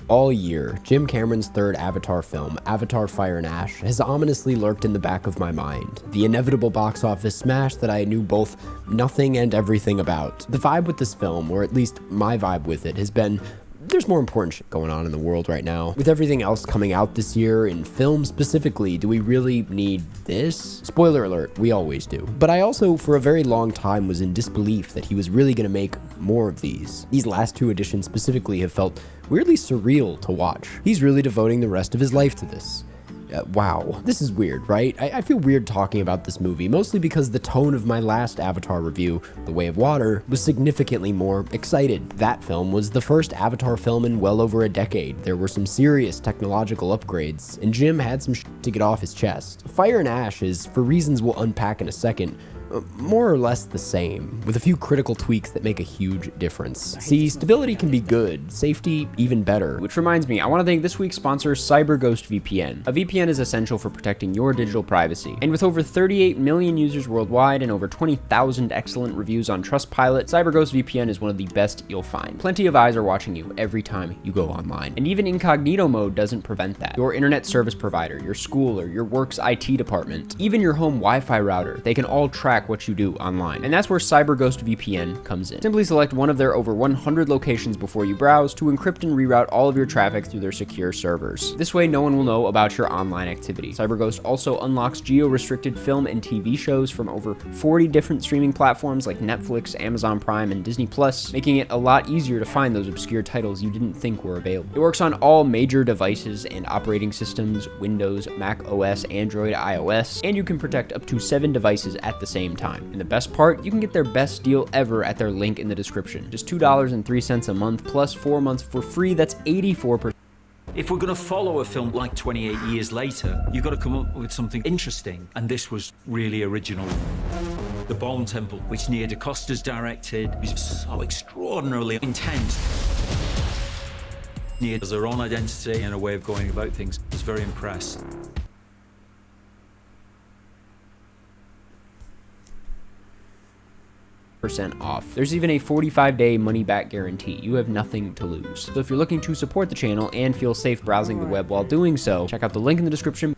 All year, Jim Cameron's third Avatar film, Avatar: Fire and Ash, has ominously lurked in the back of my mind. The inevitable box office smash that I knew both nothing and everything about. The vibe with this film, or at least my vibe with it, has been there's more important shit going on in the world right now. With everything else coming out this year, in film specifically, do we really need this? Spoiler alert, we always do. But I also, for a very long time, was in disbelief that he was really gonna make more of these. These last two editions specifically have felt weirdly surreal to watch. He's really devoting the rest of his life to this. Wow. This is weird, right? I feel weird talking about this movie, mostly because the tone of my last Avatar review, The Way of Water, was significantly more excited. That film was the first Avatar film in well over a decade. There were some serious technological upgrades, and Jim had some shit to get off his chest. Fire and Ash is, for reasons we'll unpack in a second, more or less the same, with a few critical tweaks that make a huge difference. See, stability can be good, safety even better. Which reminds me, I want to thank this week's sponsor, CyberGhost VPN. A VPN is essential for protecting your digital privacy. And with over 38 million users worldwide and over 20,000 excellent reviews on Trustpilot, CyberGhost VPN is one of the best you'll find. Plenty of eyes are watching you every time you go online. And even incognito mode doesn't prevent that. Your internet service provider, your school, or your work's IT department, even your home Wi-Fi router, they can all track what you do online. And that's where CyberGhost VPN comes in. Simply select one of their over 100 locations before you browse to encrypt and reroute all of your traffic through their secure servers. This way, no one will know about your online activity. CyberGhost also unlocks geo-restricted film and TV shows from over 40 different streaming platforms like Netflix, Amazon Prime, and Disney+, making it a lot easier to find those obscure titles you didn't think were available. It works on all major devices and operating systems, Windows, Mac OS, Android, iOS, and you can protect up to 7 devices at the same time. And the best part, you can get their best deal ever at their link in the description. Just $2.03 a month plus 4 months for free. That's 84%. If we're going to follow a film like 28 years later, you've got to come up with something interesting. And this was really original. The Bone Temple, which Nia DaCosta's directed, is so extraordinarily intense. Nia has her own identity and a way of going about things. I was very impressed. Off. There's even a 45-day money-back guarantee. You have nothing to lose. So if you're looking to support the channel and feel safe browsing the web while doing so, check out the link in the description.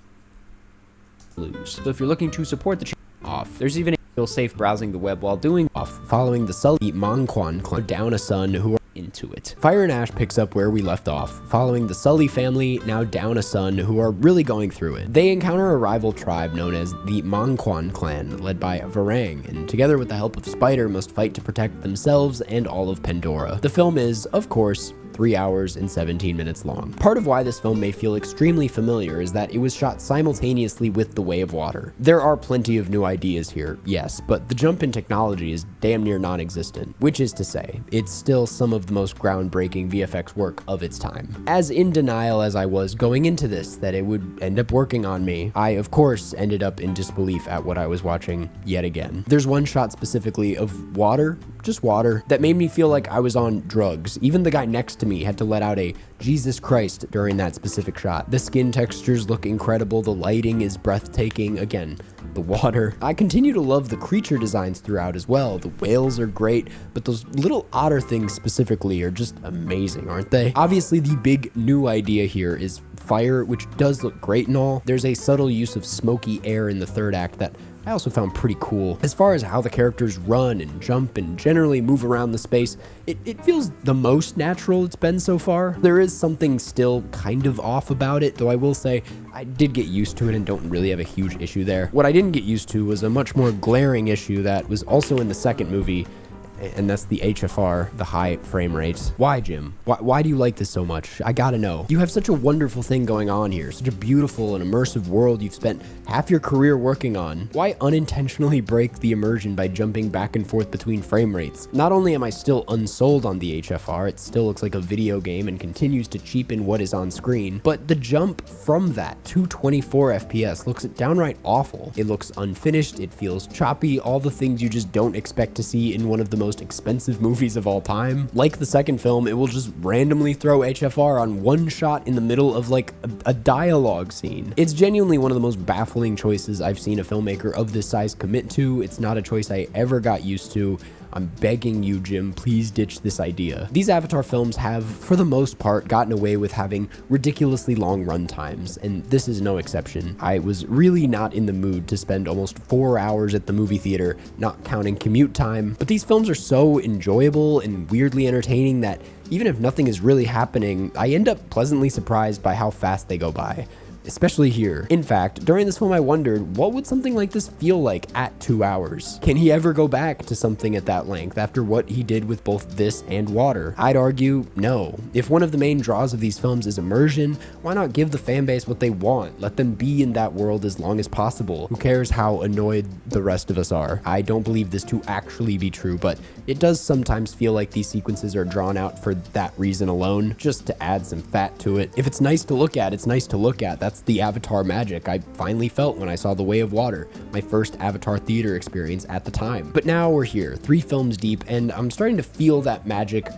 So if you're looking to support the channel, there's even a feel safe browsing the web while doing following the Sully Mangquan clan down a son who are into it. Fire and Ash picks up where we left off, following the Sully family, now down a son, who are really going through it. They encounter a rival tribe known as the Mangquan clan, led by Varang, and together with the help of Spider, must fight to protect themselves and all of Pandora. The film is, of course, 3 hours and 17 minutes long. Part of why this film may feel extremely familiar is that it was shot simultaneously with The Way of Water. There are plenty of new ideas here, yes, but the jump in technology is damn near non-existent, which is to say, it's still some of the most groundbreaking VFX work of its time. As in denial as I was going into this that it would end up working on me, I of course ended up in disbelief at what I was watching yet again. There's one shot specifically of water, just water, that made me feel like I was on drugs. Even the guy next to me had to let out a Jesus Christ during that specific shot. The skin textures look incredible, the lighting is breathtaking, again, the water. I continue to love the creature designs throughout as well. The whales are great, but those little otter things specifically are just amazing, aren't they? Obviously, the big new idea here is fire, which does look great and all. There's a subtle use of smoky air in the third act that I also found pretty cool. As far as how the characters run and jump and generally move around the space, it feels the most natural it's been so far. There is something still kind of off about it, though I will say I did get used to it and don't really have a huge issue there. What I didn't get used to was a much more glaring issue that was also in the second movie, and that's the HFR, the high frame rates. Why, Jim? Why do you like this so much? I gotta know. You have such a wonderful thing going on here, such a beautiful and immersive world you've spent half your career working on. Why unintentionally break the immersion by jumping back and forth between frame rates? Not only am I still unsold on the HFR, it still looks like a video game and continues to cheapen what is on screen, but the jump from that to 24 FPS looks downright awful. It looks unfinished, it feels choppy, all the things you just don't expect to see in one of the most expensive movies of all time. Like the second film, it will just randomly throw HFR on one shot in the middle of like a dialogue scene. It's genuinely one of the most baffling choices I've seen a filmmaker of this size commit to. It's not a choice I ever got used to. I'm begging you, Jim, please ditch this idea. These Avatar films have, for the most part, gotten away with having ridiculously long run times, and this is no exception. I was really not in the mood to spend almost 4 hours at the movie theater, not counting commute time, but these films are so enjoyable and weirdly entertaining that even if nothing is really happening, I end up pleasantly surprised by how fast they go by. Especially here. In fact, during this film I wondered, what would something like this feel like at 2 hours? Can he ever go back to something at that length after what he did with both this and Water? I'd argue, no. If one of the main draws of these films is immersion, why not give the fanbase what they want? Let them be in that world as long as possible. Who cares how annoyed the rest of us are? I don't believe this to actually be true, but it does sometimes feel like these sequences are drawn out for that reason alone, just to add some fat to it. If it's nice to look at, it's nice to look at. That's the Avatar magic I finally felt when I saw The Way of Water, my first Avatar theater experience at the time. But now we're here, 3 films deep, and I'm starting to feel that magic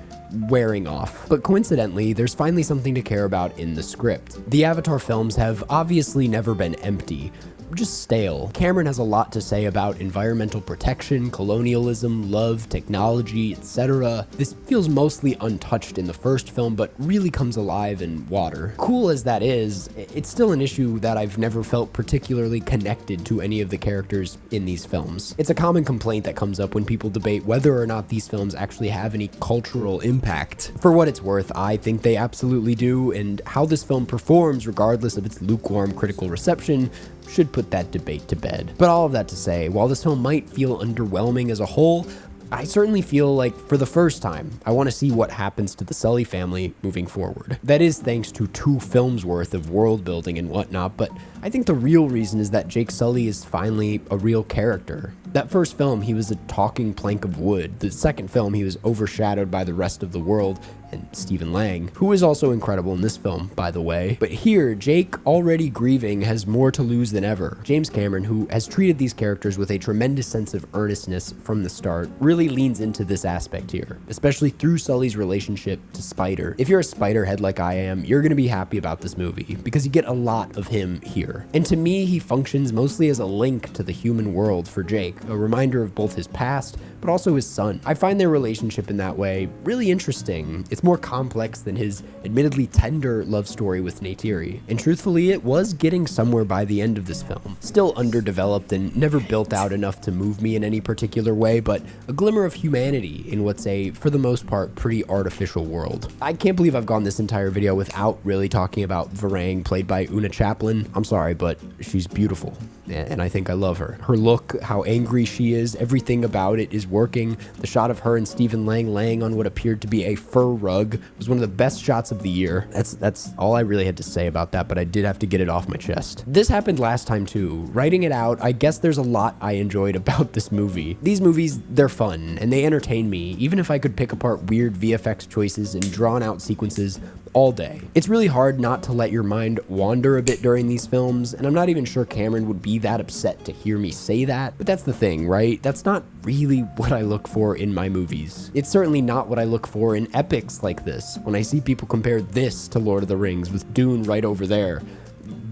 wearing off. But coincidentally, there's finally something to care about in the script. The Avatar films have obviously never been empty, just stale. Cameron has a lot to say about environmental protection, colonialism, love, technology, etc. This feels mostly untouched in the first film, but really comes alive in Water. Cool as that is, it's still an issue that I've never felt particularly connected to any of the characters in these films. It's a common complaint that comes up when people debate whether or not these films actually have any cultural impact. For what it's worth, I think they absolutely do, and how this film performs, regardless of its lukewarm critical reception, should put that debate to bed. But all of that to say, while this film might feel underwhelming as a whole, I certainly feel like, for the first time, I want to see what happens to the Sully family moving forward. That is thanks to 2 films worth of world building and whatnot, but I think the real reason is that Jake Sully is finally a real character. That first film, he was a talking plank of wood. The second film, he was overshadowed by the rest of the world and Stephen Lang, who is also incredible in this film, by the way. But here, Jake, already grieving, has more to lose than ever. James Cameron, who has treated these characters with a tremendous sense of earnestness from the start, really leans into this aspect here, especially through Sully's relationship to Spider. If you're a Spider head like I am, you're gonna be happy about this movie, because you get a lot of him here. And to me, he functions mostly as a link to the human world for Jake, a reminder of both his past, but also his son. I find their relationship in that way really interesting. It's more complex than his admittedly tender love story with Neytiri. And truthfully, it was getting somewhere by the end of this film. Still underdeveloped and never built out enough to move me in any particular way, but a glimmer of humanity in what's a, for the most part, pretty artificial world. I can't believe I've gone this entire video without really talking about Varang, played by Una Chaplin. I'm sorry, but she's beautiful, and I think I love her. Her look, how angry she is, everything about it is working. The shot of her and Stephen Lang laying on what appeared to be a fur rug was one of the best shots of the year. That's all I really had to say about that, but I did have to get it off my chest. This happened last time too. Writing it out, I guess there's a lot I enjoyed about this movie. These movies, they're fun, and they entertain me, even if I could pick apart weird VFX choices and drawn out sequences all day. It's really hard not to let your mind wander a bit during these films, and I'm not even sure Cameron would be that upset to hear me say that, but that's the thing, right? That's not really what I look for in my movies. It's certainly not what I look for in epics like this. When I see people compare this to Lord of the Rings with Dune right over there,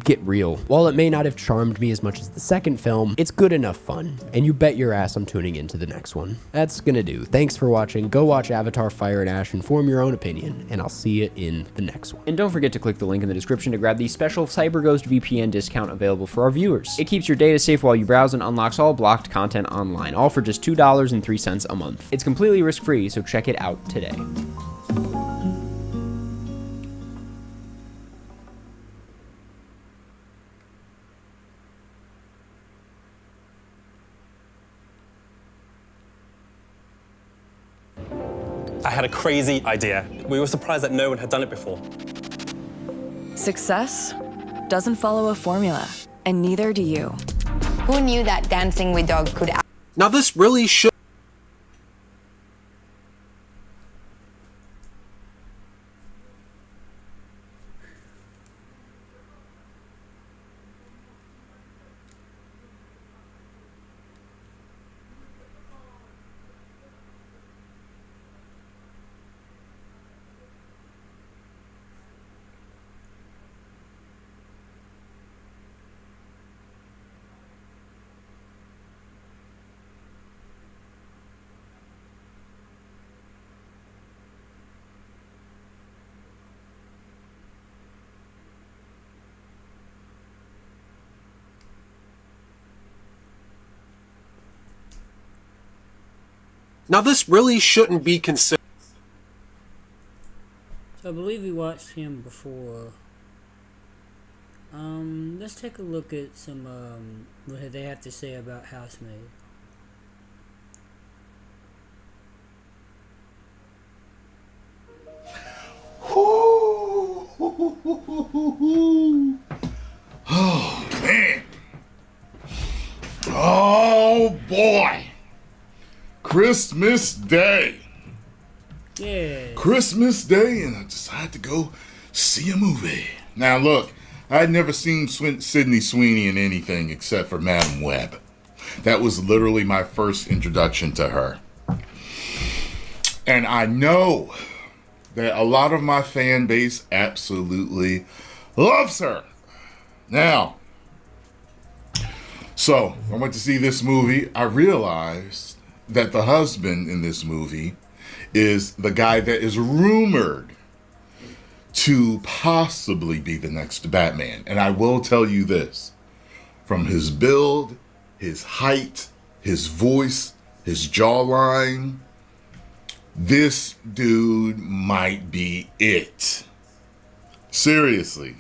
get real. While it may not have charmed me as much as the second film, it's good enough fun, and you bet your ass I'm tuning into the next one. That's gonna do. Thanks for watching. Go watch Avatar Fire and Ash and form your own opinion, and I'll see you in the next one. And don't forget to click the link in the description to grab the special CyberGhost VPN discount available for our viewers. It keeps your data safe while you browse and unlocks all blocked content online, all for just $2.03 a month. It's completely risk-free, so check it out today. I had a crazy idea. We were surprised that no one had done it before. Success doesn't follow a formula, and neither do you. Who knew that dancing with dogs could Now this really should Now, this really shouldn't be considered. So I believe we watched him before. Let's take a look at some what they have to say about Housemaid. Oh, man. Oh, boy. Christmas Day. Yeah. Christmas Day, and I decided to go see a movie. Now, look, I'd never seen Sydney Sweeney in anything except for Madam Web. That was literally my first introduction to her. And I know that a lot of my fan base absolutely loves her. Now, so I went to see this movie. I realized that the husband in this movie is the guy that is rumored to possibly be the next Batman. And I will tell you this, from his build, his height, his voice, his jawline, this dude might be it. Seriously.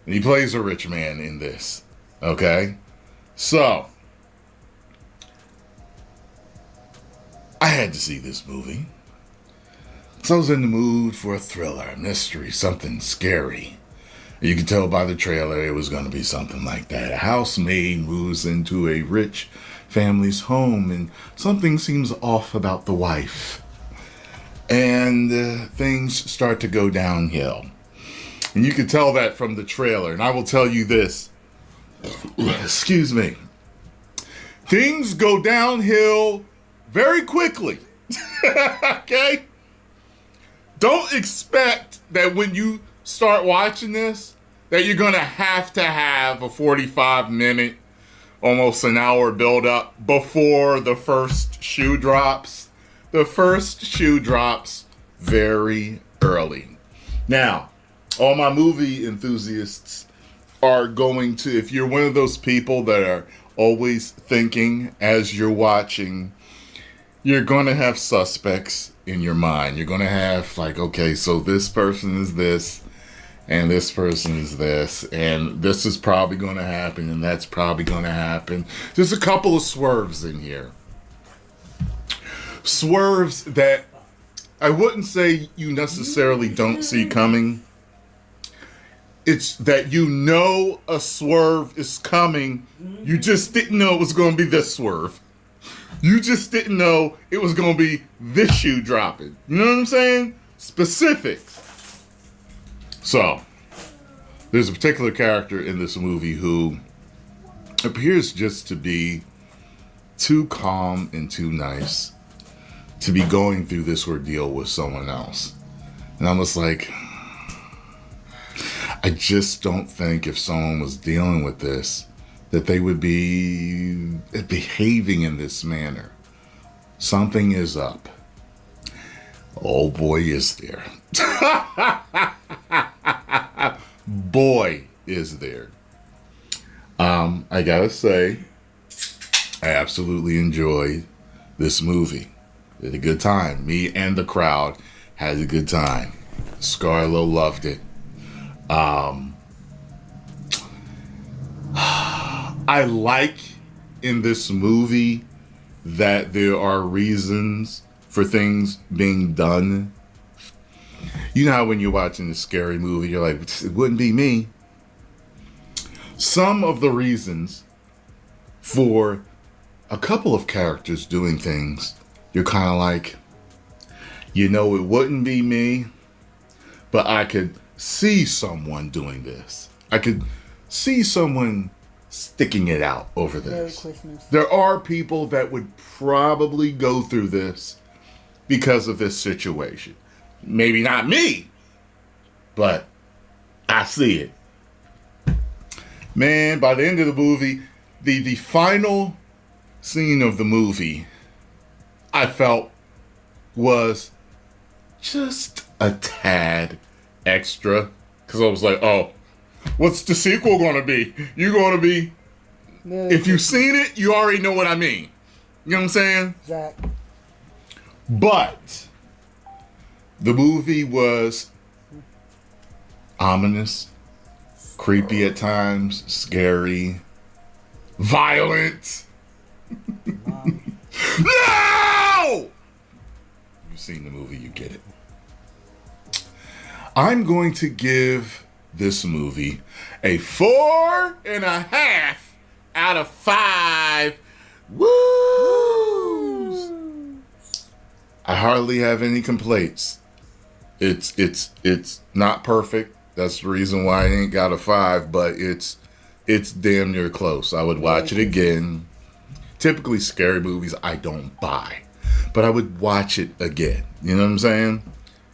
And he plays a rich man in this. Okay? So, I had to see this movie. So I was in the mood for a thriller, a mystery, something scary. You could tell by the trailer it was going to be something like that. A housemaid moves into a rich family's home and something seems off about the wife. And things start to go downhill. And you can tell that from the trailer. And I will tell you this. Excuse me. Things go downhill very quickly. Okay? Don't expect that when you start watching this, that you're going to have a 45-minute, almost an hour build-up before the first shoe drops. The first shoe drops very early. Now, all my movie enthusiasts are going to, if you're one of those people that are always thinking as you're watching, you're going to have suspects in your mind. You're going to have like, okay, so this person is this, and this person is this, and this is probably going to happen, and that's probably going to happen. There's a couple of swerves in here. Swerves that I wouldn't say you necessarily don't see coming. It's that you know a swerve is coming. You just didn't know it was going to be this swerve. You just didn't know it was going to be this shoe dropping. You know what I'm saying? Specifics. So, there's a particular character in this movie who appears just to be too calm and too nice to be going through this ordeal with someone else. And I'm just like, I just don't think if someone was dealing with this, that they would be behaving in this manner. Something is up. Oh boy, is there. Boy, is there. I gotta say, I absolutely enjoyed this movie. Had a good time. Me and the crowd had a good time. Scarlo loved it. I like in this movie that there are reasons for things being done. You know how when you're watching a scary movie, you're like, it wouldn't be me. Some of the reasons for a couple of characters doing things, you're kind of like, you know, it wouldn't be me, but I could see someone doing this. I could see someone sticking it out over this. Merry Christmas. There are people that would probably go through this because of this situation. Maybe not me, but I see it. Man, by the end of the movie, the final scene of the movie, I felt was just a tad extra. Because I was like, oh, what's the sequel going to be? You're going to be, if you've seen it, you already know what I mean. You know what I'm saying? Zach. But the movie was ominous, creepy at times, scary, violent. No! You've seen the movie, you get it. I'm going to give this movie a 4.5 out of 5. Woos! I hardly have any complaints. It's not perfect. That's the reason why I ain't got a 5, but it's damn near close. I would watch it again. Typically scary movies I don't buy, but I would watch it again. You know what I'm saying?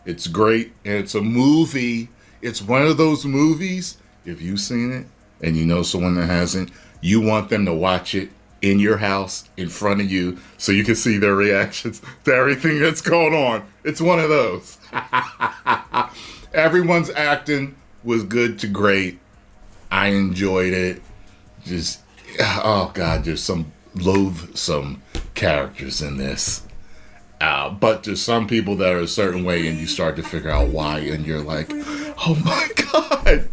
It's great, and it's a movie. It's one of those movies, if you've seen it and you know someone that hasn't, you want them to watch it in your house in front of you so you can see their reactions to everything that's going on. It's one of those. Everyone's acting was good to great. I enjoyed it. Just, oh God, there's some loathsome characters in this. But there's some people that are a certain way and you start to figure out why, and you're like, oh my God,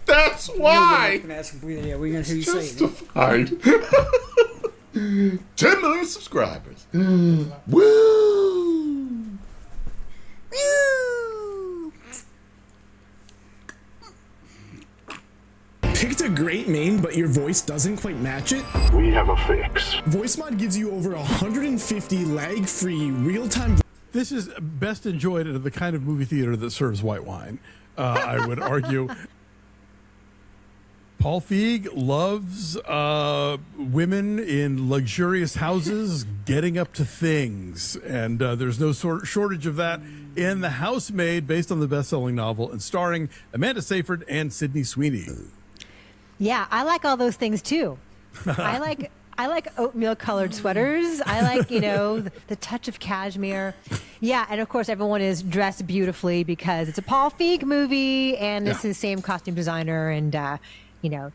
that's why. We're gonna hear you say it. Justified. 10 million subscribers. Woo! Woo! Picked a great name, but your voice doesn't quite match it? We have a fix. VoiceMod gives you over 150 lag-free, real-time... This is best enjoyed at the kind of movie theater that serves white wine, I would argue. Paul Feig loves women in luxurious houses getting up to things, and there's no shortage of that in The Housemaid, based on the best-selling novel and starring Amanda Seyfried and Sydney Sweeney. Yeah, I like all those things too. I like oatmeal-colored sweaters. I like, the touch of cashmere. Yeah, and of course everyone is dressed beautifully because it's a Paul Feig movie, and it's the same costume designer, and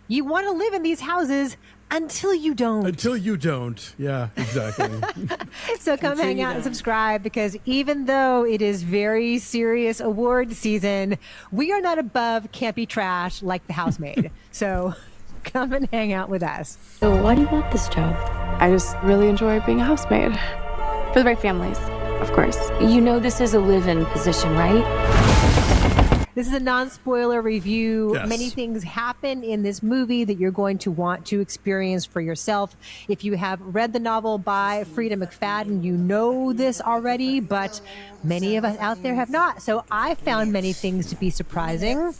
you want to live in these houses until you don't. Until you don't. Yeah, exactly. So come hang out and subscribe, because even though it is very serious award season, we are not above campy trash like The Housemaid. So come and hang out with us. So why do you want this job? I just really enjoy being a housemaid. For the right families, of course. You know this is a live-in position, right? This is a non-spoiler review. Yes. Many things happen in this movie that you're going to want to experience for yourself. If you have read the novel by Frida McFadden, you know this already, but many of us out there have not. So I found many things to be surprising.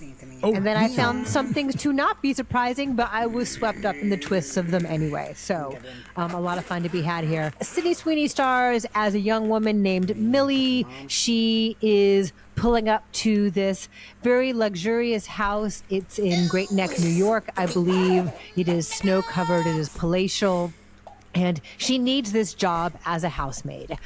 And then I found some things to not be surprising, but I was swept up in the twists of them anyway. So a lot of fun to be had here. Sydney Sweeney stars as a young woman named Millie. She is pulling up to this very luxurious house. It's in Great Neck, New York, I believe. It is snow-covered. It is palatial. And she needs this job as a housemaid.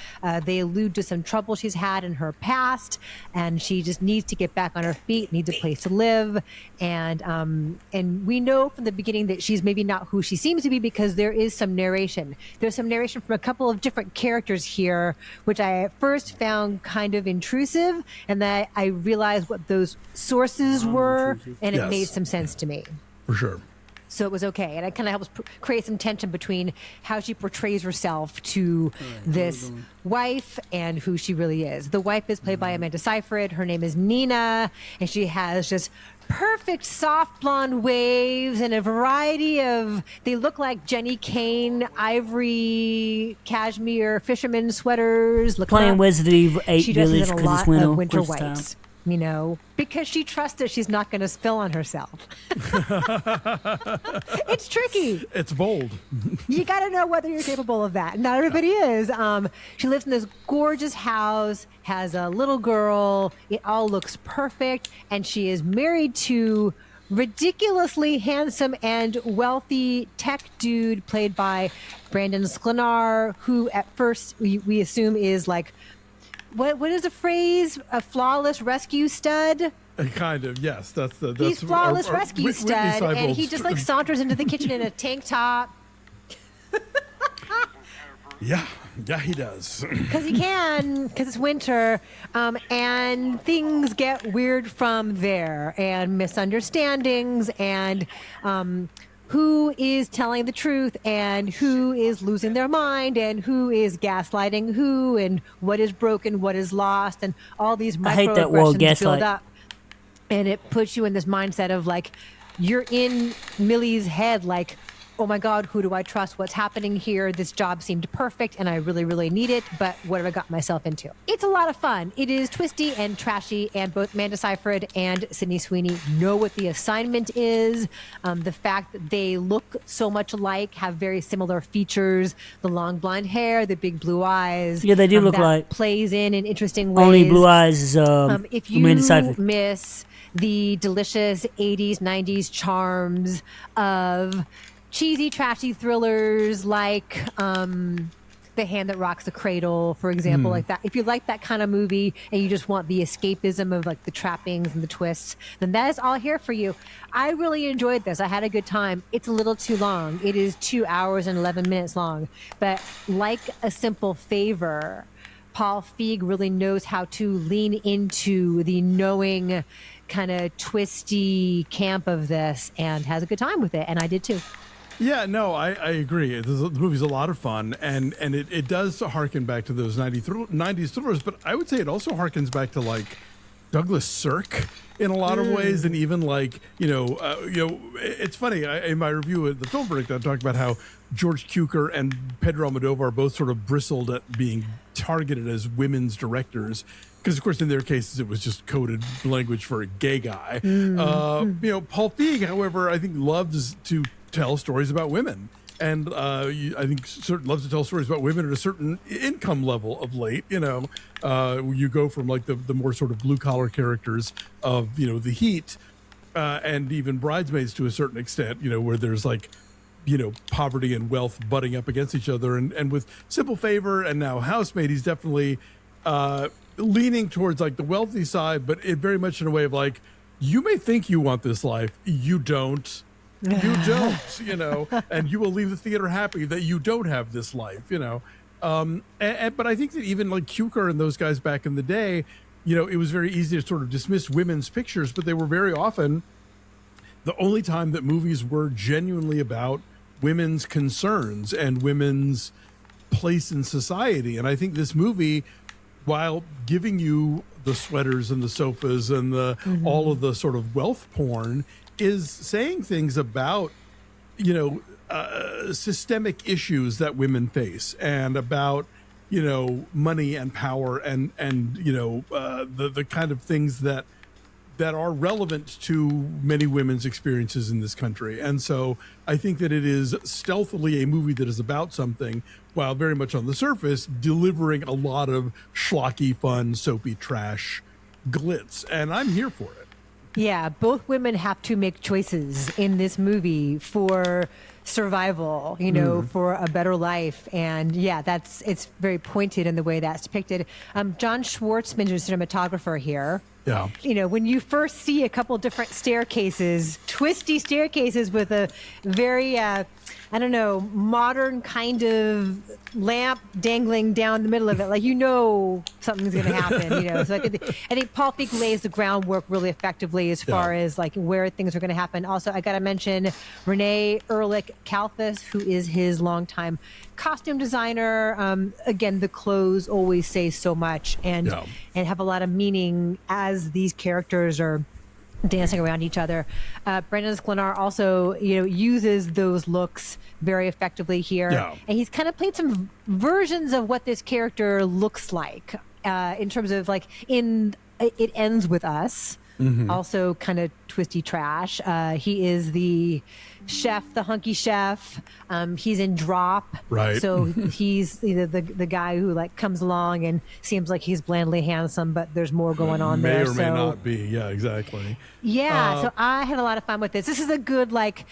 They allude to some trouble she's had in her past, and she just needs to get back on her feet, needs a place to live. And we know from the beginning that she's maybe not who she seems to be, because there is some narration. There's some narration from a couple of different characters here, which I at first found kind of intrusive, and that I realized what those sources were, and it made some sense to me. For sure. So it was okay. And it kind of helps create some tension between how she portrays herself to this wife and who she really is. The wife is played by Amanda Seyfried. Her name is Nina, and she has just perfect soft blonde waves and a variety of, they look like Jenny Kane, ivory, cashmere, fisherman sweaters. Playing Resident Evil 8 she dresses Village in a because it's lot winter, of winter Christmas whites. time. Because she trusts that she's not going to spill on herself. It's tricky. It's bold. You got to know whether you're capable of that. Not everybody is. She lives in this gorgeous house, has a little girl. It all looks perfect. And she is married to ridiculously handsome and wealthy tech dude played by Brandon Sklenar, who at first we assume is like, what is the phrase? A flawless rescue stud? Kind of, yes. He's flawless rescue stud, and he just like saunters into the kitchen in a tank top. Yeah, he does. Because he can, because it's winter, and things get weird from there, and misunderstandings, and who is telling the truth, and who is losing their mind, and who is gaslighting who, and what is broken, what is lost, and all these microaggressions build up. And it puts you in this mindset of like, you're in Millie's head, like, oh my God, who do I trust? What's happening here? This job seemed perfect and I really, really need it, but what have I got myself into? It's a lot of fun. It is twisty and trashy, and both Amanda Seyfried and Sydney Sweeney know what the assignment is. The fact that they look so much alike, have very similar features, the long blonde hair, the big blue eyes. Yeah, they do look like. Plays in interesting ways. Only blue eyes is if you Amanda Seyfried. miss the delicious 80s, 90s charms of cheesy, trashy thrillers like The Hand That Rocks the Cradle, for example, like that. If you like that kind of movie and you just want the escapism of like the trappings and the twists, then that is all here for you. I really enjoyed this. I had a good time. It's a little too long. It is 2 hours and 11 minutes long. But like A Simple Favor, Paul Feig really knows how to lean into the knowing kind of twisty camp of this and has a good time with it. And I did too. Yeah, no, I agree. The movie's a lot of fun, and it does harken back to those 90s thrillers, but I would say it also harkens back to, like, Douglas Sirk in a lot of ways, and even, like, it's funny, in my review of the film verdict, I talked about how George Cukor and Pedro Almodovar both sort of bristled at being targeted as women's directors, because, of course, in their cases, it was just coded language for a gay guy. Paul Feig, however, I think loves to tell stories about women, and I think loves to tell stories about women at a certain income level of late. You go from like the more sort of blue collar characters of The Heat, and even Bridesmaids to a certain extent. Where there's like poverty and wealth butting up against each other, and with Simple Favor and now Housemaid, he's definitely leaning towards like the wealthy side, but it very much in a way of like, you may think you want this life, you don't. You don't, and you will leave the theater happy that you don't have this life, but I think that even like Cukor and those guys back in the day, it was very easy to sort of dismiss women's pictures, but they were very often the only time that movies were genuinely about women's concerns and women's place in society. And I think this movie, while giving you the sweaters and the sofas and the all of the sort of wealth porn, is saying things about, systemic issues that women face, and about, money and power and the kind of things that are relevant to many women's experiences in this country. And so I think that it is stealthily a movie that is about something, while very much on the surface delivering a lot of schlocky, fun, soapy trash glitz. And I'm here for it. Yeah, both women have to make choices in this movie for survival, for a better life. And yeah, it's very pointed in the way that's depicted. John Schwartzman is a cinematographer here. Yeah. When you first see a couple different staircases, twisty staircases with a very, modern kind of lamp dangling down the middle of it, like, something's going to happen, So I think Paul Feig lays the groundwork really effectively as far as like where things are going to happen. Also, I got to mention Renee Ehrlich Kalfas, who is his longtime costume designer. Again, the clothes always say so much and have a lot of meaning as these characters are dancing around each other. Brendan Sklenar also, uses those looks very effectively here. Yeah. And he's kind of played some versions of what this character looks like in terms of like It Ends With Us. Also kind of twisty trash. He is the chef, the hunky chef. He's in Drop. Right. So he's the guy who like comes along and seems like he's blandly handsome, but there's more going on there. May or may not be. Yeah, exactly. Yeah. So I had a lot of fun with this. This is a good like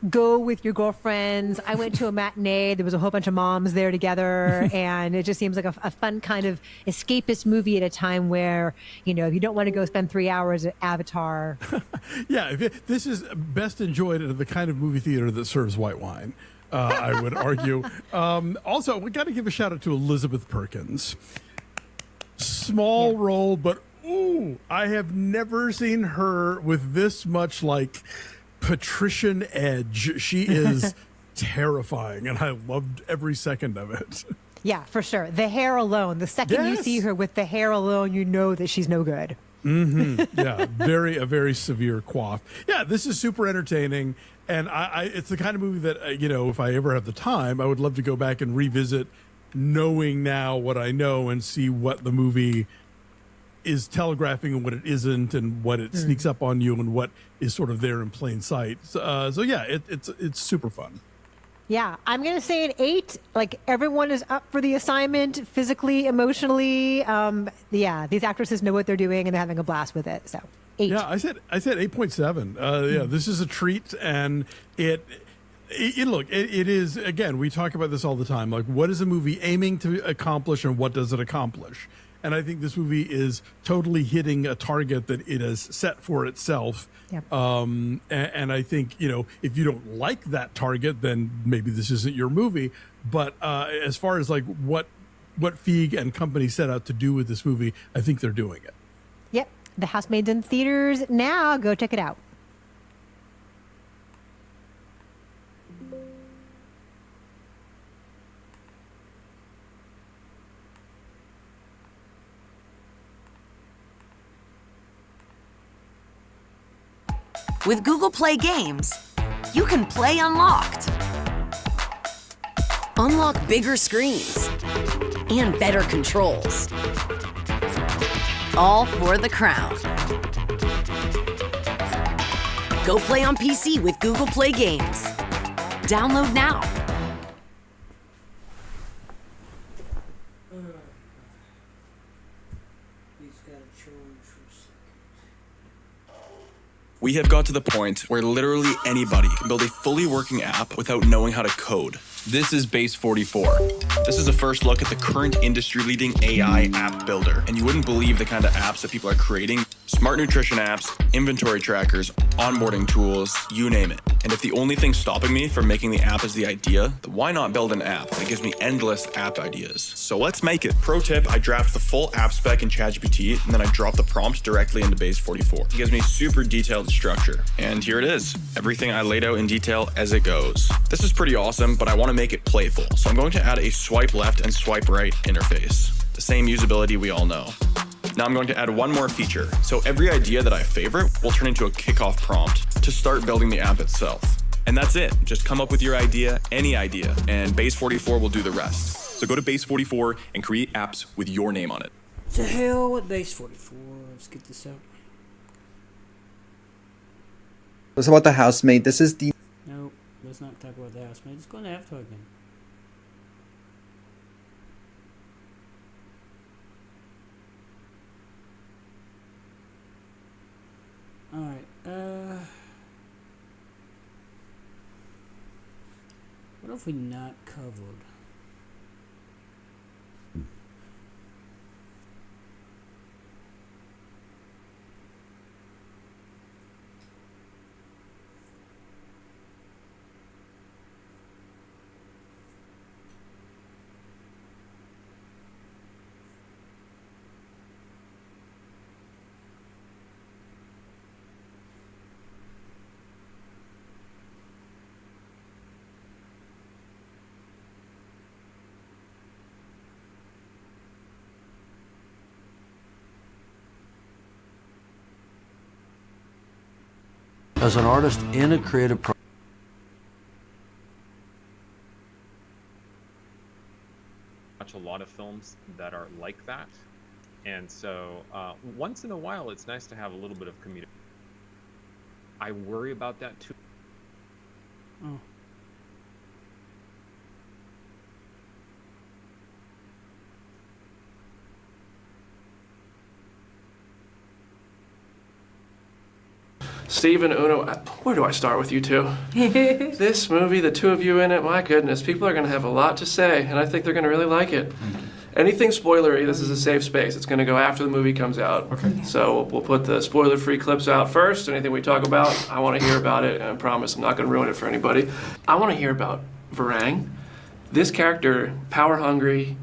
go with your girlfriends. I went to a matinee. There was a whole bunch of moms there together, and it just seems like a fun kind of escapist movie at a time where, if you don't want to go spend 3 hours at Avatar. Yeah, this is best enjoyed at the kind of movie theater that serves white wine. I would argue. Also, we got to give a shout out to Elizabeth Perkins. Small role, but ooh, I have never seen her with this much like patrician edge. She is terrifying, and I loved every second of it. Yeah, for sure. The hair alone. The second you see her with the hair alone, you know that she's no good. Yeah, a very severe quaff. Yeah, this is super entertaining, and it's the kind of movie that if I ever have the time, I would love to go back and revisit, knowing now what I know and see what the movie is telegraphing and what it isn't, and what it sneaks up on you and what is sort of there in plain sight. So yeah, it's super fun. Yeah, I'm going to say an 8. Like, everyone is up for the assignment, physically, emotionally. Yeah, these actresses know what they're doing and they're having a blast with it. So, 8. Yeah, I said 8.7. Yeah, this is a treat, and it is, again, we talk about this all the time. Like, what is a movie aiming to accomplish, and what does it accomplish? And I think this movie is totally hitting a target that it has set for itself. Yep. And I think, if you don't like that target, then maybe this isn't your movie. But as far as like what Feig and company set out to do with this movie, I think they're doing it. Yep. The Housemaid's in theaters now. Go check it out. With Google Play Games, you can play unlocked. Unlock bigger screens and better controls. All for the crown. Go play on PC with Google Play Games. Download now. We have got to the point where literally anybody can build a fully working app without knowing how to code. This is Base 44. This is a first look at the current industry-leading AI app builder, and you wouldn't believe the kind of apps that people are creating. Smart nutrition apps, inventory trackers, onboarding tools, you name it. And if the only thing stopping me from making the app is the idea, then why not build an app that gives me endless app ideas? So let's make it. Pro tip, I draft the full app spec in ChatGPT, and then I drop the prompt directly into Base 44. It gives me super detailed structure. And here it is. Everything I laid out in detail as it goes. This is pretty awesome, but I want to make it playful. So I'm going to add a swipe left and swipe right interface. The same usability we all know. Now I'm going to add one more feature. So every idea that I favorite will turn into a kickoff prompt to start building the app itself. And that's it. Just come up with your idea, any idea, and Base 44 will do the rest. So go to Base 44 and create apps with your name on it. To hell with Base 44. Let's get this out. What's about the housemaid? This is the... No, let's not talk about the housemaid. Let's go into Avatar again. Alright, what have we not covered? As an artist in a creative process, watch a lot of films that are like that, and so once in a while it's nice to have a little bit of comedic. I worry about that too. Oh. Steve and Uno, where do I start with you two? This movie, the two of you in it, my goodness, people are going to have a lot to say, and I think they're going to really like it. Anything spoilery, this is a safe space. It's going to go after the movie comes out. Okay. So we'll put the spoiler-free clips out first. Anything we talk about, I want to hear about it, and I promise I'm not going to ruin it for anybody. I want to hear about Varang. This character, power hungry,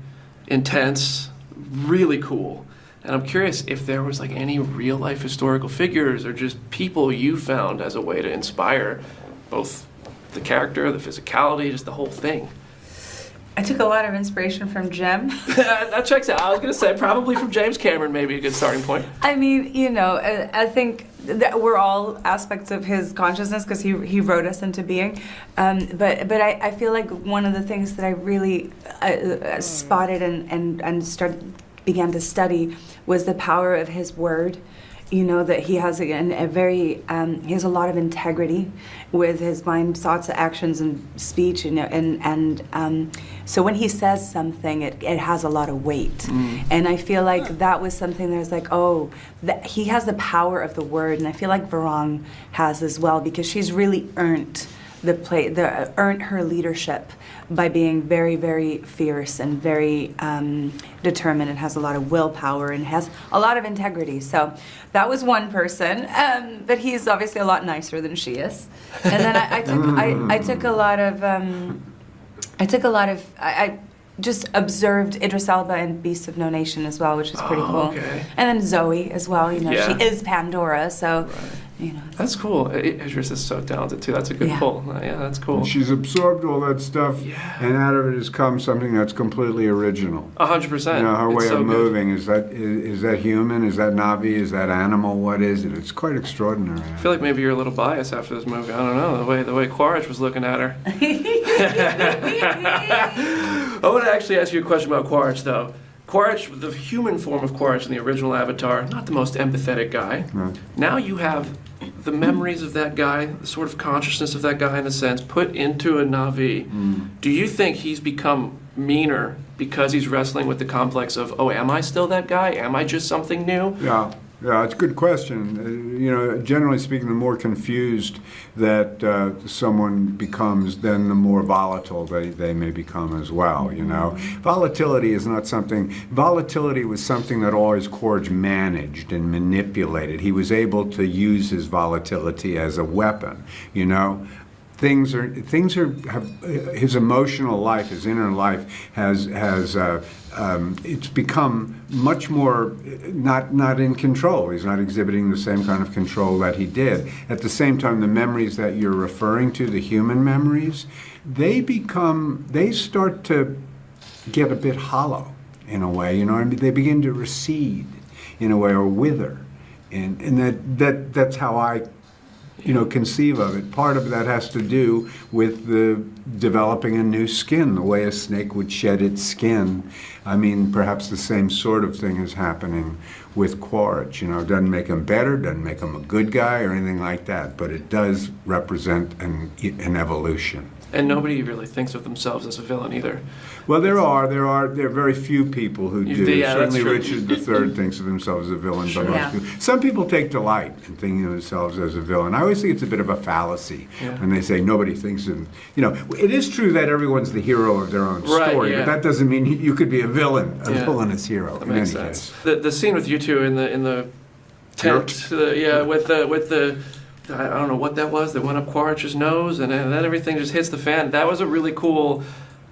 intense, really cool. And I'm curious if there was like any real life historical figures or just people you found as a way to inspire both the character, the physicality, just the whole thing. I took a lot of inspiration from Jim. That checks out. I was going to say probably from James Cameron, maybe a good starting point. I mean, you know, I think that we're all aspects of his consciousness because he wrote us into being. But I feel like one of the things that I really spotted and began to study was the power of his word. You know, that he has he has a lot of integrity with his mind, thoughts, actions, and speech. You know, and so when he says something, it has a lot of weight. And I feel like that was something that was like, oh, he has the power of the word, and I feel like Varang has as well because she's really earned earned her leadership by being very, very fierce and very determined and has a lot of willpower and has a lot of integrity. So that was one person, but he's obviously a lot nicer than she is. And then I just observed Idris Elba in Beasts of No Nation as well, which was pretty cool. Okay. And then Zoe as well. You know, Yeah. she is Pandora, so. You know, that's cool. Idris is so talented too. That's a good pull. Yeah, that's cool. She's absorbed all that stuff, and out of it has come something that's completely original. 100%. You know, her It's way so of good. moving, is that human? Is that Navi? Is that animal? What is it? It's quite extraordinary. I feel like maybe you're a little biased after this movie. I don't know, the way Quaritch was looking at her. I want to actually ask you a question about Quaritch, though. Quaritch, the human form of Quaritch in the original Avatar, not the most empathetic guy. Right. Now you have the memories of that guy, the sort of consciousness of that guy in a sense, put into a Na'vi. Do you think he's become meaner because he's wrestling with the complex of, oh, am I still that guy? Am I just something new? Yeah, it's a good question. You know, generally speaking, the more confused that someone becomes, then the more volatile they may become as well, you know. Volatility is not something, volatility was something that always Quaritch managed and manipulated. He was able to use his volatility as a weapon, you know. His emotional life, his inner life has it's become much more not in control. He's not exhibiting the same kind of control that he did. At the same time, the memories that you're referring to, the human memories, they start to get a bit hollow in a way, you know. I mean, they begin to recede in a way or wither, and that's how I conceive of it. Part of that has to do with the developing a new skin, the way a snake would shed its skin. I mean, perhaps the same sort of thing is happening with Quaritch. You know, it doesn't make him better, doesn't make him a good guy or anything like that, but it does represent an evolution. And nobody really thinks of themselves as a villain either. Well, there are very few people who do. Yeah, Certainly that's Richard III thinks of himself as a villain, Sure. but most people, some people take delight in thinking of themselves as a villain. I always think it's a bit of a fallacy when they say nobody thinks of, you know, it is true that everyone's the hero of their own story, but that doesn't mean you could be a villainous hero. That in makes any sense. case. The scene with you two in the tent, with the I don't know what that was that went up Quaritch's nose, and then everything just hits the fan. That was a really cool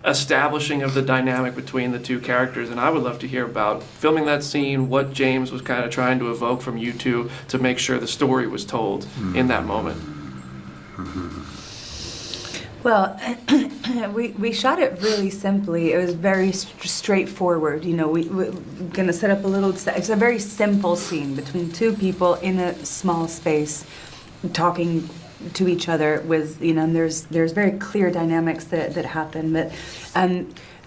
establishing of the dynamic between the two characters, and I would love to hear about filming that scene, what James was kind of trying to evoke from you two to make sure the story was told in that moment. Well, we shot it really simply. It was very straightforward. You know, we're going to set up it's a very simple scene between two people in a small space talking to each other with, you know, and there's very clear dynamics that happen. But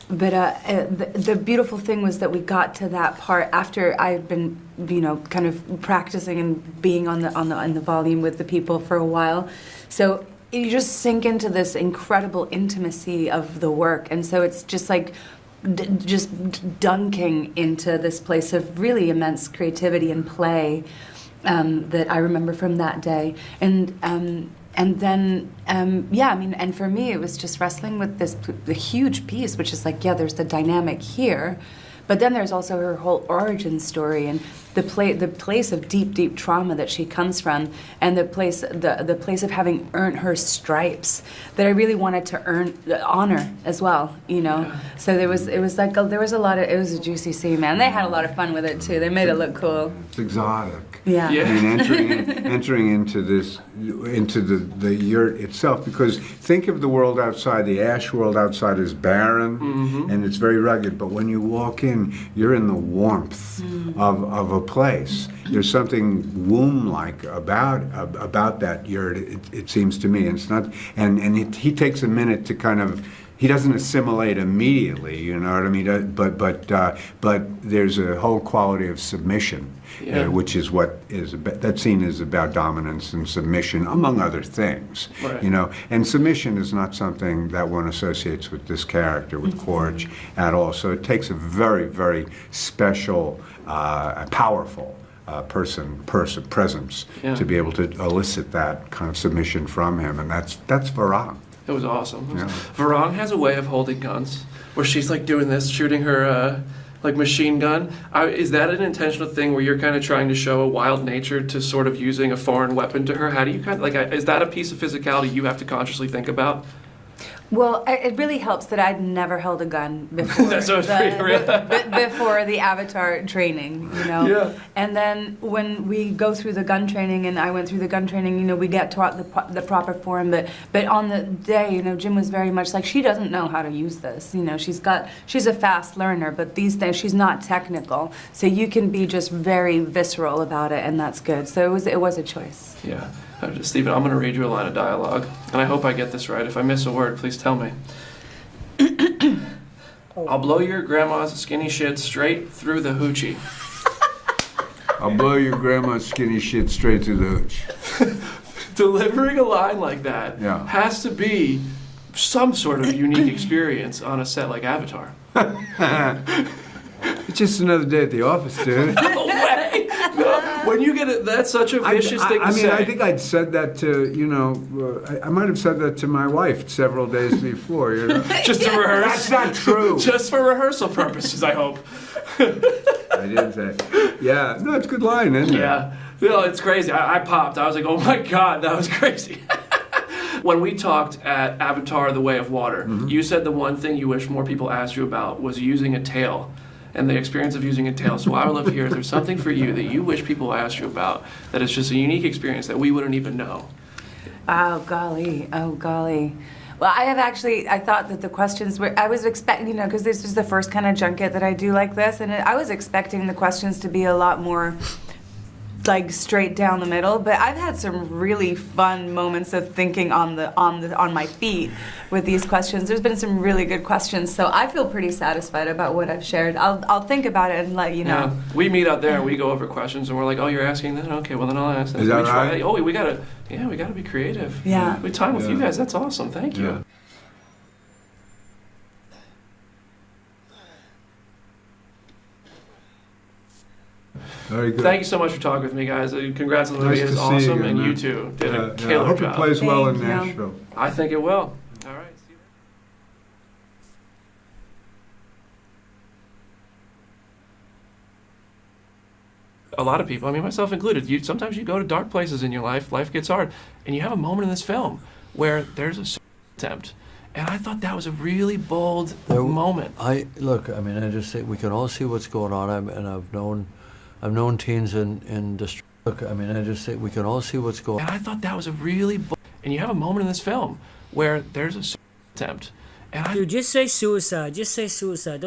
the beautiful thing was that we got to that part after I'd been, you know, kind of practicing and being on the volume with the people for a while. So you just sink into this incredible intimacy of the work, and so it's just like just dunking into this place of really immense creativity and play that I remember from that day. And then I mean, and for me it was just wrestling with the huge piece, which is like, there's the dynamic here, but then there's also her whole origin story, and the place of deep trauma that she comes from, and the place of having earned her stripes, that I really wanted to honor as well, you know. Yeah. So there was a juicy scene, man. They had a lot of fun with it too. They made it look cool. It's exotic. Yeah. I mean, entering into the yurt itself, because think of the world outside. The ash world outside is barren, and it's very rugged. But when you walk in, you're in the warmth of a place. There's something womb-like about that yurt. It seems to me, and it's not. And he takes a minute to kind of. He doesn't assimilate immediately, you know what I mean? But there's a whole quality of submission, which is that scene is about dominance and submission, among other things, you know. And submission is not something that one associates with this character, with Corge, at all. So it takes a very, very special, powerful presence to be able to elicit that kind of submission from him, and that's Varang. It was awesome. Varang has a way of holding guns where she's like doing this, shooting her like machine gun. Is that an intentional thing where you're kind of trying to show a wild nature to sort of using a foreign weapon to her? How do you kind of like? Is that a piece of physicality you have to consciously think about? Well, it really helps that I'd never held a gun before before the Avatar training, you know. Yeah. And then when we go through the gun training, and I went through the gun training, you know, we get taught the proper form. But on the day, you know, Jim was very much like, she doesn't know how to use this. You know, she's a fast learner, but these days she's not technical. So you can be just very visceral about it, and that's good. So it was a choice. Yeah. Stephen, I'm going to read you a line of dialogue, and I hope I get this right. If I miss a word, please tell me. I'll blow your grandma's skinny shit straight through the hoochie. I'll blow your grandma's skinny shit straight through the hooch. Delivering a line like that has to be some sort of unique experience on a set like Avatar. It's just another day at the office, dude. No way! No. When you get it, that's such a vicious thing to say. I think I'd said that to, you know, I might have said that to my wife several days before, you know. Just to rehearse? That's not true. Just for rehearsal purposes, I hope. I didn't say. Yeah, no, it's a good line, isn't it? Yeah. No, it's crazy. I popped. I was like, oh my God, that was crazy. When we talked at Avatar: The Way of Water, you said the one thing you wish more people asked you about was using a tail. And the experience of using a tail. So I would love to hear, is there something for you that you wish people asked you about that is just a unique experience that we wouldn't even know? Oh, golly. Well, I thought that the questions were, I was expecting, you know, because this is the first kind of junket that I do like this, and I was expecting the questions to be a lot more like straight down the middle, but I've had some really fun moments of thinking on my feet with these questions. There's been some really good questions, so I feel pretty satisfied about what I've shared. I'll think about it and let you know. Yeah. We meet out there and we go over questions and we're like, oh, you're asking that? Okay, well then I'll ask that. Is that right? Oh, we gotta be creative. Yeah. We time with you guys. That's awesome. Thank you. Very good. Thank you so much for talking with me, guys. Congrats on the movie. It's awesome, and you too did a killer I hope job. it plays well in Nashville. I think it will. All right. See you. A lot of people, I mean myself included, sometimes you go to dark places in your life gets hard, and you have a moment in this film where there's a attempt. And I thought that was a really bold moment. I just say we can all see what's going on, I've known teens in distress. Look, I mean, I just say we can all see what's going on. And I thought that was a really and you have a moment in this film where there's a attempt. And Dude, just say suicide. Just say suicide.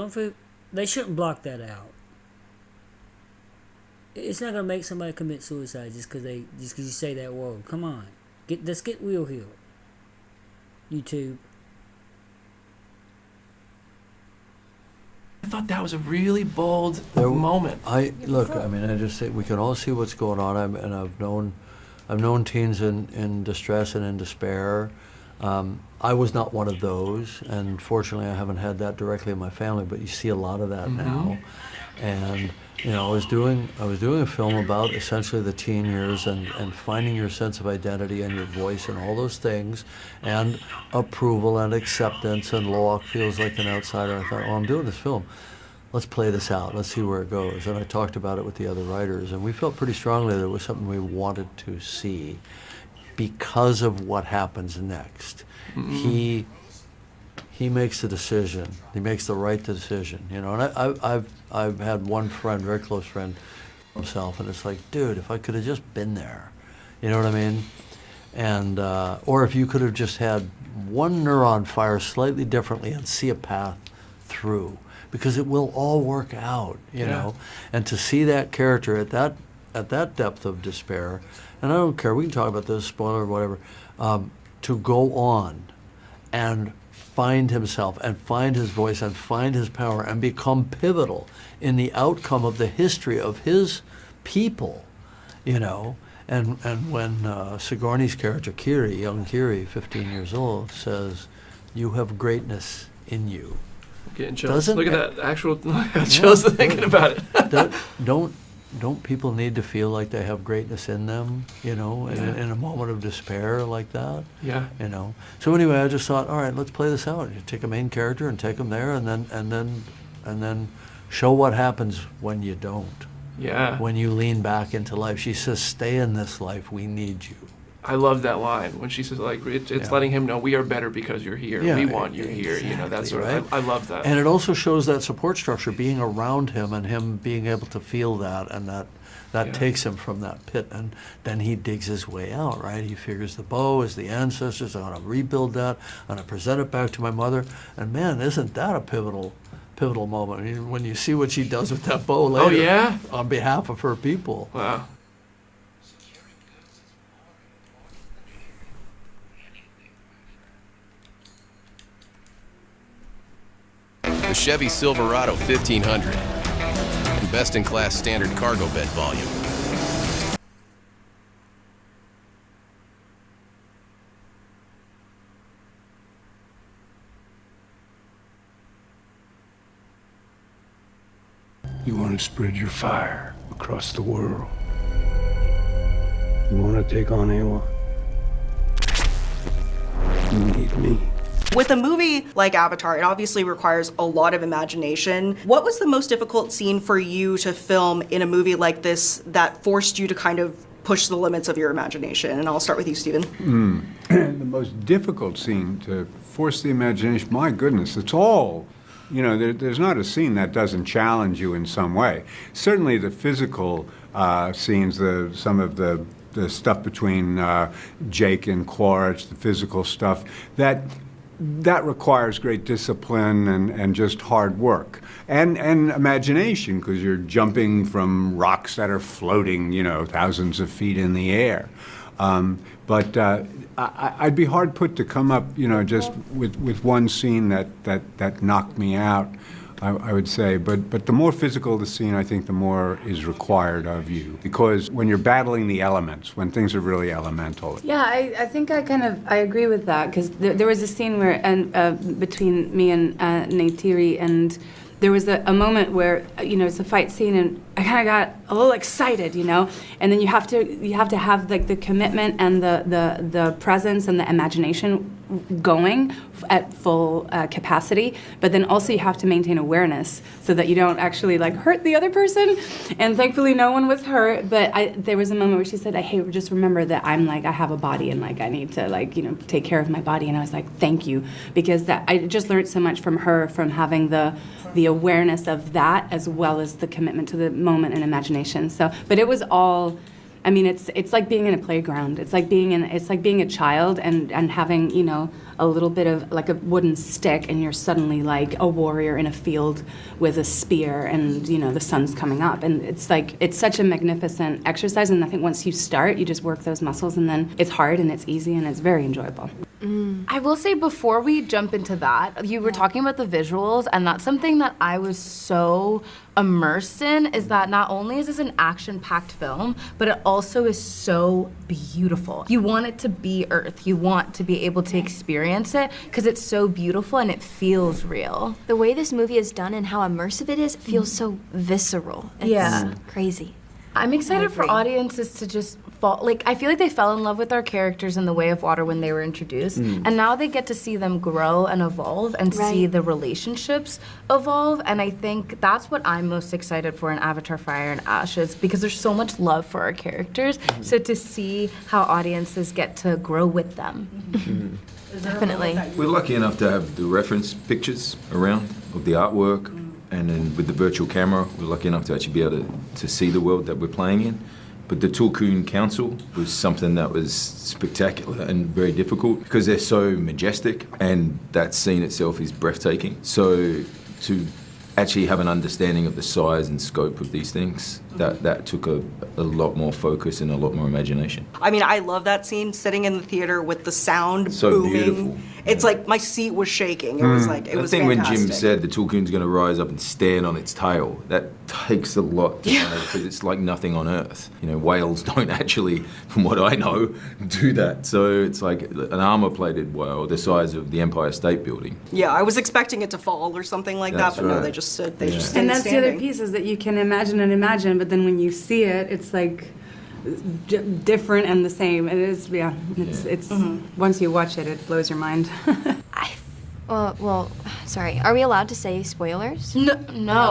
They shouldn't block that out. It's not gonna make somebody commit suicide just because you say that word. Come on, let's get real here. YouTube. I thought that was a really bold moment. Look, I mean, I just say we can all see what's going on, and I've known teens in distress and in despair. I was not one of those, and fortunately, I haven't had that directly in my family. But you see a lot of that now, and you know, I was doing a film about essentially the teen years and finding your sense of identity and your voice and all those things, and approval and acceptance. And Loak feels like an outsider. I thought, oh, I'm doing this film. let's play this out. Let's see where it goes. And I talked about it with the other writers, and we felt pretty strongly that it was something we wanted to see because of what happens next. He makes the decision. He makes the right decision, you know. And I've had one friend, very close friend, himself, and it's like, dude, if I could have just been there, you know what I mean? And or if you could have just had one neuron fire slightly differently and see a path through, because it will all work out, you know. And to see that character at that depth of despair, and I don't care, we can talk about this, spoiler or whatever, to go on and find himself and find his voice and find his power and become pivotal in the outcome of the history of his people, you know. And when Sigourney's character, Kiri, young Kiri, 15 years old, says, "You have greatness in you." Getting chills. Look at that actual chills thinking about it. Don't people need to feel like they have greatness in them, you know, in a moment of despair like that? Yeah. You know. So anyway, I just thought, all right, let's play this out. You take a main character and take them there, and then show what happens when you don't. Yeah. When you lean back into life. She says, "Stay in this life. We need you." I love that line when she says, like, it's letting him know we are better because you're here. Yeah, we want you here. You know, that's sort of, I love that. And it also shows that support structure, being around him and him being able to feel that, and that takes him from that pit. And then he digs his way out, right? He figures the bow is the ancestors. I'm going to rebuild that. I'm going to present it back to my mother. And man, isn't that a pivotal moment? I mean, when you see what she does with that bow later. Oh, yeah? On behalf of her people. Wow. The Chevy Silverado 1500. Best-in-class standard cargo bed volume. You want to spread your fire across the world. You want to take on anyone. You need me. With a movie like Avatar, it obviously requires a lot of imagination. What was the most difficult scene for you to film in a movie like this that forced you to kind of push the limits of your imagination? And I'll start with you, Stephen. The most difficult scene to force the imagination, my goodness, it's all, you know, there's not a scene that doesn't challenge you in some way. Certainly the physical scenes, some of the stuff between Jake and Quaritch, the physical stuff, that requires great discipline and just hard work and imagination, because you're jumping from rocks that are floating, you know, thousands of feet in the air. But I'd be hard put to come up, you know, just with one scene that knocked me out, I would say. But the more physical the scene, I think the more is required of you. Because when you're battling the elements, when things are really elemental. Yeah, I think I agree with that, because there was a scene where between me and Neytiri, and there was a moment where, you know, it's a fight scene, and I kind of got a little excited, you know, and then you have to have like the commitment and the presence and the imagination going at full capacity, but then also you have to maintain awareness so that you don't actually like hurt the other person. And thankfully no one was hurt, but there was a moment where she said, "Hey, just remember that I have a body, and like I need to, like, you know, take care of my body." And I was like, "Thank you," because I just learned so much from her, from having the awareness of that as well as the commitment to the moment and imagination. So, but it was all, I mean, it's like being in a playground. It's like being a child and having, you know, a little bit of like a wooden stick, and you're suddenly like a warrior in a field with a spear, and, you know, the sun's coming up, and it's like, it's such a magnificent exercise. And I think once you start, you just work those muscles, and then it's hard and it's easy and it's very enjoyable. I will say, before we jump into that, you were talking about the visuals, and that's something that I was so immersed in, is that not only is this an action-packed film, but it also is so beautiful. You want it to be Earth. You want to be able to experience it because it's so beautiful and it feels real. The way this movie is done and how immersive it is feels so visceral. It's crazy. I'm excited for audiences to just I feel like they fell in love with our characters in The Way of Water when they were introduced, and now they get to see them grow and evolve and see the relationships evolve, and I think that's what I'm most excited for in Avatar Fire and Ashes, because there's so much love for our characters, so to see how audiences get to grow with them. Definitely. We're lucky enough to have the reference pictures around of the artwork, and then with the virtual camera, we're lucky enough to actually be able to see the world that we're playing in. But the Tulkun Council was something that was spectacular and very difficult because they're so majestic, and that scene itself is breathtaking. So to actually have an understanding of the size and scope of these things, that took a lot more focus and a lot more imagination. I mean, I love that scene, sitting in the theater with the sound So booming. beautiful. It's like my seat was shaking. It was like, it was I think fantastic. when Jim said the Tulkun's going to rise up and stand on its tail, that takes a lot to know, because it's like nothing on Earth. You know, whales don't actually, from what I know, do that. So it's like an armor-plated whale the size of the Empire State Building. Yeah, I was expecting it to fall or something like That's that, but no, right. they just stood. They just stayed And that's the other standing. piece, is that you can imagine, but then when you see it, it's like different and the same. It is, it's once you watch it, it blows your mind. Well, sorry. Are we allowed to say spoilers? No,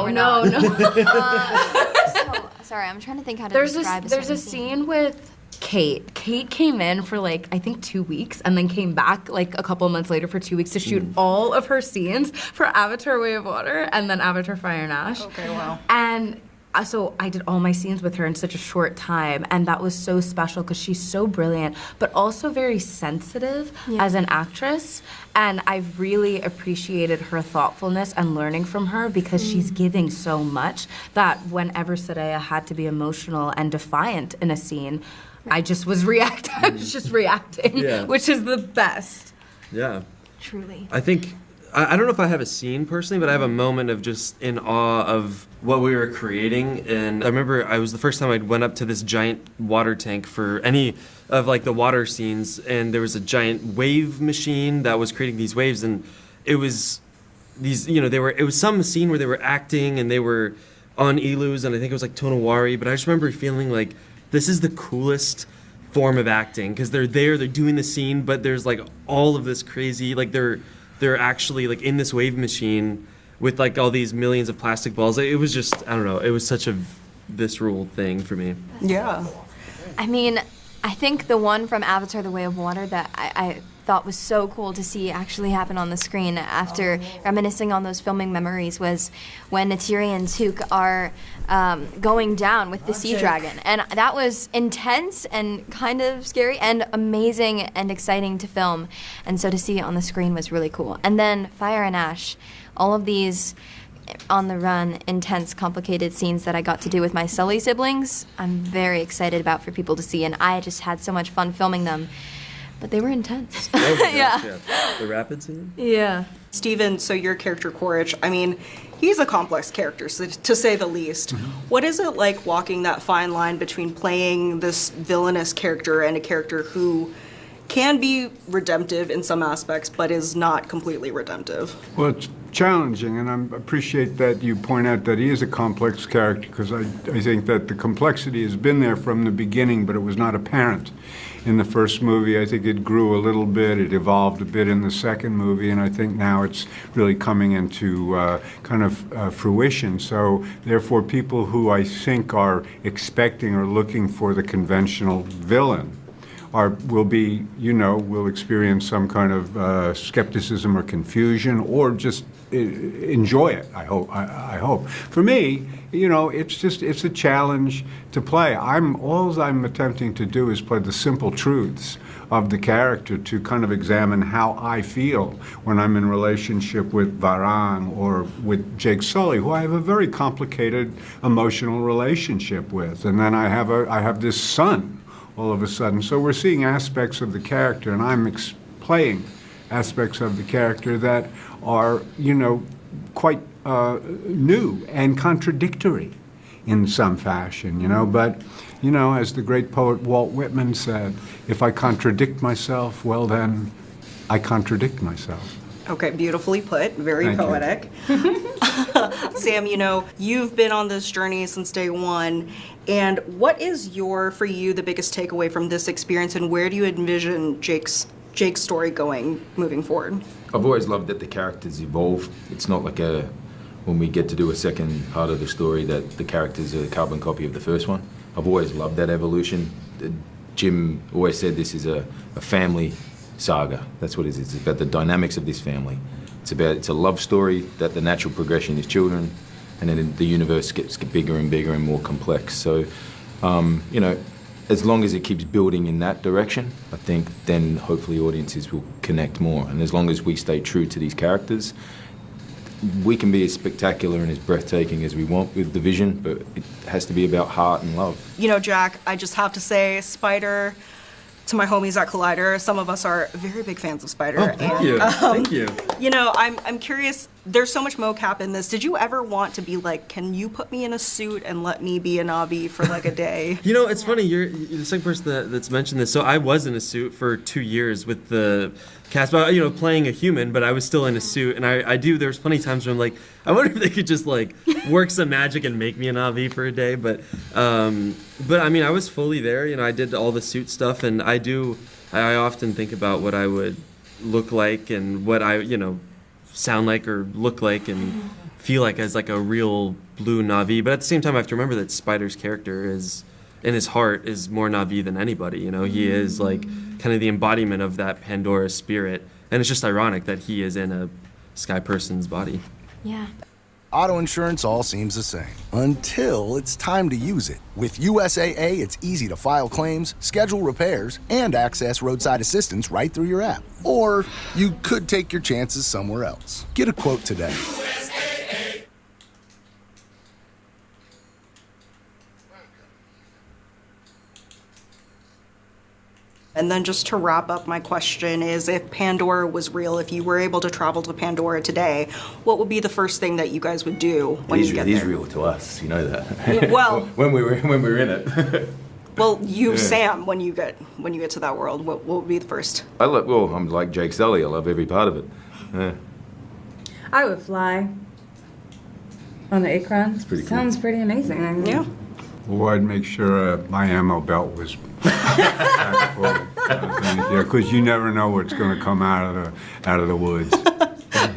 we're no, not. no. Sorry, I'm trying to think how to There's describe a scene with Kate. Kate came in for I think 2 weeks, and then came back a couple of months later for 2 weeks to shoot all of her scenes for Avatar Way of Water and then Avatar Fire and Ash. Okay, wow. And so I did all my scenes with her in such a short time, and that was so special because she's so brilliant, but also very sensitive as an actress. And I've really appreciated her thoughtfulness and learning from her, because she's giving so much that whenever Saraya had to be emotional and defiant in a scene, I just was reacting. I was just reacting, which is the best. Yeah. Truly. I think, I don't know if I have a scene personally, but I have a moment of just in awe of what we were creating. And I remember it was the first time I went up to this giant water tank for any of the water scenes, and there was a giant wave machine that was creating these waves, and it was these, it was some scene where they were acting and they were on Ilus, and I think it was Tonawari, but I just remember feeling like this is the coolest form of acting, because they're doing the scene, but there's all of this crazy, they're actually in this wave machine with all these millions of plastic balls. It was just, I don't know, it was such a visceral thing for me. Yeah. I mean, I think the one from Avatar The Way of Water that I thought was so cool to see actually happen on the screen after reminiscing on those filming memories was when Neytiri and Took are going down with the sea dragon. And that was intense and kind of scary and amazing and exciting to film. And so to see it on the screen was really cool. And then Fire and Ash, all of these on the run, intense, complicated scenes that I got to do with my Sully siblings, I'm very excited about for people to see, and I just had so much fun filming them. But they were intense. Yeah. The rapid scene? Yeah. Steven, so your character Quaritch, I mean, he's a complex character, to say the least. What is it like walking that fine line between playing this villainous character and a character who can be redemptive in some aspects, but is not completely redemptive? Well, it's challenging, and I appreciate that you point out that he is a complex character, because I think that the complexity has been there from the beginning, but it was not apparent in the first movie. I think it grew a little bit, it evolved a bit in the second movie, and I think now it's really coming into fruition. So therefore, people who I think are expecting or looking for the conventional villain will experience some kind of skepticism or confusion, or just enjoy it. I hope. For me, it's a challenge to play. All I'm attempting to do is play the simple truths of the character, to kind of examine how I feel when I'm in relationship with Varang or with Jake Sully, who I have a very complicated emotional relationship with, and then I have this son all of a sudden. So we're seeing aspects of the character, and I'm playing aspects of the character that are, quite new and contradictory in some fashion, But, as the great poet Walt Whitman said, if I contradict myself, well then, I contradict myself. Okay, beautifully put. Very Thank you. poetic. Sam, you've been on this journey since day one. And what is for you, the biggest takeaway from this experience, and where do you envision Jake's story going moving forward? I've always loved that the characters evolve. It's not like when we get to do a second part of the story that the characters are a carbon copy of the first one. I've always loved that evolution. Jim always said this is a family saga. That's what it is. It's about the dynamics of this family. It's a love story that the natural progression is children, and then the universe gets bigger and bigger and more complex. So, as long as it keeps building in that direction, I think then hopefully audiences will connect more. And as long as we stay true to these characters, we can be as spectacular and as breathtaking as we want with the vision, but it has to be about heart and love. Jack, I just have to say, Spider, to my homies at Collider, some of us are very big fans of Spider. Oh, thank you. Thank you. I'm curious, there's so much mocap in this. Did you ever want to be like, can you put me in a suit and let me be a Navi for like a day? It's funny, you're the second person that's mentioned this. So I was in a suit for 2 years with the cast, but, playing a human, but I was still in a suit. And there's plenty of times where I'm like, I wonder if they could just like work some magic and make me an Navi for a day. But I mean, I was fully there. I did all the suit stuff, and I often think about what I would look like and what I, sound like or look like and feel like as like a real blue Navi. But at the same time, I have to remember that Spider's character is, in his heart, is more Navi than anybody. He is like kind of the embodiment of that Pandora spirit. And it's just ironic that he is in a sky person's body. Yeah. Auto insurance all seems the same until it's time to use it. With USAA, it's easy to file claims, schedule repairs, and access roadside assistance right through your app. Or you could take your chances somewhere else. Get a quote today. And then just to wrap up, my question is, if Pandora was real, if you were able to travel to Pandora today, what would be the first thing that you guys would do when you get there? It is real to us, you know that. Well, when we were in it. Well, Sam, when you get to that world, what would be the first? I'm like Jake Sully. I love every part of it. Yeah. I would fly on the Akron. It's pretty cool. Sounds pretty amazing. Yeah. Well, I'd make sure my ammo belt was packed full. Yeah, because you never know what's going to come out of the woods.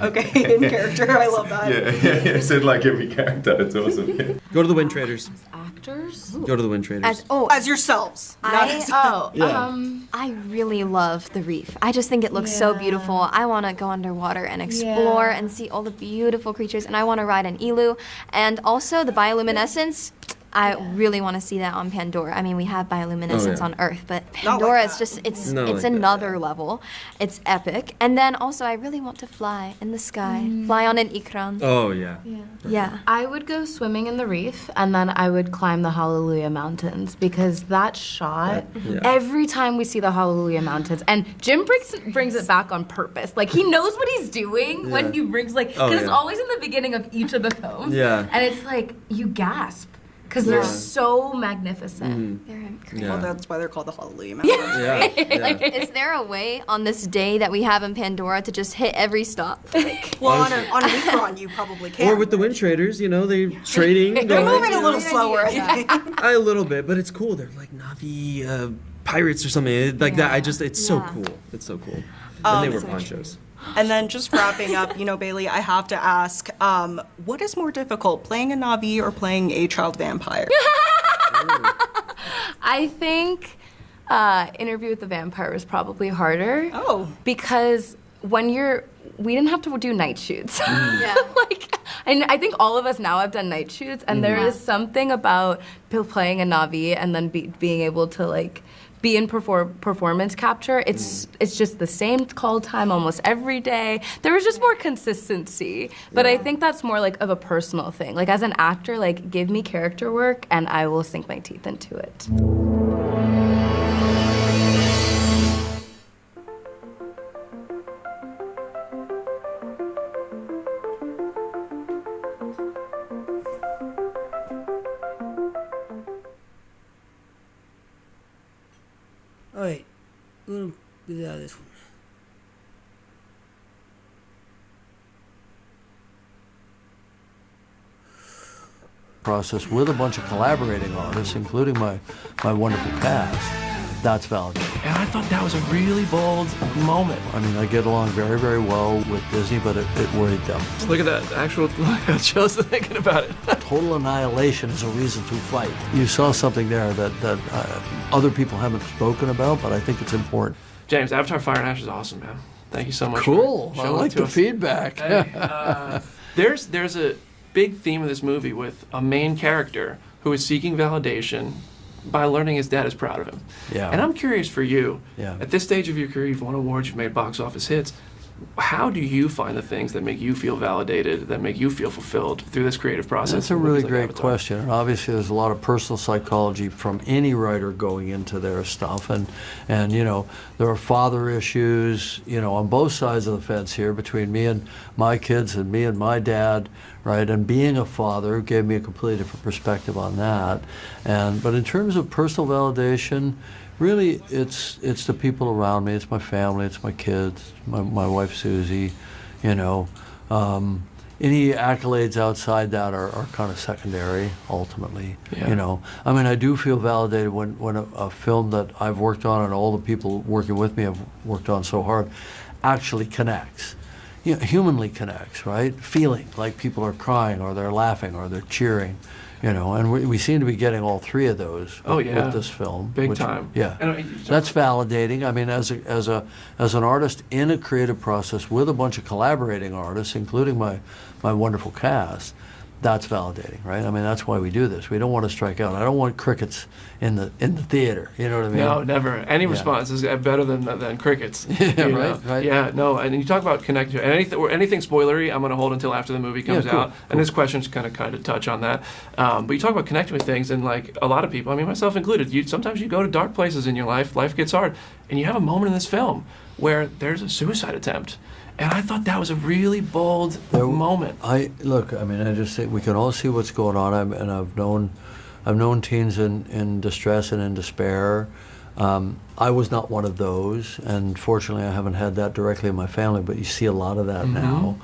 Okay, in character, I love that. Yeah. Said like every character. It's awesome. Yeah. Go to the Wind Traders. Actors? Go to the Wind Traders. As yourselves. I really love the reef. I just think it looks so beautiful. I want to go underwater and explore and see all the beautiful creatures, and I want to ride an elu. And also the bioluminescence. I really want to see that on Pandora. I mean, we have bioluminescence on Earth, but Pandora is just, it's another level. It's epic. And then also, I really want to fly in the sky, fly on an ikran. Oh, yeah. Yeah. I would go swimming in the reef, and then I would climb the Hallelujah Mountains, because that shot, every time we see the Hallelujah Mountains, and Jim brings it back on purpose. Like, he knows what he's doing when he brings, because it's always in the beginning of each of the films. Yeah. And it's like, you gasp. Because they're so magnificent. They're incredible. Well, that's why they're called the Hallelujah Mountains. Like, is there a way on this day that we have in Pandora to just hit every stop? Well, on a Ikron, you probably can. Or with the Wind Traders, they're trading. They're moving a little slower, I think. A little bit, but it's cool. They're like Navi pirates or something like that. It's so cool. It's so cool. And they wear ponchos. And then just wrapping up, Bailey, I have to ask, what is more difficult, playing a Navi or playing a child vampire? I think Interview with the Vampire was probably harder. Oh. Because we didn't have to do night shoots. And I think all of us now have done night shoots, and there is something about playing a Navi and then being able to be in performance capture. It's just the same call time almost every day. There was just more consistency. But I think that's more of a personal thing. As an actor, give me character work and I will sink my teeth into it. Alright, we're gonna get out of this one. process with a bunch of collaborating artists, including my wonderful cast, that's validating. And I thought that was a really bold moment. I mean, I get along very, very well with Disney, but it worried them. Look at that actual chills thinking about it. Total annihilation is a reason to fight. You saw something there that other people haven't spoken about, but I think it's important. James, Avatar Fire and Ash is awesome, man. Thank you so much. Cool. For I showing like it to the us. feedback. Hey, there's a big theme of this movie with a main character who is seeking validation by learning his dad is proud of him. Yeah. And I'm curious for you, Yeah. at this stage of your career, you've won awards, you've made box office hits. How do you find the things that make you feel validated, that make you feel fulfilled through this creative process? That's a in really movies like great Avatar? question. And obviously, there's a lot of personal psychology from any writer going into their stuff. And you know, there are father issues, you know, on both sides of the fence here between me and my kids and me and my dad, right? And being a father gave me a completely different perspective on that. But in terms of personal validation, really, it's the people around me. It's my family. It's my kids. My wife Susie. You know, any accolades outside that are kind of secondary. Ultimately, Yeah. you know. I mean, I do feel validated when a film that I've worked on and all the people working with me have worked on so hard actually connects. You know, humanly connects, right? Feeling like people are crying or they're laughing or they're cheering. You know, and we seem to be getting all three of those Oh, yeah. with this film. Big time. Yeah, And, that's validating. I mean, as an artist in a creative process with a bunch of collaborating artists, including my wonderful cast, that's validating, right? I mean, that's why we do this. We don't want to strike out. I don't want crickets in the theater. You know what I mean? No, never. Any Yeah. response is better than crickets. Yeah, you right, know? right. Yeah, no. And you talk about connecting to anything spoilery. I'm going to hold until after the movie comes Yeah, cool, out. And this question's kind of touch on that. But you talk about connecting with things, and like a lot of people, I mean myself included, sometimes you go to dark places in your life. Life gets hard, and you have a moment in this film where there's a suicide attempt. And I thought that was a really bold moment. I mean, I just think we can all see what's going on. I've known teens in distress and in despair. I was not one of those, and fortunately, I haven't had that directly in my family. But you see a lot of that now.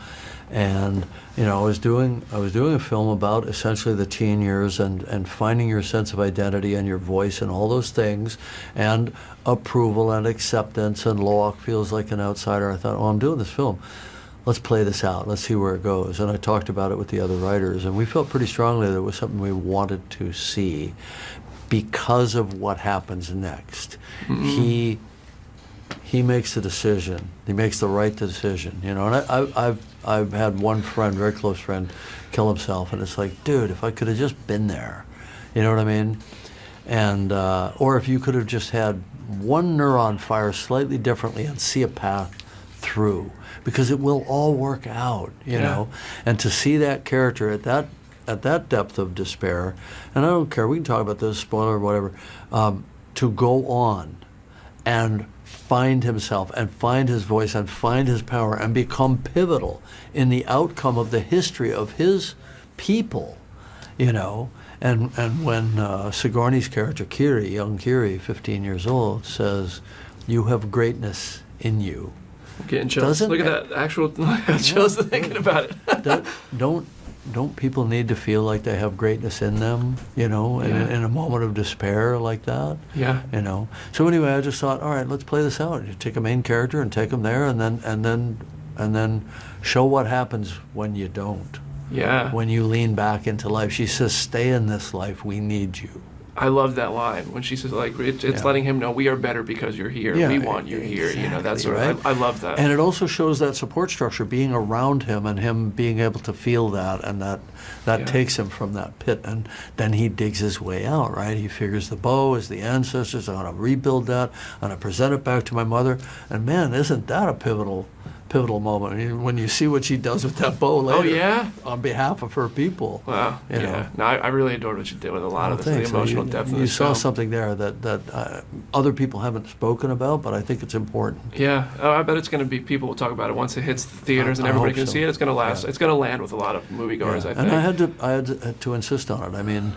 And you know, I was doing a film about essentially the teen years and finding your sense of identity and your voice and all those things, and approval and acceptance. And Loak feels like an outsider. I thought, oh, I'm doing this film. Let's play this out. Let's see where it goes. And I talked about it with the other writers, and we felt pretty strongly that it was something we wanted to see because of what happens next. He makes the decision. He makes the right decision. You know, and I've had one friend, very close friend, kill himself, and it's like, dude, if I could have just been there, you know what I mean? And or if you could have just had one neuron fire slightly differently and see a path through, because it will all work out, you know. And to see that character at that depth of despair, and I don't care, we can talk about this, spoiler or whatever, to go on and find himself and find his voice and find his power and become pivotal in the outcome of the history of his people, you know. And when Sigourney's character, Kiri, young Kiri, 15 years old, says, "You have greatness in you." I'm getting chills. Look at that actual chills thinking about it. Don't people need to feel like they have greatness in them, you know, in a moment of despair like that? Yeah. You know. So anyway, I just thought, all right, let's play this out. You take a main character and take them there, and then show what happens when you don't. Yeah. When you lean back into life. She says, "Stay in this life. We need you." I love that line when she says, like, it's letting him know we are better because you're here. Yeah, we want you here. You know, that's exactly, right. I love that. And it also shows that support structure, being around him and him being able to feel that, and that takes him from that pit. And then he digs his way out, right? He figures the bow is the ancestors. I'm going to rebuild that. I'm going to present it back to my mother. And man, isn't that a pivotal moment? I mean, when you see what she does with that bow later. Oh, yeah? On behalf of her people. Wow. You know. No, I really adored what you did with a lot of the Thanks. emotional depth of You this saw film. something there that other people haven't spoken about, but I think it's important. Yeah. Oh, I bet it's going to be, people will talk about it once it hits the theaters and I everybody hope can so. see it. It's going to last. Yeah. It's going to land with a lot of moviegoers, I think. And I had to insist on it. I mean,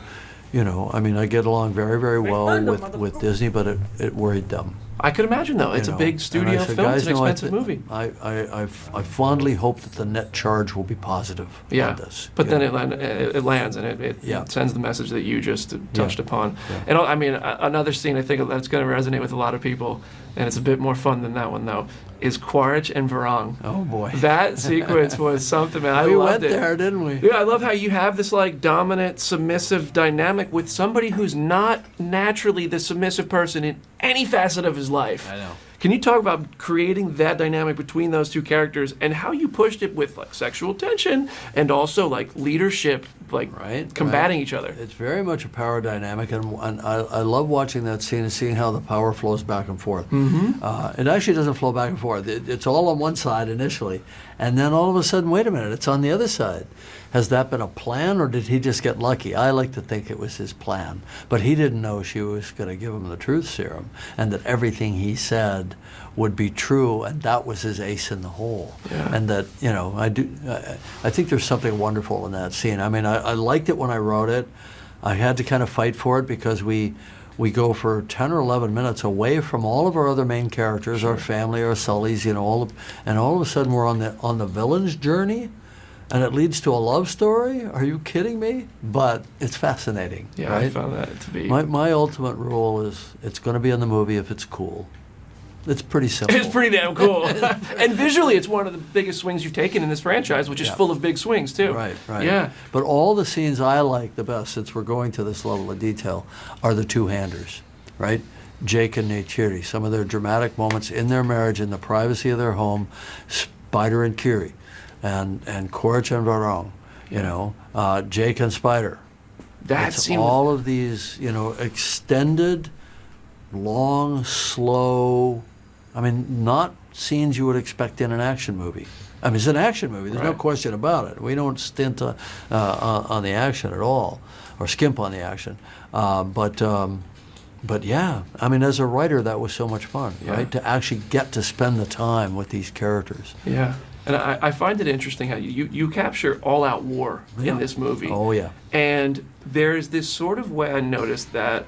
you know, I get along very, very well with Disney, but it worried them. I could imagine though. It's a big studio film. It's an expensive movie. I fondly hope that the net charge will be positive on this. But then it lands and it sends the message that you just touched upon. And I mean, another scene I think that's going to resonate with a lot of people, and it's a bit more fun than that one though, is Quaritch and Varang. Oh boy. That sequence was something, man. I we loved went it. there, didn't we? Yeah, I love how you have this like dominant, submissive dynamic with somebody who's not naturally the submissive person in any facet of his life. I know. Can you talk about creating that dynamic between those two characters and how you pushed it with like sexual tension and also like leadership, like combating each other? It's very much a power dynamic, and I love watching that scene and seeing how the power flows back and forth. It actually doesn't flow back and forth. It's all on one side initially, and then all of a sudden, wait a minute, it's on the other side. Has that been a plan, or did he just get lucky? I like to think it was his plan, but he didn't know she was going to give him the truth serum, and that everything he said would be true, and that was his ace in the hole. And that, you know, I think there's something wonderful in that scene. I mean, I liked it when I wrote it. I had to kind of fight for it because we go for 10 or 11 minutes away from all of our other main characters, our family, our Sullys, you know, and all of a sudden we're on the villain's journey. And it leads to a love story? Are you kidding me? But it's fascinating. Yeah, right? I found that to be. My ultimate rule is it's going to be in the movie if it's cool. It's pretty simple. It's pretty damn cool. And visually, it's one of the biggest swings you've taken in this franchise, which is full of big swings, too. Right. Yeah. But all the scenes I like the best, since we're going to this level of detail, are the two-handers, right? Jake and Neytiri, some of their dramatic moments in their marriage, in the privacy of their home, Spider and Kiri. And Quaritch and Varang, you know, Jake and Spider. That's all of these, you know, extended, long, slow. I mean, not scenes you would expect in an action movie. I mean, it's an action movie. There's no question about it. We don't stint on the action at all, or skimp on the action. But yeah, I mean, as a writer, that was so much fun, right? To actually get to spend the time with these characters. Yeah. And I find it interesting how you capture all-out war in this movie. Oh, yeah. And there's this sort of way I noticed that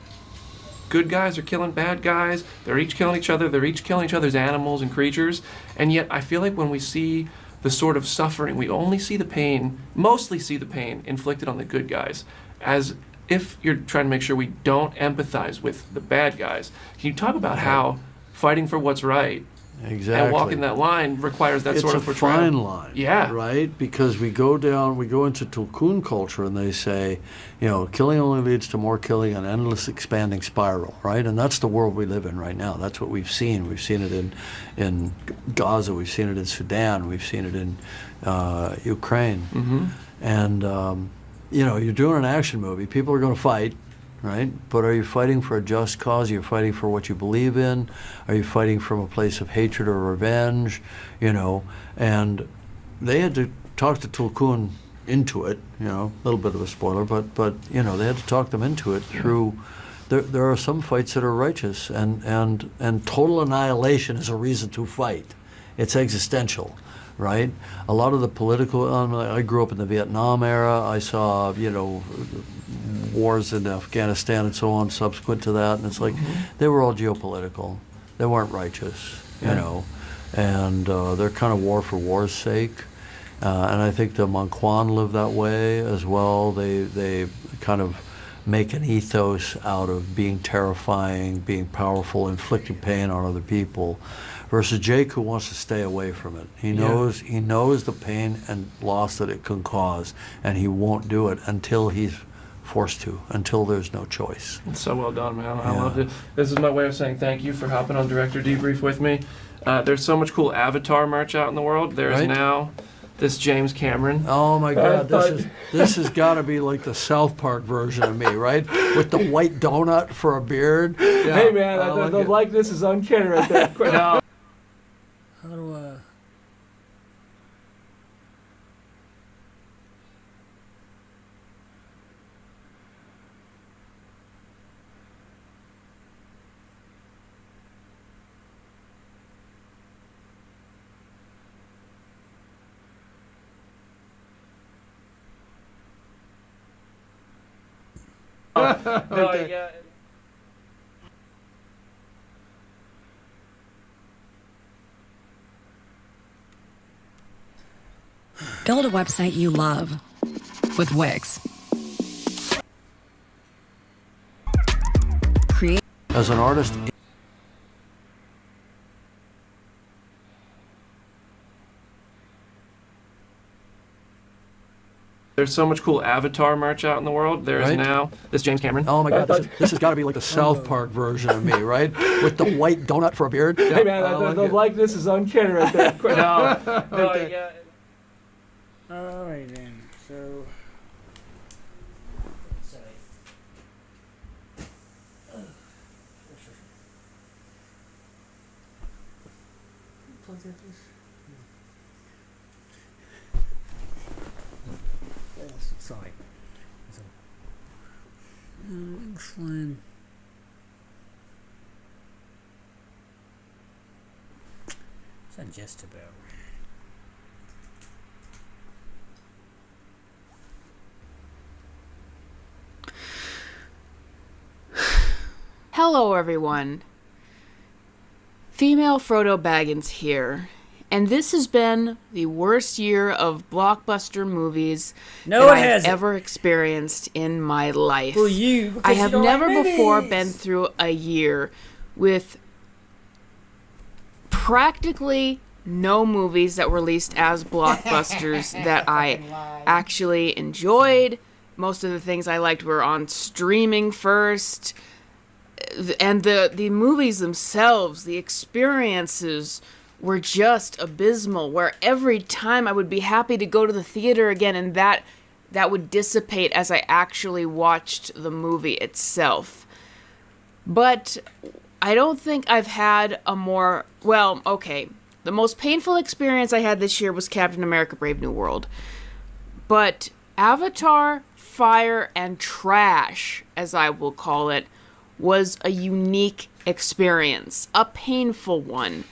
good guys are killing bad guys. They're each killing each other. They're each killing each other's animals and creatures. And yet I feel like when we see the sort of suffering, we only see the pain, mostly see the pain inflicted on the good guys, as if you're trying to make sure we don't empathize with the bad guys. Can you talk about how fighting for what's right Exactly. and walking that line requires that sort of portrayal? It's a fine line. Yeah. Right? Because we go into Tulkun culture and they say, you know, killing only leads to more killing, an endless expanding spiral, right? And that's the world we live in right now. That's what we've seen. We've seen it in Gaza. We've seen it in Sudan. We've seen it in Ukraine. Mm-hmm. And, you know, you're doing an action movie. People are going to fight. Right? But are you fighting for a just cause? Are you fighting for what you believe in? Are you fighting from a place of hatred or revenge? You know, and they had to talk to Tulkun into it, you know, a little bit of a spoiler, but you know, they had to talk them into it through, there are some fights that are righteous, and total annihilation is a reason to fight. It's existential. Right? A lot of the political, I grew up in the Vietnam era. I saw, you know, wars in Afghanistan and so on subsequent to that. And it's like, they were all geopolitical. They weren't righteous, you know. And they're kind of war for war's sake. And I think the Monquan live that way as well. They kind of make an ethos out of being terrifying, being powerful, inflicting pain on other people. Versus Jake, who wants to stay away from it. He knows the pain and loss that it can cause, and he won't do it until he's forced to, until there's no choice. It's so well done, man. I loved it. This is my way of saying thank you for hopping on Director Debrief with me. There's so much cool Avatar merch out in the world. There's now this James Cameron. Oh my God, this has got to be like the South Park version of me, right? With the white donut for a beard. Yeah, hey man, the likeness is uncanny right there. No. How do No, yeah. Build a website you love with Wix. Create. As an artist, There's so much cool Avatar merch out in the world. There is Right? now. This James Cameron. oh my God, this has got to be like the South Park version of me, right? With the white donut for a beard. Hey man, I like the it. likeness is uncanny right there. No, Okay. yeah. All right then. So. Sorry. Sorry. Excellent. So just about. Hello, everyone. Female Frodo Baggins here, and this has been the worst year of blockbuster movies No, that it I've hasn't. ever experienced in my life. Well, you, because I you have don't like never before movies. been through a year with practically no movies that were released as blockbusters that I actually enjoyed. Most of the things I liked were on streaming first. And the movies themselves, the experiences were just abysmal, where every time I would be happy to go to the theater again, and that would dissipate as I actually watched the movie itself. But I don't think I've had a more, well, okay, the most painful experience I had this year was Captain America Brave New World. But Avatar, Fire, and Trash, as I will call it, was a unique experience, a painful one.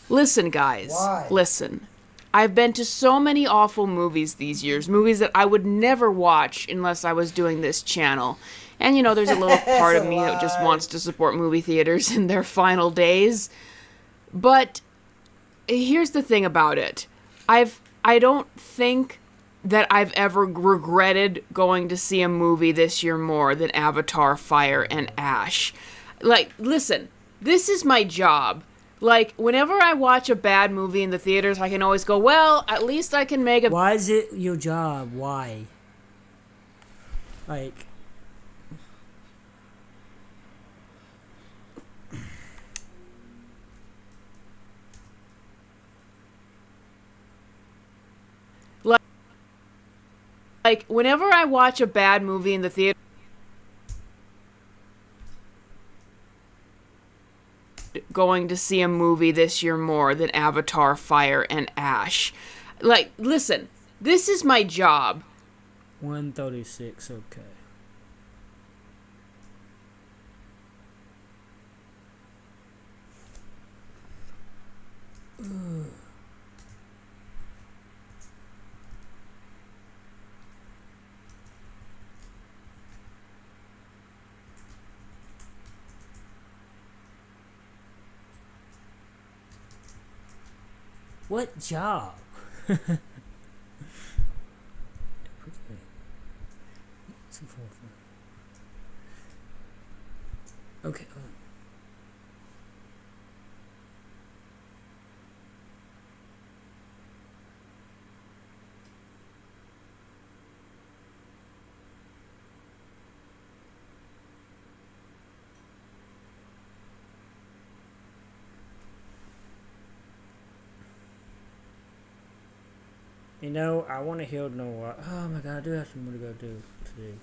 Listen, guys, listen. I've been to so many awful movies these years, movies that I would never watch unless I was doing this channel. And you know, there's a little part of me that just wants to support movie theaters in their final days. But here's the thing about it. I don't think that I've ever regretted going to see a movie this year more than Avatar, Fire, and Ash. Like, listen, this is my job. Like, whenever I watch a bad movie in the theaters, I can always go, well, at least I can make a... Why is it your job? Why? Like... Like, whenever I watch a bad movie in the theater, going to see a movie this year more than Avatar, Fire, and Ash. Like, listen, this is my job. 136, okay. Ugh. What job? Okay. You know, I want to heal know what. Oh my god, I do have some more to go do today.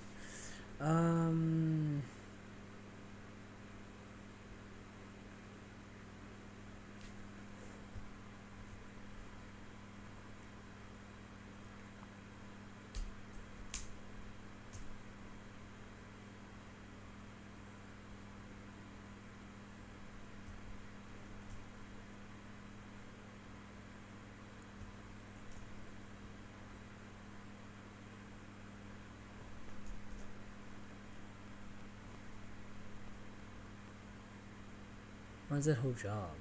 What's that whole job?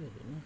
good, isn't it?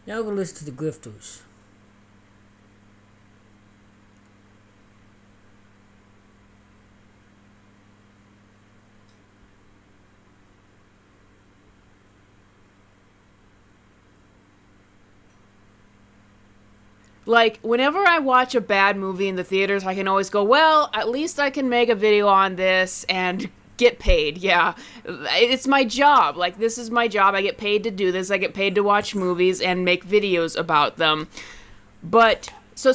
Now go listen to the Grifters. Like, whenever I watch a bad movie in the theaters, I can always go, well, at least I can make a video on this and get paid. Yeah, it's my job. Like, this is my job. I get paid to do this. I get paid to watch movies and make videos about them. But so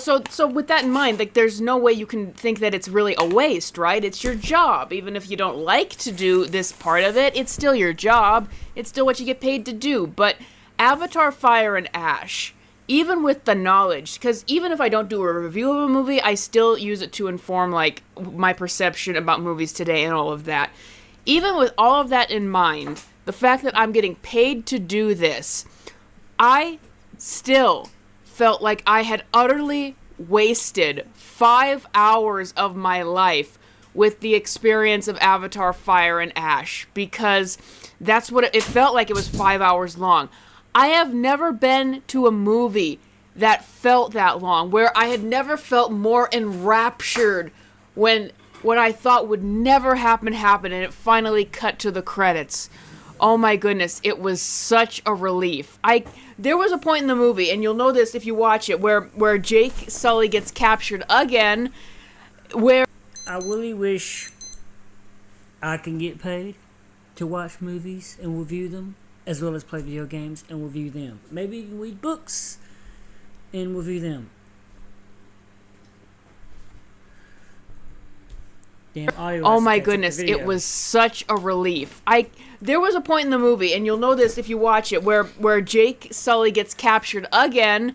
with that in mind, like, there's no way you can think that it's really a waste, right? It's your job. Even if you don't like to do this part of it, it's still your job. It's still what you get paid to do. But Avatar: Fire and Ash, even with the knowledge, because even if I don't do a review of a movie, I still use it to inform, like, my perception about movies today and all of that. Even with all of that in mind, the fact that I'm getting paid to do this, I still felt like I had utterly wasted 5 hours of my life with the experience of Avatar: Fire and Ash, because that's what it felt like. It was 5 hours long. I have never been to a movie that felt that long, where I had never felt more enraptured when what I thought would never happen happened, and it finally cut to the credits. Oh my goodness, it was such a relief. There was a point in the movie, and you'll know this if you watch it, where Jake Sully gets captured again, where I really wish I can get paid to watch movies and review them, as well as play video games and review them. Maybe even read books and review them. Damn audio. Oh my goodness, it was such a relief. There was a point in the movie, and you'll know this if you watch it, where Jake Sully gets captured again,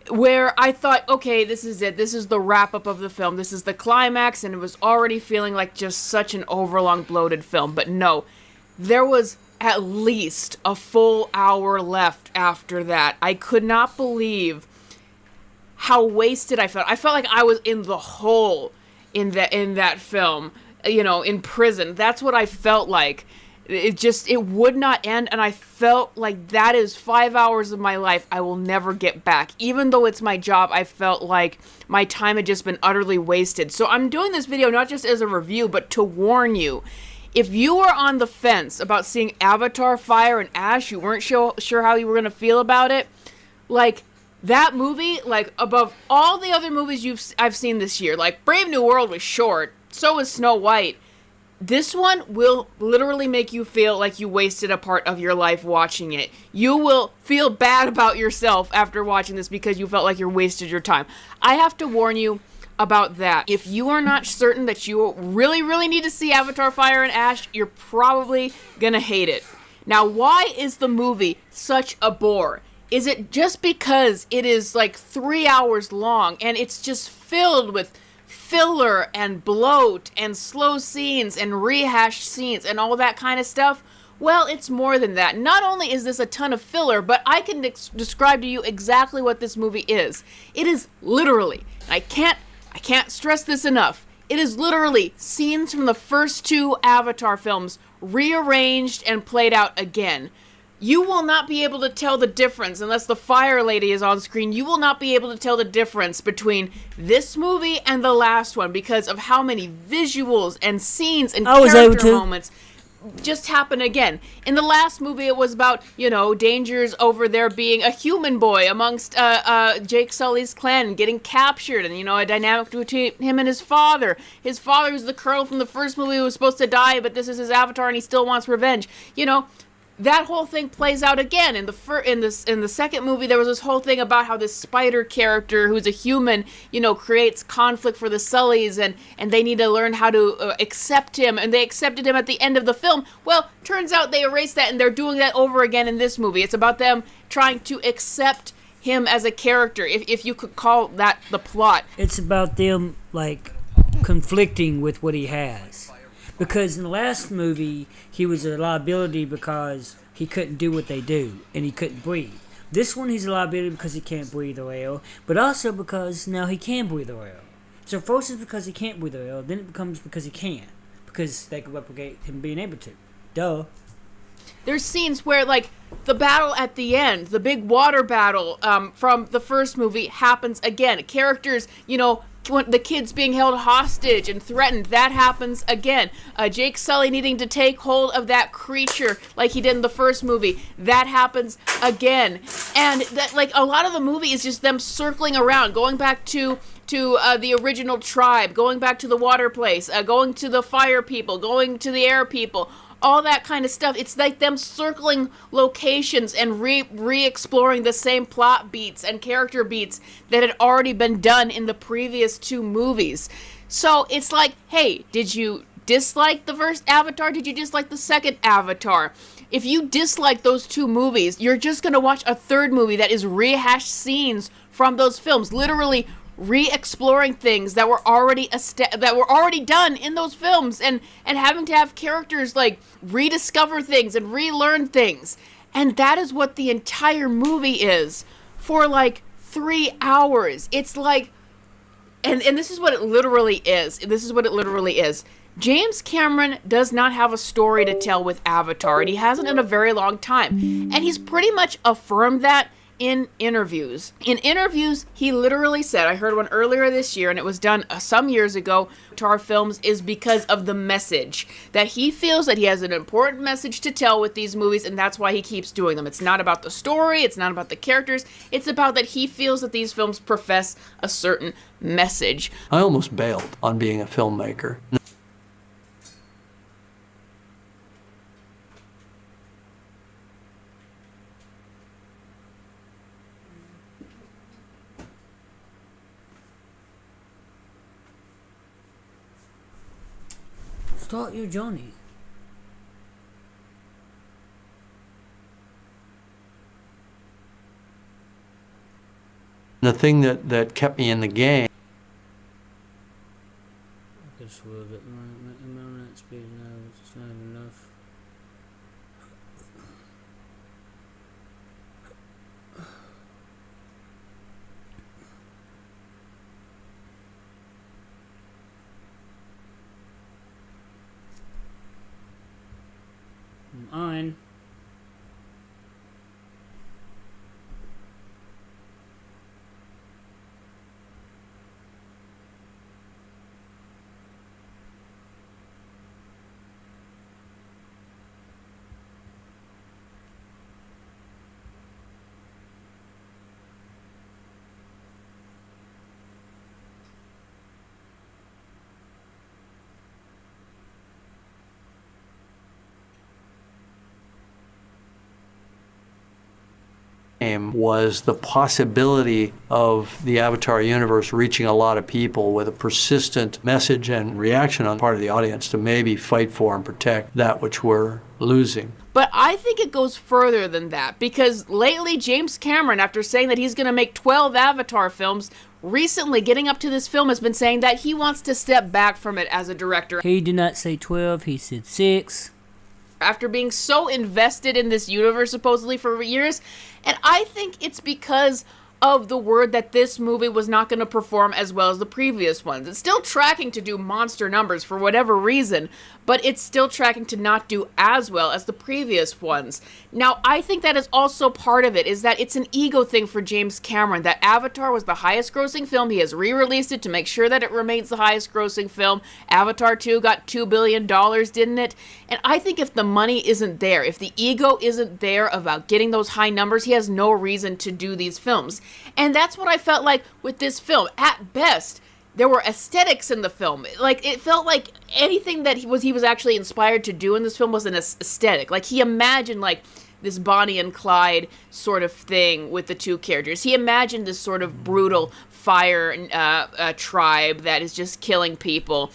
where I thought, okay, this is it. This is the wrap-up of the film. This is the climax, and it was already feeling like just such an overlong, bloated film. But no, there was at least a full hour left after that. I could not believe how wasted I felt. I felt like I was in the hole in that film, in prison. That's what I felt like. It would not end, and I felt like that is 5 hours of my life I will never get back. Even though it's my job, I felt like my time had just been utterly wasted. So I'm doing this video not just as a review, but to warn you. If you were on the fence about seeing Avatar: Fire and Ash, you weren't sure how you were going to feel about it, like, that movie, like, above all the other movies I've seen this year, like, Brave New World was short, so was Snow White. This one will literally make you feel like you wasted a part of your life watching it. You will feel bad about yourself after watching this because you felt like you wasted your time. I have to warn you about that. If you are not certain that you really, really need to see Avatar: Fire and Ash, you're probably gonna hate it. Now, why is the movie such a bore? Is it just because it is like 3 hours long and it's just filled with filler and bloat and slow scenes and rehashed scenes and all that kind of stuff? Well, it's more than that. Not only is this a ton of filler, but I can describe to you exactly what this movie is. It is literally, I can't stress this enough, it is literally scenes from the first 2 Avatar films rearranged and played out again. You will not be able to tell the difference unless the Fire Lady is on screen. You will not be able to tell the difference between this movie and the last one because of how many visuals and scenes and character moments just happen again. In the last movie, it was about, dangers over there being a human boy amongst Jake Sully's clan and getting captured, and, a dynamic between him and his father. His father, who's the colonel from the first movie, who was supposed to die, but this is his avatar and he still wants revenge. that whole thing plays out again in the second movie. There was this whole thing about how this spider character, who's a human, creates conflict for the Sullys, and they need to learn how to accept him, and they accepted him at the end of the film. Well, turns out they erased that, and they're doing that over again in this movie. It's about them trying to accept him as a character, if you could call that the plot. It's about them conflicting with what he has. Because in the last movie, he was a liability because he couldn't do what they do, and he couldn't breathe. This one, he's a liability because he can't breathe well, but also because now he can breathe well. So first it's because he can't breathe well, then it becomes because he can. Because they could replicate him being able to. Duh. There's scenes where, the battle at the end, the big water battle from the first movie happens again. Characters, when the kids being held hostage and threatened, that happens again. Jake Sully needing to take hold of that creature like he did in the first movie, that happens again. And that, a lot of the movie is just them circling around, going back to the original tribe, going back to the water place, going to the fire people, going to the air people, all that kind of stuff. It's like them circling locations and re-exploring the same plot beats and character beats that had already been done in the previous two movies. So it's like, hey, did you dislike the first Avatar? Did you dislike the second Avatar? If you dislike those two movies, you're just going to watch a third movie that is rehashed scenes from those films, literally re-exploring things that were already done in those films, and having to have characters rediscover things and relearn things. And that is what the entire movie is for 3 hours. It's and this is what it literally is. James Cameron does not have a story to tell with Avatar, and he hasn't in a very long time. And he's pretty much affirmed that in interviews. In interviews, he literally said, I heard one earlier this year, and it was done some years ago, Avatar films is because of the message. That he feels that he has an important message to tell with these movies, and that's why he keeps doing them. It's not about the story, it's not about the characters, it's about that he feels that these films profess a certain message. I almost bailed on being a filmmaker. Start your journey. The thing that kept me in the game. I could swear that that speed now is not enough. On. Was the possibility of the Avatar universe reaching a lot of people with a persistent message and reaction on the part of the audience to maybe fight for and protect that which we're losing. But I think it goes further than that, because lately James Cameron, after saying that he's going to make 12 Avatar films, recently getting up to this film has been saying that he wants to step back from it as a director. He did not say 12, he said 6. After being so invested in this universe supposedly for years, and I think it's because of the word that this movie was not going to perform as well as the previous ones. It's still tracking to do monster numbers for whatever reason, but it's still tracking to not do as well as the previous ones. Now, I think that is also part of it, is that it's an ego thing for James Cameron, that Avatar was the highest grossing film. He has re-released it to make sure that it remains the highest grossing film. Avatar 2 got $2 billion, didn't it? And I think if the money isn't there, if the ego isn't there about getting those high numbers, he has no reason to do these films. And that's what I felt like with this film. At best, there were aesthetics in the film. Like, it felt like anything that he was actually inspired to do in this film was an aesthetic. Like, he imagined, like, this Bonnie and Clyde sort of thing with the two characters. He imagined this sort of brutal fire tribe that is just killing people.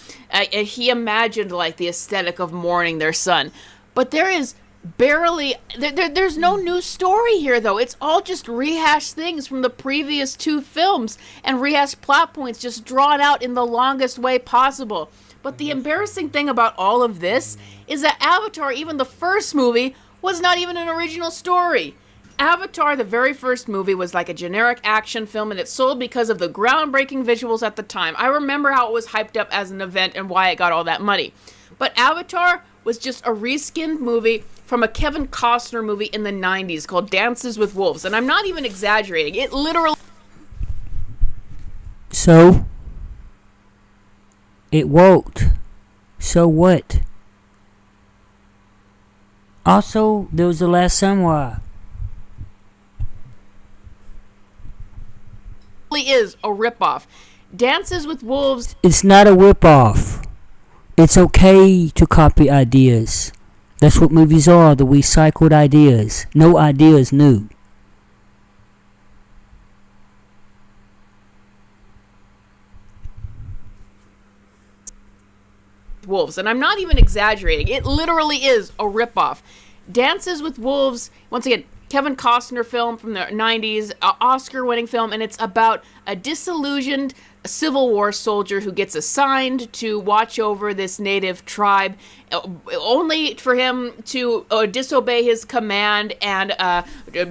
He imagined, like, the aesthetic of mourning their son. But there is barely there's no new story here, though. It's all just rehashed things from the previous two films and rehashed plot points just drawn out in the longest way possible. But the embarrassing thing about all of this is that Avatar, even the first movie, was not even an original story. Avatar, the very first movie, was like a generic action film, and it sold because of the groundbreaking visuals at the time. I remember how it was hyped up as an event and why it got all that money. But Avatar was just a reskinned movie from a Kevin Costner movie in the 90s called Dances with Wolves. And I'm not even exaggerating. It literally... So? It worked. So what? Also, there was The Last Samurai. is a ripoff. Dances with Wolves... It's not a ripoff. It's okay to copy ideas. That's what movies are, the recycled ideas. No idea is new. Wolves, and I'm not even exaggerating. It literally is a ripoff. Dances with Wolves, once again, Kevin Costner film from the 90s, Oscar-winning film, and it's about a disillusioned Civil War soldier who gets assigned to watch over this native tribe, only for him to disobey his command and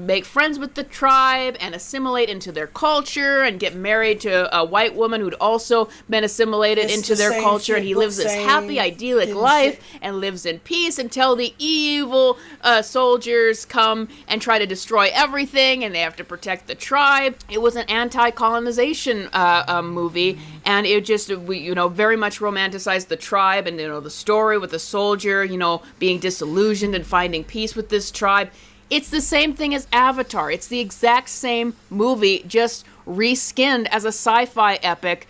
make friends with the tribe and assimilate into their culture and get married to a white woman who'd also been assimilated into their culture, and he lives this happy, idyllic life and lives in peace until the evil soldiers come and try to destroy everything, and they have to protect the tribe. It was an anti-colonization movie, and it just, very much romanticized the tribe and, the story with the soldier, being disillusioned and finding peace with this tribe. It's the same thing as Avatar. It's the exact same movie, just reskinned as a sci-fi epic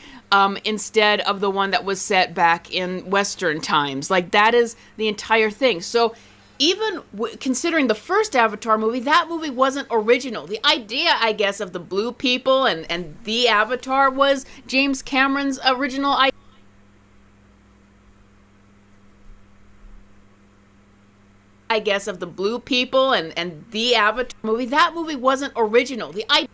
instead of the one that was set back in Western times. Like, that is the entire thing. So even considering the first Avatar movie, that movie wasn't original. The idea, I guess, of the blue people and the Avatar was James Cameron's original idea. I guess, of the blue people and the Avatar movie, that movie wasn't original. The idea...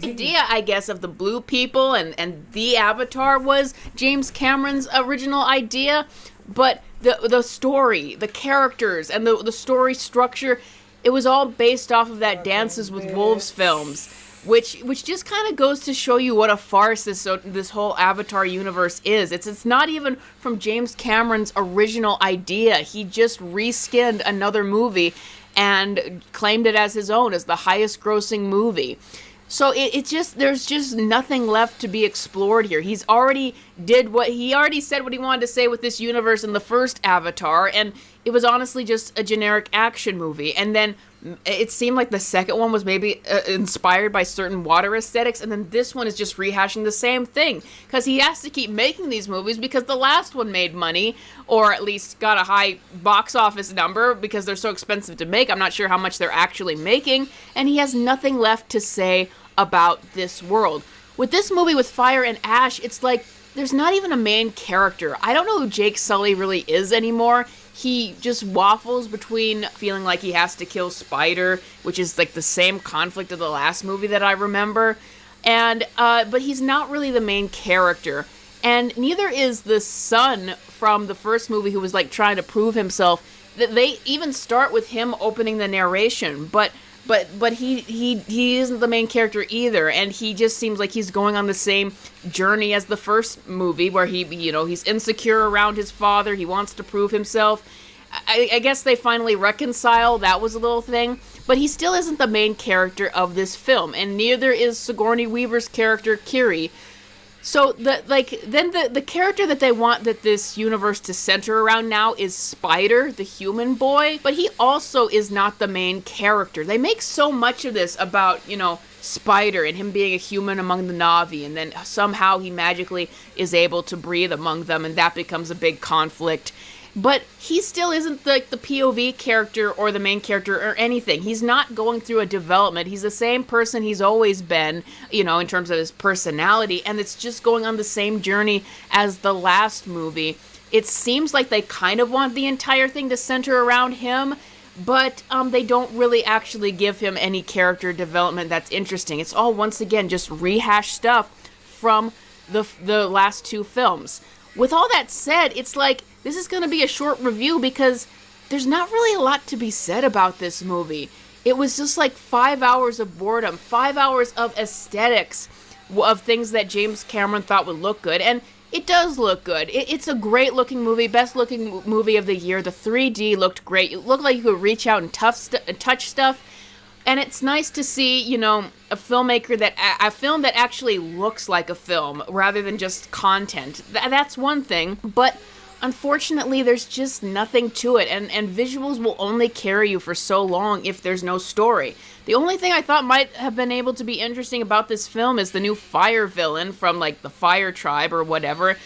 idea, I guess, of the blue people and the Avatar was James Cameron's original idea, but the story, the characters, and the story structure, it was all based off of that Dances with Wolves films, which just kind of goes to show you what a farce this whole Avatar universe is. It's not even from James Cameron's original idea. He just reskinned another movie and claimed it as his own, as the highest grossing movie. So there's just nothing left to be explored here. He already said what he wanted to say with this universe in the first Avatar, and it was honestly just a generic action movie. And then it seemed like the second one was maybe inspired by certain water aesthetics, and then this one is just rehashing the same thing, because he has to keep making these movies because the last one made money, or at least got a high box office number, because they're so expensive to make. I'm not sure how much they're actually making, and he has nothing left to say about this world. With this movie, with Fire and Ash, it's like there's not even a main character. I don't know who Jake Sully really is anymore. He just waffles between feeling like he has to kill Spider, which is like the same conflict of the last movie that I remember, and but he's not really the main character, and neither is the son from the first movie, who was like trying to prove himself. They even start with him opening the narration, but he isn't the main character either, and he just seems like he's going on the same journey as the first movie, where he's insecure around his father. He wants to prove himself. I guess they finally reconcile. That was a little thing, but he still isn't the main character of this film, and neither is Sigourney Weaver's character Kiri. So the character that they want that this universe to center around now is Spider, the human boy, but he also is not the main character. They make so much of this about, Spider and him being a human among the Na'vi, and then somehow he magically is able to breathe among them, and that becomes a big conflict. But he still isn't the POV character or the main character or anything. He's not going through a development. He's the same person he's always been, in terms of his personality, and it's just going on the same journey as the last movie. It seems like they kind of want the entire thing to center around him, but they don't really actually give him any character development that's interesting. It's all, once again, just rehashed stuff from the last two films. With all that said, it's like, this is going to be a short review because there's not really a lot to be said about this movie. It was just like 5 hours of boredom, 5 hours of aesthetics, of things that James Cameron thought would look good, and it does look good. It's a great looking movie, best looking movie of the year. The 3D looked great. It looked like you could reach out and touch stuff. And it's nice to see, a film that actually looks like a film rather than just content. That's one thing, but unfortunately, there's just nothing to it, and visuals will only carry you for so long if there's no story. The only thing I thought might have been able to be interesting about this film is the new fire villain from, the Fire Tribe or whatever.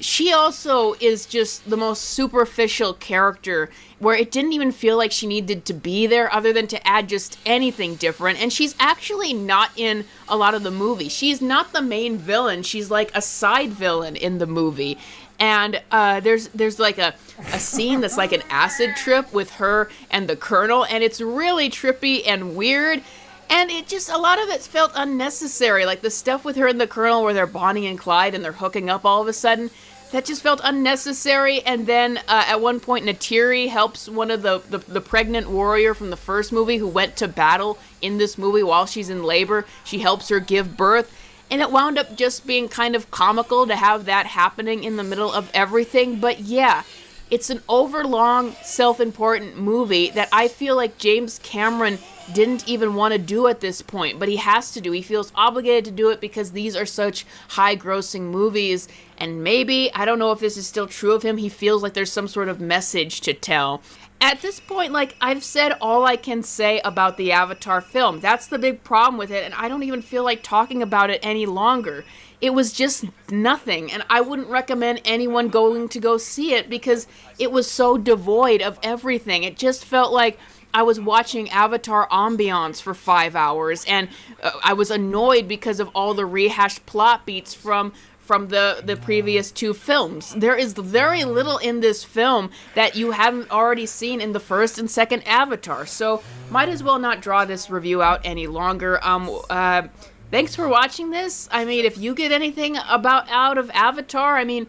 She also is just the most superficial character, where it didn't even feel like she needed to be there other than to add just anything different. And she's actually not in a lot of the movie. She's not the main villain. She's like a side villain in the movie. And there's like a scene that's like an acid trip with her and the Colonel, and it's really trippy and weird. And a lot of it felt unnecessary. Like the stuff with her and the Colonel where they're Bonnie and Clyde and they're hooking up all of a sudden. That just felt unnecessary. And then at one point, Neytiri helps one of the pregnant warrior from the first movie who went to battle in this movie while she's in labor. She helps her give birth. And it wound up just being kind of comical to have that happening in the middle of everything. But yeah, it's an overlong, self-important movie that I feel like James Cameron didn't even want to do at this point, but he has to do. He feels obligated to do it because these are such high-grossing movies, and maybe, I don't know if this is still true of him, he feels like there's some sort of message to tell. At this point, I've said all I can say about the Avatar film. That's the big problem with it, and I don't even feel like talking about it any longer. It was just nothing, and I wouldn't recommend anyone going to go see it because it was so devoid of everything. It just felt like I was watching Avatar ambiance for 5 hours, and I was annoyed because of all the rehashed plot beats from the previous two films. There is very little in this film that you haven't already seen in the first and second Avatar, so might as well not draw this review out any longer. Thanks for watching this. I mean, if you get anything out of Avatar, I mean,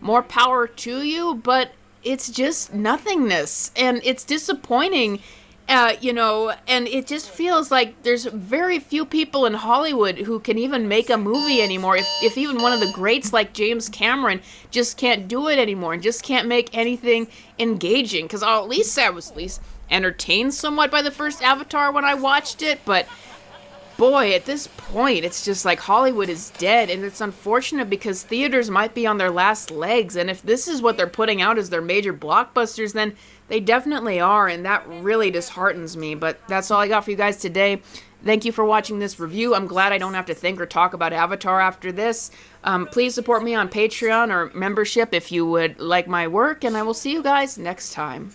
more power to you, but it's just nothingness, and it's disappointing. You know, and it just feels like there's very few people in Hollywood who can even make a movie anymore. If even one of the greats like James Cameron just can't do it anymore and just can't make anything engaging. Because at least I was entertained somewhat by the first Avatar when I watched it, but boy, at this point, it's just like Hollywood is dead, and it's unfortunate because theaters might be on their last legs, and if this is what they're putting out as their major blockbusters, then they definitely are, and that really disheartens me. But that's all I got for you guys today. Thank you for watching this review. I'm glad I don't have to think or talk about Avatar after this. Please support me on Patreon or membership if you would like my work, and I will see you guys next time.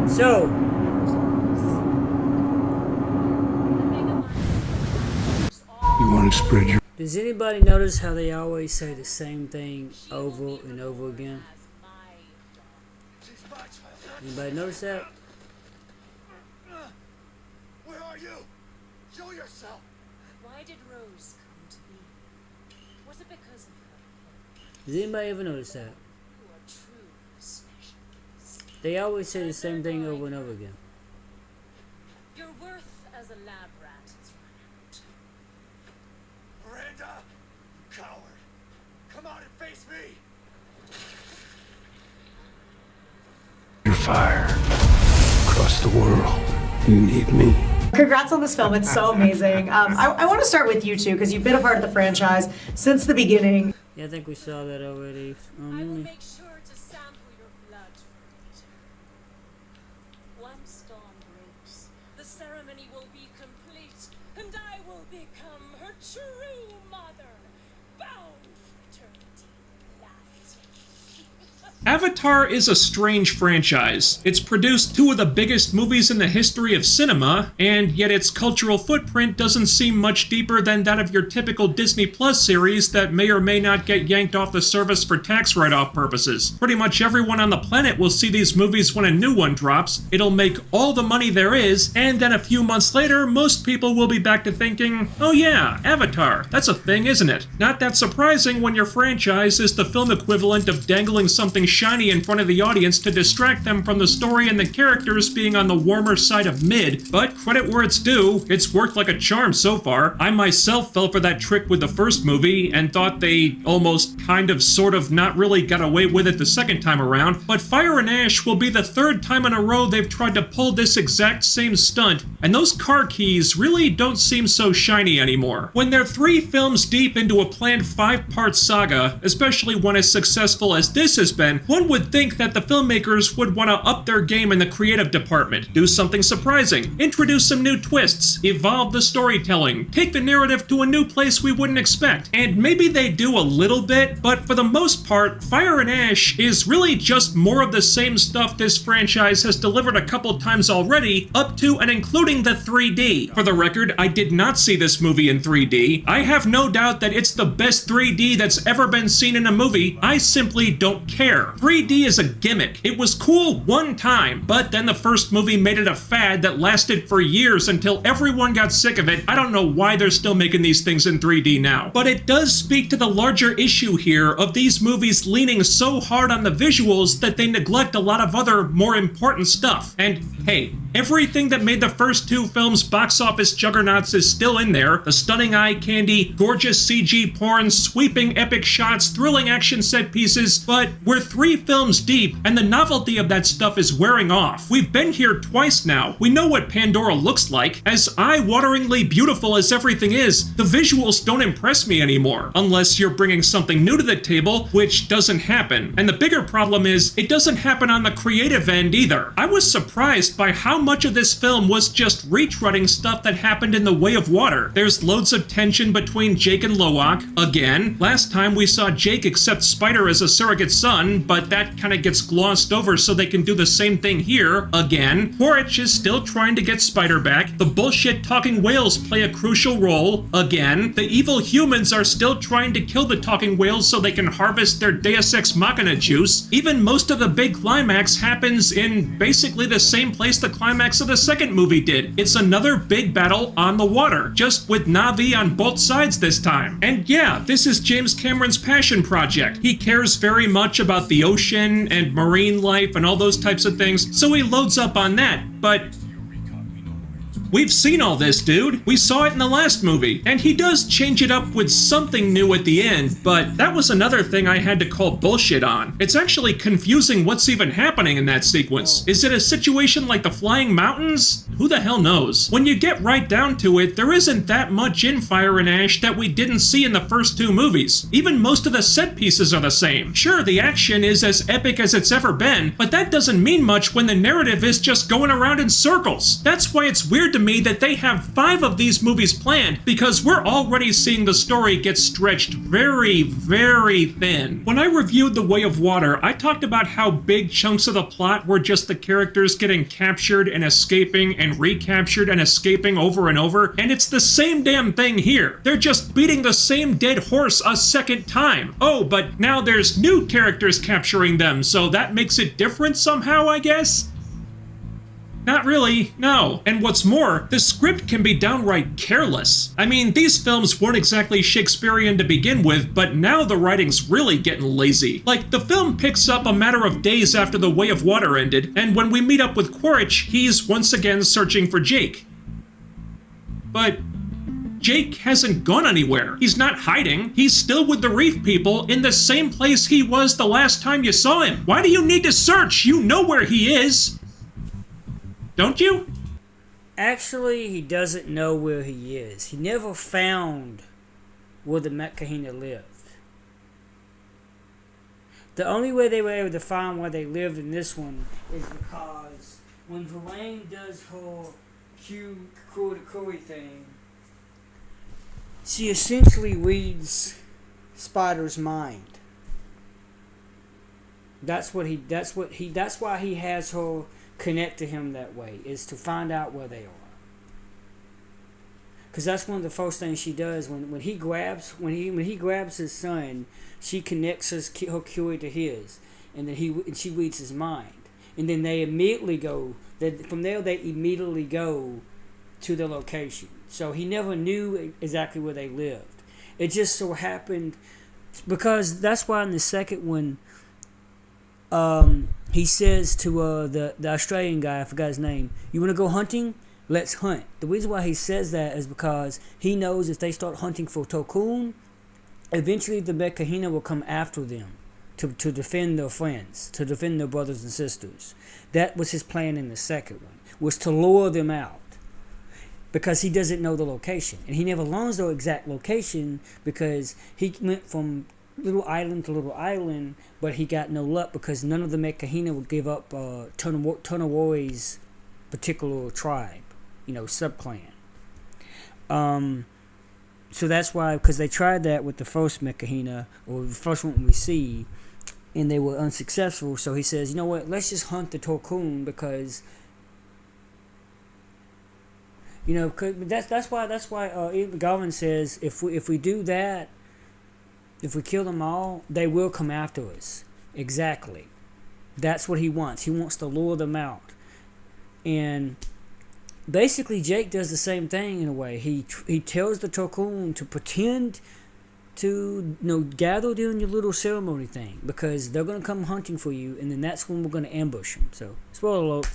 So, You want to spread your... does anybody notice how they always say the same thing over and over again? Anybody notice that? Where are you? Show yourself. Why did Rose come to me? Was it because of her? Does anybody ever notice that? You are true specialists. They always say the same thing over and over again. Your worth as a lab rat has run out. Miranda, you coward. Come out and face me. Your fire across the world. You need me. Congrats on this film. It's so amazing. I want to start with you two because you've been a part of the franchise since the beginning. Yeah, I think we saw that already. I will make sure to sample your blood for it. Once dawn breaks, the ceremony will be complete, and I will become her true mother, bound for eternity light. Avatar is a strange franchise. It's produced two of the biggest movies in the history of cinema, and yet its cultural footprint doesn't seem much deeper than that of your typical Disney Plus series that may or may not get yanked off the service for tax write-off purposes. Pretty much everyone on the planet will see these movies when a new one drops, it'll make all the money there is, and then a few months later, most people will be back to thinking, oh yeah, Avatar, that's a thing, isn't it? Not that surprising when your franchise is the film equivalent of dangling something shiny in front of the audience to distract them from the story and the characters being on the warmer side of mid, but credit where it's due, it's worked like a charm so far. I myself fell for that trick with the first movie and thought they almost kind of sort of not really got away with it the second time around, but Fire and Ash will be the third time in a row they've tried to pull this exact same stunt, and those car keys really don't seem so shiny anymore. When they're 3 films deep into a planned 5-part saga, especially one as successful as this has been, one would think that the filmmakers would want to up their game in the creative department, do something surprising, introduce some new twists, evolve the storytelling, take the narrative to a new place we wouldn't expect. And maybe they do a little bit, but for the most part, Fire and Ash is really just more of the same stuff this franchise has delivered a couple times already, up to and including the 3D. For the record, I did not see this movie in 3D. I have no doubt that it's the best 3D that's ever been seen in a movie. I simply don't care. 3D is a gimmick. It was cool one time, but then the first movie made it a fad that lasted for years until everyone got sick of it. I don't know why they're still making these things in 3D now. But it does speak to the larger issue here of these movies leaning so hard on the visuals that they neglect a lot of other more important stuff. And hey, everything that made the first 2 films box office juggernauts is still in there. The stunning eye candy, gorgeous CG porn, sweeping epic shots, thrilling action set pieces, but we're 3 films deep, and the novelty of that stuff is wearing off. We've been here twice now. We know what Pandora looks like. As eye-wateringly beautiful as everything is, the visuals don't impress me anymore, unless you're bringing something new to the table, which doesn't happen. And the bigger problem is, it doesn't happen on the creative end either. I was surprised by how much of this film was just retreading stuff that happened in The Way of Water. There's loads of tension between Jake and Loak, again. Last time we saw Jake accept Spider as a surrogate son, but that kind of gets glossed over so they can do the same thing here, again. Quaritch is still trying to get Spider back. The bullshit talking whales play a crucial role, again. The evil humans are still trying to kill the talking whales so they can harvest their Deus Ex Machina juice. Even most of the big climax happens in basically the same place the climax climax of the second movie did. It's another big battle on the water, just with Na'vi on both sides this time. And yeah, this is James Cameron's passion project. He cares very much about the ocean and marine life and all those types of things, so he loads up on that, but we've seen all this, dude. We saw it in the last movie. And he does change it up with something new at the end, but that was another thing I had to call bullshit on. It's actually confusing what's even happening in that sequence. Is it a situation like the Flying Mountains? Who the hell knows? When you get right down to it, there isn't that much in Fire and Ash that we didn't see in the first two movies. Even most of the set pieces are the same. Sure, the action is as epic as it's ever been, but that doesn't mean much when the narrative is just going around in circles. That's why it's weird to me that they have 5 of these movies planned, because we're already seeing the story get stretched very, very thin. When I reviewed The Way of Water, I talked about how big chunks of the plot were just the characters getting captured and escaping and recaptured and escaping over and over, and it's the same damn thing here. They're just beating the same dead horse a second time. Oh, but now there's new characters capturing them, so that makes it different somehow, I guess? Not really, no. And what's more, the script can be downright careless. I mean, these films weren't exactly Shakespearean to begin with, but now the writing's really getting lazy. Like, the film picks up a matter of days after The Way of Water ended, and when we meet up with Quaritch, he's once again searching for Jake. But Jake hasn't gone anywhere. He's not hiding. He's still with the reef people in the same place he was the last time you saw him. Why do you need to search? You know where he is. Don't you? Actually, he doesn't know where he is. He never found where the Met Kahina lived. The only way they were able to find where they lived in this one is because when Verlaine does her Curry thing, she essentially reads Spider's mind. That's why he has her connect to him that way, is to find out where they are. Because that's one of the first things she does when he grabs his son. She connects her Curie to his, and then she reads his mind, and then they immediately go. From there, they immediately go to the location. So he never knew exactly where they lived. It just so happened, because that's why in the second one, he says to the Australian guy, I forgot his name, "You want to go hunting? Let's hunt." The reason why he says that is because he knows if they start hunting for Tokun, eventually the Met Kahina will come after them to defend their friends, to defend their brothers and sisters. That was his plan in the second one, was to lure them out, because he doesn't know the location. And he never learns the exact location because he went from little island to little island, but he got no luck because none of the Met Kahina would give up Tonawori's particular tribe, sub-clan. So that's why, because they tried that with the first Met Kahina, or the first one we see, and they were unsuccessful. So he says, you know what, let's just hunt the Tokun, because that's why Garvin says if we do that, if we kill them all, they will come after us. Exactly. That's what he wants. He wants to lure them out. And basically, Jake does the same thing in a way. He tells the Tokun to pretend to gather during your little ceremony thing, because they're going to come hunting for you, and then that's when we're going to ambush them. So, spoiler alert.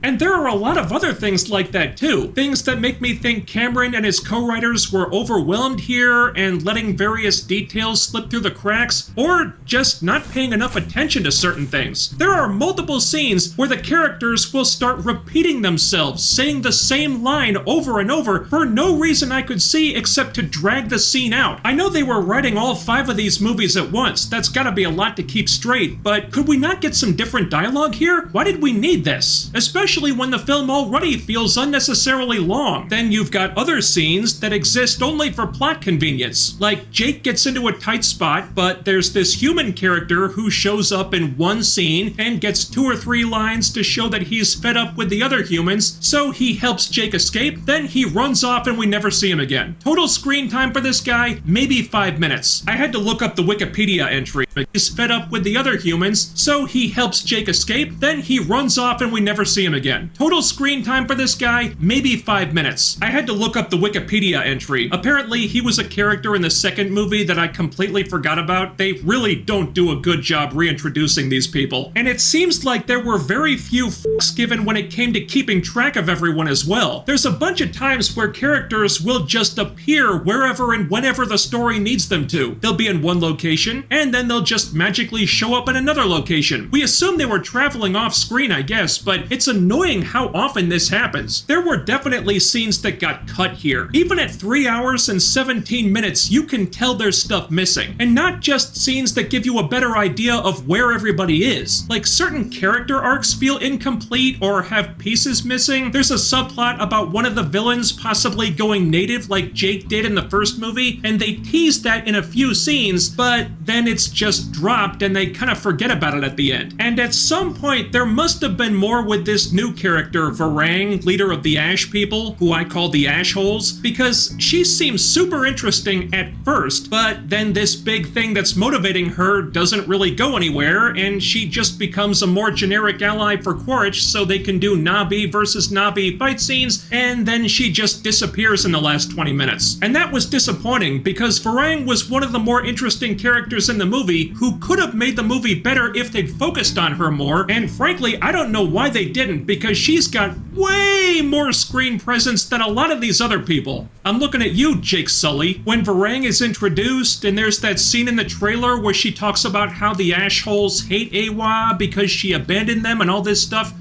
And there are a lot of other things like that too. Things that make me think Cameron and his co-writers were overwhelmed here and letting various details slip through the cracks, or just not paying enough attention to certain things. There are multiple scenes where the characters will start repeating themselves, saying the same line over and over for no reason I could see except to drag the scene out. I know they were writing all 5 of these movies at once. That's gotta be a lot to keep straight, but could we not get some different dialogue here? Why did we need this? Especially especially when the film already feels unnecessarily long. Then you've got other scenes that exist only for plot convenience. Like, Jake gets into a tight spot, but there's this human character who shows up in one scene and gets 2 or 3 lines to show that he's fed up with the other humans, so he helps Jake escape, then he runs off and we never see him again. Total screen time for this guy, maybe 5 minutes. I had to look up the Wikipedia entry. He's fed up with the other humans, so he helps Jake escape, then he runs off and we never see him again. Total screen time for this guy, maybe 5 minutes. I had to look up the Wikipedia entry. Apparently, he was a character in the second movie that I completely forgot about. They really don't do a good job reintroducing these people. And it seems like there were very few fucks given when it came to keeping track of everyone as well. There's a bunch of times where characters will just appear wherever and whenever the story needs them to. They'll be in one location, and then they'll just magically show up in another location. We assume they were traveling off screen, I guess, but it's annoying how often this happens. There were definitely scenes that got cut here. Even at 3 hours and 17 minutes, you can tell there's stuff missing. And not just scenes that give you a better idea of where everybody is. Like, certain character arcs feel incomplete or have pieces missing. There's a subplot about one of the villains possibly going native like Jake did in the first movie, and they tease that in a few scenes, but then it's just dropped and they kind of forget about it at the end. And at some point, there must have been more with this new character, Varang, leader of the Ash people, who I call the Ashholes, because she seems super interesting at first, but then this big thing that's motivating her doesn't really go anywhere, and she just becomes a more generic ally for Quaritch so they can do Navi versus Navi fight scenes, and then she just disappears in the last 20 minutes. And that was disappointing, because Varang was one of the more interesting characters in the movie who could have made the movie better if they'd focused on her more, and frankly, I don't know why they didn't, because she's got way more screen presence than a lot of these other people. I'm looking at you, Jake Sully. When Varang is introduced, and there's that scene in the trailer where she talks about how the Ashholes hate Awa because she abandoned them and all this stuff,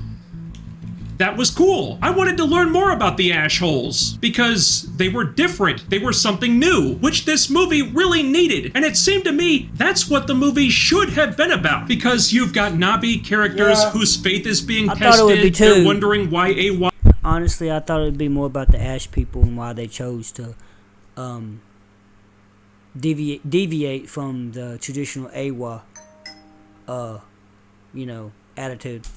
that was cool. I wanted to learn more about the Ashholes because they were different. They were something new, which this movie really needed. And it seemed to me that's what the movie should have been about, because you've got Navi characters whose faith is being tested. Thought it would be too. They're wondering why Awa. Honestly, I thought it would be more about the Ash people and why they chose to deviate from the traditional Awa, attitude.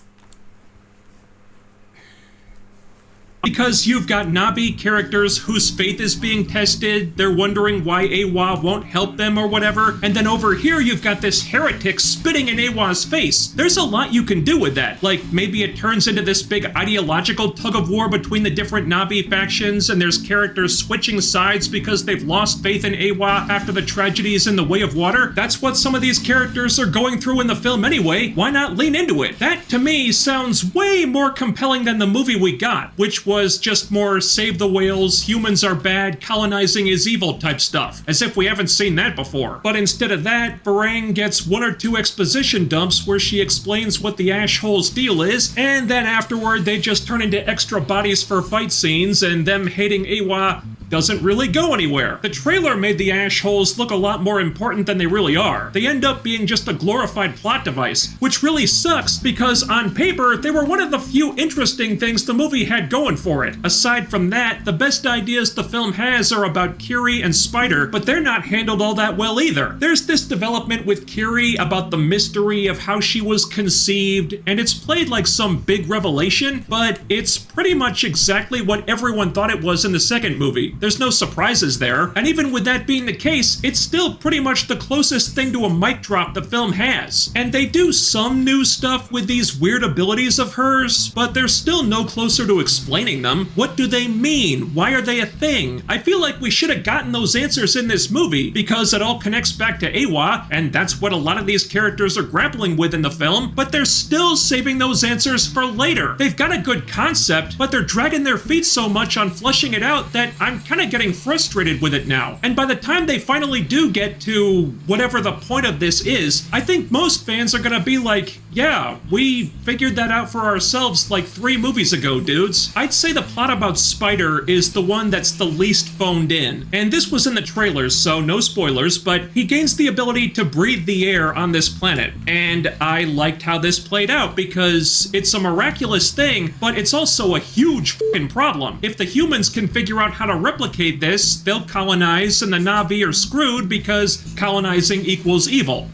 Because you've got Navi characters whose faith is being tested, they're wondering why Awa won't help them or whatever, and then over here you've got this heretic spitting in Awa's face. There's a lot you can do with that. Like, maybe it turns into this big ideological tug-of-war between the different Navi factions, and there's characters switching sides because they've lost faith in Awa after the tragedies in the Way of Water. That's what some of these characters are going through in the film anyway. Why not lean into it? That, to me, sounds way more compelling than the movie we got, which was just more save the whales, humans are bad, colonizing is evil type stuff, as if we haven't seen that before. But instead of that, Varang gets 1 or 2 exposition dumps where she explains what the Ashholes deal is, and then afterward they just turn into extra bodies for fight scenes, and them hating Awa doesn't really go anywhere. The trailer made the Ashholes look a lot more important than they really are. They end up being just a glorified plot device, which really sucks because on paper, they were one of the few interesting things the movie had going for it. Aside from that, the best ideas the film has are about Kiri and Spider, but they're not handled all that well either. There's this development with Kiri about the mystery of how she was conceived, and it's played like some big revelation, but it's pretty much exactly what everyone thought it was in the second movie. There's no surprises there, and even with that being the case, it's still pretty much the closest thing to a mic drop the film has. And they do some new stuff with these weird abilities of hers, but they're still no closer to explaining them. What do they mean? Why are they a thing? I feel like we should have gotten those answers in this movie, because it all connects back to Awa, and that's what a lot of these characters are grappling with in the film, but they're still saving those answers for later. They've got a good concept, but they're dragging their feet so much on fleshing it out that I'm kind of getting frustrated with it now. And by the time they finally do get to whatever the point of this is, I think most fans are gonna be like, Yeah, we figured that out for ourselves like 3 movies ago, dudes. I'd say the plot about Spider is the one that's the least phoned in. And this was in the trailers, so no spoilers, but he gains the ability to breathe the air on this planet. And I liked how this played out because it's a miraculous thing, but it's also a huge fucking problem. If the humans can figure out how to replicate this, they'll colonize and the Na'vi are screwed because colonizing equals evil.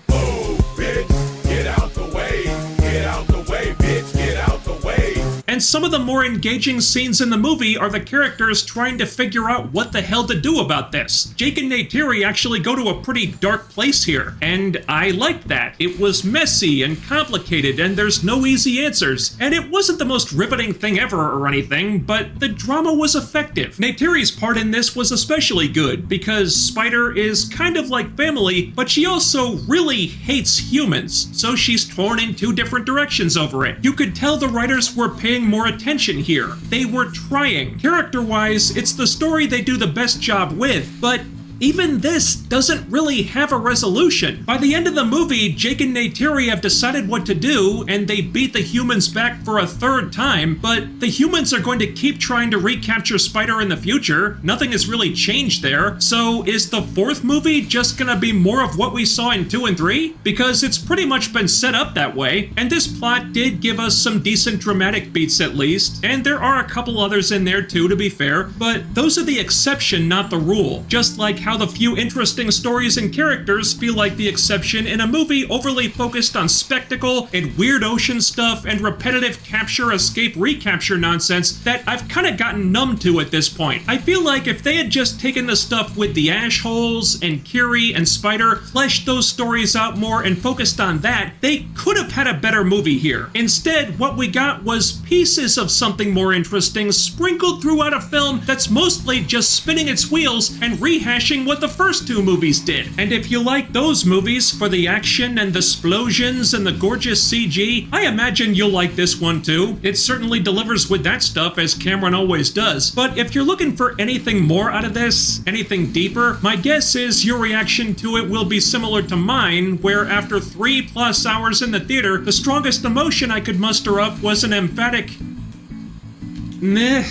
And some of the more engaging scenes in the movie are the characters trying to figure out what the hell to do about this. Jake and Neytiri actually go to a pretty dark place here, and I liked that. It was messy and complicated, and there's no easy answers. And it wasn't the most riveting thing ever or anything, but the drama was effective. Neytiri's part in this was especially good, because Spider is kind of like family, but she also really hates humans, so she's torn in 2 different directions over it. You could tell the writers were paying more attention here. They were trying. Character-wise, it's the story they do the best job with, but even this doesn't really have a resolution. By the end of the movie, Jake and Neytiri have decided what to do, and they beat the humans back for a 3rd time, but the humans are going to keep trying to recapture Spider in the future. Nothing has really changed there. So is the 4th movie just gonna be more of what we saw in 2 and 3? Because it's pretty much been set up that way, and this plot did give us some decent dramatic beats at least, and there are a couple others in there too, to be fair, but those are the exception, not the rule. Just like how the few interesting stories and characters feel like the exception in a movie overly focused on spectacle and weird ocean stuff and repetitive capture, escape, recapture nonsense that I've kind of gotten numb to at this point. I feel like if they had just taken the stuff with the ash holes and Kiri and Spider, fleshed those stories out more and focused on that, they could have had a better movie here. Instead, what we got was pieces of something more interesting sprinkled throughout a film that's mostly just spinning its wheels and rehashing what the first 2 movies did. And if you like those movies for the action and the splosions and the gorgeous CG, I imagine you'll like this one too. It certainly delivers with that stuff, as Cameron always does. But if you're looking for anything more out of this, anything deeper, my guess is your reaction to it will be similar to mine, where after 3+ hours in the theater, the strongest emotion I could muster up was an emphatic meh.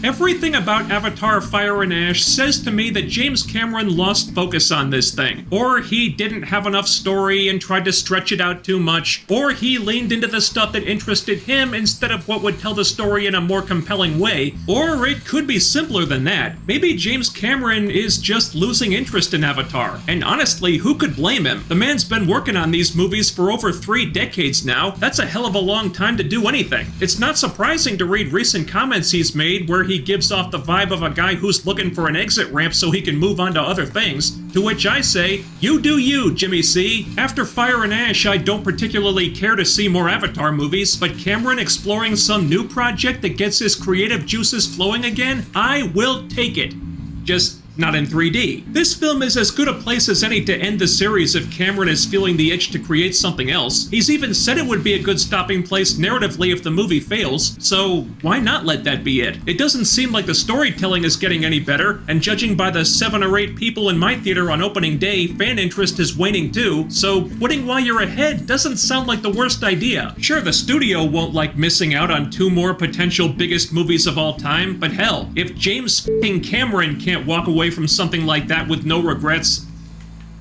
Everything about Avatar Fire and Ash says to me that James Cameron lost focus on this thing. Or he didn't have enough story and tried to stretch it out too much. Or he leaned into the stuff that interested him instead of what would tell the story in a more compelling way. Or it could be simpler than that. Maybe James Cameron is just losing interest in Avatar. And honestly, who could blame him? The man's been working on these movies for over 3 decades now. That's a hell of a long time to do anything. It's not surprising to read recent comments he's made where he gives off the vibe of a guy who's looking for an exit ramp so he can move on to other things. To which I say, you do you, Jimmy C. After Fire and Ash, I don't particularly care to see more Avatar movies, but Cameron exploring some new project that gets his creative juices flowing again, I will take it. Just not in 3D. This film is as good a place as any to end the series if Cameron is feeling the itch to create something else. He's even said it would be a good stopping place narratively if the movie fails, so why not let that be it? It doesn't seem like the storytelling is getting any better, and judging by the 7 or 8 people in my theater on opening day, fan interest is waning too, so quitting while you're ahead doesn't sound like the worst idea. Sure, the studio won't like missing out on 2 more potential biggest movies of all time, but hell, if James f***ing Cameron can't walk away from something like that with no regrets,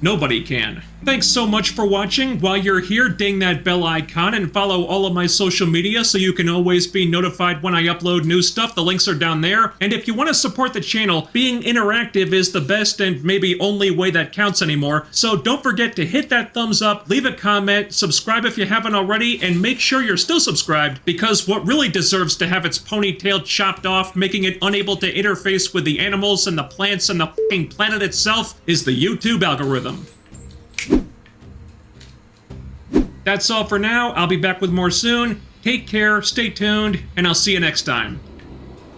nobody can. Thanks so much for watching. While you're here, ding that bell icon and follow all of my social media so you can always be notified when I upload new stuff. The links are down there. And if you want to support the channel, being interactive is the best and maybe only way that counts anymore. So don't forget to hit that thumbs up, leave a comment, subscribe if you haven't already, and make sure you're still subscribed, because what really deserves to have its ponytail chopped off, making it unable to interface with the animals and the plants and the f***ing planet itself, is the YouTube algorithm. That's all for now. I'll be back with more soon. Take care, stay tuned, and I'll see you next time.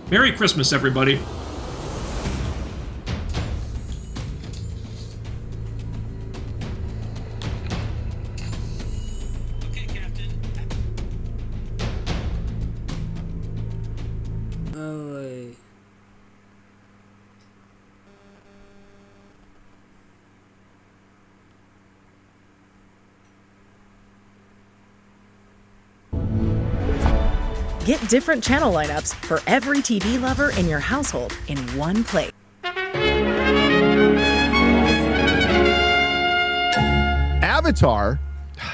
Merry Christmas, everybody. Oh, wait. Get different channel lineups for every TV lover in your household in one place. Avatar,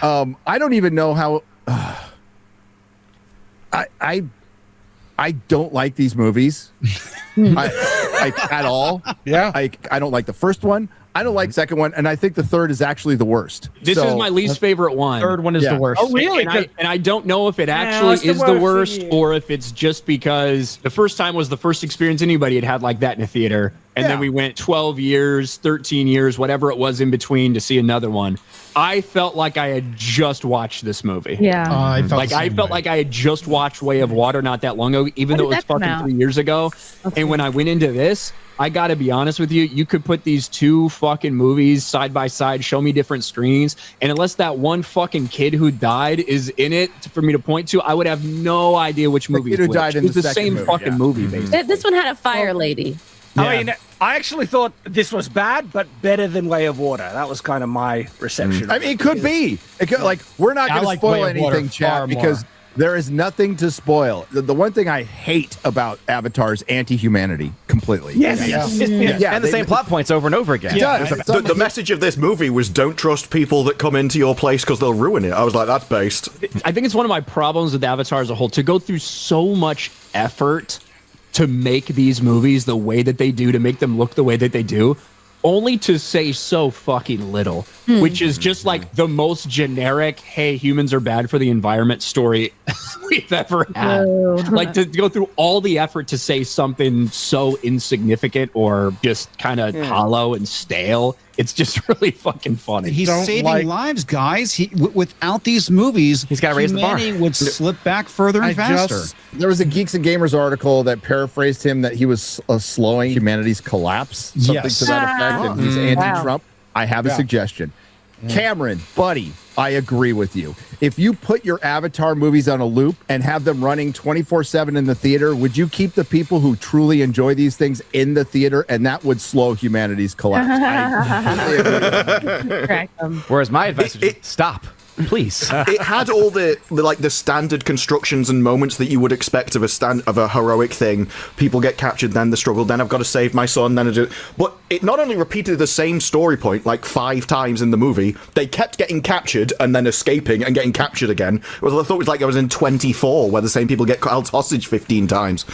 I don't even know how. I don't like these movies at all. Yeah, I don't like the first one. I don't like the second one, and I think the third is actually the worst. This is my least favorite one. Third one is the worst. Oh, really? And I don't know if it actually is the worst or if it's just because the first time was the first experience anybody had like that in a theater. And then we went 12 years, 13 years, whatever it was in between to see another one. I felt like I had just watched this movie. Yeah. I felt like I had just watched Way of Water not that long ago, even though it was fucking 3 years ago. Okay. And when I went into this, I got to be honest with you, you could put these two fucking movies side by side, show me different screens, and unless that one fucking kid who died is in it for me to point to, I would have no idea which movie is which. It was the same fucking movie, basically. This one had a fire lady. I mean, I actually thought this was bad, but better than Way of Water. That was kind of my reception. I mean, it could be. It could, like, we're not going to spoil anything, Chad, because there is nothing to spoil. The one thing I hate about Avatar is anti-humanity completely. Yes. Yeah, and the same plot points over and over again. It does. The message of this movie was don't trust people that come into your place because they'll ruin it. I was like, that's based. I think it's one of my problems with Avatar as a whole, to go through so much effort to make these movies the way that they do, to make them look the way that they do, only to say so fucking little, which is just like the most generic, hey, humans are bad for the environment story we've ever had. Like, to go through all the effort to say something so insignificant or just kind of hollow and stale. It's just really fucking funny. He's saving lives, guys. Without these movies, he's got to raise the bar. Humanity would slip back further and faster. There was a Geeks and Gamers article that paraphrased him that he was slowing humanity's collapse, something to that effect, and he's anti-Trump. I have a suggestion. Cameron, buddy, I agree with you. If you put your Avatar movies on a loop and have them running 24/7 in the theater, would you keep the people who truly enjoy these things in the theater? And that would slow humanity's collapse. Whereas my advice is stop. Please. It had all the standard constructions and moments that you would expect of a heroic thing. People get captured, then the struggle, then I've got to save my son, then I do. But it not only repeated the same story point like 5 times in the movie, they kept getting captured and then escaping and getting captured again. I thought it was like I was in 24, where the same people get held hostage 15 times.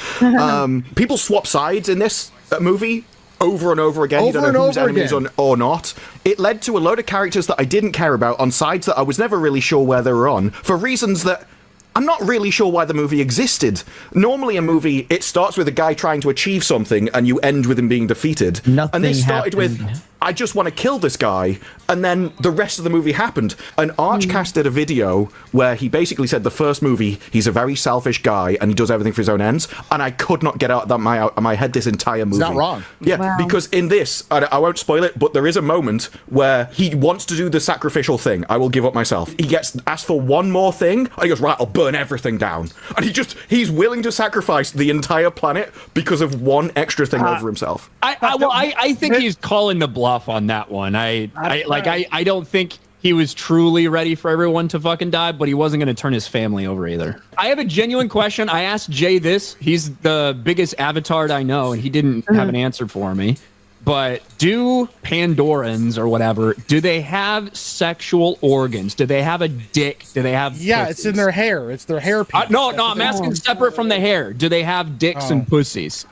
People swap sides in this movie over and over again. You don't know who's enemies or not. It led to a load of characters that I didn't care about on sides that I was never really sure where they were on, for reasons that I'm not really sure why the movie existed. Normally a movie, it starts with a guy trying to achieve something and you end with him being defeated. And this started with, I just want to kill this guy, and then the rest of the movie happened. And Archcast did a video where he basically said the first movie, he's a very selfish guy and he does everything for his own ends, and I could not get out of my head this entire movie. It's not wrong. Yeah, because in this, I won't spoil it, but there is a moment where he wants to do the sacrificial thing. I will give up myself. He gets asked for one more thing, and he goes, right, I'll burn everything down. And he's willing to sacrifice the entire planet because of one extra thing over himself. I think he's calling the bluff on that one. I don't think he was truly ready for everyone to fucking die, but he wasn't going to turn his family over either. I have a genuine question. I asked Jay this. He's the biggest Avatar I know, and he didn't have an answer for me. But do Pandorans or whatever, do they have sexual organs? Do they have a dick? Do they have pussies? It's in their hair. It's their hair piece. No, I'm asking separate from the hair. Do they have dicks and pussies?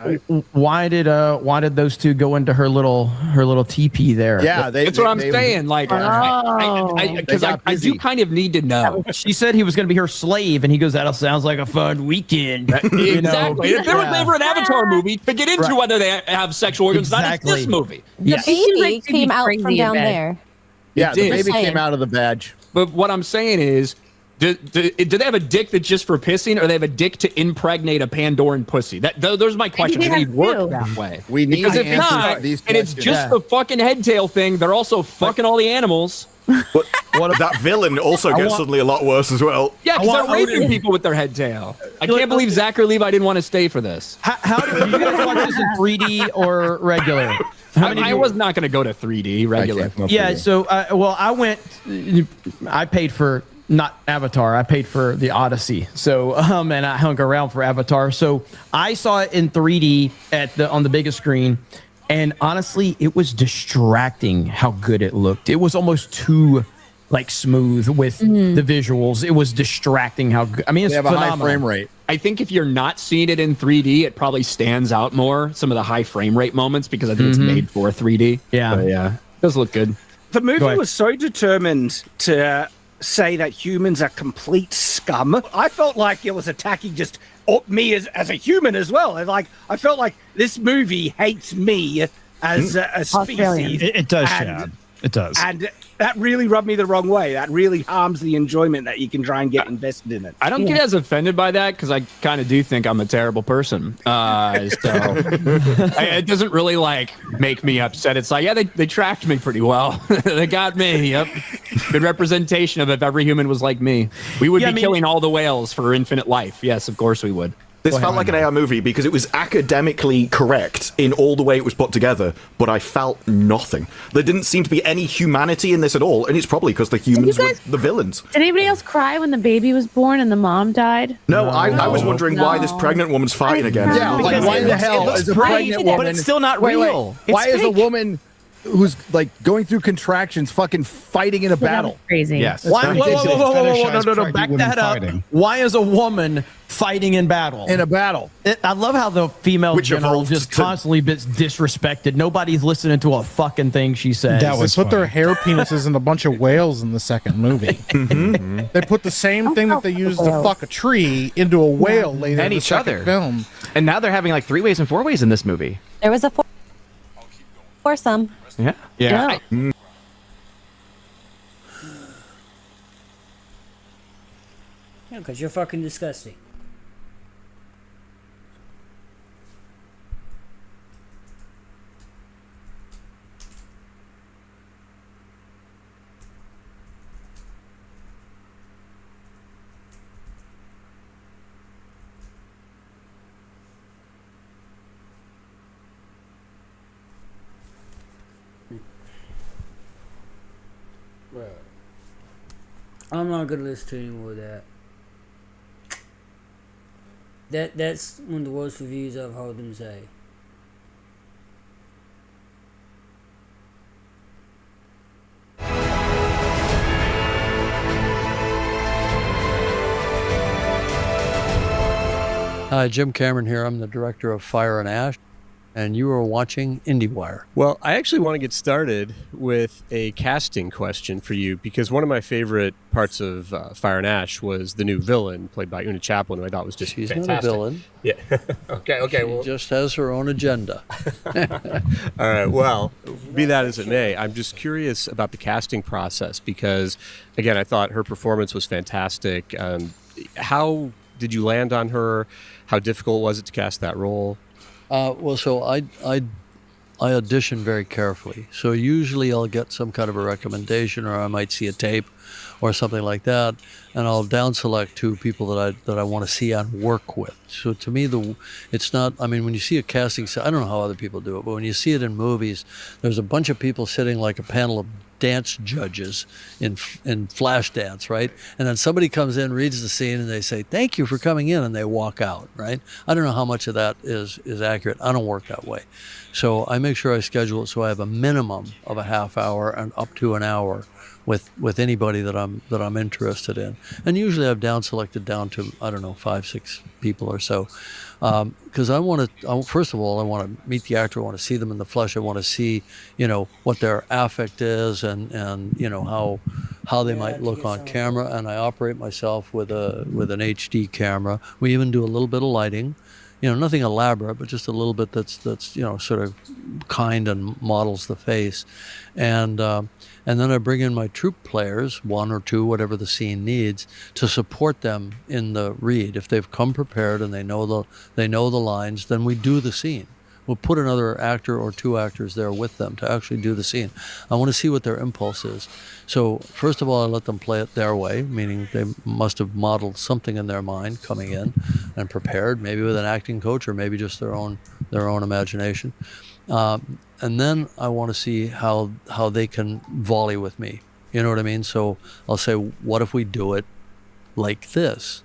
Why did those two go into her little teepee there? Yeah, that's what I'm saying. Like, because I do kind of need to know. She said he was going to be her slave, and he goes, "That sounds like a fun weekend." Exactly. If there was never an Avatar movie to get into whether they have sexual organs, not in this movie. The baby came out from down there. Yeah, the baby came out of the badge. But what I'm saying is, do they have a dick that's just for pissing, or they have a dick to impregnate a Pandoran pussy? Those are my questions. They work that way. We need because to if answer not, these and it's questions. just the fucking head tail thing, they're also fucking all the animals. But that villain also gets suddenly a lot worse as well. Yeah, because they're raping people with their head tail. I can't believe Zachary Levi didn't want to stay for this. How do you guys watch this in 3D or regular? I was not going to go to 3D regular. Yeah, so I paid for not Avatar. I paid for the Odyssey. So, and I hung around for Avatar. So I saw it in 3D on the biggest screen. And honestly, it was distracting how good it looked. It was almost too smooth with the visuals. It was distracting how good. I mean, it's phenomenal. A high frame rate. I think if you're not seeing it in 3D, it probably stands out more, some of the high frame rate moments, because I think it's made for 3D. Yeah. But yeah, it does look good. The movie was so determined to say that humans are complete scum. I felt like it was attacking just me as a human as well. I felt like this movie hates me as a species. It does, Shad. It does. And that really rubbed me the wrong way. That really harms the enjoyment that you can try and get invested in it. I don't get as offended by that because I kind of do think I'm a terrible person. It doesn't really make me upset. It's like, yeah, they tracked me pretty well. They got me. Yep. Good representation of if every human was like me. We would be killing all the whales for infinite life. Yes, of course we would. This felt like an AR movie because it was academically correct in all the way it was put together, but I felt nothing. There didn't seem to be any humanity in this at all, and it's probably because the humans were the villains. Did anybody else cry when the baby was born and the mom died? No, I was wondering why this pregnant woman's fighting again. Yeah, why the hell is a pregnant woman... But it's still not real. Why is a woman who's going through contractions fucking fighting in a battle? Crazy. Yes. Whoa, no, back that up. Why is a woman fighting in battle? I love how the female general just constantly gets disrespected. Nobody's listening to a fucking thing she says. They put their hair penises in a bunch of whales in the second movie. They put the same thing that they used to fuck a tree into a whale later in the second film. And now they're having 3-ways and 4-ways in this movie. There was a foursome. Yeah. Yeah. Yeah, because you're fucking disgusting. I'm not gonna listen to any more of that. That's one of the worst reviews I've heard them say. Hi, Jim Cameron here. I'm the director of Fire and Ash, and you are watching IndieWire. Well, I actually want to get started with a casting question for you, because one of my favorite parts of Fire and Ash was the new villain played by Una Chaplin, who I thought was just fantastic. Not a villain. Yeah. Okay. She just has her own agenda. All right. Well, be that as it may, I'm just curious about the casting process because, again, I thought her performance was fantastic. How did you land on her? How difficult was it to cast that role? So I audition very carefully. So usually I'll get some kind of a recommendation, or I might see a tape or something like that, and I'll down select two people that I want to see and work with. So to me, it's not. I mean, when you see a casting, I don't know how other people do it, but when you see it in movies, there's a bunch of people sitting like a panel of dance judges in flash dance, right? And then somebody comes in, reads the scene, and they say, "Thank you for coming in," and they walk out, right? I don't know how much of that is accurate. I don't work that way. So I make sure I schedule it so I have a minimum of a half hour and up to an hour with anybody that I'm interested in. And usually I've down selected down to, I don't know, 5-6 people or so. Because first of all, I want to meet the actor. I want to see them in the flesh. I want to see, what their affect is and how they might look on camera. And I operate myself with an HD camera. We even do a little bit of lighting, nothing elaborate, but just a little bit that's sort of kind and models the face. And then I bring in my troupe players, 1 or 2, whatever the scene needs, to support them in the read. If they've come prepared and they know the lines, then we do the scene. We'll put another actor or 2 actors there with them to actually do the scene. I want to see what their impulse is. So first of all, I let them play it their way, meaning they must have modeled something in their mind coming in and prepared, maybe with an acting coach or maybe just their own imagination. And then I want to see how they can volley with me. You know what I mean? So I'll say, what if we do it like this?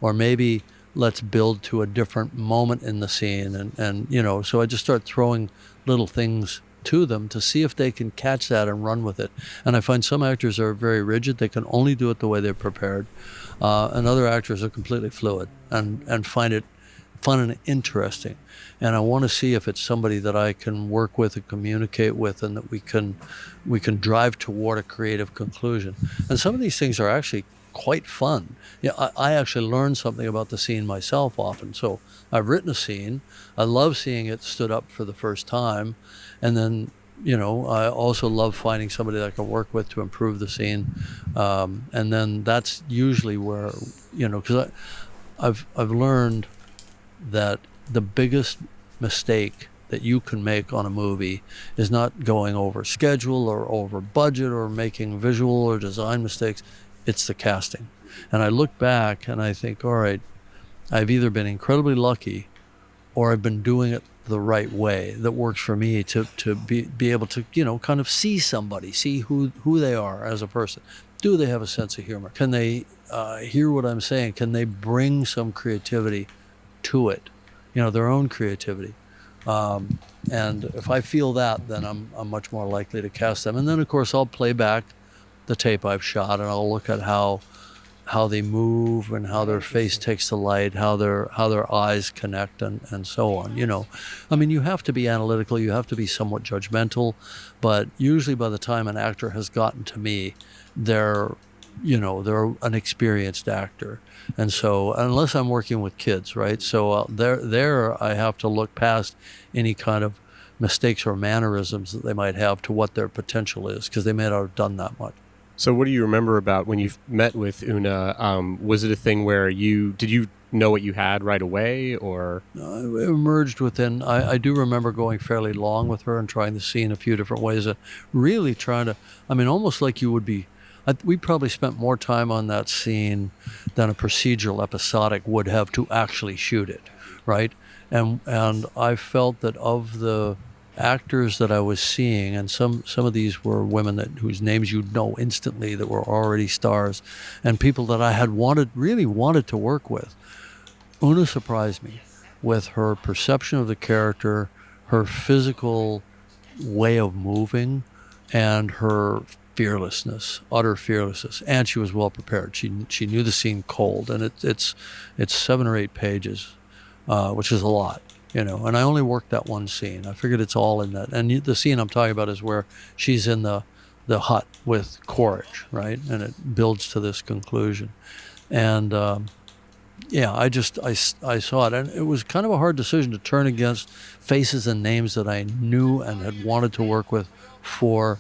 Or maybe let's build to a different moment in the scene. And so I just start throwing little things to them to see if they can catch that and run with it. And I find some actors are very rigid. They can only do it the way they're prepared. And other actors are completely fluid and find it fun and interesting. And I want to see if it's somebody that I can work with and communicate with, and that we can drive toward a creative conclusion. And some of these things are actually quite fun. I actually learn something about the scene myself often. So I've written a scene. I love seeing it stood up for the first time. And then, I also love finding somebody that I can work with to improve the scene. And then that's usually where, because I've learned that the biggest mistake that you can make on a movie is not going over schedule or over budget or making visual or design mistakes. It's the casting. And I look back and I think, all right, I've either been incredibly lucky or I've been doing it the right way that works for me to be able to, kind of see somebody, see who they are as a person. Do they have a sense of humor? Can they hear what I'm saying? Can they bring some creativity to it? Their own creativity. And if I feel that, then I'm much more likely to cast them. And then, of course, I'll play back the tape I've shot, and I'll look at how they move and how their face takes the light, how their eyes connect, and so on. I mean, you have to be analytical, you have to be somewhat judgmental, but usually by the time an actor has gotten to me, they're an experienced actor. And so, unless I'm working with kids, right? So there I have to look past any kind of mistakes or mannerisms that they might have to what their potential is, because they may not have done that much. So what do you remember about when you met with Una? Was it a thing where did you know what you had right away, or? It emerged within, I do remember going fairly long with her and trying the scene a few different ways, and really trying to, almost like you would be, we probably spent more time on that scene than a procedural episodic would have to actually shoot it, right? And I felt that of the actors that I was seeing, and some of these were women whose names you'd know instantly, that were already stars, and people that I had really wanted to work with. Una surprised me with her perception of the character, her physical way of moving, and her fearlessness, utter fearlessness. And she was well prepared. She knew the scene cold, and it's 7 or 8 pages, which is a lot. And I only worked that one scene. I figured it's all in that. And the scene I'm talking about is where she's in the hut with Quaritch, right? And it builds to this conclusion. And I saw it. And it was kind of a hard decision to turn against faces and names that I knew and had wanted to work with for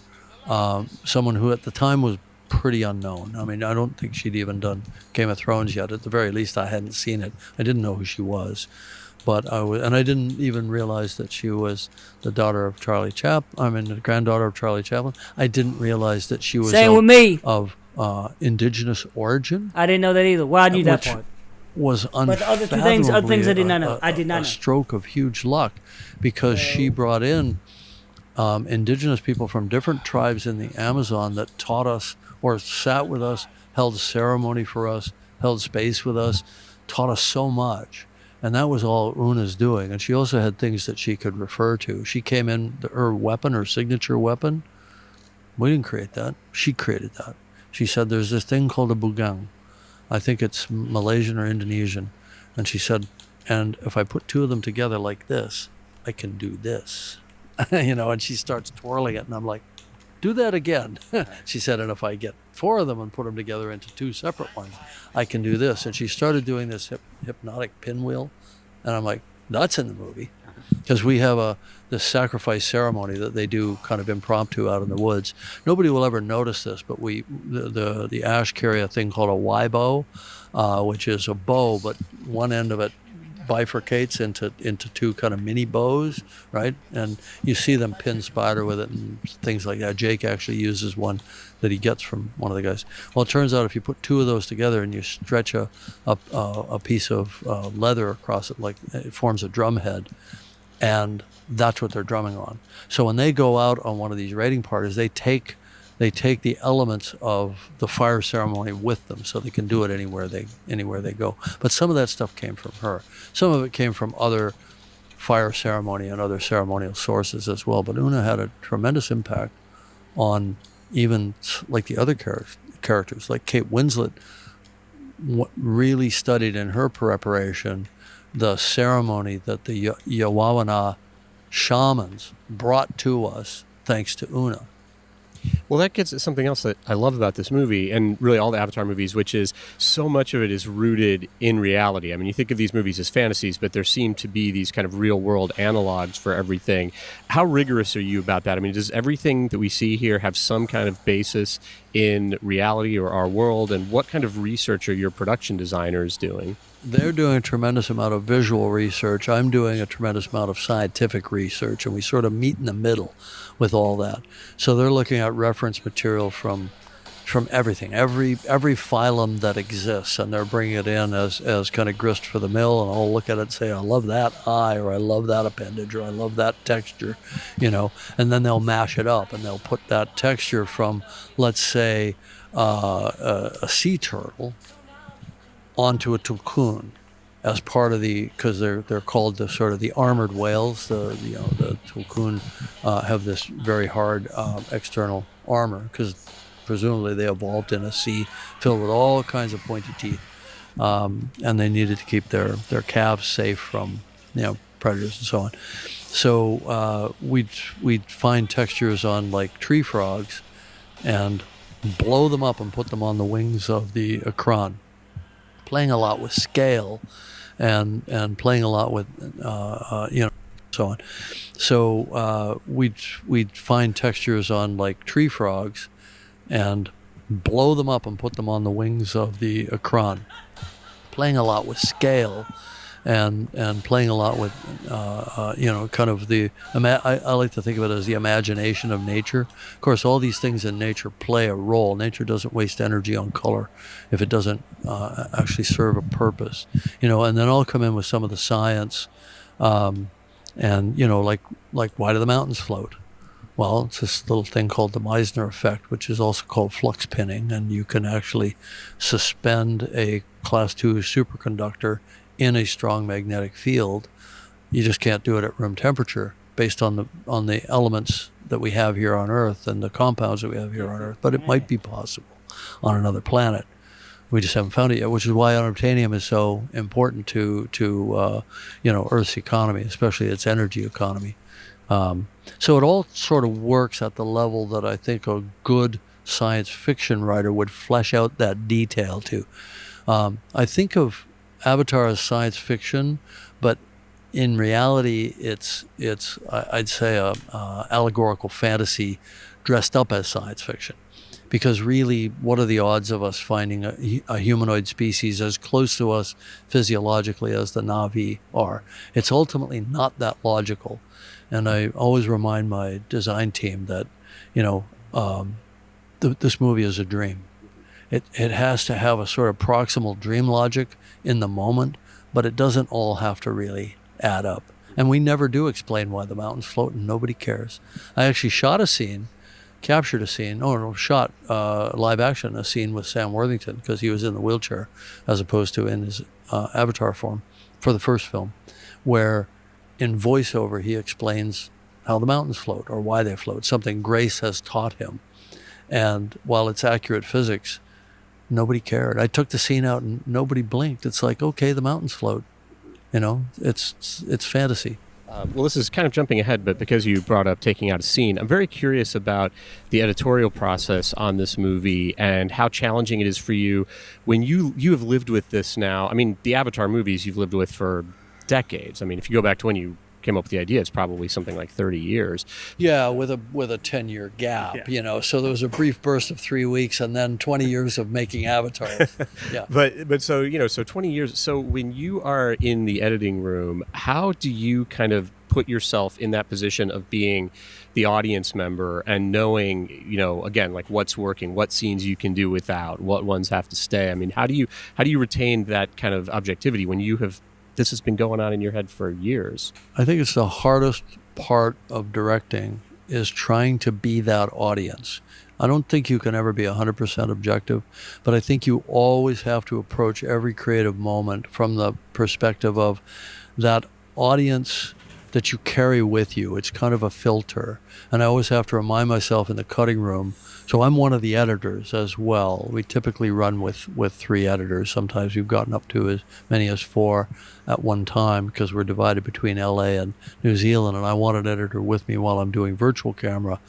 someone who at the time was pretty unknown. I don't think she'd even done Game of Thrones yet. At the very least, I hadn't seen it. I didn't know who she was. But I didn't even realize that she was the daughter of the granddaughter of Charlie Chaplin. I didn't realize that she was of indigenous origin. I didn't know that either. Well, I knew that part. Was but the other things I did not know. I did not know. A stroke of huge luck, because she brought in indigenous people from different tribes in the Amazon that taught us, or sat with us, held ceremony for us, held space with us, taught us so much. And that was all Una's doing. And she also had things that she could refer to. She came in, her weapon, her signature weapon, we didn't create that. She created that. She said, there's this thing called a bugang. I think it's Malaysian or Indonesian. And she said, and if I put 2 of them together like this, I can do this. And she starts twirling it. And I'm like, do that again. She said, and if I get 4 of them and put them together into 2 separate ones, I can do this. And she started doing this hypnotic pinwheel. And I'm like, that's in the movie. Because we have this sacrifice ceremony that they do kind of impromptu out in the woods. Nobody will ever notice this, but the Ash carry a thing called a Y bow, which is a bow, but one end of it bifurcates into 2 kind of mini bows, right? And you see them pin spider with it and things like that. Jake actually uses one that he gets from one of the guys. Well, it turns out if you put 2 of those together and you stretch a piece of leather across it, like it forms a drum head, and that's what they're drumming on. So when they go out on one of these raiding parties, they take they take the elements of the fire ceremony with them, so they can do it anywhere they go. But some of that stuff came from her. Some of it came from other fire ceremony and other ceremonial sources as well. But Una had a tremendous impact on even like the other characters, like Kate Winslet really studied in her preparation the ceremony that the Yawawana shamans brought to us thanks to Una. Well, that gets at something else that I love about this movie, and really all the Avatar movies, which is so much of it is rooted in reality. I mean, you think of these movies as fantasies, but there seem to be these kind of real-world analogs for everything. How rigorous are you about that? I mean, does everything that we see here have some kind of basis in reality or our world, and what kind of research are your production designers doing? They're doing a tremendous amount of visual research. I'm doing a tremendous amount of scientific research, and we sort of meet in the middle with all that. So they're looking at reference material from everything, every phylum that exists, and they're bringing it in as kind of grist for the mill, and I'll look at it and say, I love that eye, or I love that appendage, or I love that texture, and then they'll mash it up, and they'll put that texture from, let's say, a sea turtle onto a tulkun as part of because they're called the sort of the armored whales. The tulkun have this very hard external armor because presumably they evolved in a sea filled with all kinds of pointy teeth, and they needed to keep their calves safe from predators and so on. So we'd find textures on like tree frogs and blow them up and put them on the wings of the akran, playing a lot with scale and playing a lot with so on. So we'd find textures on like tree frogs and blow them up and put them on the wings of the akran, playing a lot with scale and playing a lot with kind of the I like to think of it as the imagination of nature. Of course, all these things in nature play a role. Nature doesn't waste energy on color if it doesn't actually serve a purpose, and then I'll come in with some of the science, and like why do the mountains float? Well, it's this little thing called the Meissner effect, which is also called flux pinning, and you can actually suspend a class 2 superconductor in a strong magnetic field. You just can't do it at room temperature based on the elements that we have here on Earth and the compounds that we have here on Earth, but it might be possible on another planet. We just haven't found it yet, which is why unobtainium is so important to Earth's economy, especially its energy economy. So it all sort of works at the level that I think a good science fiction writer would flesh out that detail to. I think of Avatar as science fiction, but in reality, it's I'd say a allegorical fantasy dressed up as science fiction. Because really, what are the odds of us finding a humanoid species as close to us physiologically as the Na'vi are? It's ultimately not that logical. And I always remind my design team that, this movie is a dream. It has to have a sort of proximal dream logic in the moment, but it doesn't all have to really add up. And we never do explain why the mountains float, and nobody cares. I actually shot a scene, captured a scene, shot live action, a scene with Sam Worthington, because he was in the wheelchair as opposed to in his avatar form for the first film, where in voiceover he explains how the mountains float or why they float, something Grace has taught him. And while it's accurate physics, nobody cared. I took the scene out and nobody blinked. It's like, okay, the mountains float. It's fantasy. Well, this is kind of jumping ahead, but because you brought up taking out a scene, I'm very curious about the editorial process on this movie and how challenging it is for you when you have lived with this now. I mean, the Avatar movies you've lived with for decades. I mean, if you go back to when you came up with the idea, it's probably something like 30 years. Yeah, with a 10-year gap, So there was a brief burst of 3 weeks and then 20 years of making Avatar. Yeah. But so 20 years. So when you are in the editing room, how do you kind of put yourself in that position of being the audience member and knowing, again, like what's working, what scenes you can do without, what ones have to stay? I mean, how do you retain that kind of objectivity when this has been going on in your head for years? I think it's the hardest part of directing is trying to be that audience. I don't think you can ever be 100% objective, but I think you always have to approach every creative moment from the perspective of that audience that you carry with you. It's kind of a filter. And I always have to remind myself in the cutting room. So I'm one of the editors as well. We typically run with 3 editors. Sometimes we've gotten up to as many as 4 at one time because we're divided between LA and New Zealand. And I want an editor with me while I'm doing virtual camera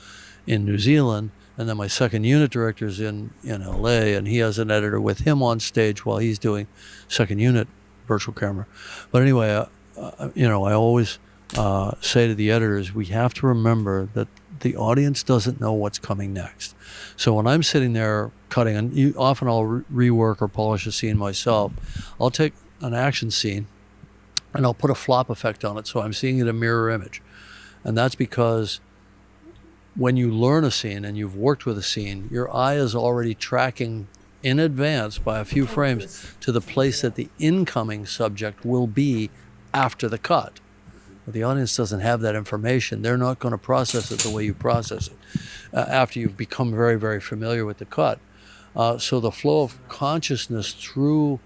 in New Zealand. And then my second unit director's in LA, and he has an editor with him on stage while he's doing second unit virtual camera. But anyway, I always say to the editors, we have to remember that the audience doesn't know what's coming next. So when I'm sitting there cutting, and often I'll rework or polish a scene myself, I'll take an action scene and I'll put a flop effect on it so I'm seeing it a mirror image. And that's because when you learn a scene and you've worked with a scene, your eye is already tracking in advance by a few frames to the place that the incoming subject will be after the cut. But the audience doesn't have that information. They're not going to process it the way you process it after you've become very, very familiar with the cut. So the flow of consciousness through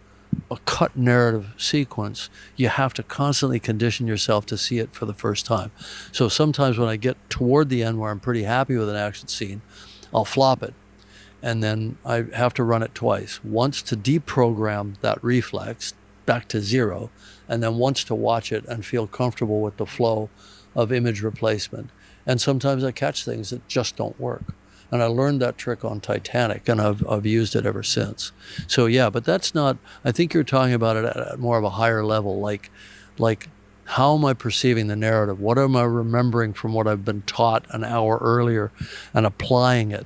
a cut narrative sequence, you have to constantly condition yourself to see it for the first time. So sometimes when I get toward the end where I'm pretty happy with an action scene, I'll flop it. And then I have to run it twice. Once to deprogram that reflex back to 0, and then once to watch it and feel comfortable with the flow of image replacement. And sometimes I catch things that just don't work. And I learned that trick on Titanic, and I've used it ever since. So yeah, but that's not, I think you're talking about it at more of a higher level, like how am I perceiving the narrative? What am I remembering from what I've been taught an hour earlier and applying it?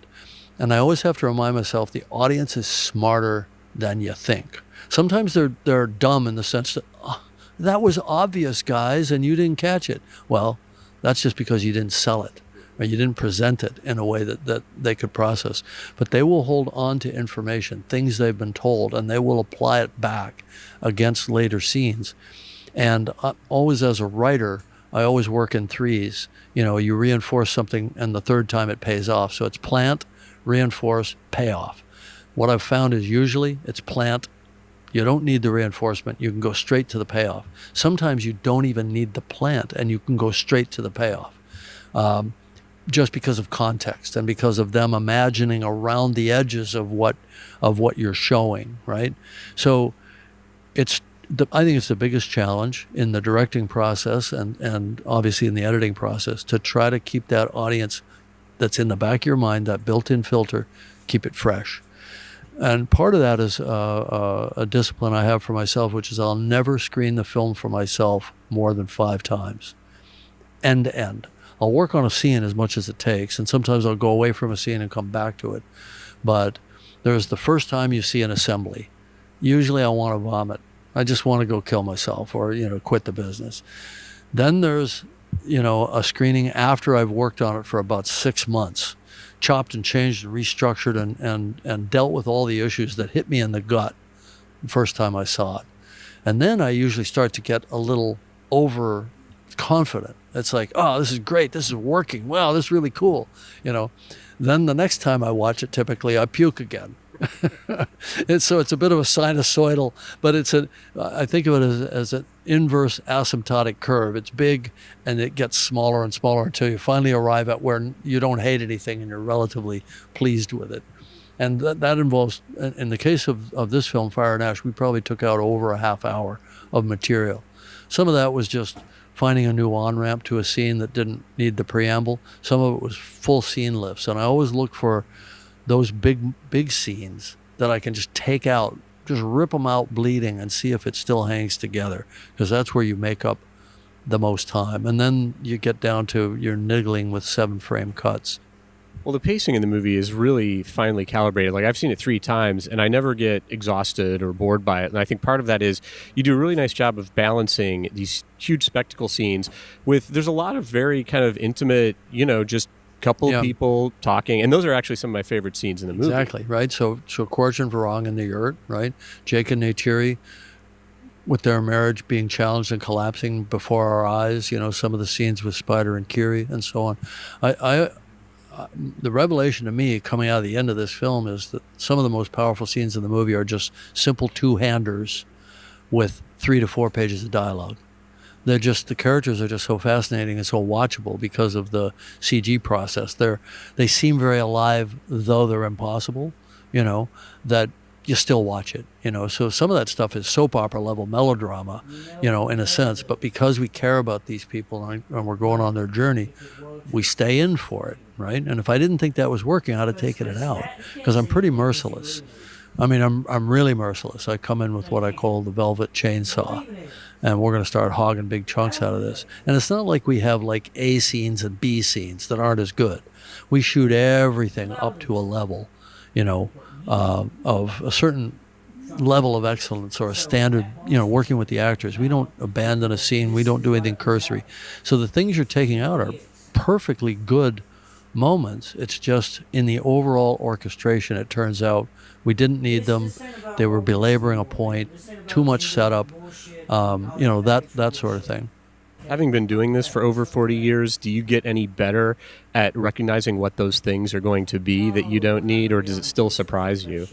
And I always have to remind myself the audience is smarter than you think. Sometimes they're dumb in the sense that, oh, that was obvious, guys, and you didn't catch it. Well, that's just because you didn't sell it. Or you didn't present it in a way that they could process. But they will hold on to information, things they've been told, and they will apply it back against later scenes. And always as a writer, I always work in 3s. You reinforce something, and the 3rd time it pays off. So it's plant, reinforce, payoff. What I've found is usually it's plant. You don't need the reinforcement. You can go straight to the payoff. Sometimes you don't even need the plant, and you can go straight to the payoff. Just because of context and because of them imagining around the edges of what you're showing, right? So I think it's the biggest challenge in the directing process and obviously in the editing process to try to keep that audience that's in the back of your mind, that built-in filter, keep it fresh. And part of that is a discipline I have for myself, which is I'll never screen the film for myself more than 5 times, end to end. I'll work on a scene as much as it takes, and sometimes I'll go away from a scene and come back to it. But there's the first time you see an assembly. Usually I want to vomit. I just want to go kill myself or, quit the business. Then there's, a screening after I've worked on it for about 6 months, chopped and changed and restructured and dealt with all the issues that hit me in the gut the first time I saw it. And then I usually start to get a little overconfident. It's like, oh, this is great. This is working. Wow, this is really cool. Then the next time I watch it, typically I puke again. So it's a bit of a sinusoidal, but I think of it as an inverse asymptotic curve. It's big and it gets smaller and smaller until you finally arrive at where you don't hate anything and you're relatively pleased with it. And that involves, in the case of this film, Fire and Ash, we probably took out over a half hour of material. Some of that was just finding a new on-ramp to a scene that didn't need the preamble. Some of it was full scene lifts. And I always look for those big scenes that I can just take out, just rip them out bleeding and see if it still hangs together, because that's where you make up the most time. And then you get down to you're niggling with 7-frame cuts. Well, the pacing in the movie is really finely calibrated. Like, I've seen it 3 times, and I never get exhausted or bored by it. And I think part of that is you do a really nice job of balancing these huge spectacle scenes with, there's a lot of very kind of intimate, just couple people talking. And those are actually some of my favorite scenes in the movie. Exactly, right? So Quarch and Varang in the yurt, right? Jake and Neytiri with their marriage being challenged and collapsing before our eyes, some of the scenes with Spider and Kiri and so on. the revelation to me coming out of the end of this film is that some of the most powerful scenes in the movie are just simple two-handers with 3 to 4 pages of dialogue. They're just, the characters are just so fascinating and so watchable because of the CG process. They seem very alive, though they're impossible, that you still watch it, So some of that stuff is soap opera level melodrama, in a sense. But because we care about these people and we're going on their journey, we stay in for it, right? And if I didn't think that was working, I'd have taken it out because I'm pretty merciless. I mean, I'm really merciless. I come in with what I call the velvet chainsaw, and we're going to start hogging big chunks out of this. And it's not like we have like A scenes and B scenes that aren't as good. We shoot everything up to a level, of a certain level of excellence or a standard, working with the actors. We don't abandon a scene. We don't do anything cursory. So the things you're taking out are perfectly good moments. It's just in the overall orchestration, it turns out we didn't need them. They were belaboring a point, too much setup, that sort of thing. Having been doing this for over 40 years, do you get any better at recognizing what those things are going to be that you don't need, or does it still surprise you?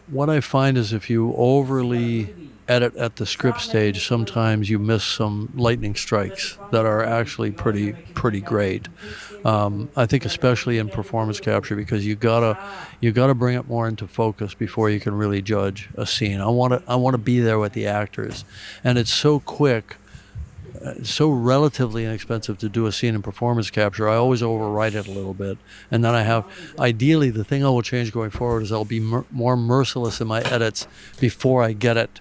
What I find is if you overly edit at the script stage, sometimes you miss some lightning strikes that are actually pretty great. I think especially in performance capture, because you gotta bring it more into focus before you can really judge a scene. I want to be there with the actors, and it's so quick. So relatively inexpensive to do a scene in performance capture. I always overwrite it a little bit, and then ideally the thing I will change going forward is I'll be more merciless in my edits before I get it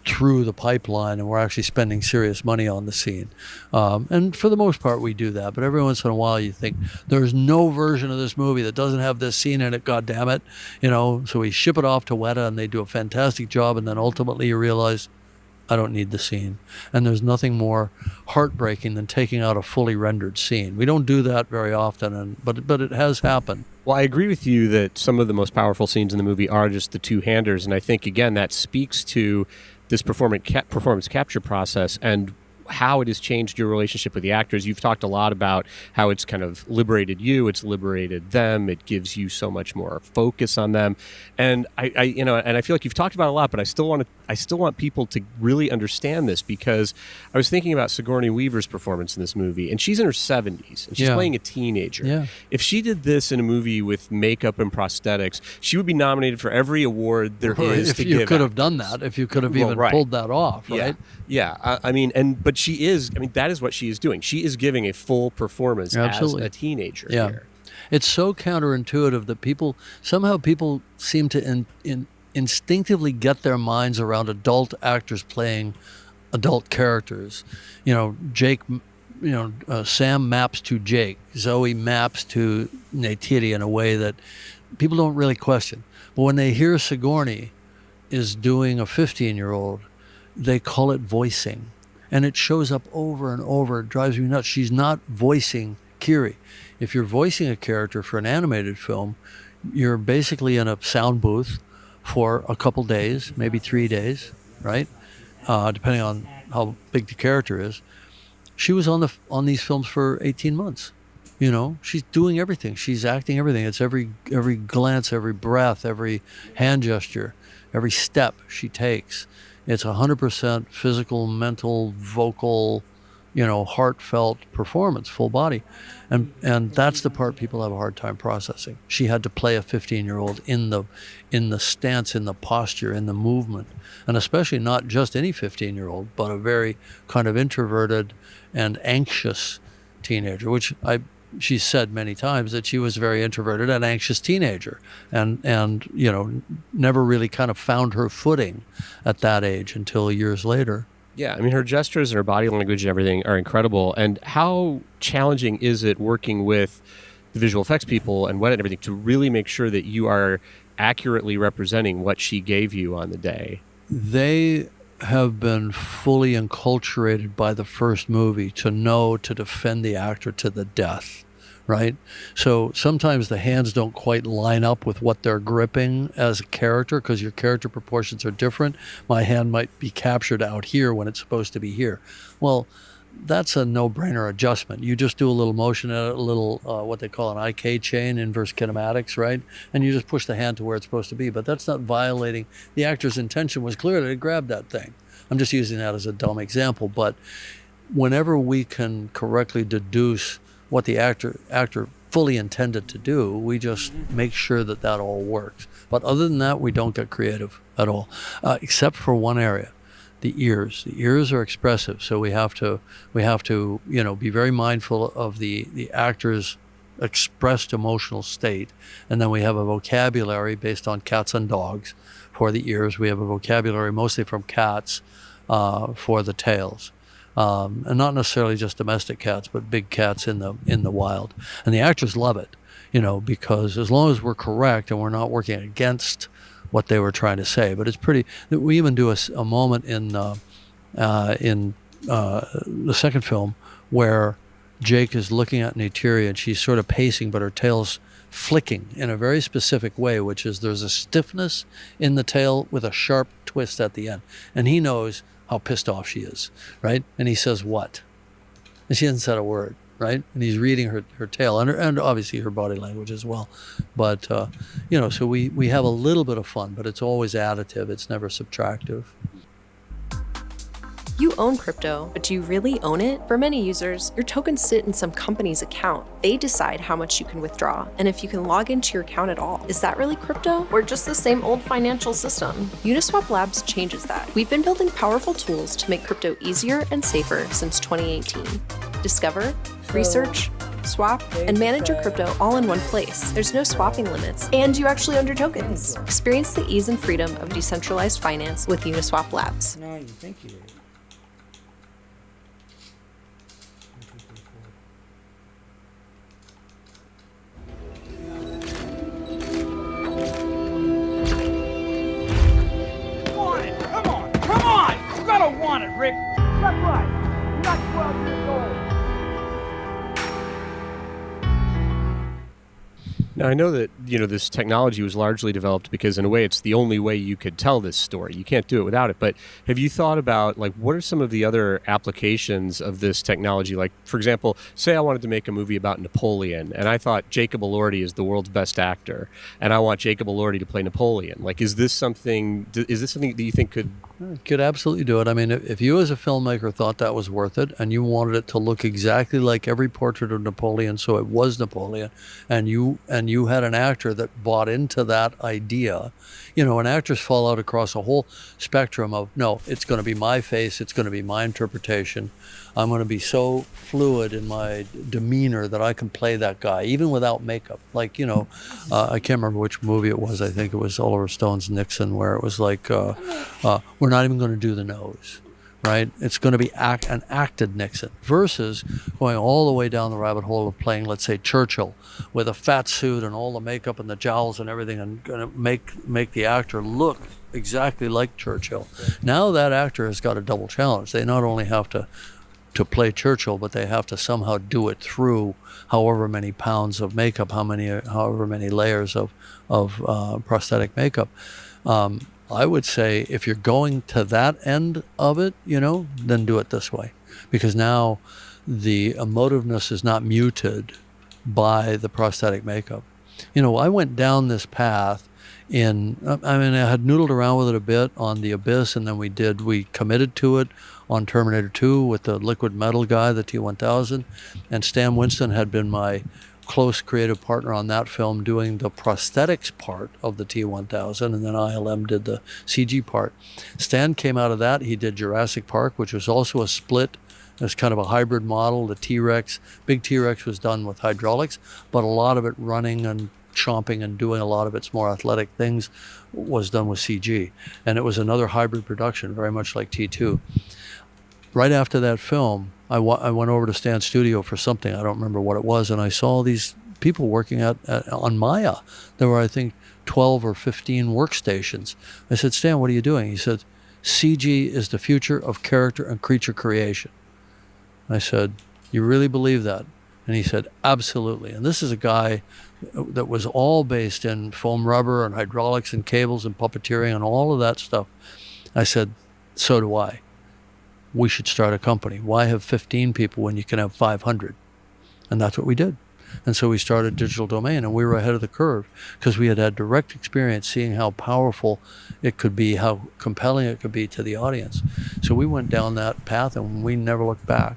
through the pipeline and we're actually spending serious money on the scene. And for the most part we do that, but every once in a while you think there's no version of this movie that doesn't have this scene in it, god damn it, so we ship it off to Weta and they do a fantastic job, and then ultimately you realize I don't need the scene. And there's nothing more heartbreaking than taking out a fully rendered scene. We don't do that very often, but it has happened. Well, I agree with you that some of the most powerful scenes in the movie are just the two-handers, and I think, again, that speaks to this performance capture process and how it has changed your relationship with the actors. You've talked a lot about how it's kind of liberated you, it's liberated them, it gives you so much more focus on them. And I feel like you've talked about it a lot, but I still want people to really understand this, because I was thinking about Sigourney Weaver's performance in this movie, and she's in her 70s and she's playing a teenager. Yeah. If she did this in a movie with makeup and prosthetics, she would be nominated for every award there is to give. If you could have done that, if you could have even pulled that off, right? Yeah. But she is, that is what she is doing. She is giving a full performance as a teenager here. It's so counterintuitive that somehow people seem to instinctively get their minds around adult actors playing adult characters. Jake, Sam maps to Jake, Zoe maps to Neytiri in a way that people don't really question. But when they hear Sigourney is doing a 15-year-old, they call it voicing. And it shows up over and over. It drives me nuts. She's not voicing Kiri. If you're voicing a character for an animated film, you're basically in a sound booth for a couple days, maybe 3 days, right? Depending on how big the character is. She was on these films for 18 months. She's doing everything. She's acting everything. It's every glance, every breath, every hand gesture, every step she takes. It's 100% physical, mental, vocal, heartfelt performance, full body. And that's the part people have a hard time processing. She had to play a 15-year-old in the stance, in the posture, in the movement. And especially not just any 15-year-old, but a very kind of introverted and anxious teenager, which she said many times that she was a very introverted and anxious teenager, and never really kind of found her footing at that age until years later. Yeah, her gestures and her body language and everything are incredible. And how challenging is it working with the visual effects people and what and everything to really make sure that you are accurately representing what she gave you on the day? They have been fully enculturated by the first movie to know to defend the actor to the death, right? So sometimes the hands don't quite line up with what they're gripping as a character because your character proportions are different. My hand might be captured out here when it's supposed to be here. Well, that's a no-brainer adjustment. You just do a little motion, a little what they call an IK chain, inverse kinematics, right? And you just push the hand to where it's supposed to be. But that's not violating. The actor's intention was clear to grab that thing. I'm just using that as a dumb example. But whenever we can correctly deduce what the actor fully intended to do, we just make sure that that all works. But other than that, we don't get creative at all, except for one area. The ears. The ears are expressive, so we have to be very mindful of the actor's expressed emotional state, and then we have a vocabulary based on cats and dogs for the ears. We have a vocabulary mostly from cats for the tails, and not necessarily just domestic cats, but big cats in the wild. And the actors love it, because as long as we're correct and we're not working against what they were trying to say. But it's pretty. We even do a moment in the second film where Jake is looking at Neytiri and she's sort of pacing, but her tail's flicking in a very specific way, which is there's a stiffness in the tail with a sharp twist at the end, and he knows how pissed off she is, right? And he says, "What?" And she hasn't said a word. Right? And he's reading her tail and obviously her body language as well. But, so we have a little bit of fun, but it's always additive. It's never subtractive. You own crypto, but do you really own it? For many users, your tokens sit in some company's account. They decide how much you can withdraw and if you can log into your account at all. Is that really crypto or just the same old financial system? Uniswap Labs changes that. We've been building powerful tools to make crypto easier and safer since 2018. Discover, research, swap, and manage your crypto all in one place. There's no swapping limits, and you actually own your tokens. Experience the ease and freedom of decentralized finance with Uniswap Labs. No, you think you do. Want it! Come on! Come on! You gotta want it, Rick! That's right! You're not 12 years old! Now, I know that, this technology was largely developed because, in a way, it's the only way you could tell this story. You can't do it without it. But have you thought about, what are some of the other applications of this technology? Like, for example, say I wanted to make a movie about Napoleon, and I thought Jacob Elordi is the world's best actor, and I want Jacob Elordi to play Napoleon. Is this something that you think could absolutely do it? I mean, if you as a filmmaker thought that was worth it and you wanted it to look exactly like every portrait of Napoleon, so it was Napoleon, and you had an actor that bought into that idea, and actors fall out across a whole spectrum of, no, it's going to be my face, it's going to be my interpretation. I'm going to be so fluid in my demeanor that I can play that guy, even without makeup. I can't remember which movie it was. I think it was Oliver Stone's Nixon, where it was like, we're not even going to do the nose, right? It's going to be an acted Nixon versus going all the way down the rabbit hole of playing, let's say, Churchill with a fat suit and all the makeup and the jowls and everything, and going to make the actor look exactly like Churchill. Now that actor has got a double challenge. They not only have to play Churchill, but they have to somehow do it through however many pounds of makeup, however many layers of prosthetic makeup. I would say if you're going to that end of it, then do it this way, because now the emotiveness is not muted by the prosthetic makeup. I went down this path I had noodled around with it a bit on The Abyss, and then we committed to it on Terminator 2 with the liquid metal guy, the T-1000, and Stan Winston had been my close creative partner on that film, doing the prosthetics part of the T-1000, and then ILM did the CG part. Stan came out of that. He did Jurassic Park, which was also a split. It was kind of a hybrid model. The T-Rex, big T-Rex was done with hydraulics, but a lot of it running and chomping and doing a lot of its more athletic things was done with CG. And it was another hybrid production, very much like T2. Right after that film, I went over to Stan's studio for something. I don't remember what it was. And I saw these people working on Maya. There were, I think, 12 or 15 workstations. I said, Stan, what are you doing? He said, CG is the future of character and creature creation. I said, you really believe that? And he said, absolutely. And this is a guy that was all based in foam rubber and hydraulics and cables and puppeteering and all of that stuff. I said, so do I. we should start a company. Why have 15 people when you can have 500? And that's what we did. And so we started Digital Domain, and we were ahead of the curve because we had had direct experience seeing how powerful it could be, how compelling it could be to the audience. So we went down that path, and we never looked back,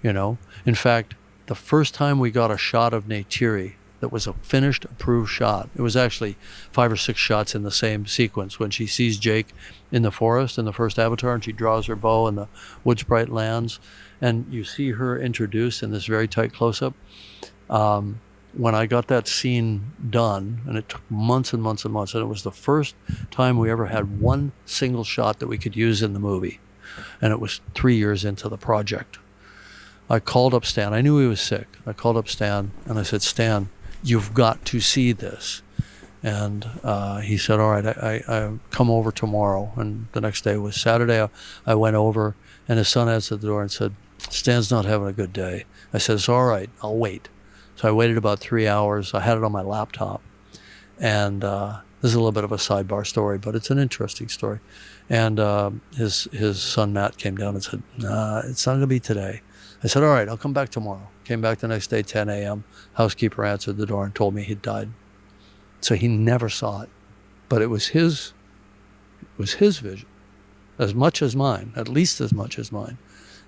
you know. In fact, the first time we got a shot of Neytiri that was a finished, approved shot, it was actually 5 or 6 shots in the same sequence. When she sees Jake in the forest in the first Avatar, and she draws her bow, and the wood sprite lands, and you see her introduced in this very tight close-up. When I got that scene done, and it took months and months and months, and it was the first time we ever had one single shot that we could use in the movie, and it was 3 years into the project. I called up Stan. I knew he was sick. I called up Stan, and I said, Stan, you've got to see this. And he said, all right, I come over tomorrow. And the next day was Saturday. I went over, and his son answered the door and said, Stan's not having a good day. I said, it's all right, I'll wait. So I waited about 3 hours. I had it on my laptop. And this is a little bit of a sidebar story, but it's an interesting story. And his son, Matt, came down and said, nah, it's not going to be today. I said, all right, I'll come back tomorrow. Came back the next day, 10 a.m. Housekeeper answered the door and told me he'd died. So he never saw it. But it was his vision, as much as mine, at least as much as mine.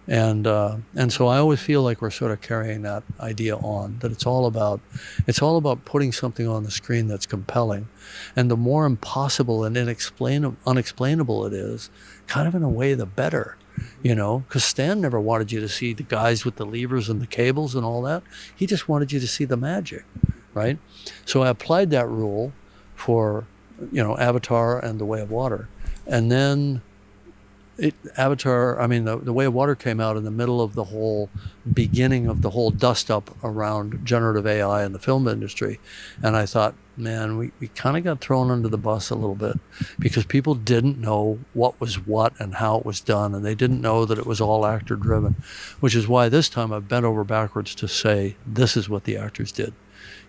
And so I always feel like we're sort of carrying that idea on, that it's all about putting something on the screen that's compelling. And the more impossible and unexplainable it is, kind of in a way, the better, you know, because Stan never wanted you to see the guys with the levers and the cables and all that. He just wanted you to see the magic, right? So I applied that rule for, you know, Avatar and The Way of Water. And then The Way of Water came out in the middle of the whole beginning of the whole dust up around generative AI in the film industry. And I thought, man, we kind of got thrown under the bus a little bit because people didn't know what was what and how it was done. And they didn't know that it was all actor driven, which is why this time I've bent over backwards to say, this is what the actors did,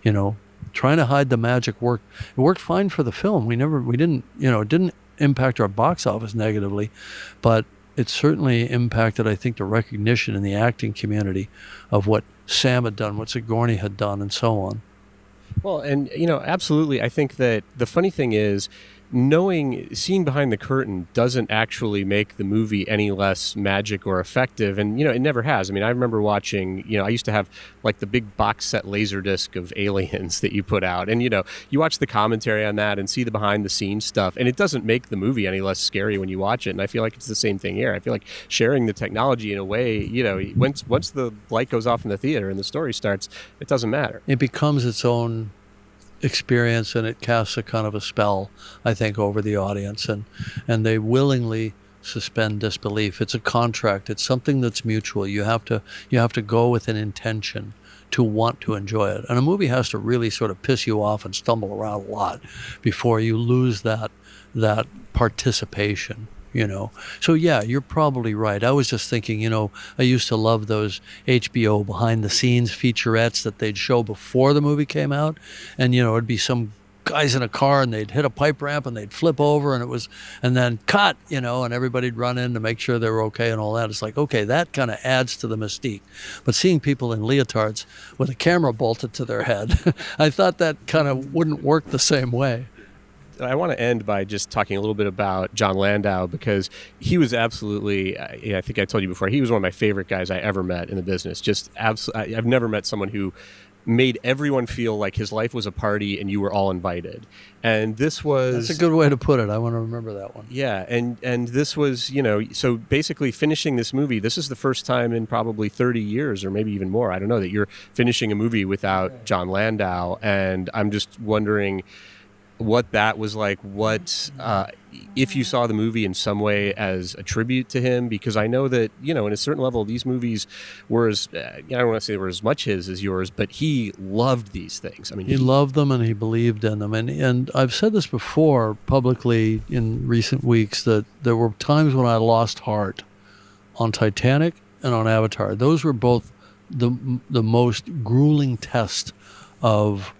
you know, trying to hide the magic worked. It worked fine for the film. It didn't impact our box office negatively, but it certainly impacted, I think, the recognition in the acting community of what Sam had done, what Sigourney had done, and so on. Well, and, you know, absolutely. I think that the funny thing is, seeing behind the curtain doesn't actually make the movie any less magic or effective. And, you know, it never has. I mean, I remember watching, you know, I used to have like the big box set Laserdisc of Aliens that you put out. And, you know, you watch the commentary on that and see the behind the scenes stuff. And it doesn't make the movie any less scary when you watch it. And I feel like it's the same thing here. I feel like sharing the technology in a way, you know, once the light goes off in the theater and the story starts, it doesn't matter. It becomes its own experience, and it casts a kind of a spell, I think, over the audience, and they willingly suspend disbelief. It's a contract. It's something that's mutual. You have to go with an intention to want to enjoy it, and a movie has to really sort of piss you off and stumble around a lot before you lose that participation. You know, so yeah, you're probably right. I was just thinking, you know, I used to love those HBO behind the scenes featurettes that they'd show before the movie came out. And, you know, it'd be some guys in a car and they'd hit a pipe ramp and they'd flip over and then cut, you know, and everybody'd run in to make sure they were okay and all that. It's like, okay, that kind of adds to the mystique. But seeing people in leotards with a camera bolted to their head, I thought that kind of wouldn't work the same way. I want to end by just talking a little bit about John Landau, because he was absolutely, I think I told you before, he was one of my favorite guys I ever met in the business. Just absolutely, I've never met someone who made everyone feel like his life was a party and you were all invited. And this was... That's a good way to put it. I want to remember that one. Yeah, and this was, you know, so basically finishing this movie, this is the first time in probably 30 years or maybe even more, I don't know, that you're finishing a movie without John Landau. And I'm just wondering what that was like, if you saw the movie in some way as a tribute to him, because I know that, you know, in a certain level, these movies were as, I don't want to say they were as much his as yours, but he loved these things. I mean, he loved them and he believed in them. And I've said this before publicly in recent weeks, that there were times when I lost heart on Titanic and on Avatar. Those were both the most grueling test of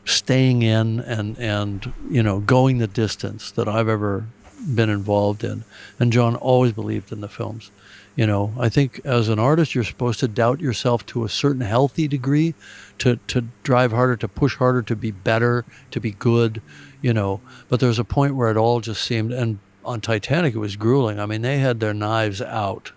staying in and you know, going the distance that I've ever been involved in. And John always believed in the films. You know, I think as an artist, you're supposed to doubt yourself to a certain healthy degree, to drive harder, to push harder, to be better, to be good, you know. But there's a point where it all just seemed, and on Titanic, it was grueling. I mean, they had their knives out.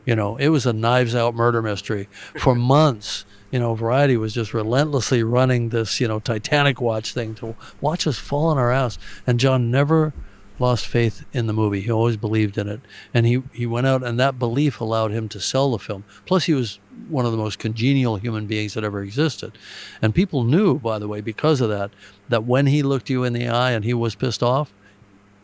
You know, it was a knives out murder mystery for months. You know, Variety was just relentlessly running this, you know, Titanic watch thing to watch us fall on our ass. And John never lost faith in the movie. He always believed in it. And he went out, and that belief allowed him to sell the film. Plus, he was one of the most congenial human beings that ever existed. And people knew, by the way, because of that, that when he looked you in the eye and he was pissed off,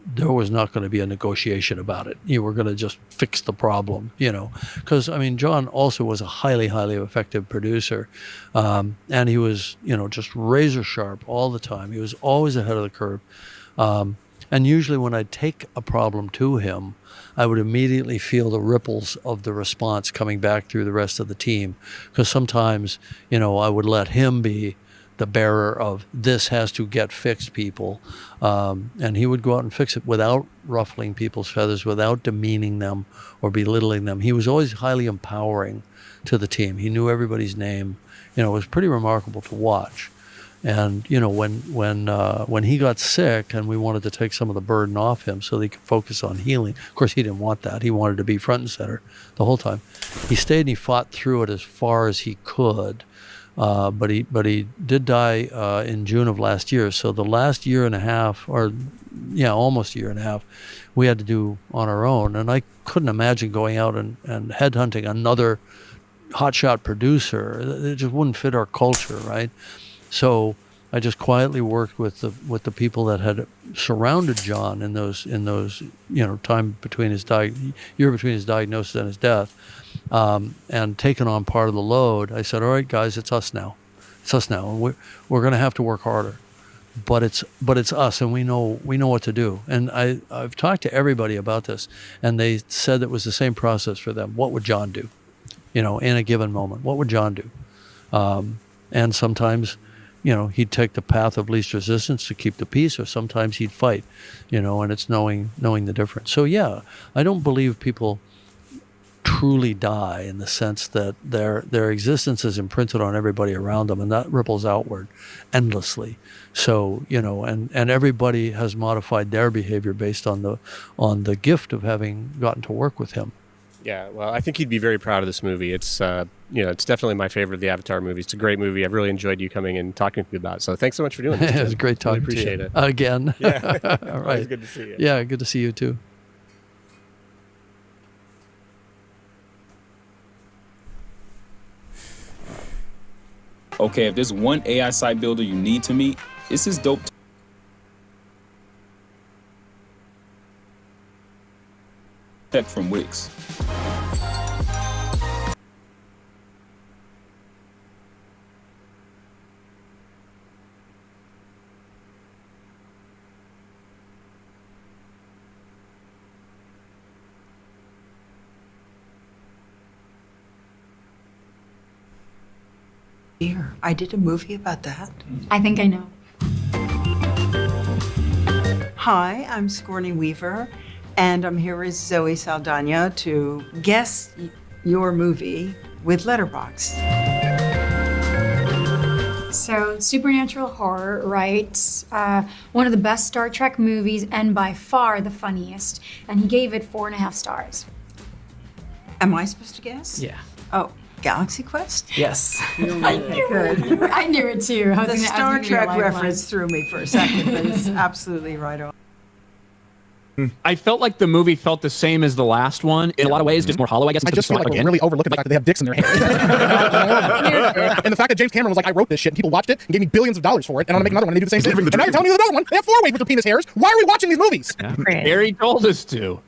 there was not going to be a negotiation about it. You were going to just fix the problem, you know. Because, I mean, John also was a highly, highly effective producer. And he was, you know, just razor sharp all the time. He was always ahead of the curve. And usually when I'd take a problem to him, I would immediately feel the ripples of the response coming back through the rest of the team. Because sometimes, you know, I would let him be the bearer of this has to get fixed, people. And he would go out and fix it without ruffling people's feathers, without demeaning them or belittling them. He was always highly empowering to the team. He knew everybody's name. You know, it was pretty remarkable to watch. And, you know, when he got sick and we wanted to take some of the burden off him so that he could focus on healing, of course, he didn't want that. He wanted to be front and center the whole time. He stayed and he fought through it as far as he could. But he did die in June of last year. So the last year and a half, or yeah, almost a year and a half, we had to do on our own. And I couldn't imagine going out and headhunting another hotshot producer. It just wouldn't fit our culture, right? So I just quietly worked with the people that had surrounded John in those you know, time between year between his diagnosis and his death, and taken on part of the load. I said, all right, guys, it's us now. It's us now. And we're going to have to work harder, but it's us, and we know what to do. And I've talked to everybody about this, and they said it was the same process for them. What would John do? You know, in a given moment, what would John do? And sometimes, you know, he'd take the path of least resistance to keep the peace, or sometimes he'd fight, you know, and it's knowing the difference. So yeah, I don't believe people truly die in the sense that their existence is imprinted on everybody around them, and that ripples outward endlessly. So, you know, and everybody has modified their behavior based on the gift of having gotten to work with him. Yeah, well, I think he'd be very proud of this movie. It's you know, it's definitely my favorite of the Avatar movies. It's a great movie. I've really enjoyed you coming and talking to me about it. So thanks so much for doing this. It was great talking really to you. Appreciate it. Again. Yeah. All right. Always good to see you. Yeah, good to see you too. Okay, if there's one AI site builder you need to meet, it's this dope tech from Wix. I did a movie about that. I think I know. Hi, I'm Sigourney Weaver, and I'm here with Zoe Saldana to guess your movie with Letterboxd. So, supernatural horror, right? One of the best Star Trek movies, and by far the funniest. And he gave it 4.5 stars. Am I supposed to guess? Yeah. Oh, Galaxy Quest? Yes. I knew it. I knew it too. The Star Trek reference threw me for a second, but it's absolutely right on. I felt like the movie felt the same as the last one in a lot of ways, just more hollow, I guess. I just feel like we're really overlooking the fact that they have dicks in their hands. And the fact that James Cameron was like, I wrote this shit, and people watched it and gave me billions of dollars for it, and I'm gonna make another one and they do the same thing. And now you're telling me there's another one. They have 4 ways with their penis hairs. Why are we watching these movies? Yeah. Harry told us to.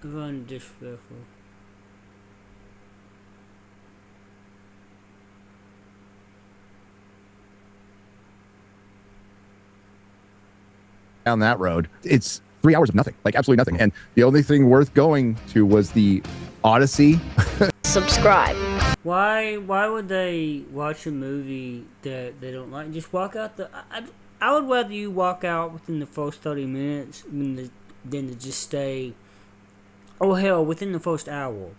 Run disrespectful. Down that road, it's 3 hours of nothing, like absolutely nothing. And the only thing worth going to was the Odyssey. Subscribe. Why would they watch a movie that they don't like? Just walk out the. I would rather you walk out within the first 30 minutes than to just stay, oh hell, within the first hour.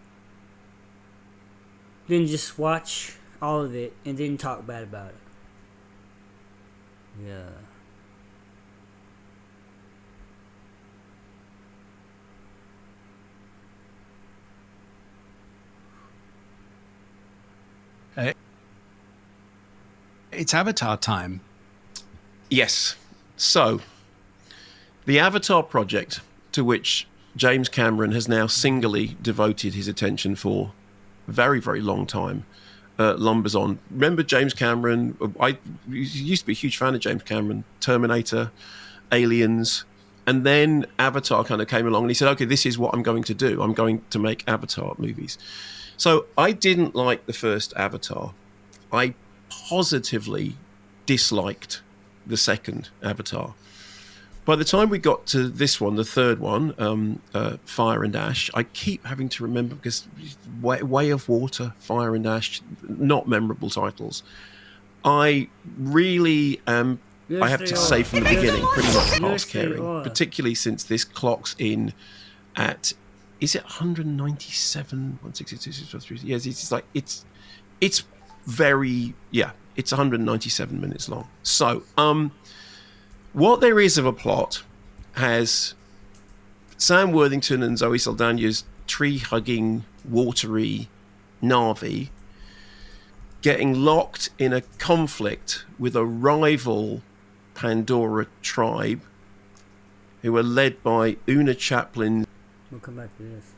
Then just watch all of it and then talk bad about it. Yeah. It's Avatar time. Yes. So, the Avatar project, to which James Cameron has now singly devoted his attention for a very, very long time, lumbers on. Remember James Cameron? I used to be a huge fan of James Cameron. Terminator, Aliens, and then Avatar kind of came along and he said, okay, this is what I'm going to do. I'm going to make Avatar movies. So I didn't like the first Avatar. I positively disliked the second Avatar. By the time we got to this one, the third one, Fire and Ash, I keep having to remember because Way of Water, Fire and Ash, not memorable titles. I really am, I have to say from the beginning, pretty much past caring, particularly since this clocks in at, is it 197, 162, yes, it's like, it's very, yeah, it's 197 minutes long. So, what there is of a plot has Sam Worthington and Zoe Saldana's tree-hugging, watery Na'vi getting locked in a conflict with a rival Pandora tribe who are led by Una Chaplin. We'll come back to this.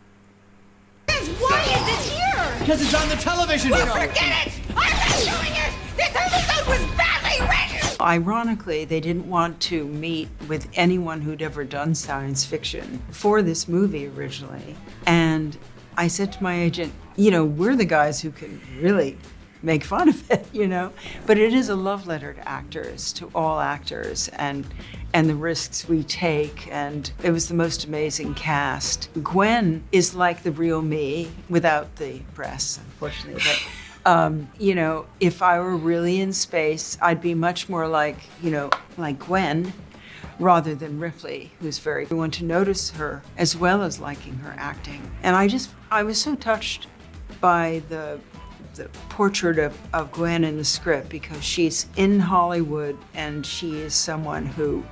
Why is it here? Because it's on the television Well, show. forget it! I'm not doing it! This episode was badly written! Ironically, they didn't want to meet with anyone who'd ever done science fiction for this movie originally. And I said to my agent, you know, we're the guys who can really make fun of it, you know? But it is a love letter to actors, to all actors, and the risks we take. And it was the most amazing cast. Gwen is like the real me, without the breasts, unfortunately. But you know, if I were really in space, I'd be much more like, you know, like Gwen, rather than Ripley, who's very everyone to notice her as well as liking her acting. And I was so touched by the portrait of Gwen in the script, because she's in Hollywood and she is someone who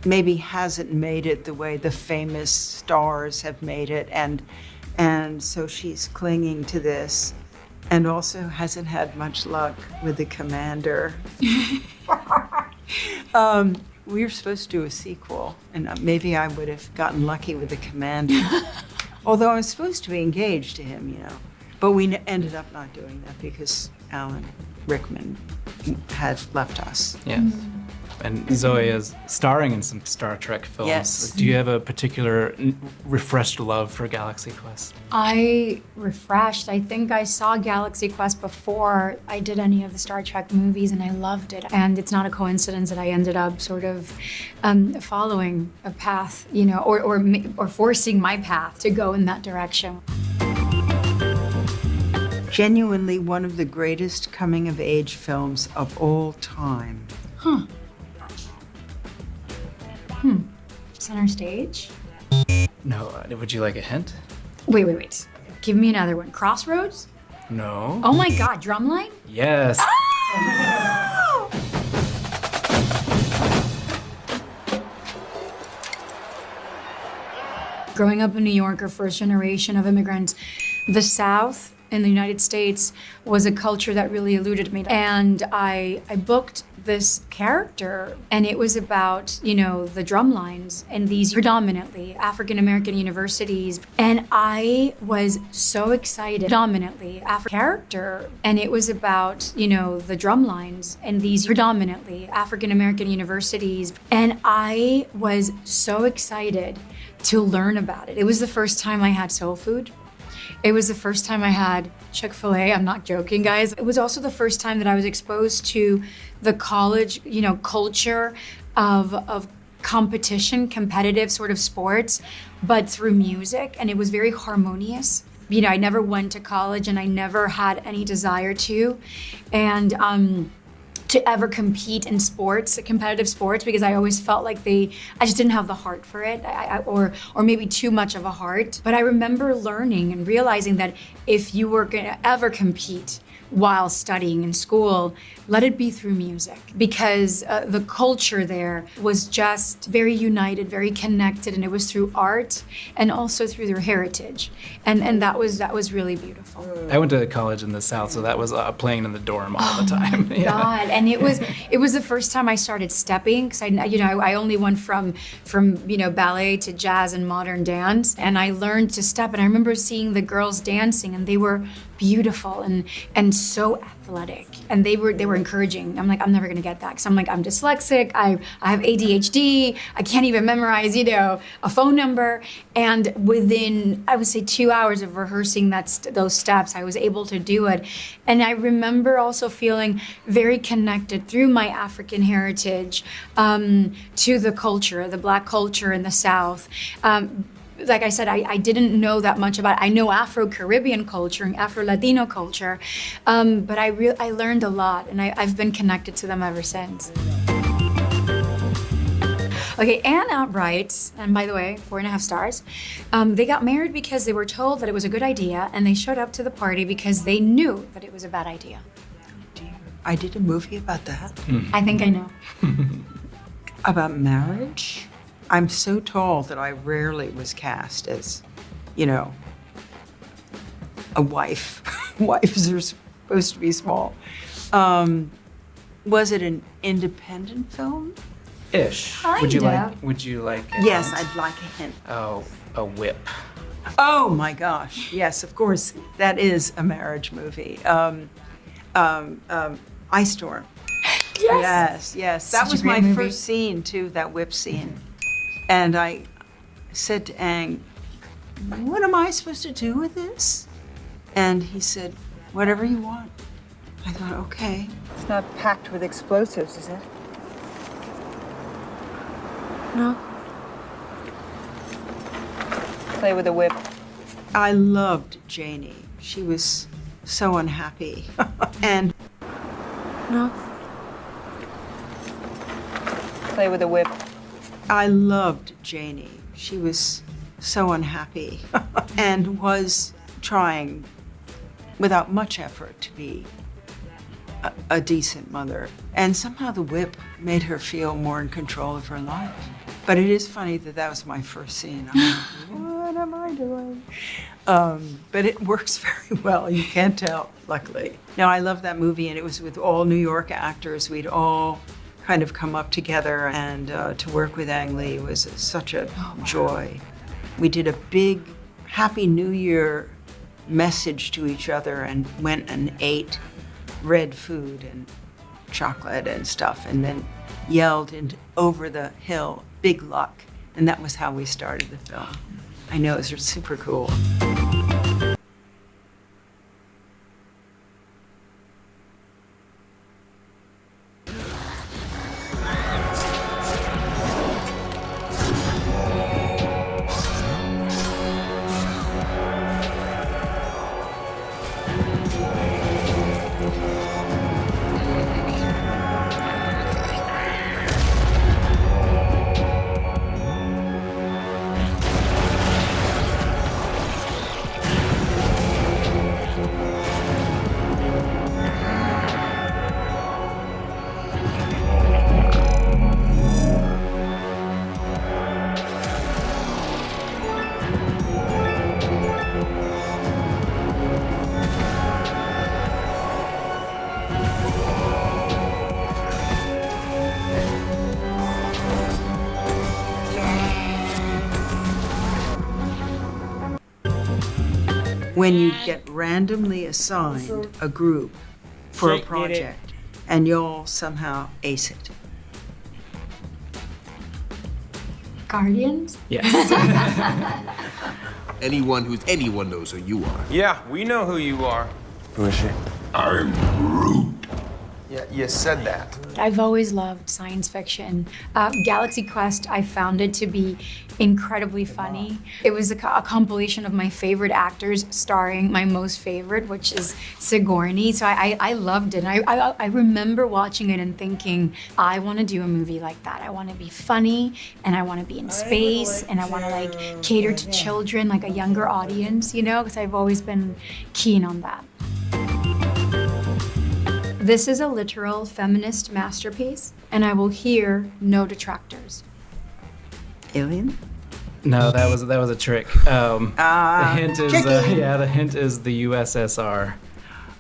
maybe hasn't made it the way the famous stars have made it, and so she's clinging to this. And also hasn't had much luck with the commander. We were supposed to do a sequel, and maybe I would have gotten lucky with the commander. Although I was supposed to be engaged to him, you know. But we ended up not doing that because Alan Rickman had left us. Yes. And Zoe is starring in some Star Trek films. Yes. Do you have a particular refreshed love for Galaxy Quest? I think I saw Galaxy Quest before I did any of the Star Trek movies, and I loved it. And it's not a coincidence that I ended up sort of following a path, you know, or forcing my path to go in that direction. Genuinely one of the greatest coming-of-age films of all time. Huh. Center Stage? No. Would you like a hint? Wait. Give me another one. Crossroads? No. Oh my God, Drumline? Yes. Growing up in New York, or first generation of immigrants, the South in the United States was a culture that really eluded me. And I booked this character, and it was about, you know, the drum lines and these predominantly African-American universities. And I was so excited, predominantly African character. And it was about, you know, the drum lines and these predominantly African-American universities. And I was so excited to learn about it. It was the first time I had soul food. It was the first time I had Chick-fil-A. I'm not joking, guys. It was also the first time that I was exposed to the college, you know, culture of competition, competitive sort of sports, but through music. And it was very harmonious. You know, I never went to college and I never had any desire to. And to ever compete in sports, competitive sports, because I always felt like I just didn't have the heart for it, or maybe too much of a heart. But I remember learning and realizing that if you were gonna ever compete while studying in school, let it be through music, because the culture there was just very united, very connected, and it was through art and also through their heritage, and that was really beautiful. I went to college in the South, so that was playing in the dorm all the time. Oh, God, and it was the first time I started stepping, because I only went from ballet to jazz and modern dance, and I learned to step, and I remember seeing the girls dancing, and they were beautiful and so athletic, and they were encouraging. I'm like, I'm never gonna get that, because I'm dyslexic, I have ADHD, I can't even memorize a phone number. And within, I would say, 2 hours of rehearsing those steps, I was able to do it. And I remember also feeling very connected through my African heritage to the culture, the Black culture in the South. Like I said, I didn't know that much about it. I know Afro-Caribbean culture and Afro-Latino culture, but I learned a lot, and I've been connected to them ever since. Okay, Anne Outright, and by the way, 4.5 stars, they got married because they were told that it was a good idea, and they showed up to the party because they knew that it was a bad idea. I did a movie about that. I think I know. About marriage? I'm so tall that I rarely was cast as, a wife. Wives are supposed to be small. Was it an independent film? Ish. Kinda. Would you like a Yes, hint? I'd like a hint. Oh, a whip. Oh my gosh, yes, of course, that is a marriage movie. Ice Storm. Yes. That Such a was great my movie. first scene too, that whip scene. And I said to Ang, what am I supposed to do with this? And he said, whatever you want. I thought, okay. It's not packed with explosives, is it? No. Play with a whip. I loved Janie. She was so unhappy. And No. play with a whip. I loved Janie. She was so unhappy and was trying without much effort to be a decent mother. And somehow the whip made her feel more in control of her life. But it is funny that was my first scene. I'm like, what am I doing? But it works very well. You can't tell, luckily. Now, I love that movie, and it was with all New York actors. We'd all kind of come up together, and to work with Ang Lee was such a joy. We did a big Happy New Year message to each other and went and ate red food and chocolate and stuff, and then yelled over the hill, "Big luck." And that was how we started the film. I know, it was super cool. When you get randomly assigned a group for a Jake did it. project and you'll somehow ace it. Guardians? Yes. Anyone knows who you are. Yeah, we know who you are. Who is she? I'm Groot. Yeah, you said that. I've always loved science fiction. Galaxy Quest, I found it to be incredibly funny. It was a compilation of my favorite actors starring my most favorite, which is Sigourney. So I loved it. And I remember watching it and thinking, I want to do a movie like that. I want to be funny, and I want to be in space, and I want to like cater to children, like a younger audience, you know, because I've always been keen on that. This is a literal feminist masterpiece, and I will hear no detractors. Alien? No, that was a trick. The hint is the hint is the USSR.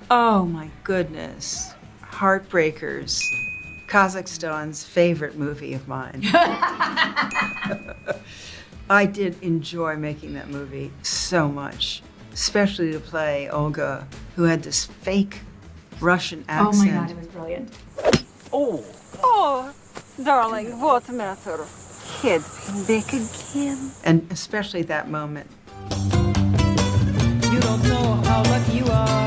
Oh my goodness. Heartbreakers. Kazakhstan's favorite movie of mine. I did enjoy making that movie so much, especially to play Olga, who had this fake Russian accent. Oh my God, it was brilliant. Oh, darling, what matter? Head back again. And especially that moment. You don't know how lucky you are.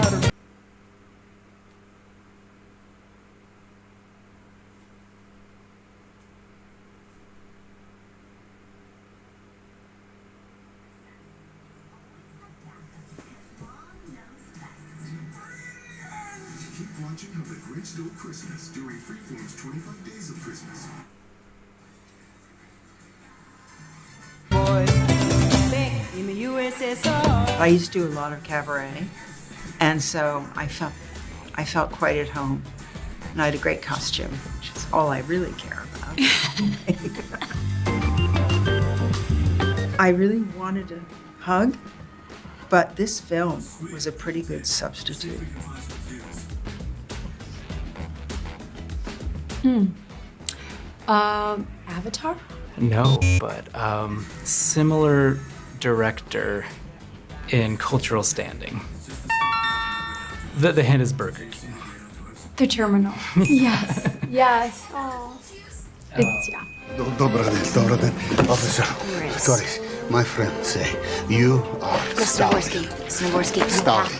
Watching how the Grinch stole Christmas during Freeform's 25 Days of Christmas. Boy, back in the USSR. I used to do a lot of cabaret, and so I felt quite at home. And I had a great costume, which is all I really care about. I really wanted a hug, but this film was a pretty good substitute. Avatar? No, but similar director in cultural standing. The hint is Burger King. The Terminal. Yes. Yes. Oh. It's, yeah. Добрый день, officer. Doris, my friend say you are Stalin. Snoworsky, Stalin.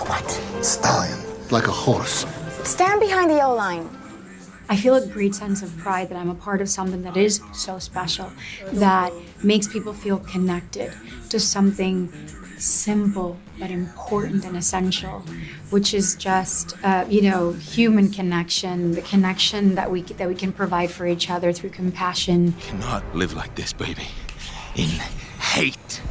What? Stallion, like a horse. Stand behind the O-line. I feel a great sense of pride that I'm a part of something that is so special, that makes people feel connected to something simple but important and essential, which is just, human connection, the connection that we can provide for each other through compassion. Cannot live like this, baby. In hate.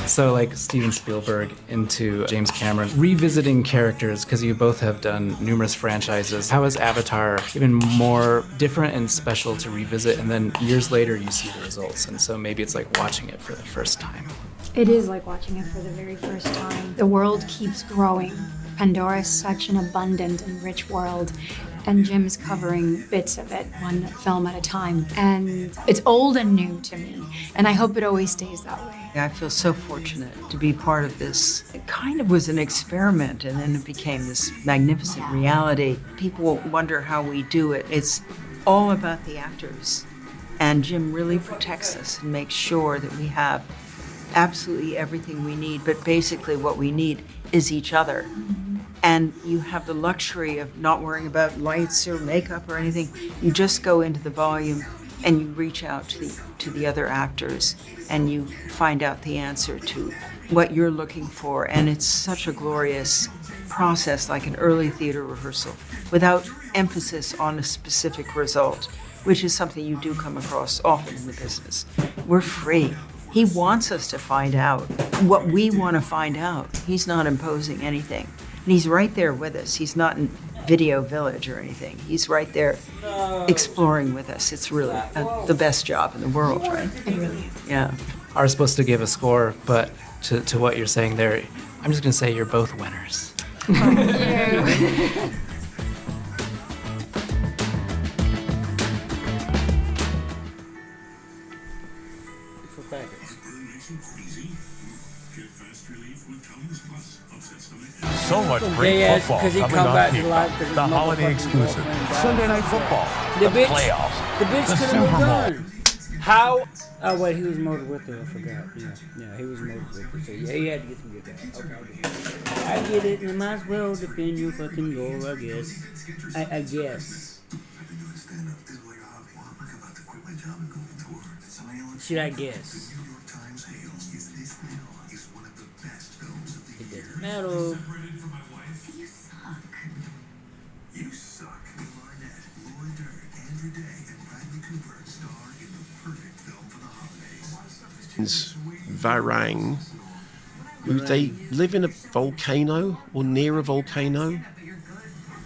So like Steven Spielberg into James Cameron, revisiting characters, because you both have done numerous franchises. How is Avatar even more different and special to revisit? And then years later, you see the results. And so maybe it's like watching it for the first time. It is like watching it for the very first time. The world keeps growing. Pandora is such an abundant and rich world, and Jim's covering bits of it, one film at a time. And it's old and new to me, and I hope it always stays that way. I feel so fortunate to be part of this. It kind of was an experiment, and then it became this magnificent reality. People wonder how we do it. It's all about the actors. And Jim really protects us and makes sure that we have absolutely everything we need, but basically what we need is each other. And you have the luxury of not worrying about lights or makeup or anything. You just go into the volume and you reach out to the other actors and you find out the answer to what you're looking for. And it's such a glorious process, like an early theater rehearsal, without emphasis on a specific result, which is something you do come across often in the business. We're free. He wants us to find out what we want to find out. He's not imposing anything. And he's right there with us. He's not in Video Village or anything. He's right there exploring with us. It's really the best job in the world, right? It really is. Yeah. Are supposed to give a score, but to what you're saying there, I'm just going to say you're both winners. So much great football coming on here. The holiday exclusive, Sunday Night Football, the bitch, playoffs, the bitch the could Super have Bowl. done. How? Oh wait, he was molded with her. I forgot. Yeah, he was molded with her. So yeah, he had to get some good guys. Okay, I get it. You might as well defend your fucking goal, I guess. I guess. Should I guess? It doesn't matter. Varang, who they live in a volcano or near a volcano.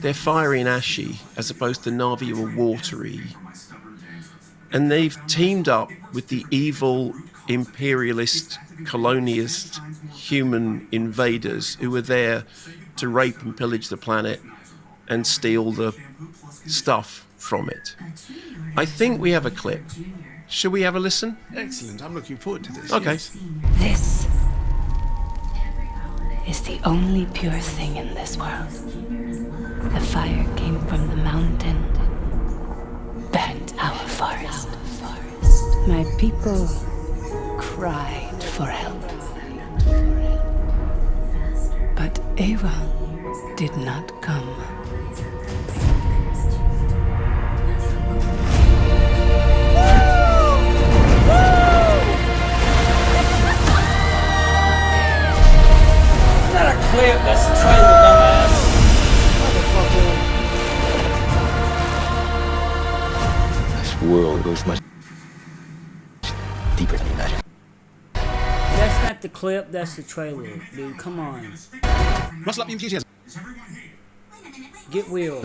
They're fiery and ashy as opposed to Na'vi who are watery. And they've teamed up with the evil imperialist, colonialist, human invaders who are there to rape and pillage the planet and steal the stuff from it. I think we have a clip. Should we have a listen? Excellent. I'm looking forward to this. Okay. Yes. This is the only pure thing in this world. The fire came from the mountain, burnt our forest. My people cried for help. But Eva did not come. Not a clip, that's the trailer, dumbass. This world goes much deeper than you imagine. That's not the clip, that's the trailer, dude. Come on. Muscle up the enthusiasm. Get real.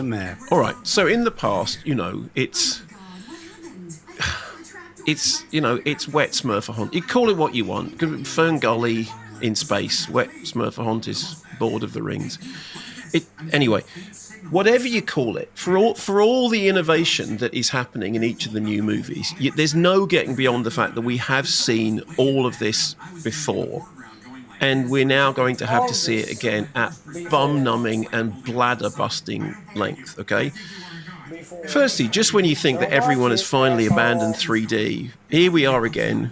All right. So in the past, it's wet Smurfahont. You call it what you want. Fern Gully in space, wet Smurfahont, Lord of the Rings. Anyway, whatever you call it, for all the innovation that is happening in each of the new movies, there's no getting beyond the fact that we have seen all of this before. And we're now going to have to see it again at bum-numbing and bladder-busting length, okay? Firstly, just when you think that everyone has finally abandoned 3D, here we are again,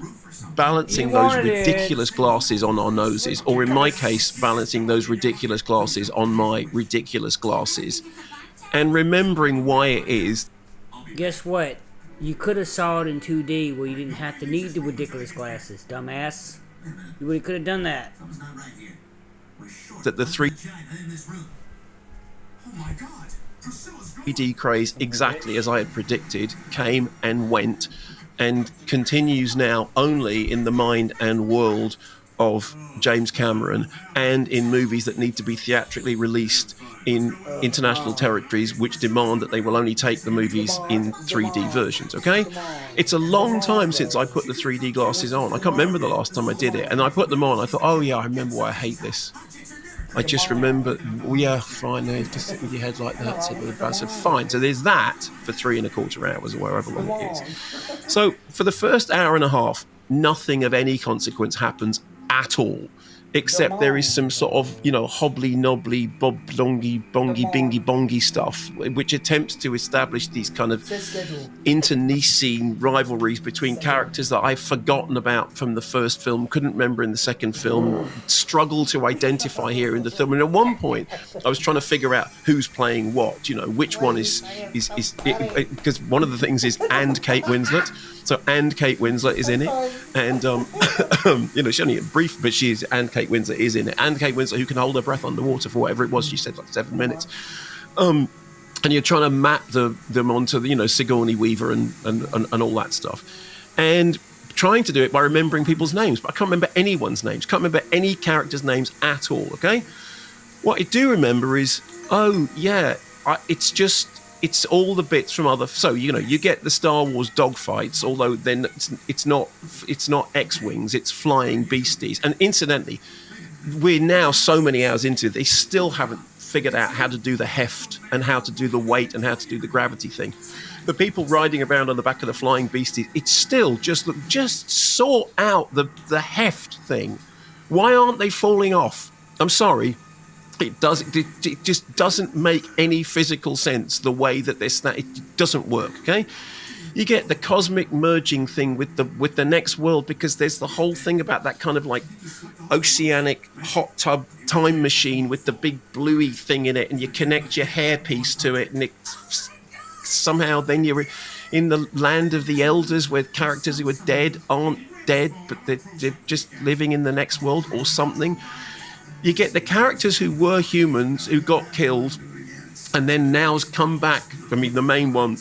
balancing those ridiculous glasses on our noses, or in my case, balancing those ridiculous glasses on my ridiculous glasses, and remembering why it is. Guess what? You could have saw it in 2D where you didn't have to need the ridiculous glasses, dumbass. You really could have done that. That the 3D craze, exactly as I had predicted, came and went and continues now only in the mind and world of James Cameron and in movies that need to be theatrically released in international territories which demand that they will only take the movies in 3D versions, okay? It's a long time since I put the 3D glasses on. I can't remember the last time I did it. And I put them on. I thought, oh yeah, I remember why I hate this. I just remember, yeah, fine, just sit with your head like that. I said, fine. So there's that for 3.25 hours or wherever long it is. So for the first hour and a half, nothing of any consequence happens at all, except there is some sort of, hobbly knobbly, bob blongy, bongy, bingy bongy stuff, which attempts to establish these kind of internecine rivalries between characters that I've forgotten about from the first film, couldn't remember in the second film, struggle to identify here in the third. And at one point, I was trying to figure out who's playing what, which one is because one of the things is and Kate Winslet. So, and Kate Winslet is in it. And, she's only a brief, but and Kate Winslet is in it. And Kate Winslet, who can hold her breath underwater for whatever it was, she said, like 7 minutes. And you're trying to map them onto, Sigourney Weaver and all that stuff. And trying to do it by remembering people's names. But I can't remember anyone's names. Can't remember any characters' names at all, okay? What I do remember is, it's all the bits from other. So you get the Star Wars dogfights, although then it's not X-wings, it's flying beasties. And incidentally, we're now so many hours into it, they still haven't figured out how to do the heft and how to do the weight and how to do the gravity thing. The people riding around on the back of the flying beasties, it's still just sort out the heft thing. Why aren't they falling off? I'm sorry. It just doesn't make any physical sense the way that it doesn't work, okay? You get the cosmic merging thing with the next world, because there's the whole thing about that kind of like oceanic hot tub time machine with the big bluey thing in it, and you connect your hairpiece to it, and it somehow then you're in the land of the elders, where characters who are dead aren't dead, but they're just living in the next world or something. You get the characters who were humans who got killed and then now's come back. I mean, the main one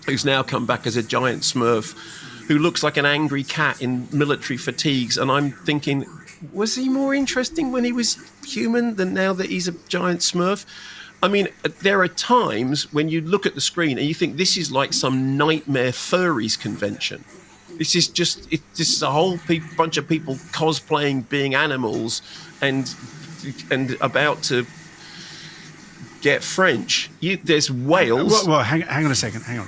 who's now come back as a giant smurf who looks like an angry cat in military fatigues. And I'm thinking, was he more interesting when he was human than now that he's a giant smurf? I mean, there are times when you look at the screen and you think this is like some nightmare furries convention. This is just, this is a whole bunch of people cosplaying being animals and about to get French. There's whales. Well, hang on a second. Hang on.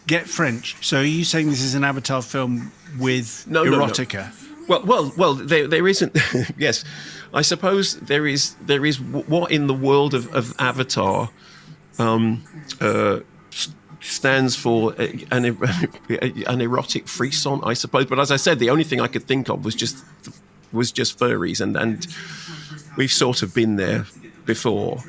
Get French. So are you saying this is an Avatar film with erotica? No. Well, there isn't. Yes, I suppose there is what in the world of Avatar stands for an erotic frisson, I suppose. But as I said, the only thing I could think of was just furries, and we've sort of been there before.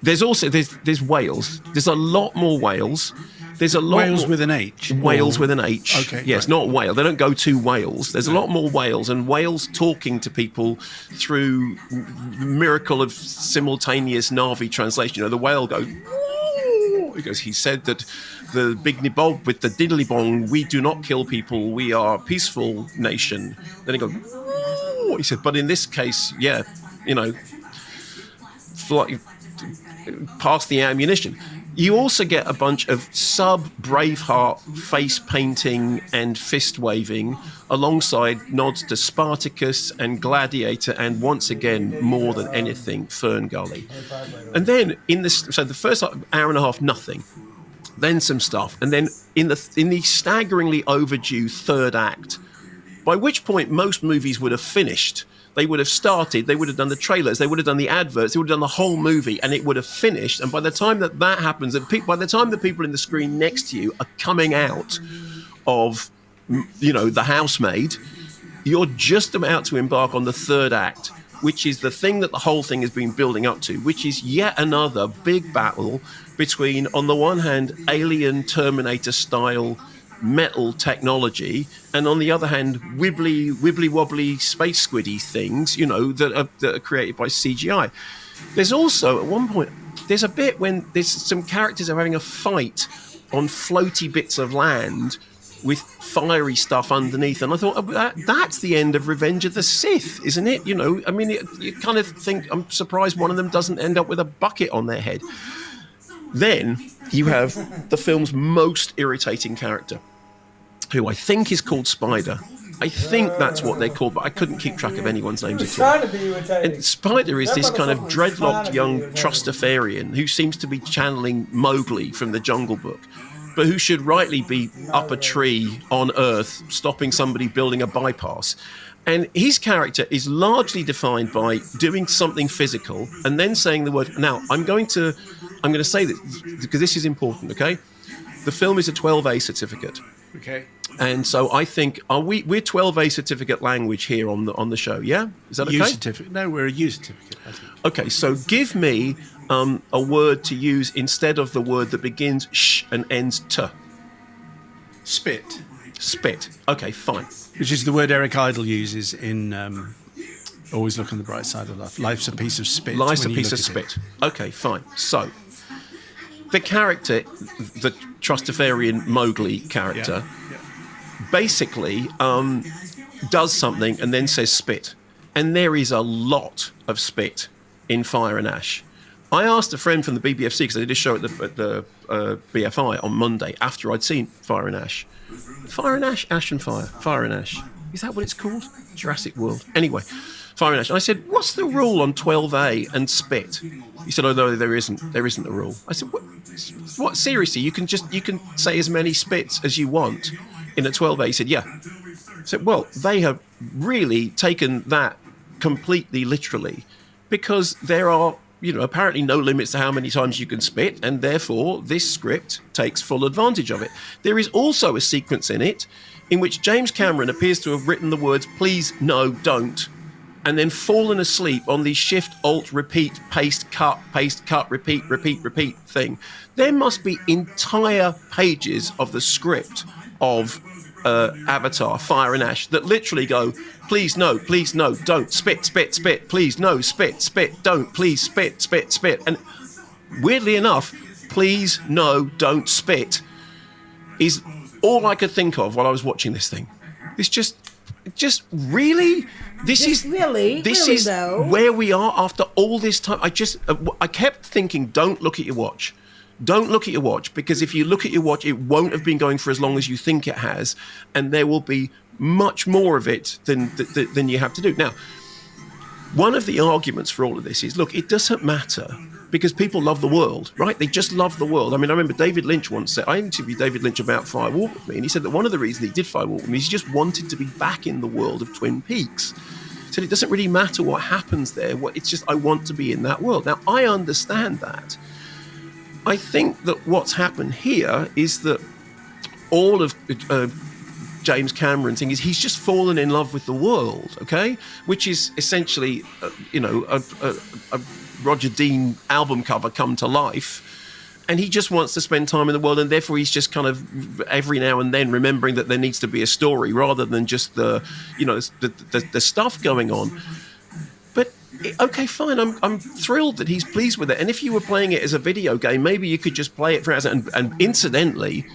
There's also there's whales. There's a lot more whales. There's a lot Wales more, with an H. Whales with an H. Okay. Yes, right. Not whale. They don't go to Wales. There's a lot more whales, and whales talking to people through the miracle of simultaneous Na'vi translation. You know, the whale goes, "Woo!" He said that the Big Bob with the diddly bong, we do not kill people. We are a peaceful nation. Then he goes, "Woo!" He said, but in this case, yeah, you know, pass the ammunition. You also get a bunch of sub-Braveheart face painting and fist waving alongside nods to Spartacus and Gladiator and once again, more than anything, Fern Gully. And then so the first hour and a half, nothing. Then some stuff. And then in the staggeringly overdue third act, by which point most movies would have finished. They would have started, they would have done the trailers, they would have done the adverts, they would have done the whole movie, and it would have finished. And by the time that happens, by the time the people in the screen next to you are coming out of, you know, the housemaid, you're just about to embark on the third act, which is the thing that the whole thing has been building up to, which is yet another big battle between, on the one hand, alien Terminator style metal technology, and on the other hand, wibbly wobbly space squiddy things, you know, that are created by CGI. There's also at one point there's a bit when there's some characters are having a fight on floaty bits of land with fiery stuff underneath, and I thought, oh, that's the end of Revenge of the Sith, isn't it? You know, I mean, you kind of think, I'm surprised one of them doesn't end up with a bucket on their head. Then you have the film's most irritating character, who I think is called Spider. I think that's what they're called, but I couldn't keep track of anyone's names at all. And Spider is this kind of dreadlocked young Trustafarian who seems to be channeling Mowgli from the Jungle Book, but who should rightly be up a tree on Earth stopping somebody building a bypass. And his character is largely defined by doing something physical and then saying the word. Now, I'm going to say this because this is important, okay? The film is a 12A certificate. Okay. And so I think we're 12A certificate language here on the show, yeah? Is that okay? U certificate. No, we're a U certificate, I think. Okay, so give me a word to use instead of the word that begins sh and ends t. Spit. Spit. Okay, fine. Which is the word Eric Idle uses in Always Look on the Bright Side of Life. Life's a piece of spit. Life's a piece of spit. Okay, fine. So the character, the Trustafarian Mowgli character, basically does something and then says spit. And there is a lot of spit in Fire and Ash. I asked a friend from the BBFC, because I did a show at the BFI on Monday after I'd seen Fire and Ash. Fire and Ash, Ash and Fire. Fire and Ash. Is that what it's called? Jurassic World. Anyway, Fire and Ash. And I said, what's the rule on 12A and spit? He said, oh, no, there isn't a rule. I said, what? Seriously, you can say as many spits as you want in a 12A. He said, yeah. I said, well, they have really taken that completely literally, because there are apparently no limits to how many times you can spit, and therefore this script takes full advantage of it. There is also a sequence in it in which James Cameron appears to have written the words "please, no, don't," and then fallen asleep on the shift, alt, repeat, paste, cut, repeat thing. There must be entire pages of the script of Avatar, Fire and Ash that literally go, please no, don't, spit, please no, spit, don't, please spit. And weirdly enough, please no, don't spit is all I could think of while I was watching this thing. It's just really? This is where we are after all this time. I kept thinking, don't look at your watch. Don't look at your watch, because if you look at your watch, it won't have been going for as long as you think it has, and there will be much more of it than you have to do. Now, one of the arguments for all of this is, look, it doesn't matter, because people love the world, right? They just love the world. I mean, I remember David Lynch once said, I interviewed David Lynch about Fire Walk With Me, and he said that one of the reasons he did Fire Walk With Me is he just wanted to be back in the world of Twin Peaks. He said it doesn't really matter what happens there. It's just I want to be in that world. Now, I understand that. I think that what's happened here is that all of James Cameron's thing is he's just fallen in love with the world, okay? Which is essentially, a Roger Dean album cover come to life. And he just wants to spend time in the world, and therefore he's just kind of every now and then remembering that there needs to be a story rather than just the stuff going on. Okay, fine. I'm thrilled that he's pleased with it. And if you were playing it as a video game, maybe you could just play it for hours. And incidentally,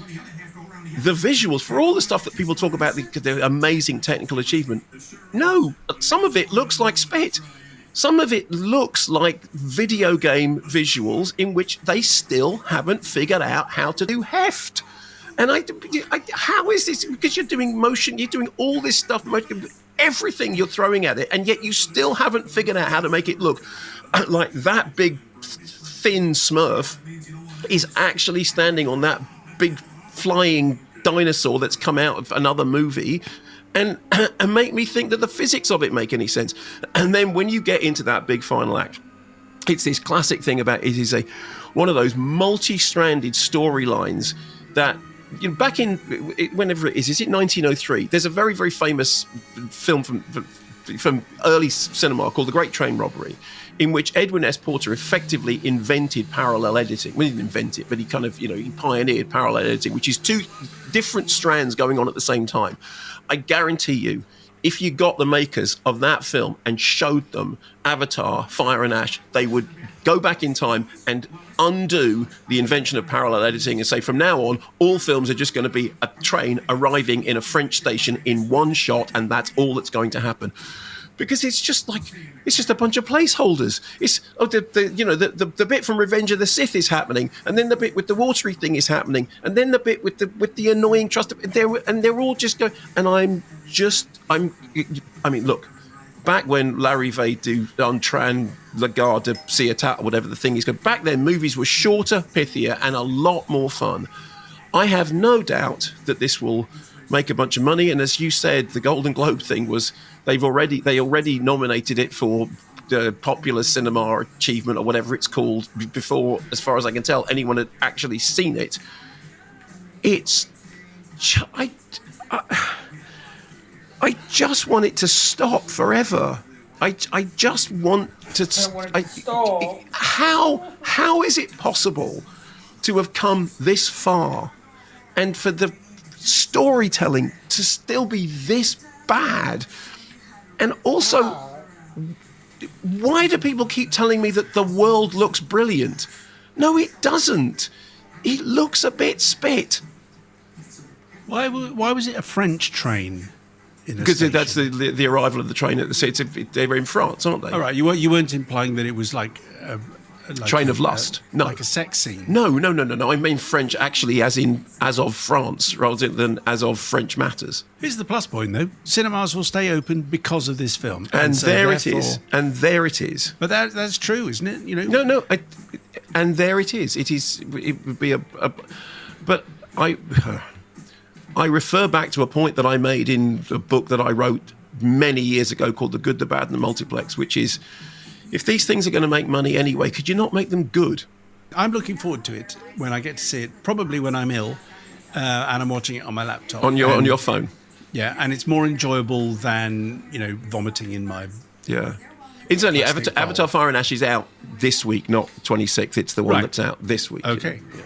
the visuals, for all the stuff that people talk about, the amazing technical achievement, no, some of it looks like spit. Some of it looks like video game visuals in which they still haven't figured out how to do heft. And how is this? Because you're doing motion, you're doing all this stuff, everything you're throwing at it, and yet you still haven't figured out how to make it look like that big, thin Smurf is actually standing on that big flying dinosaur that's come out of another movie, and make me think that the physics of it make any sense. And then when you get into that big final act, it's this classic thing about it is one of those multi-stranded storylines that, back in whenever it is it 1903? There's a very, very famous film from early cinema called The Great Train Robbery, in which Edwin S. Porter effectively invented parallel editing. Well, he didn't invent it, but he kind of, he pioneered parallel editing, which is two different strands going on at the same time. I guarantee you, if you got the makers of that film and showed them Avatar, Fire and Ash, they would go back in time and undo the invention of parallel editing and say, from now on, all films are just going to be a train arriving in a French station in one shot, and that's all that's going to happen. Because it's just a bunch of placeholders. It's the bit from Revenge of the Sith is happening, and then the bit with the watery thing is happening, and then the bit with the annoying trust, and they're all just going. And I mean, look, back when Larry Vade do Tran Lagarde de Ciotat, or whatever the thing is, back then movies were shorter, pithier, and a lot more fun. I have no doubt that this will make a bunch of money, and as you said, the Golden Globe thing was they already nominated it for the popular cinema achievement or whatever it's called before, as far as I can tell, anyone had actually seen it. I just want it to stop forever. I just want to stop. How is it possible to have come this far and for the storytelling to still be this bad? And also, why do people keep telling me that the world looks brilliant? No, it doesn't. It looks a bit spit. Why was it a French train? Because that's the arrival of the train at the city. They were in France, aren't they? All right, you weren't implying that it was like Train of Lust. No. Like a sex scene. No. I mean French actually as of France rather than as of French matters. Here's the plus point, though. Cinemas will stay open because of this film. And so there it is. But that's true, isn't it? No. And there it is. It would be but I refer back to a point that I made in a book that I wrote many years ago called The Good, the Bad and the Multiplex, which is If these things are going to make money anyway, could you not make them good? I'm looking forward to it when I get to see it, probably when I'm ill and I'm watching it on my laptop. On your phone. Yeah, and it's more enjoyable than, vomiting in my... Yeah. Incidentally, Avatar Fire and Ash is out this week, not 26th. It's the one that's out this week. Okay. Yeah.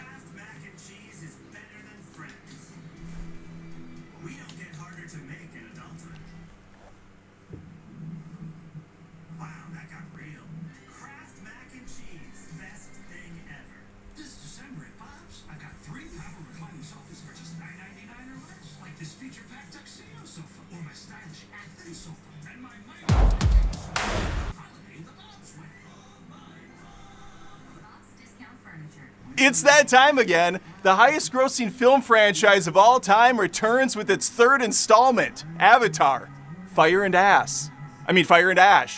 It's that time again. The highest grossing film franchise of all time returns with its third installment, Avatar, Fire and Ash.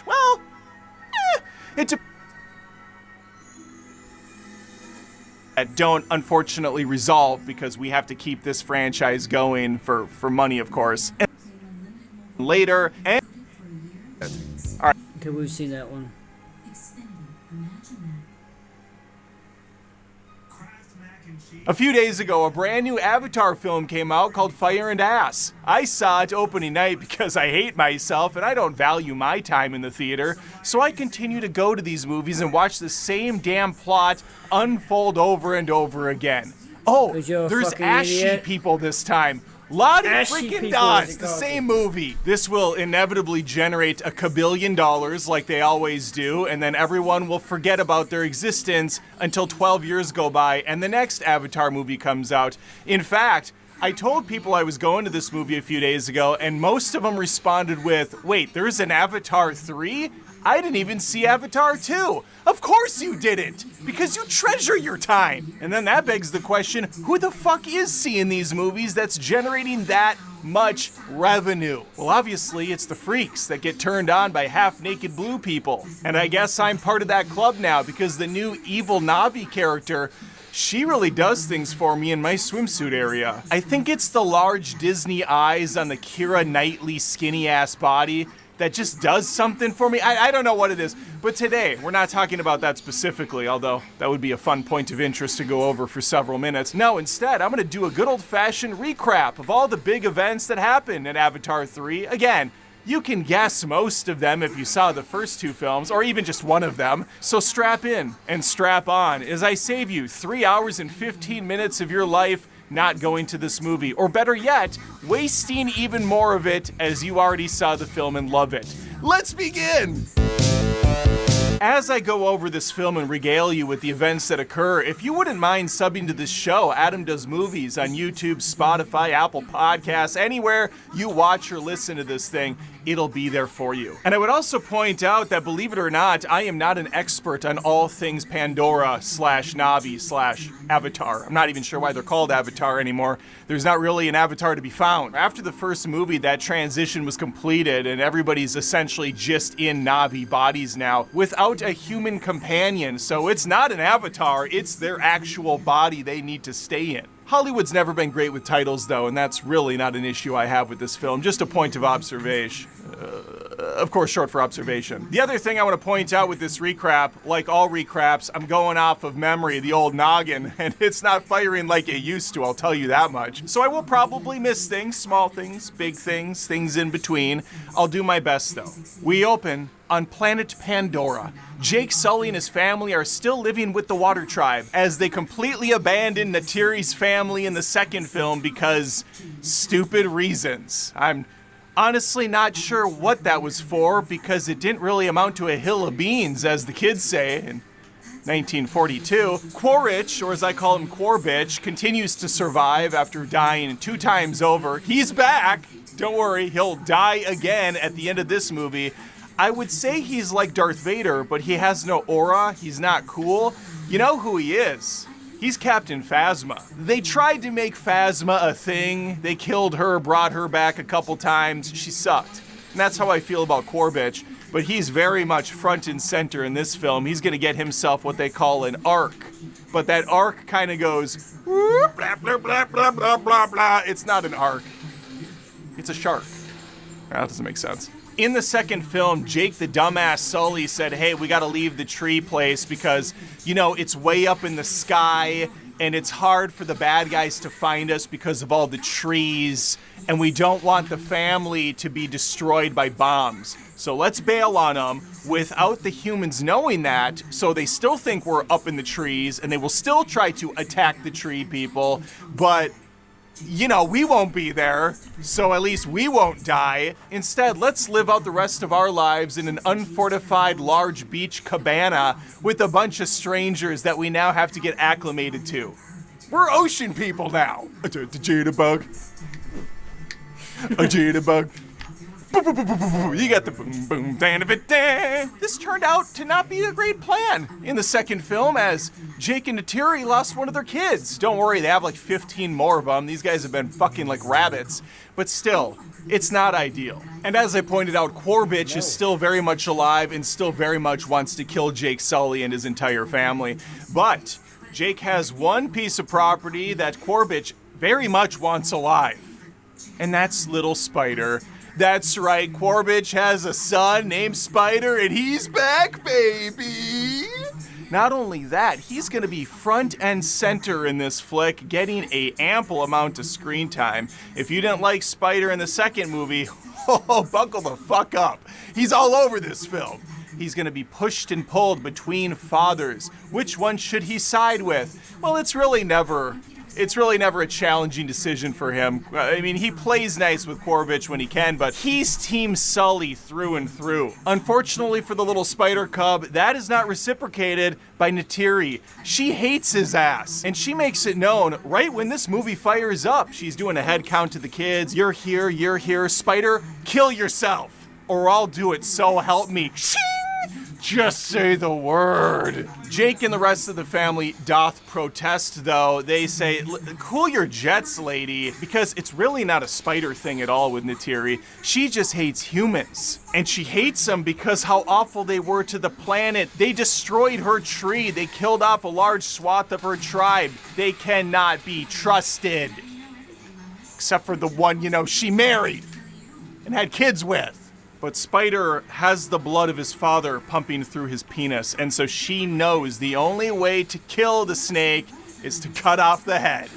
Well, that don't unfortunately resolve because we have to keep this franchise going for money, of course. And later, and all right. Okay, we've seen that one. A few days ago, a brand new Avatar film came out called Fire and Ash. I saw it opening night because I hate myself and I don't value my time in the theater, so I continue to go to these movies and watch the same damn plot unfold over and over again. Oh, there's ashy people this time. Lottie freaking Dodds, the same movie. This will inevitably generate $1 kabillion like they always do, and then everyone will forget about their existence until 12 years go by and the next Avatar movie comes out. In fact, I told people I was going to this movie a few days ago, and most of them responded with, wait, there's an Avatar 3? I didn't even see Avatar 2. Of course you didn't, because you treasure your time. And then that begs the question, who the fuck is seeing these movies that's generating that much revenue? Well, obviously it's the freaks that get turned on by half-naked blue people. And I guess I'm part of that club now, because the new evil Na'vi character, she really does things for me in my swimsuit area. I think it's the large Disney eyes on the Keira Knightley skinny-ass body that just does something for me. I don't know what it is. But today, we're not talking about that specifically, although that would be a fun point of interest to go over for several minutes. No, instead, I'm going to do a good old-fashioned recap of all the big events that happened in Avatar 3. Again, you can guess most of them if you saw the first two films, or even just one of them. So strap in and strap on as I save you 3 hours and 15 minutes of your life not going to this movie, or better yet, wasting even more of it as you already saw the film and love it. Let's begin! As I go over this film and regale you with the events that occur, if you wouldn't mind subbing to this show, Adam Does Movies, on YouTube, Spotify, Apple Podcasts, anywhere you watch or listen to this thing, it'll be there for you. And I would also point out that, believe it or not, I am not an expert on all things Pandora / Na'vi / Avatar. I'm not even sure why they're called Avatar anymore. There's not really an Avatar to be found. After the first movie, that transition was completed and everybody's essentially just in Na'vi bodies now without a human companion. So it's not an Avatar, it's their actual body they need to stay in. Hollywood's never been great with titles, though, and that's really not an issue I have with this film, just a point of observation. Of course, short for observation. The other thing I want to point out with this recap, like all recaps, I'm going off of memory, the old noggin, and it's not firing like it used to, I'll tell you that much. So I will probably miss things, small things, big things, things in between. I'll do my best, though. We open on planet Pandora. Jake Sully and his family are still living with the Water Tribe as they completely abandon Natiri's family in the second film because stupid reasons. I'm honestly not sure what that was for because it didn't really amount to a hill of beans, as the kids say in 1942. Quaritch, or as I call him Quarbitch, continues to survive after dying 2 times over. He's back. Don't worry, he'll die again at the end of this movie. I would say he's like Darth Vader, but he has no aura, he's not cool. You know who he is. He's Captain Phasma. They tried to make Phasma a thing. They killed her, brought her back a couple times. She sucked. And that's how I feel about Quarbitch. But he's very much front and center in this film. He's gonna get himself what they call an arc. But that arc kind of goes, blah, blah, blah, blah, blah, blah, blah. It's not an arc. It's a shark. That doesn't make sense. In the second film, Jake the dumbass Sully said, hey, we gotta leave the tree place because, you know, it's way up in the sky and it's hard for the bad guys to find us because of all the trees, and we don't want the family to be destroyed by bombs. So let's bail on them without the humans knowing that, so they still think we're up in the trees and they will still try to attack the tree people, but you know, we won't be there, so at least we won't die. Instead, let's live out the rest of our lives in an unfortified large beach cabana with a bunch of strangers that we now have to get acclimated to. We're ocean people now. The jitterbug. A jitterbug. You got the boom boom dan of it dan. This turned out to not be a great plan in the second film, as Jake and Neytiri lost one of their kids. Don't worry, they have like 15 more of them. These guys have been fucking like rabbits, but still, it's not ideal. And as I pointed out, Corbett is still very much alive and still very much wants to kill Jake Sully and his entire family. But Jake has one piece of property that Corbett very much wants alive, and that's little Spider. That's right, Corbett has a son named Spider, and he's back, baby! Not only that, he's gonna be front and center in this flick, getting an ample amount of screen time. If you didn't like Spider in the second movie, oh, buckle the fuck up. He's all over this film. He's gonna be pushed and pulled between fathers. Which one should he side with? Well, it's really never a challenging decision for him. I mean, he plays nice with Corbett when he can, but he's Team Sully through and through. Unfortunately for the little spider cub, that is not reciprocated by Neytiri. She hates his ass, and she makes it known right when this movie fires up. She's doing a head count to the kids. You're here. Spider, kill yourself, or I'll do it, so help me. Just say the word. Jake and the rest of the family doth protest, though. They say, cool your jets, lady, because it's really not a spider thing at all with Neytiri. She just hates humans. And she hates them because how awful they were to the planet. They destroyed her tree. They killed off a large swath of her tribe. They cannot be trusted. Except for the one, you know, she married and had kids with. But Spider has the blood of his father pumping through his penis, and so she knows the only way to kill the snake is to cut off the head.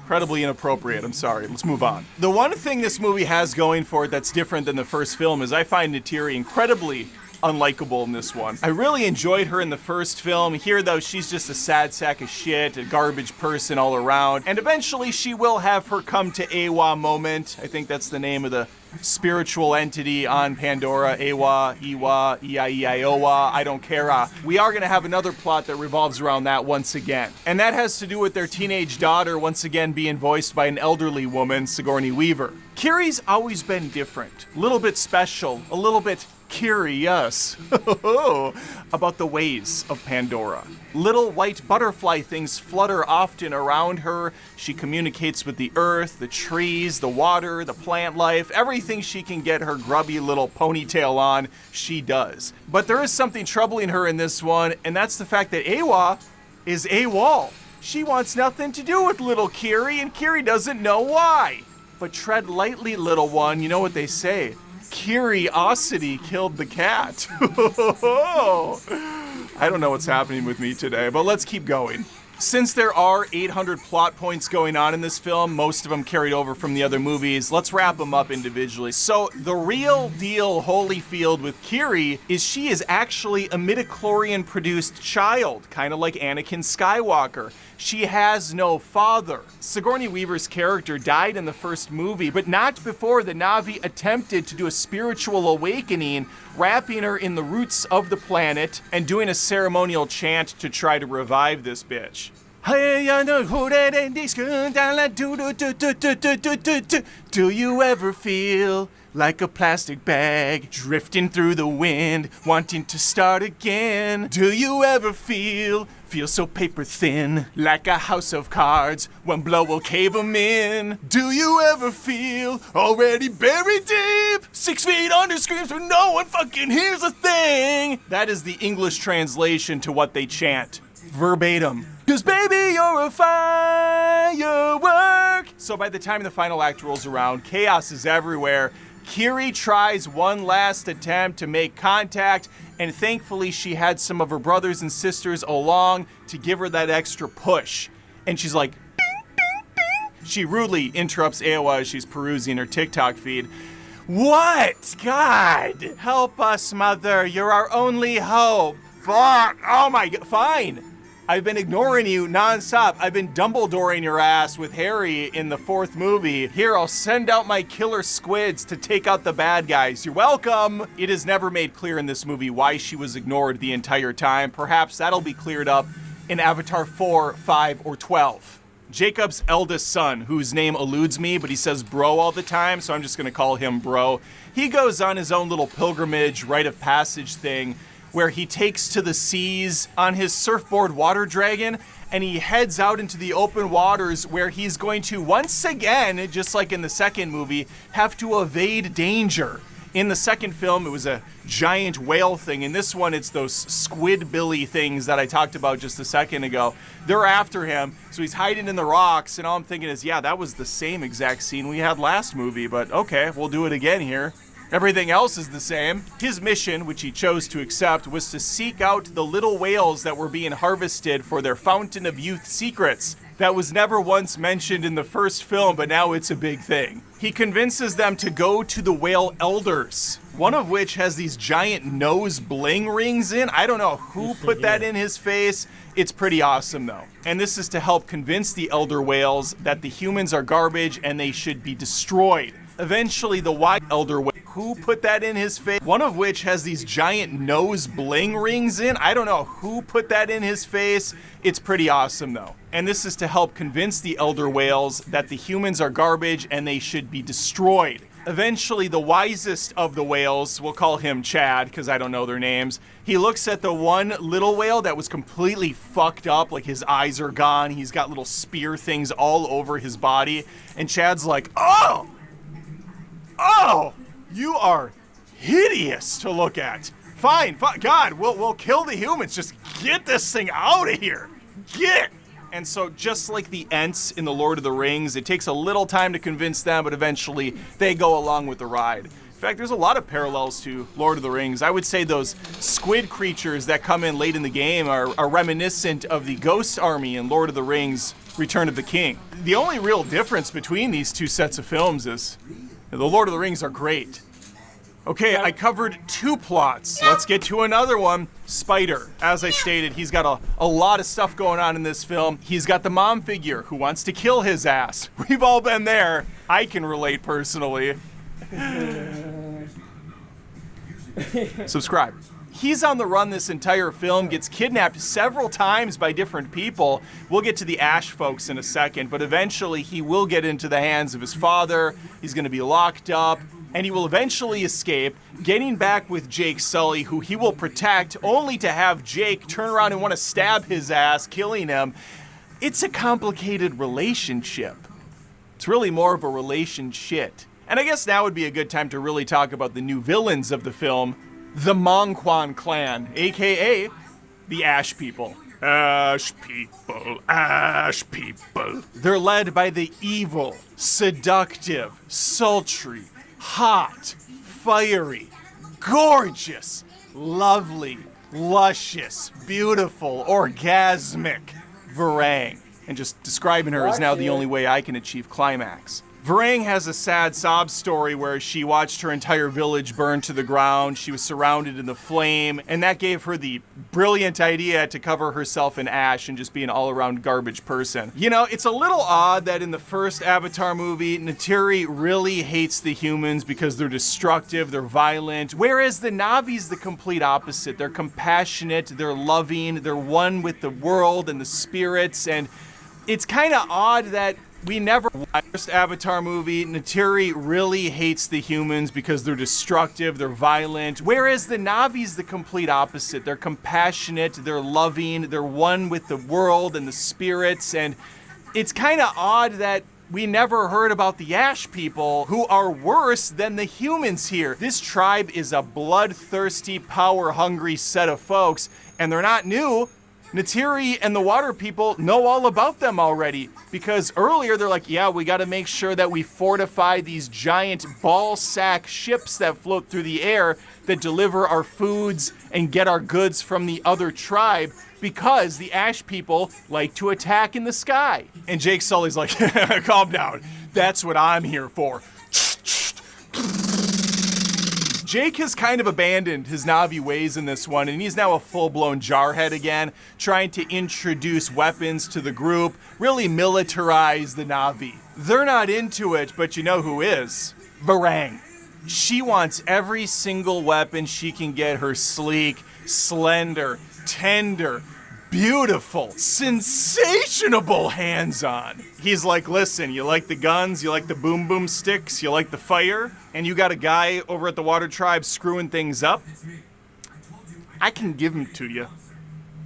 Incredibly inappropriate, I'm sorry. Let's move on. The one thing this movie has going for it that's different than the first film is I find Neytiri incredibly unlikable in this one. I really enjoyed her in the first film. Here, though, she's just a sad sack of shit, a garbage person all around, and eventually she will have her come to Awa moment. I think that's the name of the spiritual entity on Pandora. Awa, Iwa, Iowa, I don't care. We are going to have another plot that revolves around that once again. And that has to do with their teenage daughter once again being voiced by an elderly woman, Sigourney Weaver. Kiri's always been different, a little bit special, a little bit curious about the ways of Pandora. Little white butterfly things flutter often around her. She communicates with the earth, the trees, the water, the plant life. Everything she can get her grubby little ponytail on, she does. But there is something troubling her in this one, and that's the fact that Awa is AWOL. She wants nothing to do with little Kiri, and Kiri doesn't know why. But tread lightly, little one. You know what they say. Curiosity killed the cat. I don't know what's happening with me today, but let's keep going. Since there are 800 plot points going on in this film, most of them carried over from the other movies, let's wrap them up individually. So the real deal Holyfield with Kiri is she is actually a midichlorian-produced child, kind of like Anakin Skywalker. She has no father. Sigourney Weaver's character died in the first movie, but not before the Na'vi attempted to do a spiritual awakening, wrapping her in the roots of the planet and doing a ceremonial chant to try to revive this bitch. Do you ever feel like a plastic bag drifting through the wind, wanting to start again? Do you ever feel so paper thin, like a house of cards, one blow will cave 'em in? Do you ever feel already buried deep, 6 feet under screams where no one fucking hears a thing? That is the English translation to what they chant, verbatim. 'Cause baby, you're a firework. So by the time the final act rolls around, chaos is everywhere. Kiri tries one last attempt to make contact, and thankfully she had some of her brothers and sisters along to give her that extra push. And she's like, ding, ding, ding. She rudely interrupts Aowa as she's perusing her TikTok feed. What? God, help us, Mother. You're our only hope. Fuck. Oh my God. Fine. I've been ignoring you nonstop. I've been Dumbledoring your ass with Harry in the 4th movie. Here, I'll send out my killer squids to take out the bad guys. You're welcome. It is never made clear in this movie why she was ignored the entire time. Perhaps that'll be cleared up in Avatar 4, 5, or 12. Jacob's eldest son, whose name eludes me, but he says bro all the time, so I'm just gonna call him bro. He goes on his own little pilgrimage, rite of passage thing, where he takes to the seas on his surfboard water dragon, and he heads out into the open waters where he's going to once again, just like in the second movie, have to evade danger. In the second film, it was a giant whale thing. In this one, it's those squidbilly things that I talked about just a second ago. They're after him, so he's hiding in the rocks, and all I'm thinking is, yeah, that was the same exact scene we had last movie, but okay, we'll do it again here. Everything else is the same. His mission, which he chose to accept, was to seek out the little whales that were being harvested for their Fountain of Youth secrets. That was never once mentioned in the first film, but now it's a big thing. He convinces them to go to the whale elders, one of which has these giant nose bling rings in. I don't know who put that in his face. It's pretty awesome though. And this is to help convince the elder whales that the humans are garbage and they should be destroyed. Eventually the white elder whale, who put that in his face, one of which has these giant nose bling rings in. I don't know who put that in his face. It's pretty awesome though. And this is to help convince the elder whales that the humans are garbage and they should be destroyed. Eventually the wisest of the whales, we'll call him Chad because I don't know their names, he looks at the one little whale that was completely fucked up, like his eyes are gone, he's got little spear things all over his body, and Chad's like, oh, you are hideous to look at. Fine, God, we'll kill the humans. Just get this thing out of here. Get. And so just like the Ents in The Lord of the Rings, it takes a little time to convince them, but eventually they go along with the ride. In fact, there's a lot of parallels to Lord of the Rings. I would say those squid creatures that come in late in the game are reminiscent of the Ghost Army in Lord of the Rings, Return of the King. The only real difference between these two sets of films is the Lord of the Rings are great. Okay, I covered 2 plots. Let's get to another one. Spider. As I stated, he's got a lot of stuff going on in this film. He's got the mom figure who wants to kill his ass. We've all been there. I can relate personally. Subscribe. He's on the run this entire film, gets kidnapped several times by different people. We'll get to the Ash folks in a second, but eventually he will get into the hands of his father. He's going to be locked up, and he will eventually escape, getting back with Jake Sully, who he will protect, only to have Jake turn around and want to stab his ass, killing him. It's a complicated relationship. It's really more of a relationship. And I guess now would be a good time to really talk about the new villains of the film, the Mongquan clan, aka the Ash people. Ash people, Ash people. They're led by the evil, seductive, sultry, hot, fiery, gorgeous, lovely, luscious, beautiful, orgasmic Varang. And just describing her is now the only way I can achieve climax. Varang has a sad sob story where she watched her entire village burn to the ground. She was surrounded in the flame, and that gave her the brilliant idea to cover herself in ash and just be an all-around garbage person. You know, it's a little odd that in the first Avatar movie, Neytiri really hates the humans because they're destructive, they're violent, whereas the Na'vi's the complete opposite. They're compassionate, they're loving, they're one with the world and the spirits, and it's kind of odd that we never watched Avatar movie. Neytiri really hates the humans because they're destructive, they're violent, whereas the Na'vi's the complete opposite. They're compassionate, they're loving, they're one with the world and the spirits, and it's kind of odd that we never heard about the Ash people, who are worse than the humans here. This tribe is a bloodthirsty, power-hungry set of folks, and they're not new. Neytiri and the water people know all about them already, because earlier they're like, yeah, we got to make sure that we fortify these giant ball sack ships that float through the air that deliver our foods and get our goods from the other tribe, because the ash people like to attack in the sky. And Jake Sully's like, calm down. That's what I'm here for. Jake has kind of abandoned his Na'vi ways in this one, and he's now a full-blown jarhead again, trying to introduce weapons to the group, really militarize the Na'vi. They're not into it, but you know who is? Varang. She wants every single weapon she can get her sleek, slender, tender, beautiful, sensational hands on. He's like, listen, you like the guns, you like the boom boom sticks, you like the fire, and you got a guy over at the Water Tribe screwing things up? I can give him to you.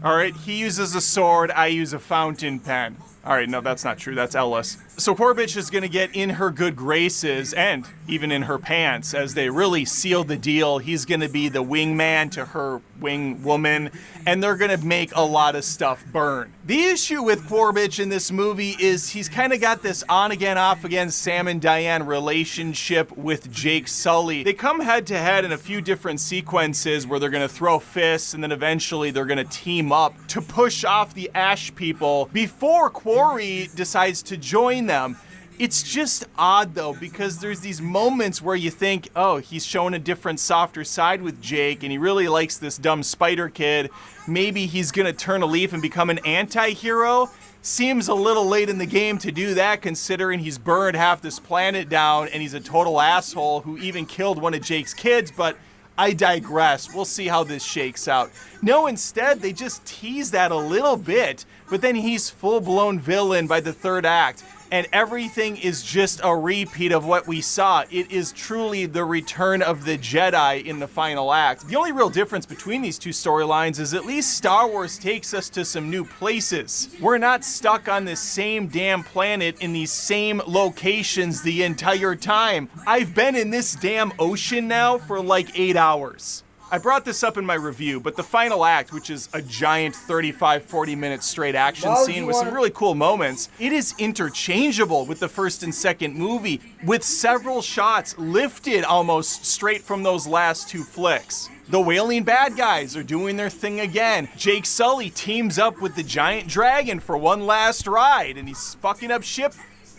All right, he uses a sword, I use a fountain pen. All right, no, that's not true. That's Ellis. So Corbett is going to get in her good graces and even in her pants as they really seal the deal. He's going to be the wingman to her wing woman, and they're going to make a lot of stuff burn. The issue with Corbett in this movie is he's kind of got this on-again, off-again Sam and Diane relationship with Jake Sully. They come head-to-head in a few different sequences where they're going to throw fists, and then eventually they're going to team up to push off the Ash people before Quarry decides to join them. It's just odd though, because there's these moments where you think, oh, he's showing a different, softer side with Jake, and he really likes this dumb spider kid. Maybe he's gonna turn a leaf and become an anti-hero. Seems a little late in the game to do that, considering he's burned half this planet down and he's a total asshole who even killed one of Jake's kids, but I digress. We'll see how this shakes out. No, instead, they just tease that a little bit, but then he's full-blown villain by the third act, and everything is just a repeat of what we saw. It is truly the return of the Jedi in the final act. The only real difference between these two storylines is at least Star Wars takes us to some new places. We're not stuck on this same damn planet in these same locations the entire time. I've been in this damn ocean now for like 8 hours. I brought this up in my review, but the final act, which is a giant 35-40 minute straight action scene with some really cool moments, it is interchangeable with the first and second movie, with several shots lifted almost straight from those last two flicks. The whaling bad guys are doing their thing again. Jake Sully teams up with the giant dragon for one last ride, and he's fucking up ship.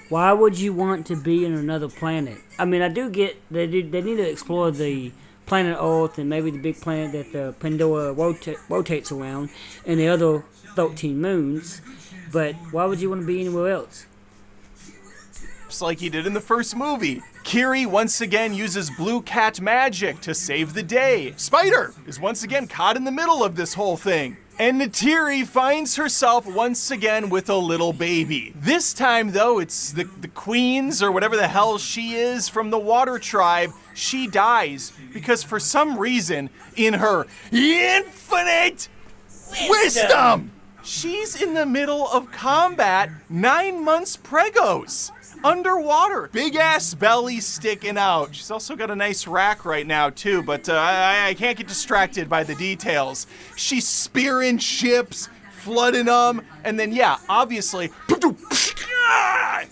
Why would you want to be in another planet? I mean, I do get they need to explore the planet Earth and maybe the big planet that the Pandora rotates around and the other 13 moons, but why would you want to be anywhere else? Just like he did in the first movie. Kiri once again uses blue cat magic to save the day. Spider is once again caught in the middle of this whole thing. And Neytiri finds herself once again with a little baby. This time, though, it's the queens, or whatever the hell she is, from the Water Tribe. She dies because for some reason, in her infinite wisdom, she's in the middle of combat, 9 months pregos. Underwater, big ass belly sticking out. She's also got a nice rack right now too, but I can't get distracted by the details. She's spearing ships, flooding them, and then yeah, obviously,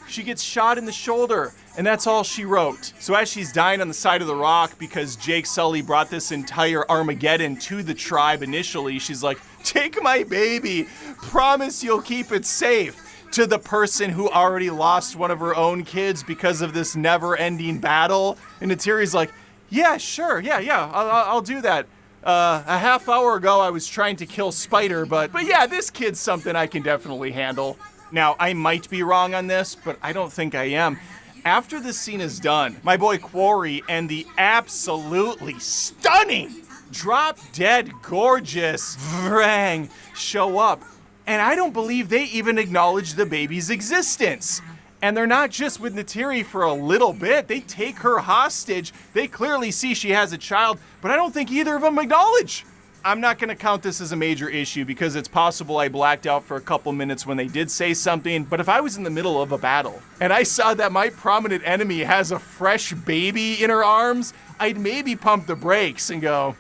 she gets shot in the shoulder, and that's all she wrote. So as she's dying on the side of the rock because Jake Sully brought this entire Armageddon to the tribe initially, she's like, take my baby, promise you'll keep it safe. To the person who already lost one of her own kids because of this never-ending battle. And Neytiri's like, yeah, sure, yeah, I'll do that. A half hour ago, I was trying to kill Spider, but yeah, this kid's something I can definitely handle. Now, I might be wrong on this, but I don't think I am. After this scene is done, my boy Quarry and the absolutely stunning, drop-dead gorgeous Vrang show up. And I don't believe they even acknowledge the baby's existence. And they're not just with Neytiri for a little bit. They take her hostage. They clearly see she has a child, but I don't think either of them acknowledge. I'm not going to count this as a major issue because it's possible I blacked out for a couple minutes when they did say something. But if I was in the middle of a battle and I saw that my prominent enemy has a fresh baby in her arms, I'd maybe pump the brakes and go,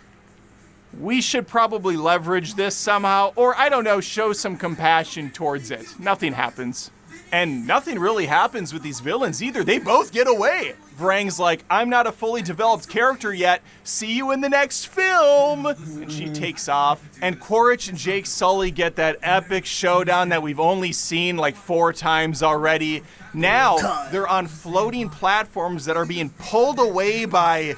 We should probably leverage this somehow, or I don't know, show some compassion towards it. Nothing happens. And nothing really happens with these villains either. They both get away. Vrang's like, I'm not a fully developed character yet. See you in the next film. And she takes off. And Quaritch and Jake Sully get that epic showdown that we've only seen like 4 times already. Now they're on floating platforms that are being pulled away by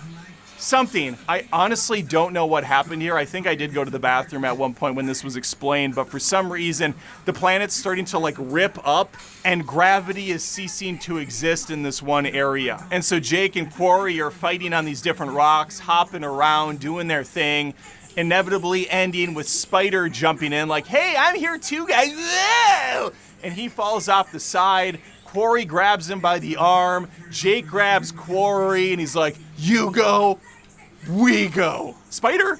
something. I honestly don't know what happened here. I think I did go to the bathroom at one point when this was explained, but for some reason, the planet's starting to like rip up and gravity is ceasing to exist in this one area. And so Jake and Quarry are fighting on these different rocks, hopping around, doing their thing, inevitably ending with Spider jumping in like, hey, I'm here too, guys. Whoa! And he falls off the side. Quarry grabs him by the arm. Jake grabs Quarry and he's like, you go, we go. Spider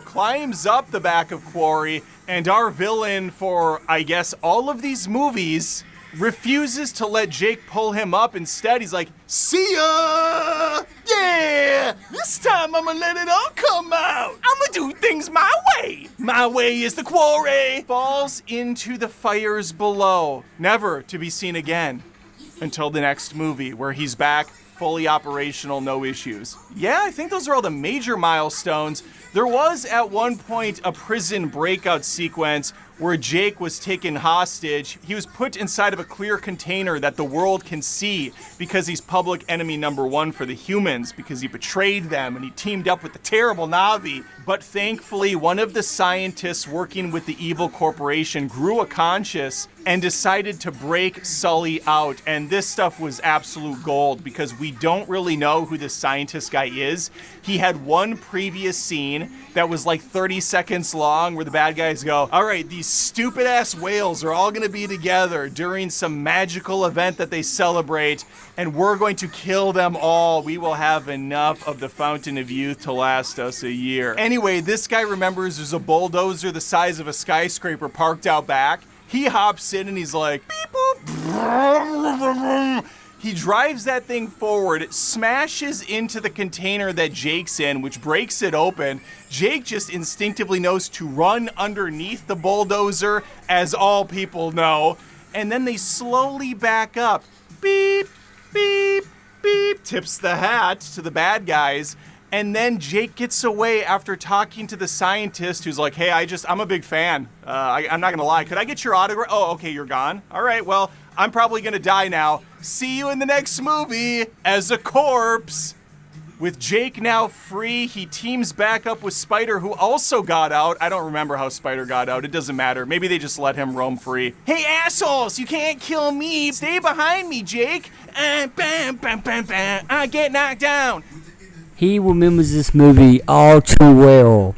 climbs up the back of Quarry, and our villain for, I guess, all of these movies refuses to let Jake pull him up. Instead, he's like, see ya! Yeah! This time I'm gonna let it all come out. I'm gonna do things my way. My way is the quarry. Falls into the fires below, never to be seen again until the next movie where he's back, fully operational, no issues. Yeah, I think those are all the major milestones. There was at one point a prison breakout sequence where Jake was taken hostage. He was put inside of a clear container that the world can see because he's public enemy number 1 for the humans because he betrayed them and he teamed up with the terrible Na'vi. But thankfully, one of the scientists working with the evil corporation grew a conscience and decided to break Sully out. And this stuff was absolute gold because we don't really know who this scientist guy is. He had one previous scene that was like 30 seconds long where the bad guys go, all right, these stupid ass whales are all gonna be together during some magical event that they celebrate, and we're going to kill them all. We will have enough of the Fountain of Youth to last us a year. Anyway, this guy remembers there's a bulldozer the size of a skyscraper parked out back. He hops in and he's like, beep boop. He drives that thing forward, smashes into the container that Jake's in, which breaks it open. Jake just instinctively knows to run underneath the bulldozer, as all people know. And then they slowly back up. Beep, beep, beep. Tips the hat to the bad guys. And then Jake gets away after talking to the scientist who's like, hey, I'm a big fan. I'm not gonna lie. Could I get your autograph? Oh, okay, you're gone. All right, well, I'm probably gonna die now. See you in the next movie as a corpse. With Jake now free, he teams back up with Spider, who also got out. I don't remember how Spider got out. It doesn't matter. Maybe they just let him roam free. Hey, assholes, you can't kill me. Stay behind me, Jake. Bam, bam, bam, bam. I get knocked down. He remembers this movie all too well.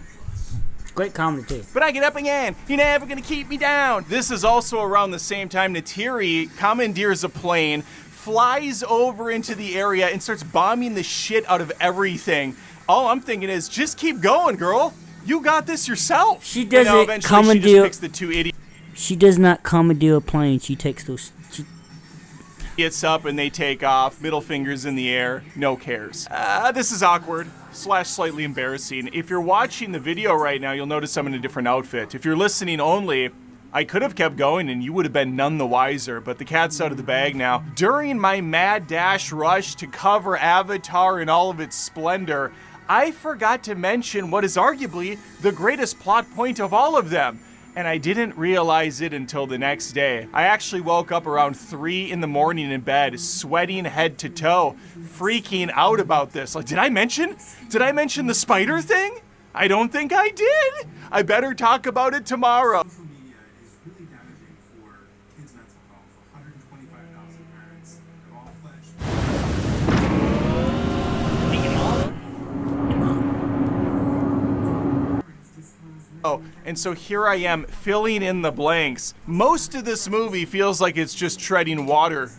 Great comedy too. But I get up again. You're never gonna keep me down. This is also around the same time Neytiri commandeers a plane, flies over into the area, and starts bombing the shit out of everything. All I'm thinking is, just keep going, girl. You got this yourself. She doesn't commandeer. She just picks the 2 idiots. She does not commandeer a plane. She takes those. Gets up and they take off, middle fingers in the air, no cares. This is awkward / slightly embarrassing. If you're watching the video right now, you'll notice I'm in a different outfit. If you're listening only, I could have kept going and you would have been none the wiser, but the cat's out of the bag now. During my mad dash rush to cover Avatar in all of its splendor, I forgot to mention what is arguably the greatest plot point of all of them. And I didn't realize it until the next day. I actually woke up around 3 in the morning in bed, sweating head to toe, freaking out about this. Like, did I mention the spider thing? I don't think I did. I better talk about it tomorrow. And so here I am filling in the blanks. Most of this movie feels like it's just treading water,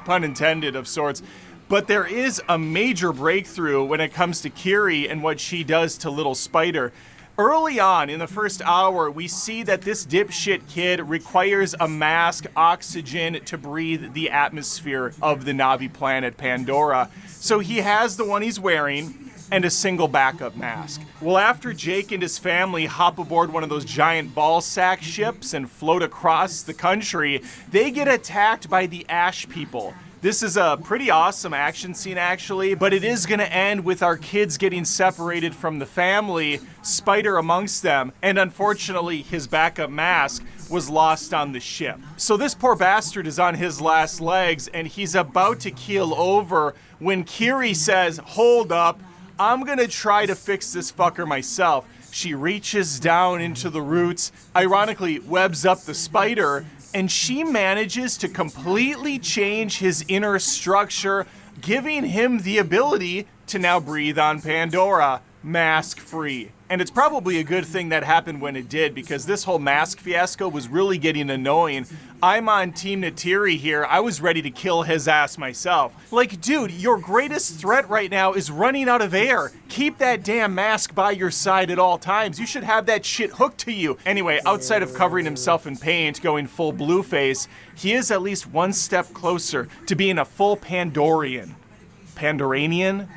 pun intended of sorts, but there is a major breakthrough when it comes to Kiri and what she does to little Spider. Early on in the first hour, we see that this dipshit kid requires a mask, oxygen to breathe the atmosphere of the Na'vi planet Pandora. So he has the one he's wearing. and a single backup mask. Well, after Jake and his family hop aboard one of those giant ball sack ships and float across the country, they get attacked by the Ash people. This is a pretty awesome action scene, actually, but it is going to end with our kids getting separated from the family, Spider amongst them, and unfortunately his backup mask was lost on the ship. So this poor bastard is on his last legs, and he's about to keel over when Kiri says, "Hold up, I'm going to try to fix this fucker myself." She reaches down into the roots, ironically webs up the spider, and she manages to completely change his inner structure, giving him the ability to now breathe on Pandora, mask-free. And it's probably a good thing that happened when it did, because this whole mask fiasco was really getting annoying. I'm on Team Neytiri here. I was ready to kill his ass myself. Like, dude, your greatest threat right now is running out of air. Keep that damn mask by your side at all times. You should have that shit hooked to you. Anyway, outside of covering himself in paint, going full Blueface, he is at least one step closer to being a full Pandorian. Pandoranian?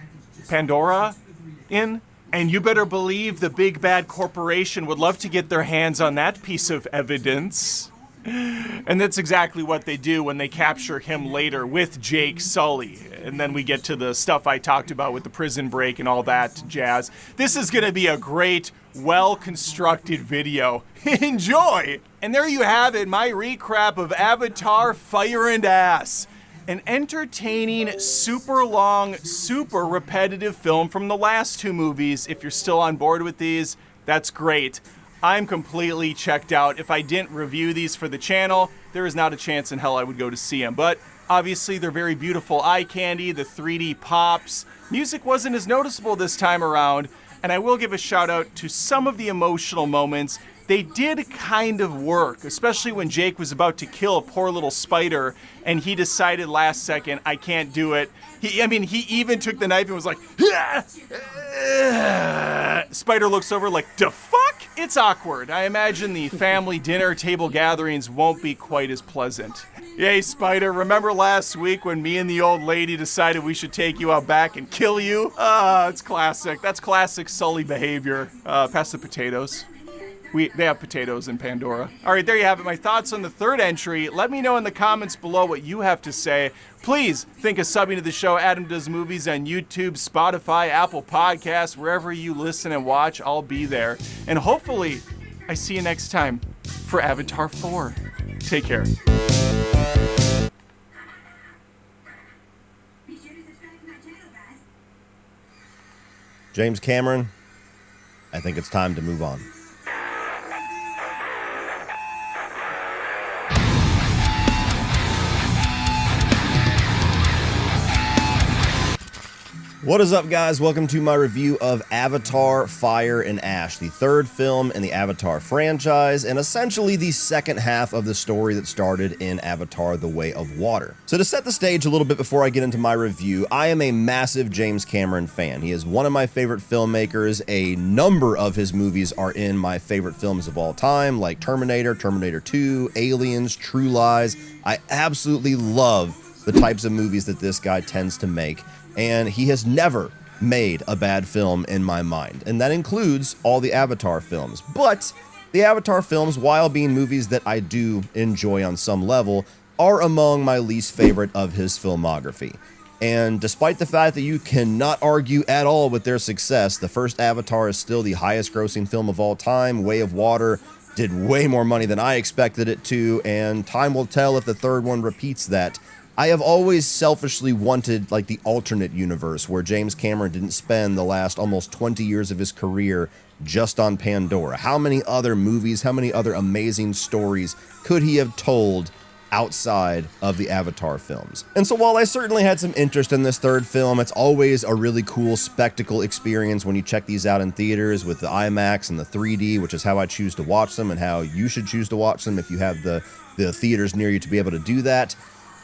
Pandora-in? And you better believe the big bad corporation would love to get their hands on that piece of evidence. And that's exactly what they do when they capture him later with Jake Sully. And then we get to the stuff I talked about with the prison break and all that jazz. This is going to be a great, well-constructed video. Enjoy! And there you have it, my recap of Avatar: Fire and Ass. An entertaining, super long, super repetitive film from the last two movies. If you're still on board with these, that's great. I'm completely checked out. If I didn't review these for the channel, there is not a chance in hell I would go to see them. But obviously, they're very beautiful eye candy, the 3D pops. Music wasn't as noticeable this time around, and I will give a shout out to some of the emotional moments. They did kind of work, especially when Jake was about to kill a poor little spider and he decided last second, I can't do it. He even took the knife and was like, Spider looks over like, the fuck? It's awkward. I imagine the family dinner table gatherings won't be quite as pleasant. Yay, Spider, remember last week when me and the old lady decided we should take you out back and kill you? It's classic. That's classic Sully behavior. Pass the potatoes. They have potatoes in Pandora. All right, there you have it. My thoughts on the third entry. Let me know in the comments below what you have to say. Please think of subbing to the show Adam Does Movies on YouTube, Spotify, Apple Podcasts, wherever you listen and watch. I'll be there. And hopefully, I see you next time for Avatar 4. Take care. James Cameron, I think it's time to move on. What is up, guys? Welcome to my review of Avatar: Fire and Ash, the third film in the Avatar franchise, and essentially the second half of the story that started in Avatar: The Way of Water. So to set the stage a little bit before I get into my review, I am a massive James Cameron fan. He is one of my favorite filmmakers. A number of his movies are in my favorite films of all time, like Terminator, Terminator 2, Aliens, True Lies. I absolutely love the types of movies that this guy tends to make. And he has never made a bad film in my mind, and that includes all the Avatar films. But the Avatar films, while being movies that I do enjoy on some level, are among my least favorite of his filmography. And despite the fact that you cannot argue at all with their success, the first Avatar is still the highest grossing film of all time. Way of Water did way more money than I expected it to, and time will tell if the third one repeats that. I have always selfishly wanted like the alternate universe where James Cameron didn't spend the last almost 20 years of his career just on Pandora. How many other movies, how many other amazing stories could he have told outside of the Avatar films? And so while I certainly had some interest in this third film, it's always a really cool spectacle experience when you check these out in theaters with the IMAX and the 3D, which is how I choose to watch them and how you should choose to watch them if you have the theaters near you to be able to do that.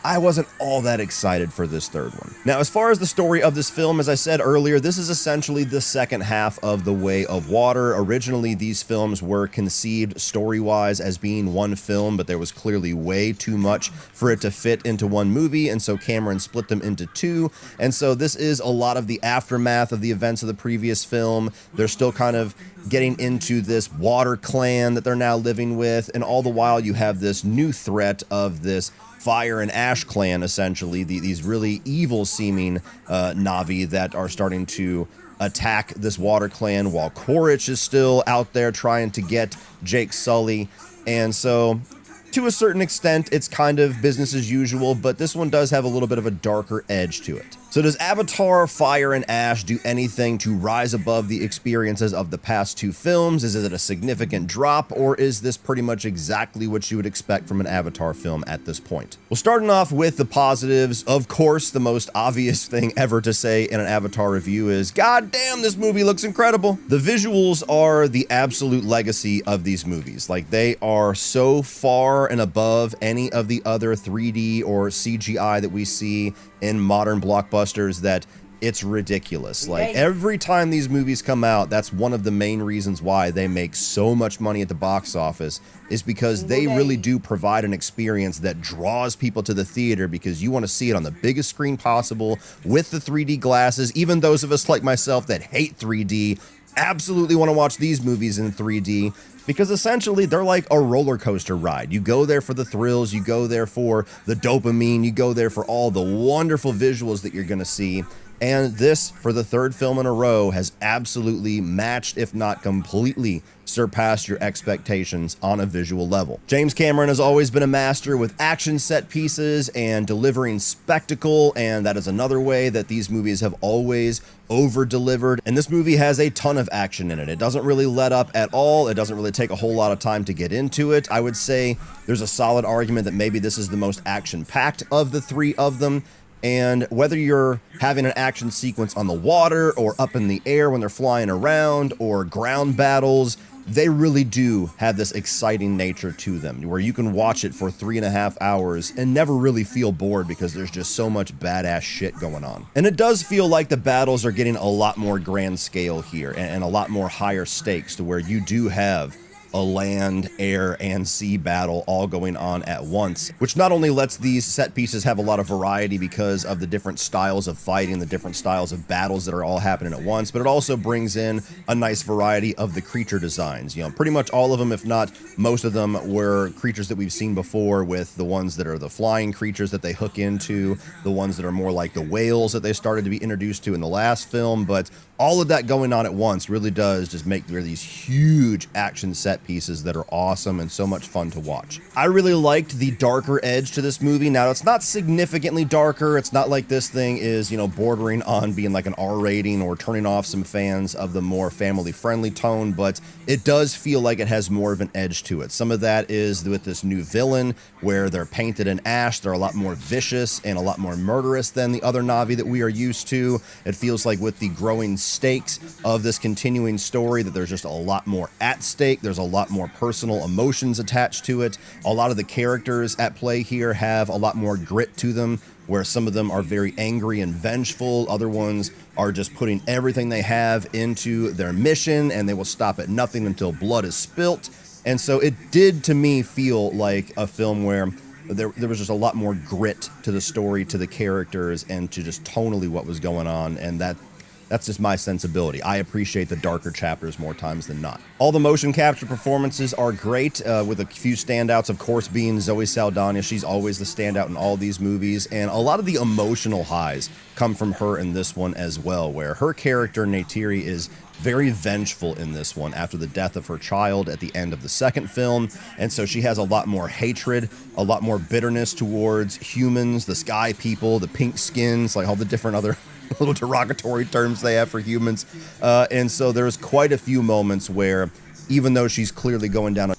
I wasn't all that excited for this third one. Now, as far as the story of this film, as I said earlier, this is essentially the second half of The Way of Water. Originally, these films were conceived story-wise as being one film, but there was clearly way too much for it to fit into one movie, and so Cameron split them into two. And so this is a lot of the aftermath of the events of the previous film. They're still kind of getting into this water clan that they're now living with, and all the while you have this new threat of this Fire and Ash clan, essentially, these really evil-seeming Na'vi that are starting to attack this water clan while Quaritch is still out there trying to get Jake Sully. And so, to a certain extent, it's kind of business as usual, but this one does have a little bit of a darker edge to it. So does Avatar Fire and Ash do anything to rise above the experiences of the past two films? Is it a significant drop, or is this pretty much exactly what you would expect from an Avatar film at this point? Well, starting off with the positives, of course, the most obvious thing ever to say in an Avatar review is, God damn, this movie looks incredible. The visuals are the absolute legacy of these movies. Like, they are so far and above any of the other 3D or CGI that we see in modern blockbusters that it's ridiculous. Like, every time these movies come out, that's one of the main reasons why they make so much money at the box office, is because they really do provide an experience that draws people to the theater, because you want to see it on the biggest screen possible with the 3D glasses. Even those of us like myself that hate 3D absolutely want to watch these movies in 3D, because essentially they're like a roller coaster ride. You go there for the thrills, you go there for the dopamine, you go there for all the wonderful visuals that you're going to see. And this, for the third film in a row, has absolutely matched, if not completely surpassed your expectations on a visual level. James Cameron has always been a master with action set pieces and delivering spectacle, and that is another way that these movies have always over-delivered. And this movie has a ton of action in it. It doesn't really let up at all. It doesn't really take a whole lot of time to get into it. I would say there's a solid argument that maybe this is the most action-packed of the three of them. And whether you're having an action sequence on the water or up in the air when they're flying around or ground battles, they really do have this exciting nature to them, where you can watch it for 3.5 hours and never really feel bored, because there's just so much badass shit going on. And it does feel like the battles are getting a lot more grand scale here, and a lot more higher stakes, to where you do have a land, air, and sea battle all going on at once, which not only lets these set pieces have a lot of variety because of the different styles of fighting, the different styles of battles that are all happening at once, but it also brings in a nice variety of the creature designs. You know, pretty much all of them, if not most of them, were creatures that we've seen before, with the ones that are the flying creatures that they hook into, the ones that are more like the whales that they started to be introduced to in the last film. But all of that going on at once really does just make these huge action set pieces that are awesome and so much fun to watch. I really liked the darker edge to this movie. Now, it's not significantly darker. It's not like this thing is, you know, bordering on being like an R rating or turning off some fans of the more family-friendly tone, but it does feel like it has more of an edge to it. Some of that is with this new villain, where they're painted in ash. They're a lot more vicious and a lot more murderous than the other Na'vi that we are used to. It feels like with the growing stakes of this continuing story that there's just a lot more at stake. There's a lot more personal emotions attached to it. A lot of the characters at play here have a lot more grit to them, where some of them are very angry and vengeful. Other ones are just putting everything they have into their mission, and they will stop at nothing until blood is spilt. And so it did, to me, feel like a film where there was just a lot more grit to the story, to the characters, and to just tonally what was going on. And that's just my sensibility. I appreciate the darker chapters more times than not. All the motion capture performances are great, with a few standouts, of course, being Zoe Saldana. She's always the standout in all these movies, and a lot of the emotional highs come from her in this one as well, where her character, Neytiri, is very vengeful in this one after the death of her child at the end of the second film. And so she has a lot more hatred, a lot more bitterness towards humans, the sky people, the pink skins, like all the different other little derogatory terms they have for humans. And so there's quite a few moments where, even though she's clearly going down a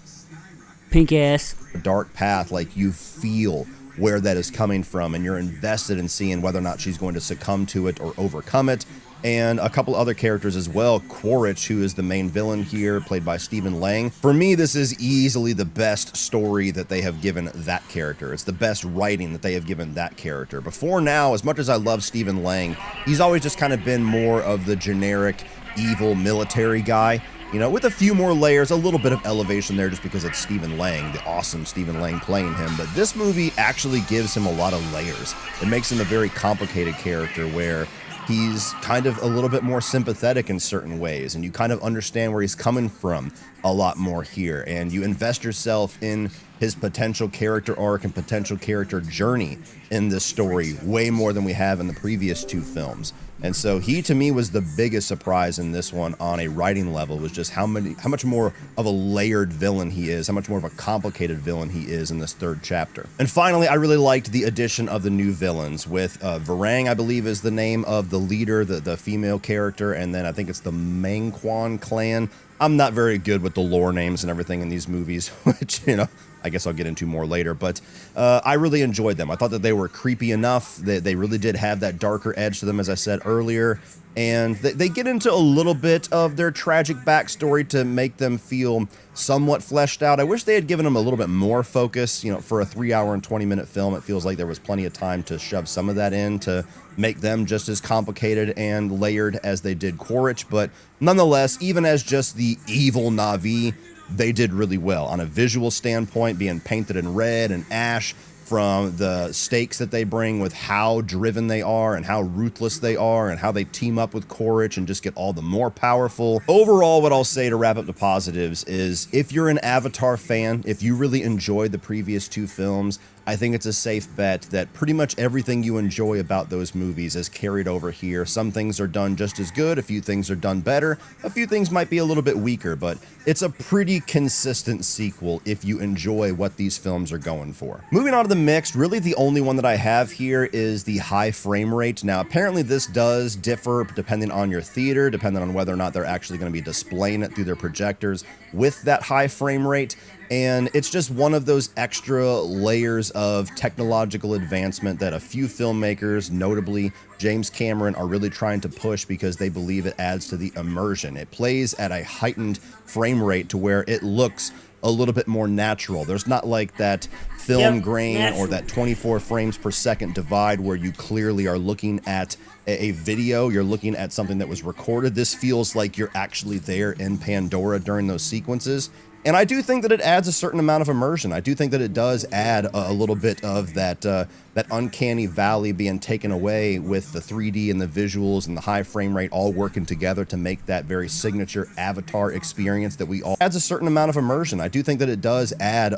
pink ass dark path, like, you feel where that is coming from, and you're invested in seeing whether or not she's going to succumb to it or overcome it. and a couple other characters as well. Quaritch, who is the main villain here, played by Stephen Lang. For me, this is easily the best story that they have given that character. It's the best writing that they have given that character. Before now, as much as I love Stephen Lang, he's always just kind of been more of the generic evil military guy. You know, with a few more layers, a little bit of elevation there just because it's Stephen Lang, the awesome Stephen Lang playing him. But this movie actually gives him a lot of layers. It makes him a very complicated character where he's kind of a little bit more sympathetic in certain ways, and you kind of understand where he's coming from a lot more here, and you invest yourself in his potential character arc and potential character journey in this story way more than we have in the previous two films. And so he, to me, was the biggest surprise in this one on a writing level, was just how much more of a layered villain he is, how much more of a complicated villain he is in this third chapter. And finally, I really liked the addition of the new villains with Varang, I believe is the name of the leader, the female character, and then I think it's the Mangquan clan. I'm not very good with the lore names and everything in these movies, which, you know, I guess I'll get into more later, but I really enjoyed them. I thought that they were creepy enough. They really did have that darker edge to them, as I said earlier, and they get into a little bit of their tragic backstory to make them feel somewhat fleshed out. I wish they had given them a little bit more focus. You know, for a 3-hour and 20-minute film, it feels like there was plenty of time to shove some of that in to make them just as complicated and layered as they did Quaritch, but nonetheless, even as just the evil Na'vi, they did really well on a visual standpoint, being painted in red and ash, from the stakes that they bring with how driven they are and how ruthless they are and how they team up with Quaritch and just get all the more powerful. Overall, what I'll say to wrap up the positives is if you're an Avatar fan, if you really enjoyed the previous two films, I think it's a safe bet that pretty much everything you enjoy about those movies is carried over here. Some things are done just as good, a few things are done better, a few things might be a little bit weaker, but it's a pretty consistent sequel if you enjoy what these films are going for. Moving on to the mixed, really the only one that I have here is the high frame rate. Now, apparently this does differ depending on your theater, depending on whether or not they're actually going to be displaying it through their projectors with that high frame rate. And it's just one of those extra layers of technological advancement that a few filmmakers, notably James Cameron, are really trying to push because they believe it adds to the immersion. It plays at a heightened frame rate to where it looks a little bit more natural. There's not like that film grain or that 24 frames per second divide where you clearly are looking at a video, you're looking at something that was recorded. This feels like you're actually there in Pandora during those sequences. And I do think that it adds a certain amount of immersion. I do think that it does add a little bit of that that uncanny valley being taken away with the 3D and the visuals and the high frame rate all working together to make that very signature Avatar experience that we all adds a certain amount of immersion. I do think that it does add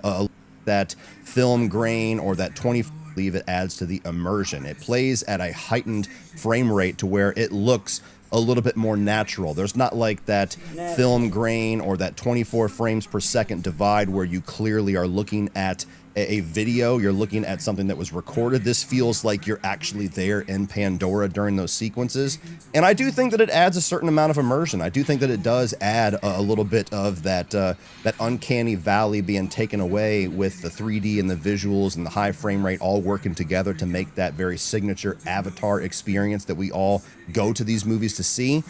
that film grain or that 20. Believe it adds to the immersion. It plays at a heightened frame rate to where it looks a little bit more natural. There's not like that film grain or that 24 frames per second divide where you clearly are looking at a video, you're looking at something that was recorded. This feels like you're actually there in Pandora during those sequences. And I do think that it adds a certain amount of immersion. I do think that it does add a little bit of that that uncanny valley being taken away with the 3D and the visuals and the high frame rate all working together to make that very signature Avatar experience that we all go to these movies to see.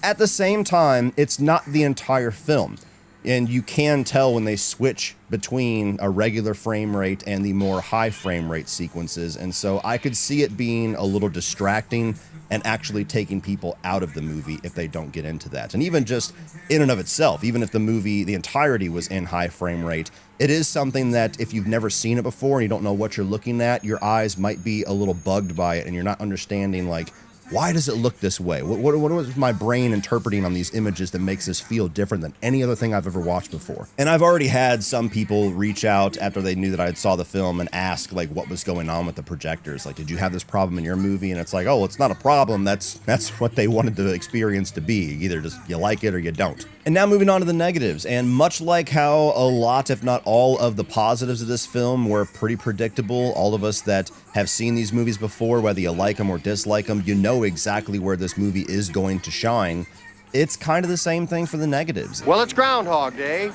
At the same time, it's not the entire film. And you can tell when they switch between a regular frame rate and the more high frame rate sequences. And so I could see it being a little distracting and actually taking people out of the movie if they don't get into that. And even just in and of itself, even if the movie, the entirety was in high frame rate, it is something that if you've never seen it before and you don't know what you're looking at, your eyes might be a little bugged by it and you're not understanding, like, why does it look this way? What was my brain interpreting on these images that makes this feel different than any other thing I've ever watched before? And I've already had some people reach out after they knew that I saw the film and ask, like, what was going on with the projectors? Like, did you have this problem in your movie? And it's like, oh, it's not a problem. That's what they wanted the experience to be. Either just you like it or you don't. And now moving on to the negatives. And much like how a lot, if not all, of the positives of this film were pretty predictable, all of us that have seen these movies before, whether you like them or dislike them, you know exactly where this movie is going to shine. It's kind of the same thing for the negatives. Well, it's Groundhog Day.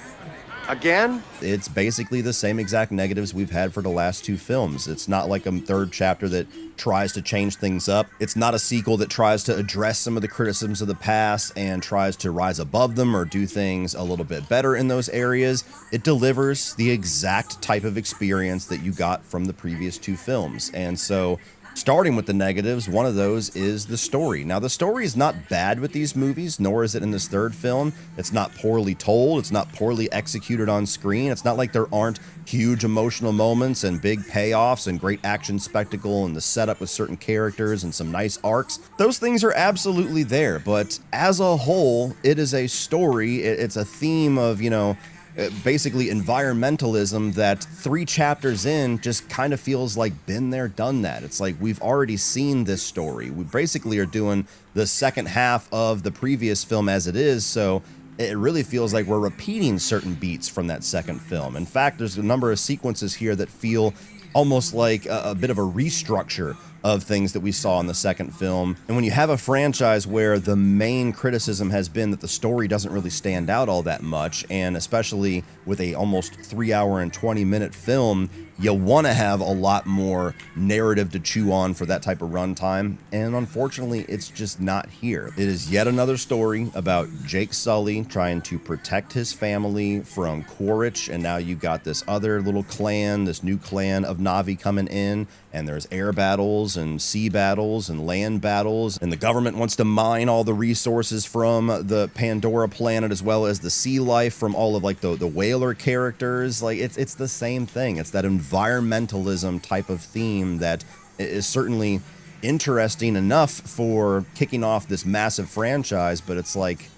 Again? It's basically the same exact negatives we've had for the last two films. It's not like a third chapter that tries to change things up. It's not a sequel that tries to address some of the criticisms of the past and tries to rise above them or do things a little bit better in those areas. It delivers the exact type of experience that you got from the previous two films. And so, starting with the negatives, one of those is the story. Now, the story is not bad with these movies, nor is it in this third film. It's not poorly told. It's not poorly executed on screen. It's not like there aren't huge emotional moments and big payoffs and great action spectacle and the setup with certain characters and some nice arcs. Those things are absolutely there, but as a whole, it is a story. It's a theme of, basically environmentalism that 3 chapters in just kind of feels like been there, done that. It's like we've already seen this story. We basically are doing the second half of the previous film as it is, so it really feels like we're repeating certain beats from that second film. In fact, there's a number of sequences here that feel almost like a bit of a restructure of things that we saw in the second film. And when you have a franchise where the main criticism has been that the story doesn't really stand out all that much, and especially with a almost 3-hour and 20-minute film, you want to have a lot more narrative to chew on for that type of runtime, and unfortunately, it's just not here. It is yet another story about Jake Sully trying to protect his family from Quaritch, and now you got this other little clan, this new clan of Na'vi coming in, and there's air battles and sea battles and land battles, and the government wants to mine all the resources from the Pandora planet as well as the sea life from all of like the whaler characters. Like it's the same thing. It's that environmentalism type of theme that is certainly interesting enough for kicking off this massive franchise, but it's like,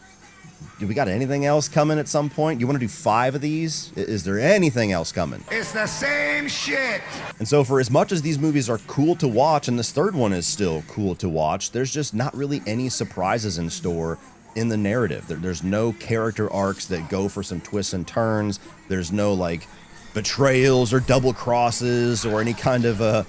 do we got anything else coming at some point? You want to do 5 of these? Is there anything else coming? It's the same shit. And so for as much as these movies are cool to watch, and this third one is still cool to watch, there's just not really any surprises in store in the narrative. There's no character arcs that go for some twists and turns. There's no like betrayals or double crosses or any kind of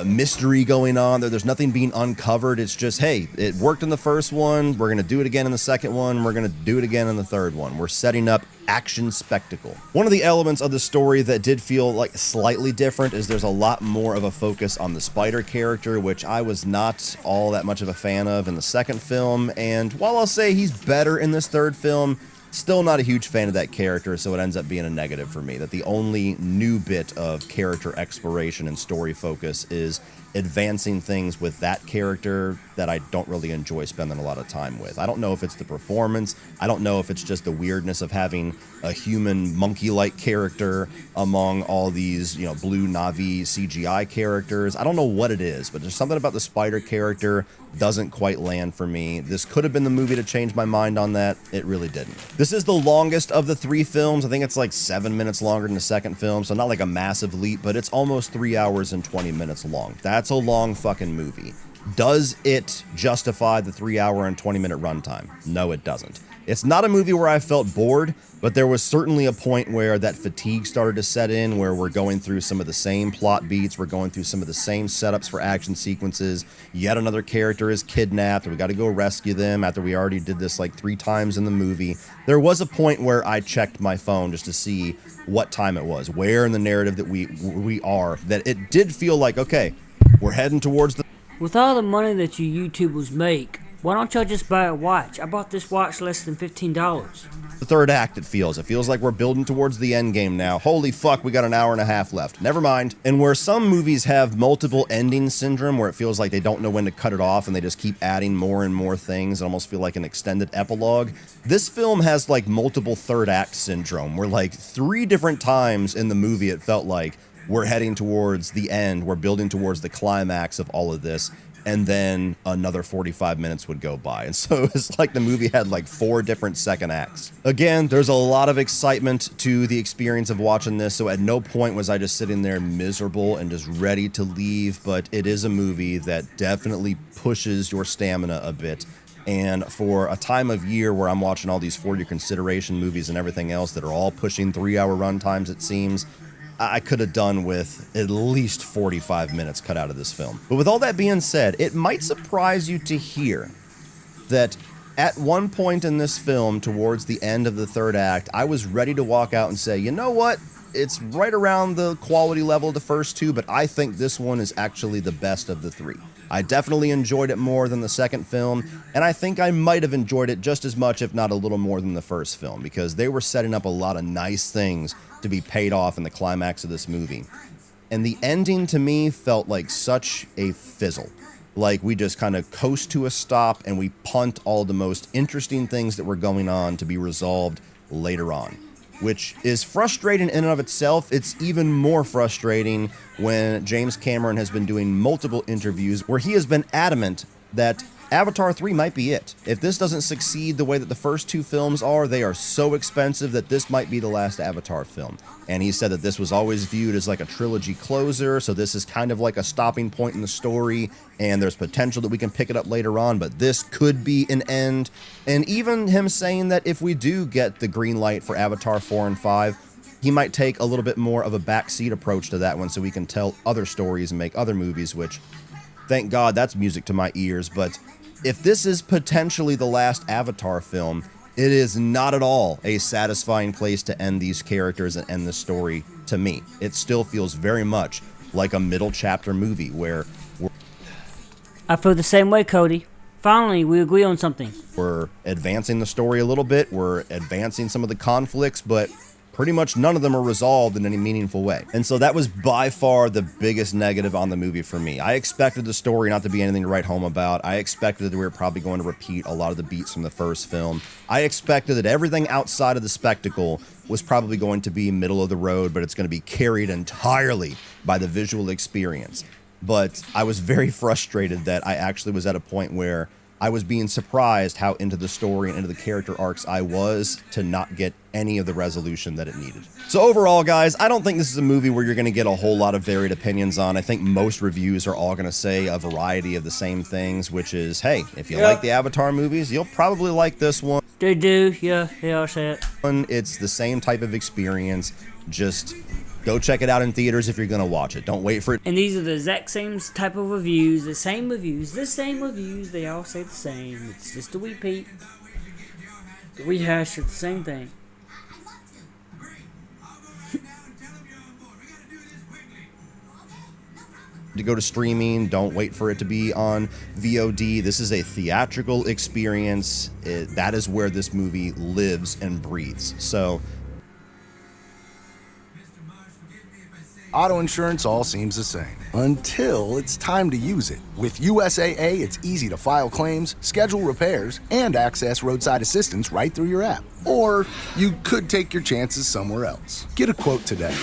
mystery going on. There's nothing being uncovered. It's just, hey, it worked in the first one. We're going to do it again in the second one. We're going to do it again in the third one. We're setting up action spectacle. One of the elements of the story that did feel like slightly different is there's a lot more of a focus on the spider character, which I was not all that much of a fan of in the second film. And while I'll say he's better in this third film, still not a huge fan of that character, so it ends up being a negative for me. That the only new bit of character exploration and story focus is advancing things with that character that I don't really enjoy spending a lot of time with. I don't know if it's the performance. I don't know if it's just the weirdness of having a human monkey-like character among all these, blue Na'vi CGI characters. I don't know what it is, but there's something about the spider character doesn't quite land for me. This could have been the movie to change my mind on that. It really didn't. This is the longest of the 3 films. I think it's like 7 minutes longer than the second film, so not like a massive leap, but it's almost 3 hours and 20 minutes long. That's a long fucking movie. Does it justify the 3-hour and 20-minute runtime? No, it doesn't. It's not a movie where I felt bored, but there was certainly a point where that fatigue started to set in, where we're going through some of the same plot beats, we're going through some of the same setups for action sequences. Yet another character is kidnapped, we got to go rescue them after we already did this like 3 times in the movie. There was a point where I checked my phone just to see what time it was, where in the narrative that we are, that it did feel like, okay, we're heading towards the... With all the money that you YouTubers make, why don't y'all just buy a watch? I bought this watch less than $15. The third act, it feels like we're building towards the end game now. Holy fuck, we got an hour and a half left. Never mind. And where some movies have multiple ending syndrome, where it feels like they don't know when to cut it off and they just keep adding more and more things and almost feel like an extended epilogue, this film has like multiple third act syndrome, where like 3 different times in the movie it felt like we're heading towards the end, we're building towards the climax of all of this, and then another 45 minutes would go by. And so it's like the movie had like 4 different second acts. Again, there's a lot of excitement to the experience of watching this, so at no point was I just sitting there miserable and just ready to leave, but it is a movie that definitely pushes your stamina a bit. And for a time of year where I'm watching all these For Your Consideration movies and everything else that are all pushing 3-hour runtimes, it seems, I could have done with at least 45 minutes cut out of this film. But with all that being said, it might surprise you to hear that At one point in this film, towards the end of the third act, I was ready to walk out and say, you know what? It's right around the quality level of the first two, but I think this one is actually the best of the three. I definitely enjoyed it more than the second film, and I think I might have enjoyed it just as much, if not a little more, than the first film, because they were setting up a lot of nice things to be paid off in the climax of this movie. And the ending to me felt like such a fizzle. Like we just kind of coast to a stop and we punt all the most interesting things that were going on to be resolved later on, which is frustrating in and of itself. It's even more frustrating when James Cameron has been doing multiple interviews where he has been adamant that Avatar 3 might be it. If this doesn't succeed the way that the first two films are, they are so expensive that this might be the last Avatar film. And he said that this was always viewed as like a trilogy closer, so this is kind of like a stopping point in the story, and there's potential that we can pick it up later on, but this could be an end. And even him saying that if we do get the green light for Avatar 4 and 5, he might take a little bit more of a backseat approach to that one so we can tell other stories and make other movies, which, thank God, that's music to my ears. But if this is potentially the last Avatar film, it is not at all a satisfying place to end these characters and end the story to me. It still feels very much like a middle chapter movie where I feel the same way, Cody. Finally, we agree on something. We're advancing the story a little bit, we're advancing some of the conflicts, but pretty much none of them are resolved in any meaningful way. And so that was by far the biggest negative on the movie for me. I expected the story not to be anything to write home about. I expected that we were probably going to repeat a lot of the beats from the first film. I expected that everything outside of the spectacle was probably going to be middle of the road, but it's going to be carried entirely by the visual experience. But I was very frustrated that I actually was at a point where I was being surprised how into the story and into the character arcs I was to not get any of the resolution that it needed. So overall, guys, I don't think this is a movie where you're going to get a whole lot of varied opinions on. I think most reviews are all going to say a variety of the same things, which is, hey, if you like the Avatar movies, you'll probably like this one. They do, yeah, they all say it. It's the same type of experience, just go check it out in theaters if you're going to watch it. Don't wait for it. And these are the exact same type of reviews, the same reviews, they all say the same. It's just a repeat. The rehash of the same thing. To go to streaming, don't wait for it to be on VOD. This is a theatrical experience. That is where this movie lives and breathes. So auto insurance all seems the same until it's time to use it. With USAA, it's easy to file claims, schedule repairs, and access roadside assistance right through your app. Or you could take your chances somewhere else. Get a quote today.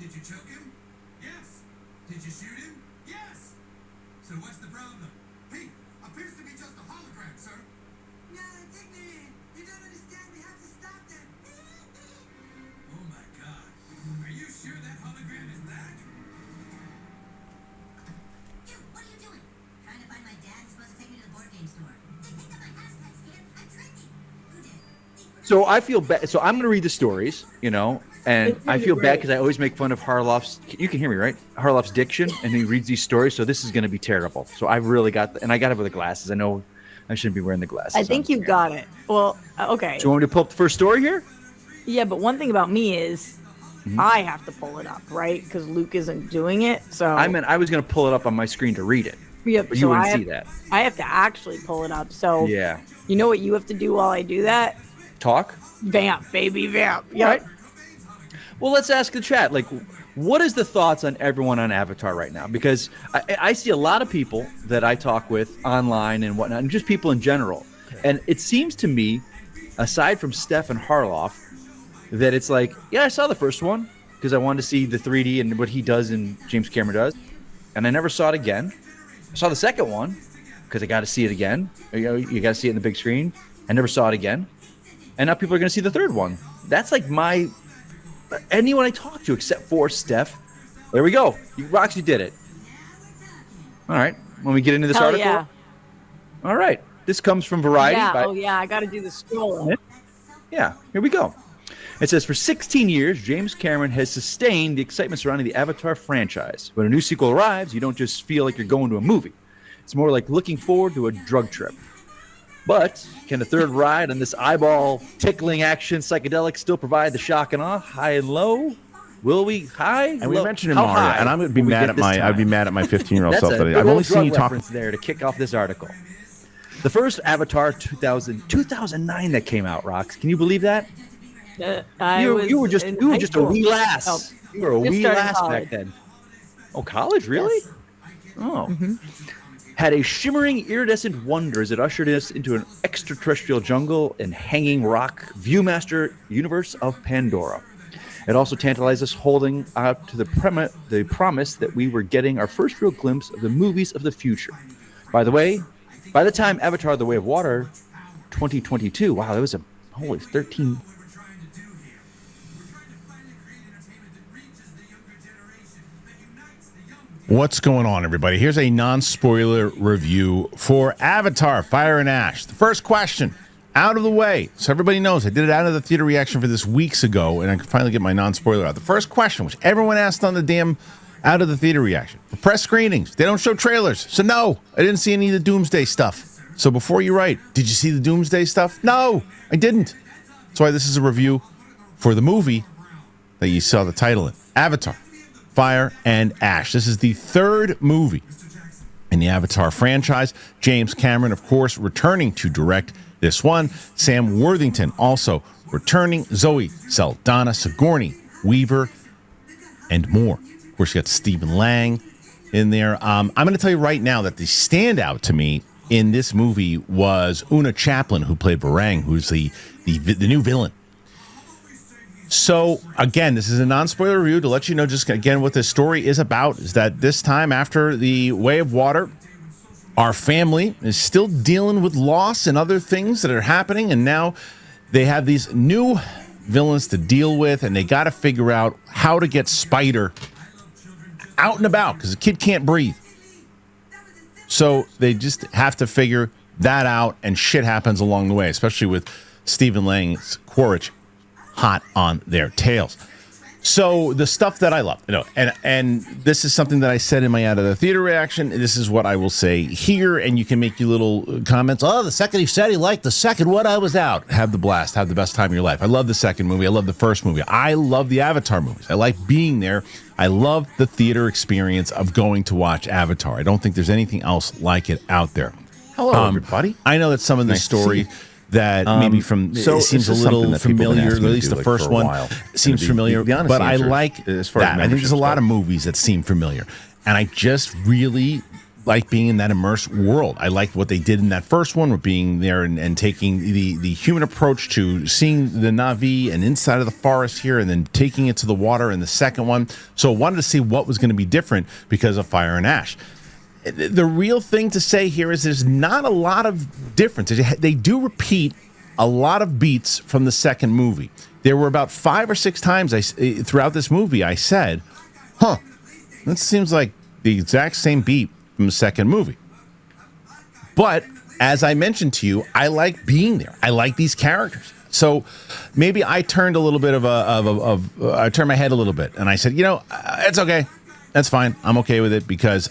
Did you choke him? Yes. Did you shoot him? Yes. So what's the problem? He appears to be just a hologram, sir. No, it's ignorant. You don't understand. We have to stop them. Oh my God. Are you sure that hologram is back? Dude, what are you doing? Trying to find my dad. He's supposed to take me to the board game store. They picked up my hashtag scan. I'm drinking. Who did? So I feel bad. So I'm going to read the stories, and I feel bad because I always make fun of Harloff's. You can hear me, right? Harloff's diction, and he reads these stories. So this is going to be terrible. So I really got, and I got it with the glasses. I know I shouldn't be wearing the glasses. I think you got it. Well, okay. Do you want me to pull up the first story here? Yeah, but one thing about me is I have to pull it up, right? Because Luke isn't doing it. So I was going to pull it up on my screen to read it. Yep. But you wouldn't see that. I have to actually pull it up. So yeah. You know what you have to do while I do that? Talk. Vamp, baby, vamp. Yep. Right. Well, let's ask the chat. Like, what is the thoughts on everyone on Avatar right now? Because I see a lot of people that I talk with online and whatnot, and just people in general. And it seems to me, aside from Steph and Harloff, that it's like, yeah, I saw the first one because I wanted to see the 3D and what he does and James Cameron does. And I never saw it again. I saw the second one because I got to see it again. You got to see it in the big screen. I never saw it again. And now people are going to see the third one. That's like anyone I talk to except for Steph. There we go. Roxy did it. All right. When we get into this Hell article. yeah. All right. This comes from Variety. Yeah. I got to do the scroll. Yeah. Here we go. It says, for 16 years, James Cameron has sustained the excitement surrounding the Avatar franchise. When a new sequel arrives, you don't just feel like you're going to a movie. It's more like looking forward to a drug trip. But can the third ride on this eyeball-tickling action psychedelic still provide the shock and awe, high and low? Will we high? And low? we mentioned him, How Mario, high and I'm going to be will we mad get at this time? I'd be mad at my 15-year-old That's self a that big I've old only seen you drug talk. reference there to kick off this article. The first Avatar 2009 that came out, Rox. Can you believe that? You were just a wee lass. Oh, you were a just wee started lass college. back then. Oh, college, really? Yes. Oh. Had a shimmering iridescent wonder as it ushered us into an extraterrestrial jungle and hanging rock Viewmaster universe of Pandora. It also tantalized us, holding out to the promise that we were getting our first real glimpse of the movies of the future. By the way, by the time Avatar: The Way of Water 2022, wow, that was a holy 13. What's going on, everybody? Here's a non-spoiler review for Avatar: Fire and Ash. The first question out of the way, so everybody knows I did it out of the theater reaction for this weeks ago, and I can finally get my non-spoiler out. The first question, which everyone asked on the damn out of the theater reaction, for press screenings, they don't show trailers. So no, I didn't see any of the Doomsday stuff. So before you write, did you see the Doomsday stuff? No, I didn't. That's why this is a review for the movie that you saw the title in, Avatar: Fire and Ash. This is the third movie in the Avatar franchise. James Cameron, of course, returning to direct this one. Sam Worthington also returning. Zoe Saldana, Sigourney Weaver, and more. Of course, you got Stephen Lang in there. I'm going to tell you right now that the standout to me in this movie was Una Chaplin, who played Varang, who's the new villain. So, again, this is a non-spoiler review to let you know just, again, what the story is about, is that this time after the Way of Water, our family is still dealing with loss and other things that are happening, and now they have these new villains to deal with, and they got to figure out how to get Spider out and about, because the kid can't breathe. So they just have to figure that out, and shit happens along the way, especially with Stephen Lang's Quaritch hot on their tails. So the stuff that I love, and this is something that I said in my out of the theater reaction. This is what I will say here, and you can make your little comments. Oh, the second he said he liked the second one, I was out. Have the blast. Have the best time of your life. I love the second movie. I love the first movie. I love the Avatar movies. I like being there. I love the theater experience of going to watch Avatar. I don't think there's anything else like it out there. Hello, everybody. I know that some of the story that maybe from so it seems a little familiar, at least the first one seems familiar, but I like that. I think there's a lot of movies that seem familiar, and I just really like being in that immersed world. I like what they did in that first one with being there and taking the human approach to seeing the Na'vi and inside of the forest here, and then taking it to the water in the second one. So I wanted to see what was going to be different because of Fire and Ash. The real thing to say here is there's not a lot of difference. They do repeat a lot of beats from the second movie. There were about 5 or 6 times throughout this movie I said, that seems like the exact same beat from the second movie. But as I mentioned to you, I like being there. I like these characters. So maybe I turned a little bit I turned my head a little bit, and I said, it's okay. That's fine. I'm okay with it because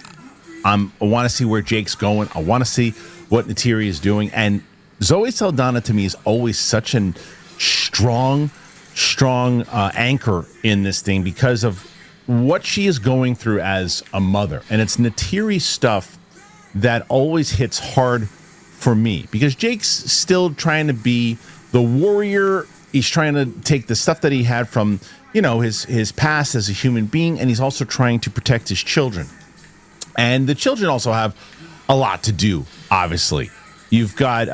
I want to see where Jake's going. I want to see what Neytiri is doing. And Zoe Saldana, to me, is always such a strong anchor in this thing because of what she is going through as a mother. And it's Neytiri stuff that always hits hard for me because Jake's still trying to be the warrior. He's trying to take the stuff that he had from, his past as a human being, and he's also trying to protect his children. And the children also have a lot to do, obviously. You've got,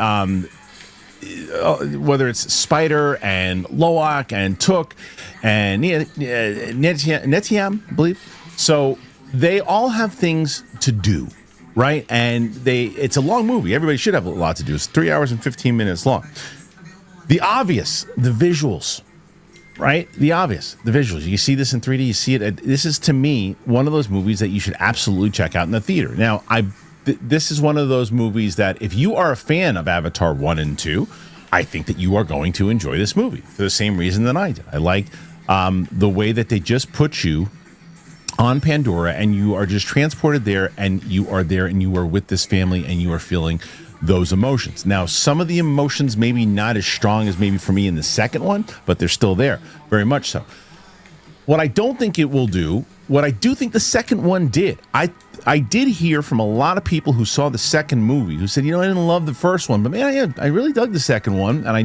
whether it's Spider and Loak and Took and Netiam, I believe. So they all have things to do. right? And it's a long movie. Everybody should have a lot to do. It's 3 hours and 15 minutes long. The obvious, the visuals, right? The obvious, the visuals. You see this in 3D. You see it. This is, to me, one of those movies that you should absolutely check out in the theater. Now, this is one of those movies that if you are a fan of Avatar 1 and 2, I think that you are going to enjoy this movie for the same reason that I did. I liked the way that they just put you on Pandora and you are just transported there and you are there and you are with this family and you are feeling those emotions. Now, some of the emotions maybe not as strong as maybe for me in the second one, but they're still there, very much so. What I don't think it will do, what I do think the second one did, I did hear from a lot of people who saw the second movie who said, I didn't love the first one, but man, I really dug the second one, and I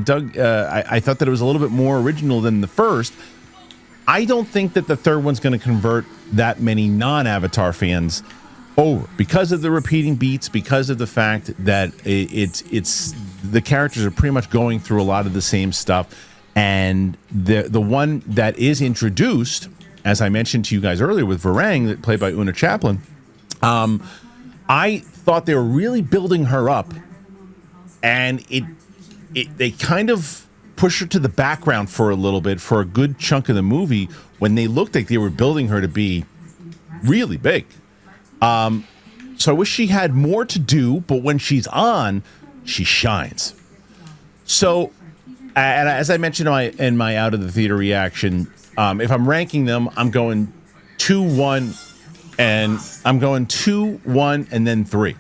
thought that it was a little bit more original than the first. I don't think that the third one's going to convert that many non-Avatar fans over because of the repeating beats, because of the fact that it's the characters are pretty much going through a lot of the same stuff, and the one that is introduced, as I mentioned to you guys earlier with Varang, that played by Una Chaplin. I thought they were really building her up, and they kind of push her to the background for a little bit for a good chunk of the movie when they looked like they were building her to be really big. So I wish she had more to do, but when she's on, she shines. So, and as I mentioned in my out of the theater reaction, if I'm ranking them, I'm going 2, 1, and I'm going 2, 1, and then 3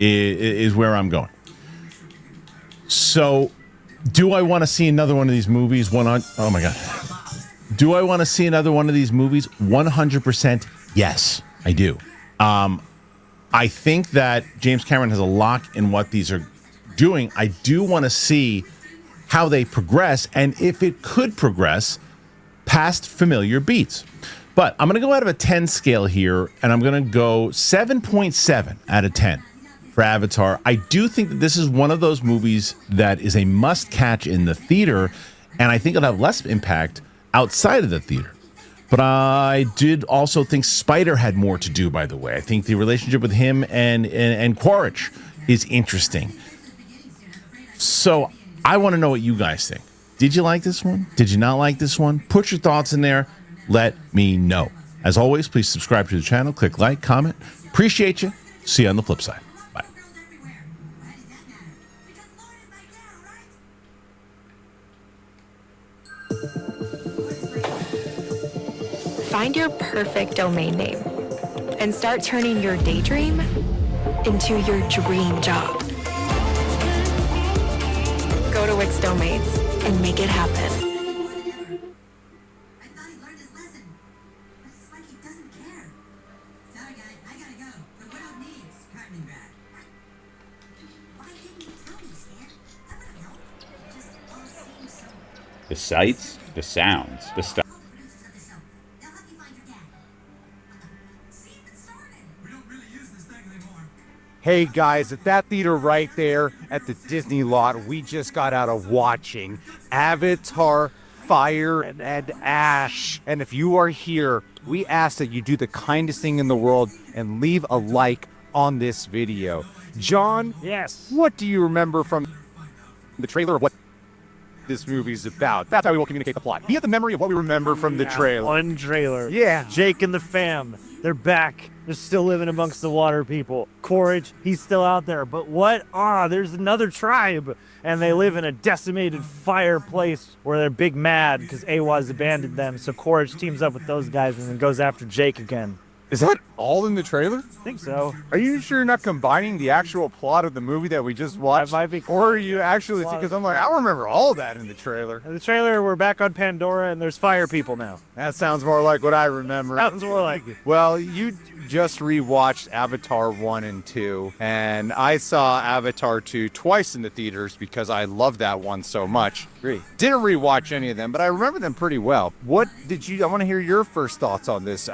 is where I'm going. So, do I want to see another one of these movies? Oh my God. Do I want to see another one of these movies? 100% yes, I do. I think that James Cameron has a lock in what these are doing. I do want to see how they progress and if it could progress past familiar beats. But I'm going to go out of a 10 scale here, and I'm going to go 7.7 out of 10 for Avatar. I do think that this is one of those movies that is a must-catch in the theater, and I think it'll have less impact outside of the theater. But I did also think Spider had more to do, by the way. I think the relationship with him and Quaritch is interesting. So I want to know what you guys think. Did you like this one? Did you not like this one? Put your thoughts in there. Let me know. As always, please subscribe to the channel. Click like, comment. Appreciate you. See you on the flip side. Bye. Find your perfect domain name and start turning your daydream into your dream job. Go to Wix Domains and make it happen. The sights, the sounds, the stuff. Hey guys, at that theater right there at the Disney lot, we just got out of watching Avatar Fire and Ash. And if you are here, we ask that you do the kindest thing in the world and leave a like on this video. John? Yes. What do you remember from the trailer of what this movie's about? That's how we will communicate the plot. Be at the memory of what we remember from the trailer. One trailer. Yeah. Jake and the fam. They're back. They're still living amongst the water people. Quaritch, he's still out there. But what? There's another tribe. And they live in a decimated fire place where they're big mad because Awaz abandoned them. So Quaritch teams up with those guys and then goes after Jake again. Is that all in the trailer? I think so. Are you sure you're not combining the actual plot of the movie that we just watched? Might be. Or are you actually, because I'm like, I don't remember all that in the trailer. In the trailer, we're back on Pandora and there's fire people now. That sounds more like what I remember. Sounds more like it. Well, you just rewatched Avatar 1 and 2, and I saw Avatar 2 twice in the theaters because I love that one so much. Agree. Didn't rewatch any of them, but I remember them pretty well. I want to hear your first thoughts on this.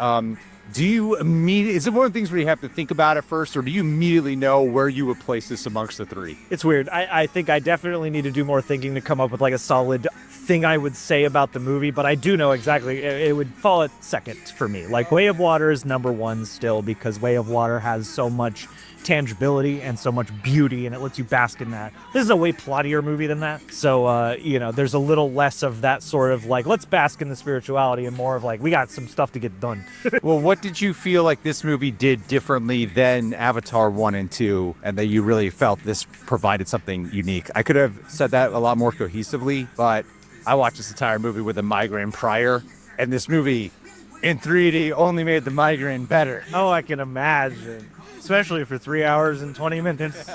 Is it one of the things where you have to think about it first, or do you immediately know where you would place this amongst the three? It's weird. I think I definitely need to do more thinking to come up with like a solid thing I would say about the movie, but I do know exactly it would fall at second for me. Like Way of Water is number one still because Way of Water has so much tangibility and so much beauty, and it lets you bask in that. This is a way plottier movie than that. So, there's a little less of that sort of like, let's bask in the spirituality, and more of like, we got some stuff to get done. Well, what did you feel like this movie did differently than Avatar 1 and 2, and that you really felt this provided something unique? I could have said that a lot more cohesively, but I watched this entire movie with a migraine prior, and this movie in 3D only made the migraine better. Oh, I can imagine. Especially for 3 hours and 20 minutes.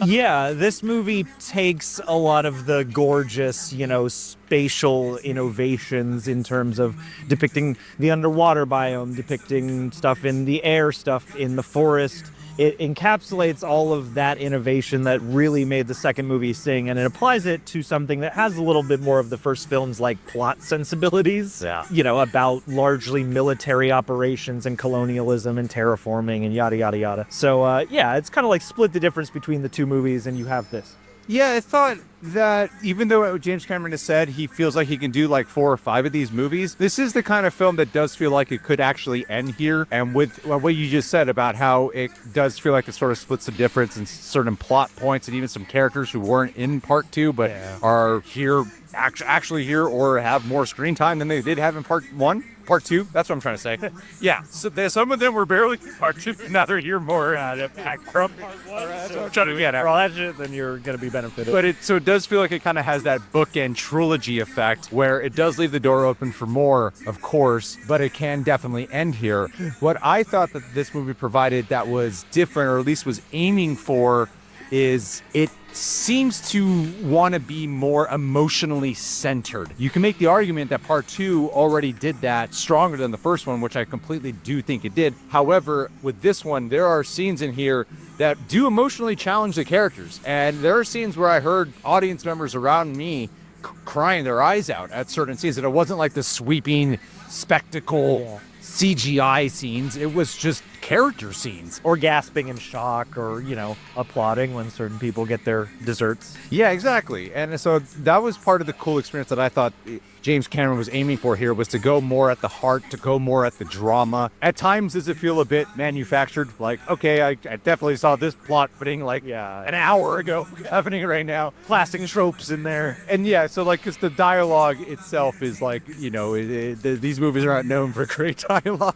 Yeah, this movie takes a lot of the gorgeous, spatial innovations in terms of depicting the underwater biome, depicting stuff in the air, stuff in the forest. It encapsulates all of that innovation that really made the second movie sing, and it applies it to something that has a little bit more of the first film's like plot sensibilities. Yeah. About largely military operations and colonialism and terraforming and yada yada yada. So it's kind of like split the difference between the two movies, and you have this. Yeah, I thought that even though James Cameron has said he feels like he can do like 4 or 5 of these movies, this is the kind of film that does feel like it could actually end here. And with what you just said about how it does feel like it sort of splits the difference in certain plot points and even some characters who weren't in part 2 but are here, actually here, or have more screen time than they did have in part 1. Part 2, that's what I'm trying to say. Yeah, so some of them were barely part 2, now they're here more back from part 1. So I'm trying to get at. For all that shit, then you're going to be benefited. But it does feel like it kind of has that bookend trilogy effect where it does leave the door open for more, of course, but it can definitely end here. What I thought that this movie provided that was different, or at least was aiming for, is it seems to want to be more emotionally centered. You can make the argument that part 2 already did that stronger than the first one, which I completely do think it did. However, with this one, there are scenes in here that do emotionally challenge the characters. And there are scenes where I heard audience members around me crying their eyes out at certain scenes. And it wasn't like the sweeping spectacle CGI scenes. It was just character scenes. Or gasping in shock, or, applauding when certain people get their desserts. Yeah, exactly. And so that was part of the cool experience that I thought James Cameron was aiming for here, was to go more at the heart, to go more at the drama. At times, does it feel a bit manufactured? Like, okay, I definitely saw this plot putting an hour ago happening right now. Classic tropes in there. And so because the dialogue itself is these movies are not known for great dialogue.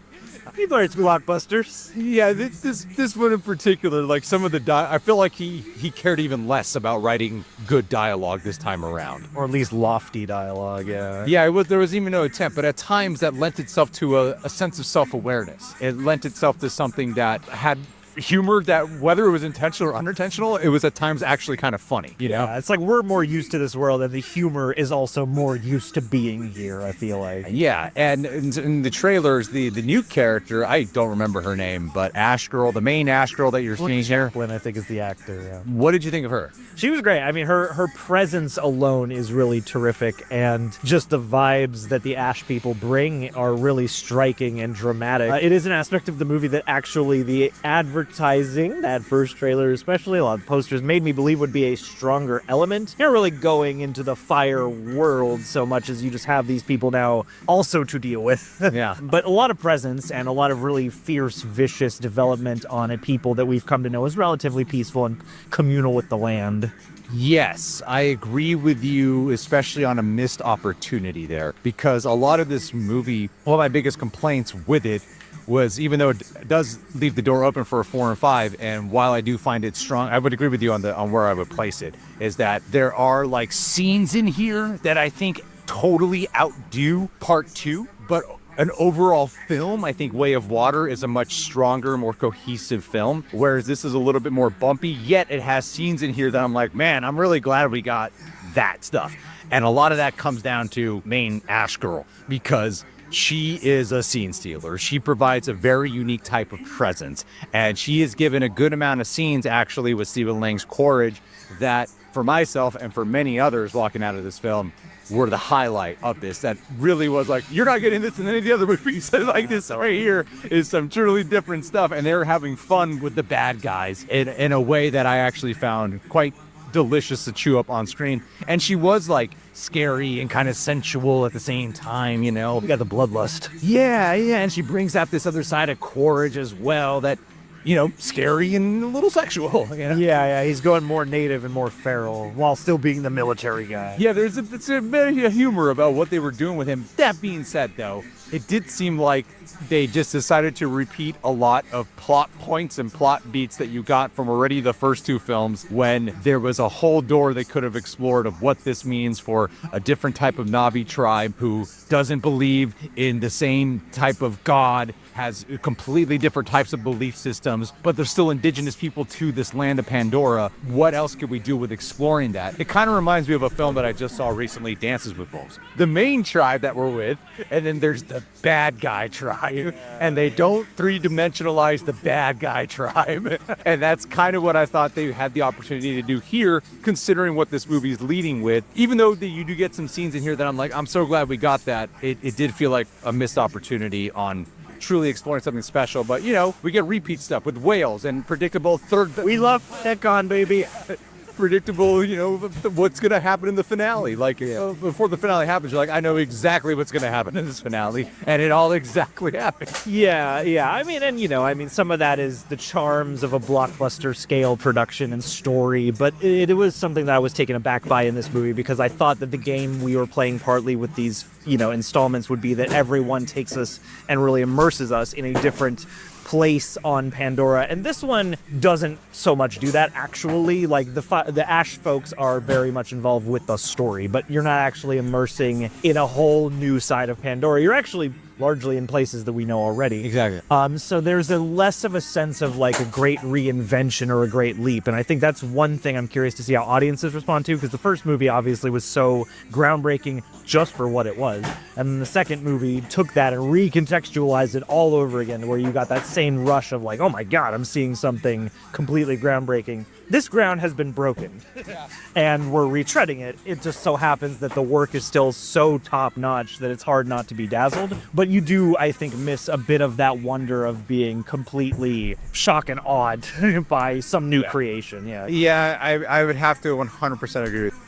People are blockbusters. Yeah, this one in particular, like some of the I feel like he cared even less about writing good dialogue this time around. Or at least lofty dialogue, yeah. Yeah, there was even no attempt, but at times that lent itself to a sense of self-awareness. It lent itself to something that had humor that, whether it was intentional or unintentional, it was at times actually kind of funny, Yeah, it's like we're more used to this world, and the humor is also more used to being here, I feel like. Yeah, and in the trailers, the new character, I don't remember her name, but Ash Girl, the main Ash Girl that you're seeing here. Chaplin, I think, is the actor, yeah. What did you think of her? She was great. I mean, her presence alone is really terrific, and just the vibes that the Ash people bring are really striking and dramatic. It is an aspect of the movie that actually the advertising, that first trailer especially, a lot of posters, made me believe would be a stronger element. You're not really going into the fire world so much as you just have these people now also to deal with. Yeah. But a lot of presence and a lot of really fierce, vicious development on a people that we've come to know as relatively peaceful and communal with the land. Yes, I agree with you, especially on a missed opportunity there, because a lot of this movie, one of my biggest complaints with it was, even though it does leave the door open for a 4 and 5, and while I do find it strong, I would agree with you on where I would place it, is that there are scenes in here that I think totally outdo part 2, but an overall film, I think Way of Water is a much stronger, more cohesive film, whereas this is a little bit more bumpy, yet it has scenes in here that I'm like, man, I'm really glad we got that stuff. And a lot of that comes down to main Ash Girl, because she is a scene stealer. She provides a very unique type of presence, and she is given a good amount of scenes, actually, with Stephen Lang's Courage, that for myself and for many others walking out of this film were the highlight of this. That really was like, you're not getting this in any of the other movies. Like, this right here is some truly different stuff, and they're having fun with the bad guys in a way that I actually found quite delicious to chew up on screen. And she was scary and kind of sensual at the same time, We got the bloodlust. Yeah, and she brings out this other side of Courage as well that scary and a little sexual. Yeah, he's going more native and more feral while still being the military guy. Yeah, there's a bit of humor about what they were doing with him. That being said, though, it did seem like they just decided to repeat a lot of plot points and plot beats that you got from already the first two films, when there was a whole door they could have explored of what this means for a different type of Na'vi tribe who doesn't believe in the same type of God, has completely different types of belief systems, but they're still indigenous people to this land of Pandora. What else could we do with exploring that? It kind of reminds me of a film that I just saw recently, Dances with Wolves. The main tribe that we're with, and then there's the bad guy tribe, and they don't three-dimensionalize the bad guy tribe. And that's kind of what I thought they had the opportunity to do here, considering what this movie is leading with. Even though you do get some scenes in here that I'm like, I'm so glad we got that. It did feel like a missed opportunity on truly exploring something special. But, we get repeat stuff with whales and predictable third... We love Ekon, baby. Predictable, what's going to happen in the finale. Before the finale happens, you're like, I know exactly what's going to happen in this finale, and it all exactly happened. Yeah. Some of that is the charms of a blockbuster scale production and story, but it was something that I was taken aback by in this movie, because I thought that the game we were playing partly with these, installments would be that everyone takes us and really immerses us in a different place on Pandora, and this one doesn't so much do that. Actually, the Ash folks are very much involved with the story, but you're not actually immersing in a whole new side of Pandora. You're actually largely in places that we know already. Exactly. So there's a less of a sense of like a great reinvention or a great leap, and I think that's one thing I'm curious to see how audiences respond to, because the first movie obviously was so groundbreaking just for what it was, and then the second movie took that and recontextualized it all over again, where you got that same rush of like, oh my god, I'm seeing something completely groundbreaking. This ground has been broken, and we're retreading it. It just so happens that the work is still so top-notch that it's hard not to be dazzled. But you do, I think, miss a bit of that wonder of being completely shocked and awed by some new creation. Yeah, I would have to 100% agree with you.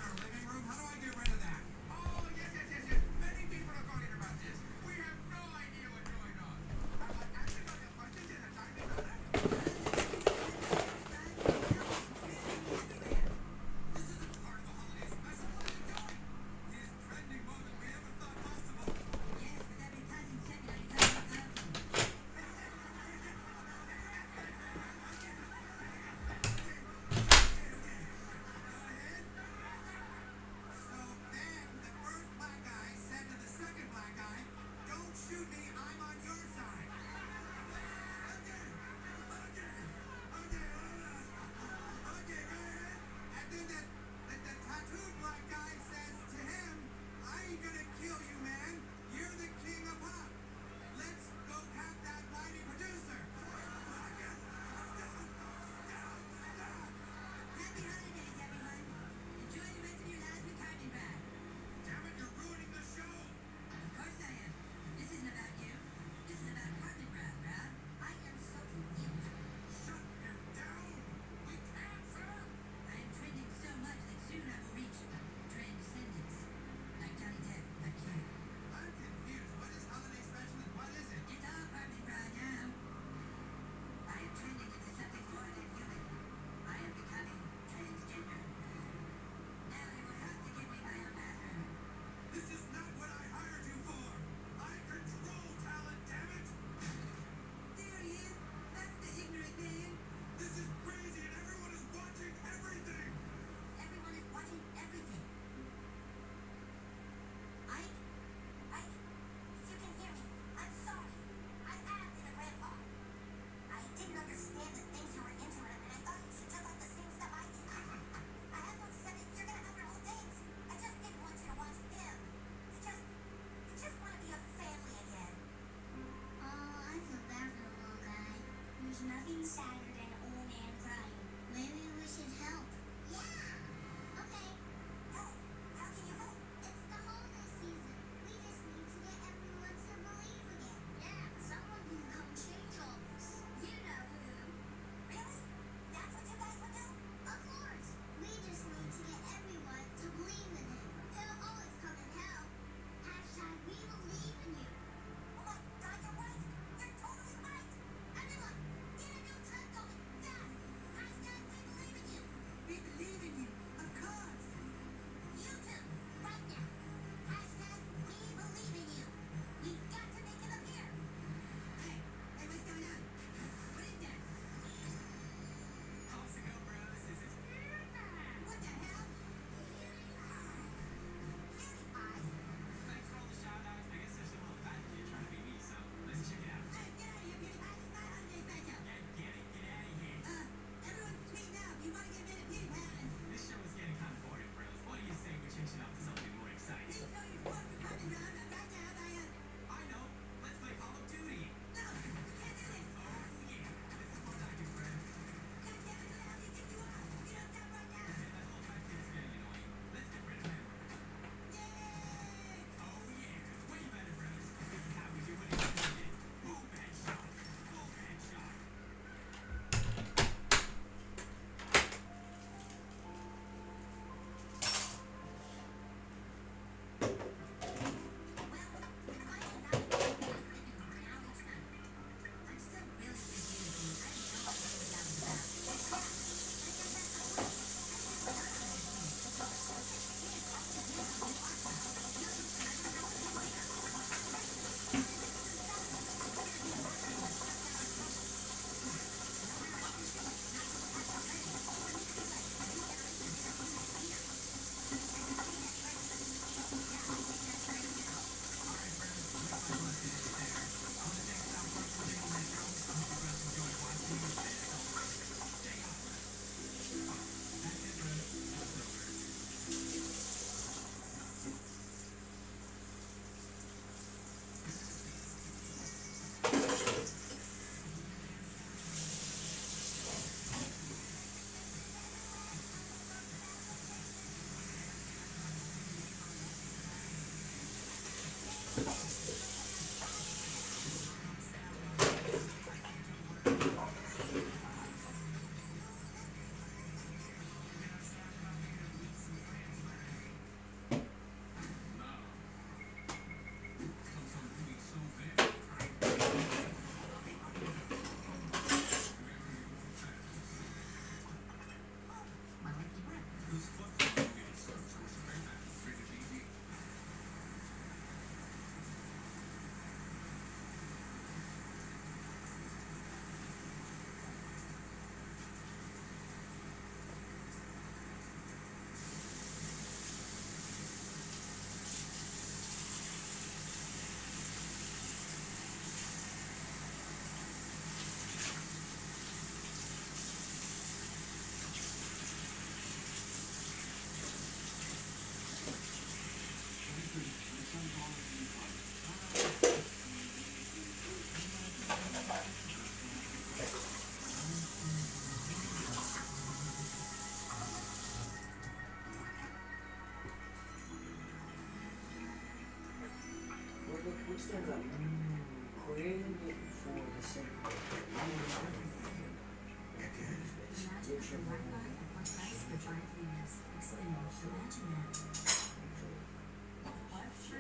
Which stands out? Creating it for the sake of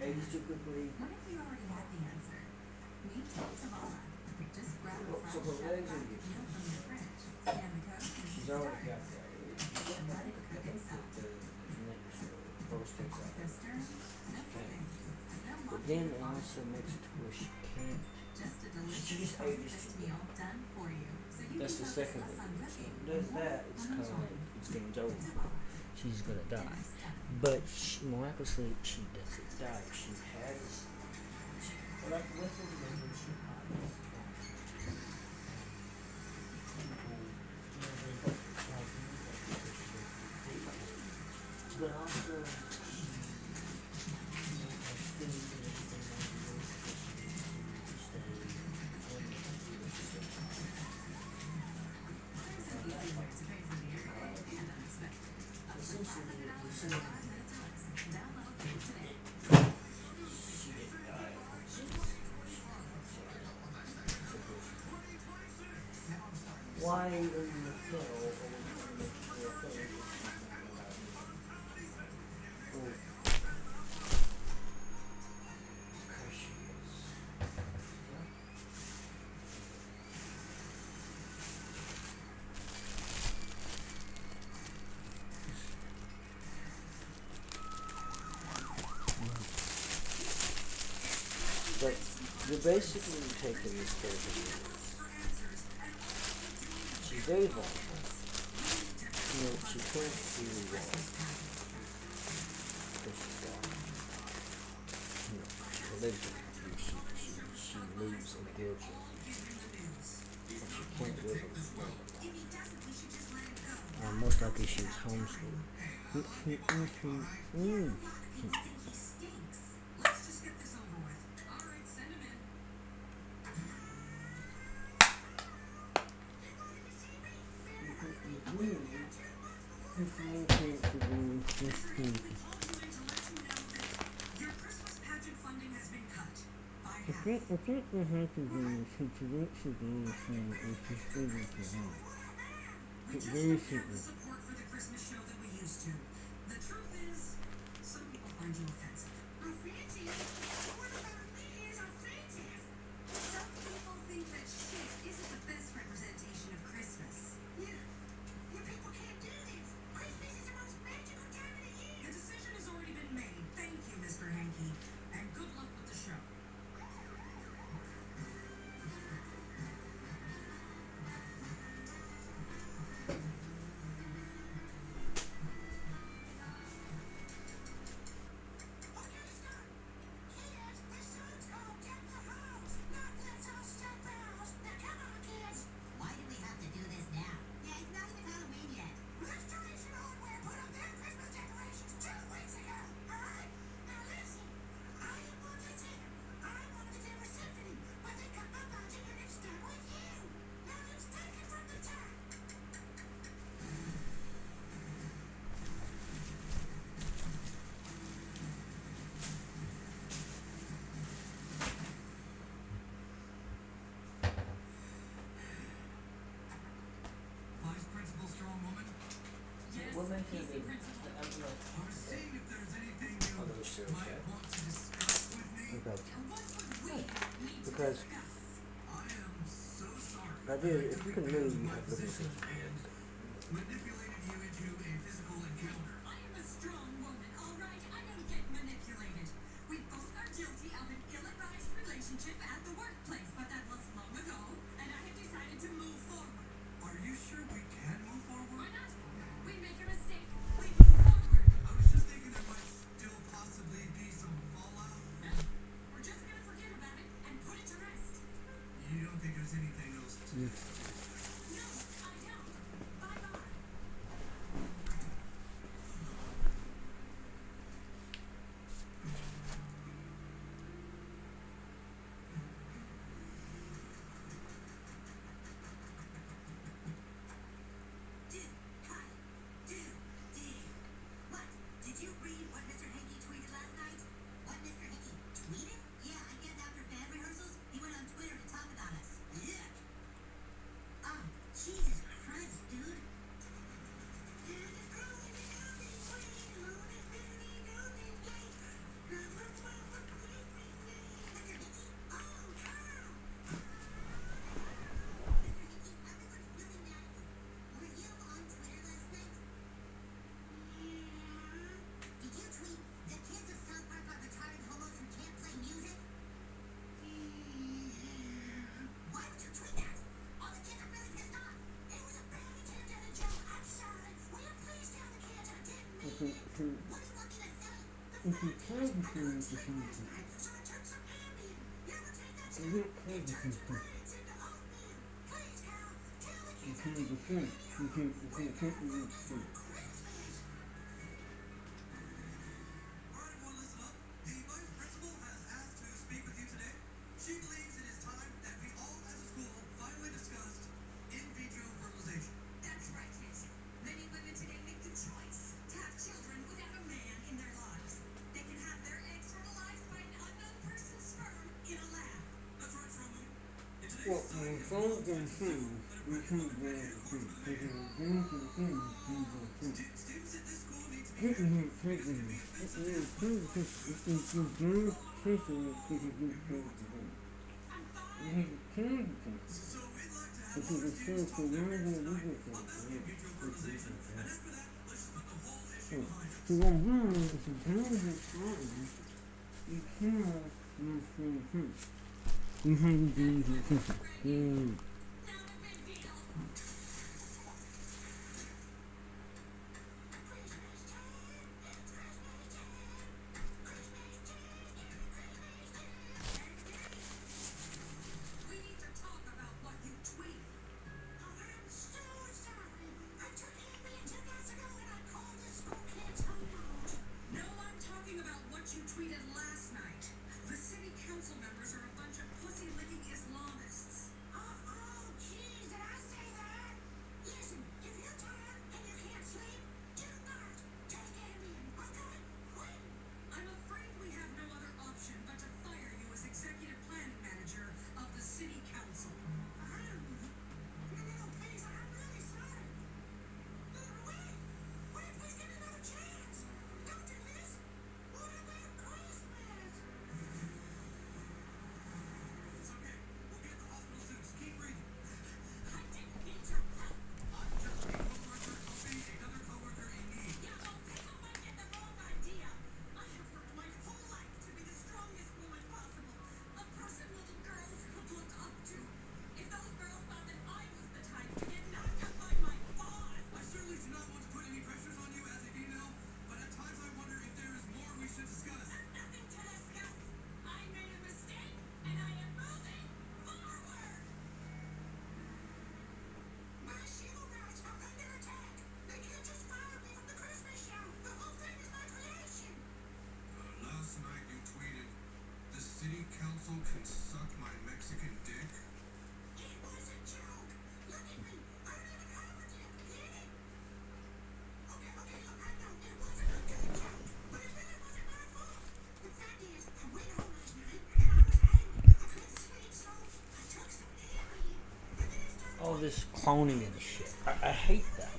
ages too quickly. What if you already had the answer? Meet Tamala. Just grab a fresh So her legs are meal from your fridge. Scan the code and she's start. already got that. Get ready to cook itself. First takes out. Twister, no cooking. No But then it also makes it to where she can't. Just a She delicious just ages cooked too meal done for you. So you That's can the focus second less thing. on If she cooking. does that, it's kind of like it's game's over. She's gonna die. But she, miraculously, she doesn't die. She has. Like with her memory, she hides. But also, why are you But you're basically taking this character. She's very vulnerable. You know, she can't do wrong. Because she's got, you know, religion. She lives in guilt. And she can't live in this world. Most likely she was homeschooled. Support for the Christmas show that we used to. The truth is, some people find you offensive. Offensive? What about me is offensive? Some people think that shit isn't the best representation of Christmas. Yeah. You people can't do this. Christmas is the most magical time of the year. The decision has already been made. Thank you, Mr. Hankey. And good luck with the show. Why do we have to do this now? Yeah, it's not even Halloween yet. Restoration Hardware put up their Christmas decorations 2 weeks ago. Alright? Now listen. I am volunteer. I wanted to do a symphony, but they cut my budget and instead with you. Now let's take it from the top. Vice Principal Strong Woman? Yes, What makes it PC big? Principal. I was seeing if there's anything you might want to discuss with me. Okay. And what would we need to Because discuss? I am so sorry. I did. If you can move, you have to look at this. Manipulated you into a physical encounter. I am a strong woman, alright? I don't get manipulated. We both are guilty of an ill-advised relationship at the workplace, but that was long ago, and I have decided to move forward. Are you sure we can move forward? Why not? We make a mistake. We move forward. I was just thinking there might still possibly be some fallout. No. We're just gonna forget about it and put it to rest. You don't think there's anything else to do? No, I don't. Bye-bye. What? Did you read what Mr. Hankey tweeted last night? What Mr. Hankey tweeted? Yeah, I guess that She believes it is time that we all as a school finally discussed in vitro fertilization. That's right, Nancy. Many women today make the choice to have children without a man in their lives. They can have their eggs fertilized by an unknown person's sperm in a lab. That's right, Truman. In today's society, students at this school need to No, I'm talking about what you tweeted last night. The city council members are a bunch of pussy-licking Islamists. Oh, geez, did I say that? Listen, if you're tired and you can't sleep, do not take Ambien, okay? Please. I'm afraid we have no other option but to fire you as executive planning manager of the city council. Fire me? No, please, I'm really sorry. Wait, please give me another chance. Don't do this. What about Christmas? It's okay. We'll get the hospital soon. Just keep breathing. I didn't need your help. I'm just a coworker helping another coworker in need. Yeah, don't think I might get the wrong idea. I have worked my whole life to be the strongest woman possible. A person little girls could look up to. If those girls thought that I was the type to get knocked up by my boss. I certainly do not want to put any pressures on you as a female, but at times I wonder if there is more we should discuss. There's nothing to discuss. I made a mistake, and I am moving forward. My chivalries are under attack. They can't just fire me from the Christmas show. The whole thing is my creation. Last night you tweeted, the city council can suck my Mexican dick. It was a joke. Look at me. I don't even have a dick. Get it? Okay, look, I know it wasn't a good joke, but it really wasn't my fault. The fact is, I went home last night and I was angry. I couldn't sleep, so I took some Ambien. And then it started. All this cloning and shit. I hate that.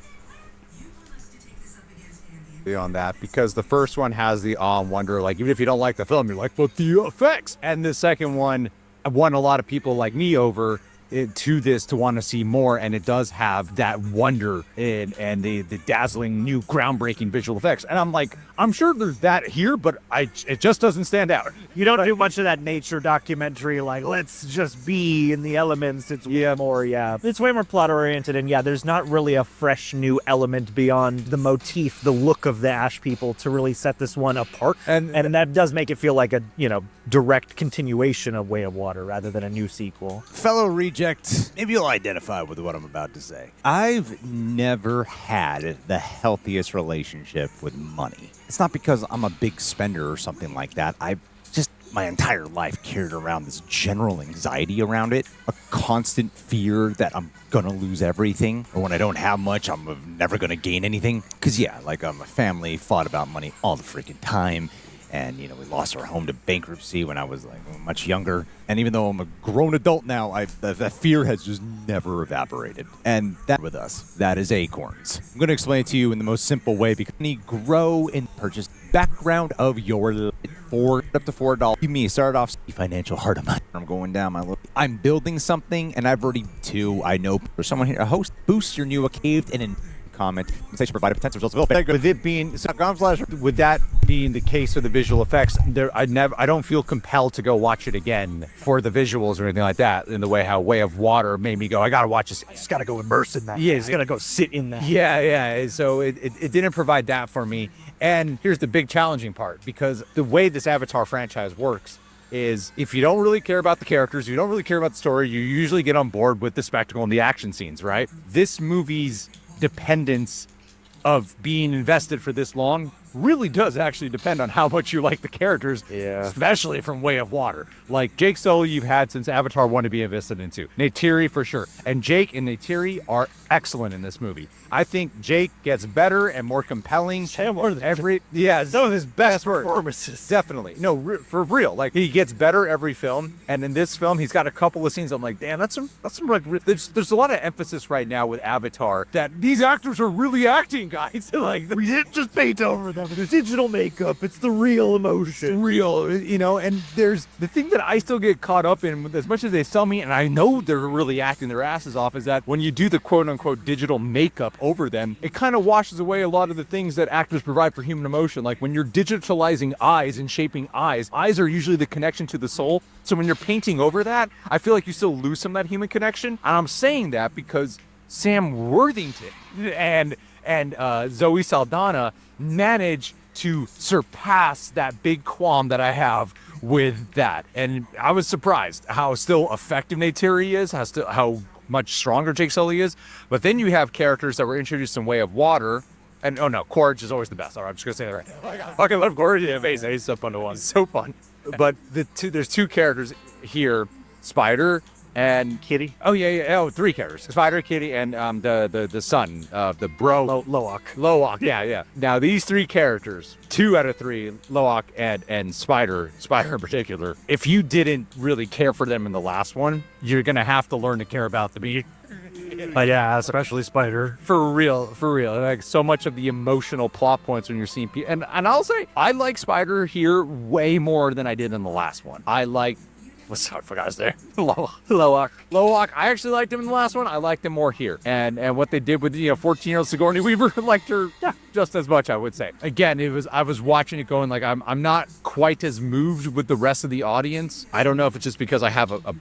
On that, because the first one has the awe and wonder, like, even if you don't like the film, you're like, but the effects. And the second one won a lot of people like me over to this to want to see more, and it does have that wonder and the dazzling new groundbreaking visual effects. And I'm like, I'm sure there's that here, but it just doesn't stand out. You don't do much of that nature documentary, like, let's just be in the elements. It's way more, it's way more plot oriented, and there's not really a fresh new element beyond the motif, the look of the Ash people to really set this one apart. And that does make it feel like a, direct continuation of Way of Water rather than a new sequel. Fellow reject, maybe you'll identify with what I'm about to say. I've never had the healthiest relationship with money. It's not because I'm a big spender or something like that. I've just my entire life carried around this general anxiety around it, a constant fear that I'm gonna lose everything, or when I don't have much, I'm never gonna gain anything. Cause my family fought about money all the freaking time. And, we lost our home to bankruptcy when I was much younger. And even though I'm a grown adult now, the fear has just never evaporated. And that with us, that is acorns. I'm going to explain it to you in the most simple way, because money grow and purchase background of your life for up to $4. You me started off financial hard of money. I'm going down my look. I'm building something, and I've already I know for someone here, a host boosts your new caved and comment. They should provide potential results. With it being with that being the case with the visual effects, I don't feel compelled to go watch it again for the visuals or anything like that. In the way how Way of Water made me go, I gotta watch this. Just gotta go immerse in that. Yeah, He's gonna go sit in that. Yeah. So it didn't provide that for me. And here's the big challenging part, because the way this Avatar franchise works is if you don't really care about the characters, you don't really care about the story, you usually get on board with the spectacle and the action scenes, right? This movie's dependence of being invested for this long really does actually depend on how much you like the characters, especially from Way of Water. Like Jake Sully you've had since Avatar 1 to be invested into. Neytiri for sure. And Jake and Neytiri are excellent in this movie. I think Jake gets better and more compelling some of his best performances. Definitely. No, for real. Like, he gets better every film, and in this film he's got a couple of scenes I'm like, damn, that's some like, there's a lot of emphasis right now with Avatar that these actors are really acting, guys. Like, we didn't just paint over them with the digital makeup. It's the real emotion. Real, and there's the thing that I still get caught up in, with as much as they sell me, and I know they're really acting their asses off, is that when you do the quote-unquote digital makeup over them, it kind of washes away a lot of the things that actors provide for human emotion. Like when you're digitalizing eyes and shaping eyes are usually the connection to the soul. So when you're painting over that, I feel like you still lose some of that human connection. And I'm saying that because Sam Worthington and Zoe Saldana managed to surpass that big qualm that I have with that. And I was surprised how still effective Neytiri is, how much stronger Jake Sully is. But then you have characters that were introduced in Way of Water, and Quaritch is always the best. All right, I'm just gonna say that right now. I fucking love Quaritch. Yeah, amazing. He's so fun to watch. So fun. But there's two characters here, Spider and Kitty. Oh yeah. Oh, three characters: Spider, Kitty, and the son, the bro, Loak. Yeah. Now these three characters, 2 out of 3, Loak and Spider in particular. If you didn't really care for them in the last one, you're gonna have to learn to care about them. But yeah, especially Spider. For real. Like, so much of the emotional plot points when you're seeing people, and I'll say I like Spider here way more than I did in the last one. I forgot his name. Loak. I actually liked him in the last one. I liked him more here. And what they did with 14-year-old Sigourney Weaver, liked her just as much, I would say. Again, I was watching it going like I'm not quite as moved with the rest of the audience. I don't know if it's just because I have a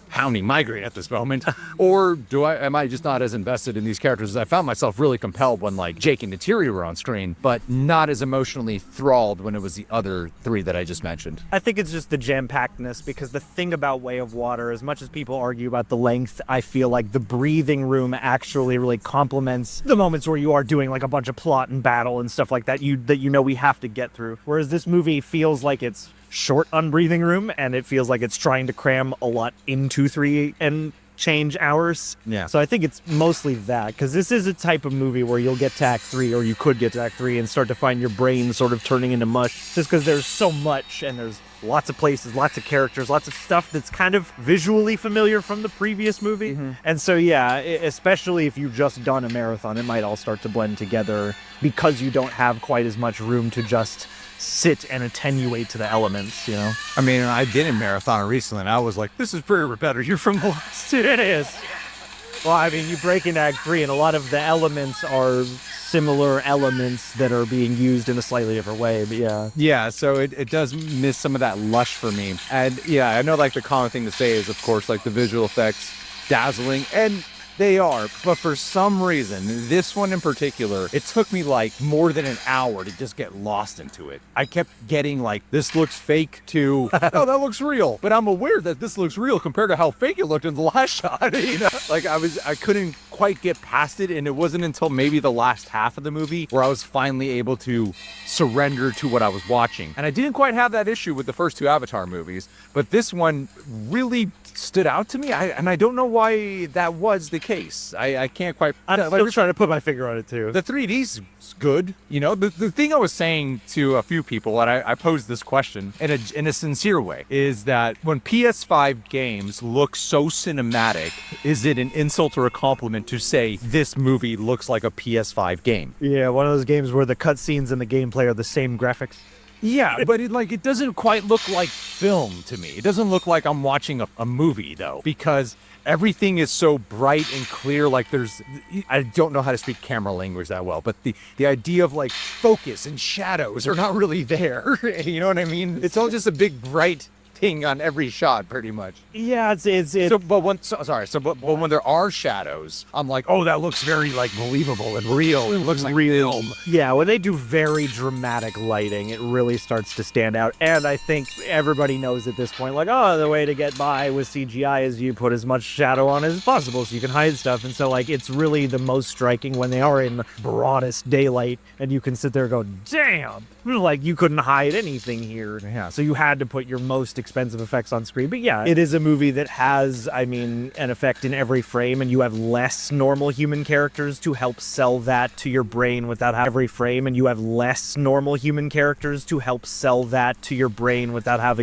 pounding migraine at this moment, or am I just not as invested in these characters? I found myself really compelled when like Jake and Neytiri were on screen, but not as emotionally thralled when it was the other 3 that I just mentioned. I think it's just the jam-packedness, because the thing about Way of Water, as much as people argue about the length, I feel like the breathing room actually really complements the moments where you are doing like a bunch of plot and battle and stuff like that we have to get through. Whereas this movie feels like it's short on breathing room, and it feels like it's trying to cram a lot into 3 and change hours. Yeah. So I think it's mostly that, because this is a type of movie where you'll get to Act 3, or you could get to Act 3 and start to find your brain sort of turning into mush, just because there's so much, and there's lots of places, lots of characters, lots of stuff that's kind of visually familiar from the previous movie. Mm-hmm. And so, yeah, especially if you've just done a marathon, it might all start to blend together because you don't have quite as much room to just sit and attenuate to the elements, I mean, I did a marathon recently, and I was like, this is pretty repetitive. You're from the last. It is. Well, I mean, you break into Act 3, and a lot of the elements are similar elements that are being used in a slightly different way, but yeah. Yeah, so it does miss some of that lush for me. And yeah, I know like the common thing to say is, of course, like the visual effects, dazzling, and they are, but for some reason, this one in particular, it took me like more than an hour to just get lost into it. I kept getting like, this looks fake to, oh, that looks real. But I'm aware that this looks real compared to how fake it looked in the last shot, Like I couldn't quite get past it, and it wasn't until maybe the last half of the movie where I was finally able to surrender to what I was watching. And I didn't quite have that issue with the first 2 Avatar movies, but this one really stood out to me, and I don't know why that was the case. I can't quite. I'm still trying to put my finger on it too. The 3D's good, The thing I was saying to a few people, and I posed this question in a sincere way, is that when PS5 games look so cinematic, is it an insult or a compliment to say this movie looks like a PS5 game? Yeah, one of those games where the cutscenes and the gameplay are the same graphics. Yeah, but it doesn't quite look like film to me. It doesn't look like I'm watching a movie, though, because everything is so bright and clear. Like I don't know how to speak camera language that well, but the idea of like focus and shadows are not really there. You know what I mean? It's all just a big bright thing on every shot, pretty much. Yeah, it's but when there are shadows, I'm like, oh, that looks very like believable and real. It looks like real. film. Yeah, when they do very dramatic lighting, it really starts to stand out. And I think everybody knows at this point, like, oh, the way to get by with CGI is you put as much shadow on as possible so you can hide stuff. And so, like, it's really the most striking when they are in broadest daylight and you can sit there and go, damn, like you couldn't hide anything here. Yeah, so you had to put your most expensive effects on screen. But yeah, it is a movie that has, I mean, an effect in every frame, and you have less normal human characters to help sell that to your brain without having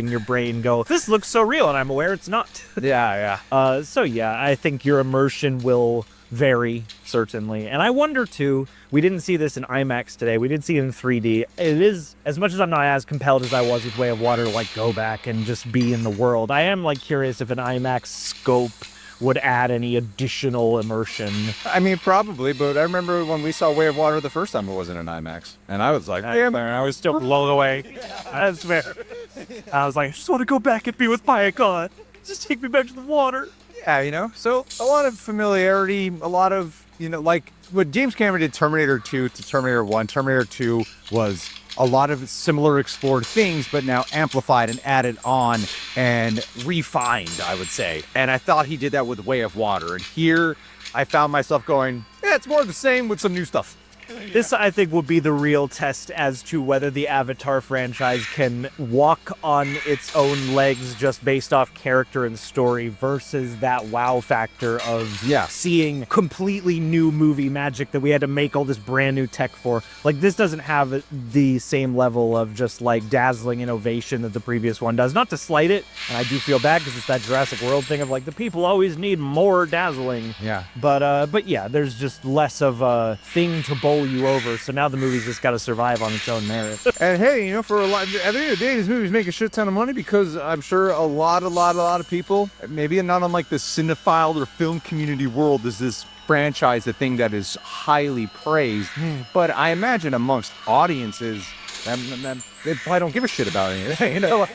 your brain go, this looks so real, and I'm aware it's not. Yeah. So yeah, I think your immersion will vary, certainly. And I wonder too, we didn't see this in IMAX today, we did see it in 3D. It is, as much as I'm not as compelled as I was with Way of Water, like go back and just be in the world, I am like curious if an IMAX scope would add any additional immersion. I mean, probably, but I remember when we saw Way of Water the first time, it wasn't an IMAX, and I was like, I was still blown away. That's fair. I was like, I just want to go back and be with Pyacon. Just take me back to the water. Yeah, you know, so a lot of familiarity, a lot of, you know, like what James Cameron did Terminator 2 to Terminator 1. Terminator 2 was a lot of similar explored things, but now amplified and added on and refined, I would say. And I thought he did that with Way of Water. And here I found myself going, yeah, it's more of the same with some new stuff. This, I think, will be the real test as to whether the Avatar franchise can walk on its own legs just based off character and story versus that wow factor of seeing completely new movie magic that we had to make all this brand new tech for. Like, this doesn't have the same level of just, like, dazzling innovation that the previous one does. Not to slight it, and I do feel bad because it's that Jurassic World thing of, like, the people always need more dazzling. Yeah. But yeah, there's just less of a thing to bowl you over, so now the movie's just got to survive on its own merit. And hey, you know, for a lot, at the end of the day, this movie's making a shit ton of money because I'm sure a lot of people, maybe not on like the cinephile or film community world, is this franchise a thing that is highly praised. But I imagine amongst audiences, they probably don't give a shit about anything, you know?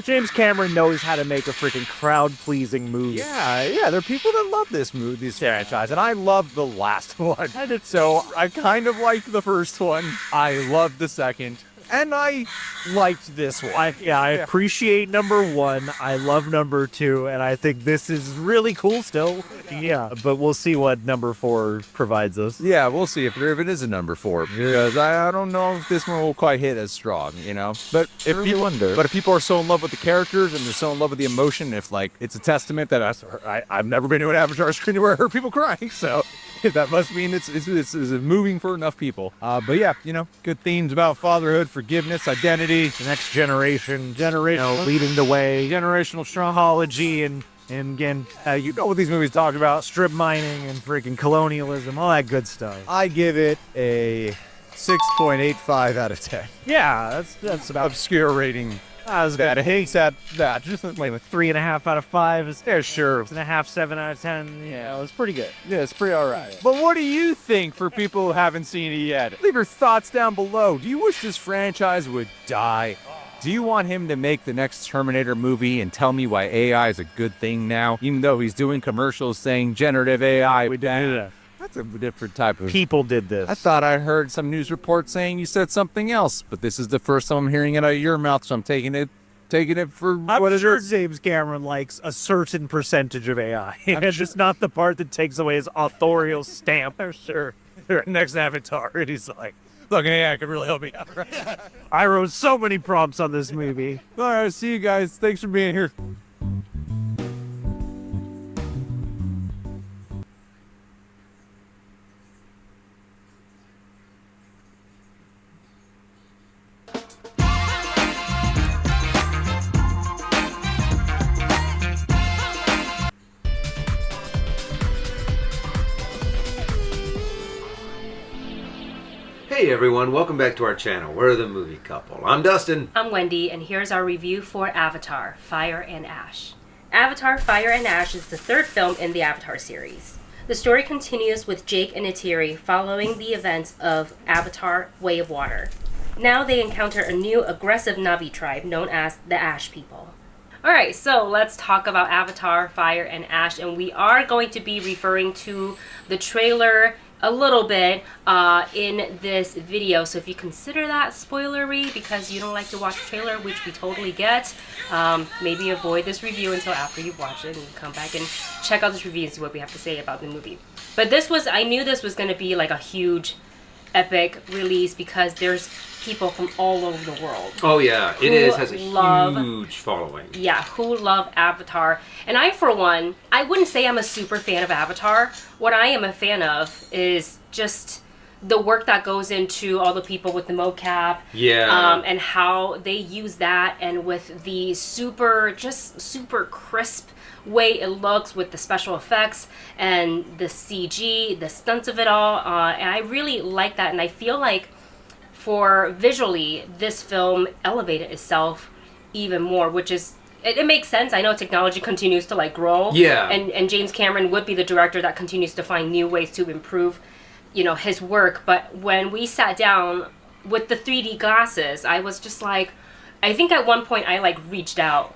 James Cameron knows how to make a freaking crowd-pleasing movie. Yeah, there are people that love this franchise, and I love the last one. So I kind of liked the first one. I loved the second. And I liked this one. I appreciate number 1. I love number 2, and I think this is really cool still. Yeah, but we'll see what number 4 provides us. Yeah, we'll see if it is a number 4, because I don't know if this one will quite hit as strong, you know. But if people are so in love with the characters and they're so in love with the emotion, if like it's a testament that I've never been to an Avatar screening where I heard people crying, so that must mean it's moving for enough people. But yeah, you know, good themes about fatherhood, forgiveness, identity, the next generation, leading the way, generational psychology, and again, you know what these movies talk about, strip mining and freaking colonialism, all that good stuff. I give it a 6.85 out of 10. Yeah, that's about obscure rating. I was that hates that just like 3.5 out of 5. Yeah, sure. 6.5, 7 out of 10. Yeah, it was pretty good. Yeah, it's pretty all right. But what do you think for people who haven't seen it yet? Leave your thoughts down below. Do you wish this franchise would die? Do you want him to make the next Terminator movie and tell me why AI is a good thing now, even though he's doing commercials saying generative AI? That's a different type of... People did this. I thought I heard some news report saying you said something else, but this is the first time I'm hearing it out of your mouth, so I'm taking it for what it is. James Cameron likes a certain percentage of AI. It's just not the part that takes away his authorial stamp. I'm sure. Next Avatar, and he's like, look, AI could really help me out. I wrote so many prompts on this movie. All right, see you guys. Thanks for being here. Hey everyone, welcome back to our channel. We're the Movie Couple. I'm Dustin. I'm Wendy, and here's our review for Avatar: Fire and Ash. Avatar: Fire and Ash is the third film in the Avatar series. The story continues with Jake and Neytiri following the events of Avatar: Way of Water. Now they encounter a new aggressive Na'vi tribe known as the Ash People. Alright, so let's talk about Avatar: Fire and Ash, and we are going to be referring to the trailer a little bit in this video, so if you consider that spoilery because you don't like to watch the trailer, which we totally get, maybe avoid this review until after you've watched it and come back and check out this review and see what we have to say about the movie. But I knew this was going to be like a huge epic release because there's people from all over the world. Oh yeah, has a huge following. Yeah, who love Avatar. And I, for one, I wouldn't say I'm a super fan of Avatar. What I am a fan of is just the work that goes into all the people with the mocap. Yeah. And how they use that, and with the super crisp way it looks with the special effects and the CG, the stunts of it all. And I really like that, and I feel like for visually, this film elevated itself even more, which is, it makes sense. I know technology continues to like grow. Yeah. And James Cameron would be the director that continues to find new ways to improve, his work. But when we sat down with the 3D glasses, I was just like, I think at one point I like reached out.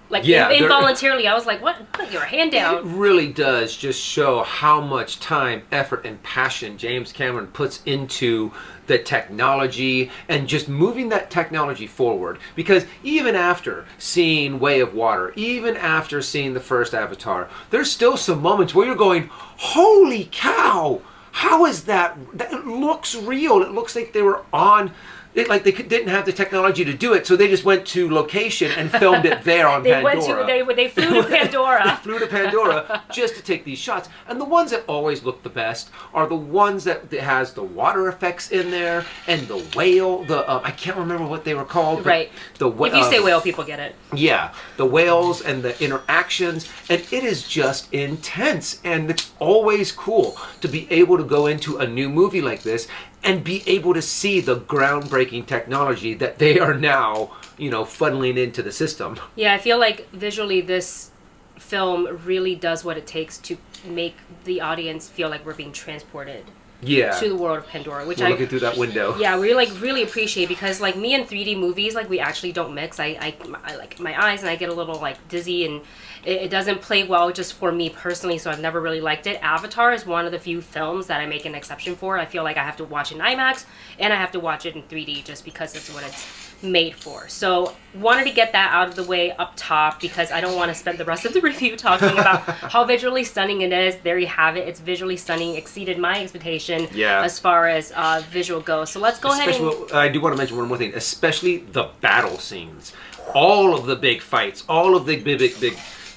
Like involuntarily, I was like, what? Put your hand down. It really does just show how much time, effort, and passion James Cameron puts into the technology and just moving that technology forward. Because even after seeing Way of Water, even after seeing the first Avatar, there's still some moments where you're going, holy cow, how is that? It looks real. It looks like they were on... Like they didn't have the technology to do it, so they just went to location and filmed it there on Pandora. They flew to Pandora. They flew to Pandora just to take these shots. And the ones that always look the best are the ones that has the water effects in there and the whale. I can't remember what they were called. Right. If you say whale, people get it. Yeah, the whales and the interactions, and it is just intense. And it's always cool to be able to go into a new movie like this and be able to see the groundbreaking technology that they are now, funneling into the system. Yeah, I feel like visually this film really does what it takes to make the audience feel like we're being transported to the world of Pandora, which we're looking through that window. Yeah, we really appreciate, because like me and 3D movies, like we actually don't mix. I like my eyes and I get a little like dizzy, and it doesn't play well just for me personally, so I've never really liked it. Avatar is one of the few films that I make an exception for. I feel like I have to watch it in IMAX and I have to watch it in 3D just because it's what it's made for. So wanted to get that out of the way up top, because I don't want to spend the rest of the review talking about how visually stunning it is. There you have it. It's visually stunning, exceeded my expectation as far as visual goes. So let's go ahead and... I do want to mention one more thing, especially the battle scenes. All of the big fights, all of the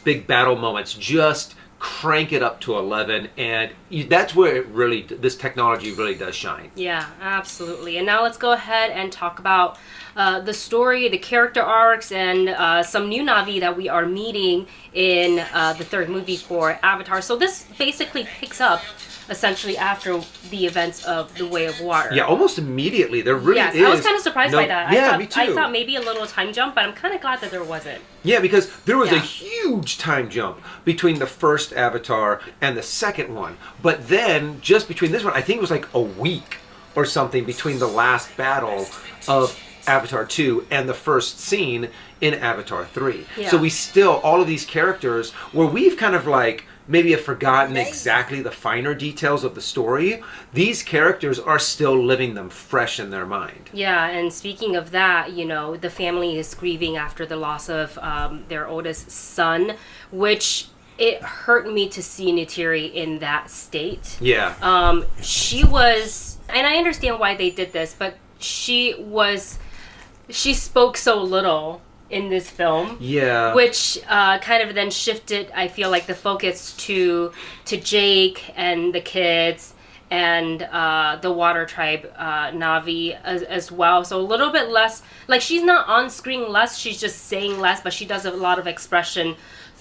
big battle moments, just crank it up to 11, and that's where this technology really does shine. Yeah, absolutely. And now let's go ahead and talk about the story, the character arcs, and some new Na'vi that we are meeting in the third movie for Avatar. So this basically picks up essentially after the events of The Way of Water. Yeah, almost immediately. There really is. I was kind of surprised by that. Yeah, me too. I thought maybe a little time jump, but I'm kind of glad that there wasn't. Yeah, because there was a huge time jump between the first Avatar and the second one. But then, just between this one, I think it was like a week or something between the last battle of Avatar 2 and the first scene in Avatar 3. Yeah. So we still, all of these characters, where we've kind of like maybe have forgotten exactly the finer details of the story, these characters are still living them fresh in their mind. Yeah, and speaking of that, the family is grieving after the loss of their oldest son, which it hurt me to see Neytiri in that state. Yeah. She was, and I understand why they did this, but she spoke so little in this film, which kind of then shifted, I feel like, the focus to Jake and the kids and the Water Tribe Na'vi as well. So a little bit less, like she's not on screen less, she's just saying less, but she does a lot of expression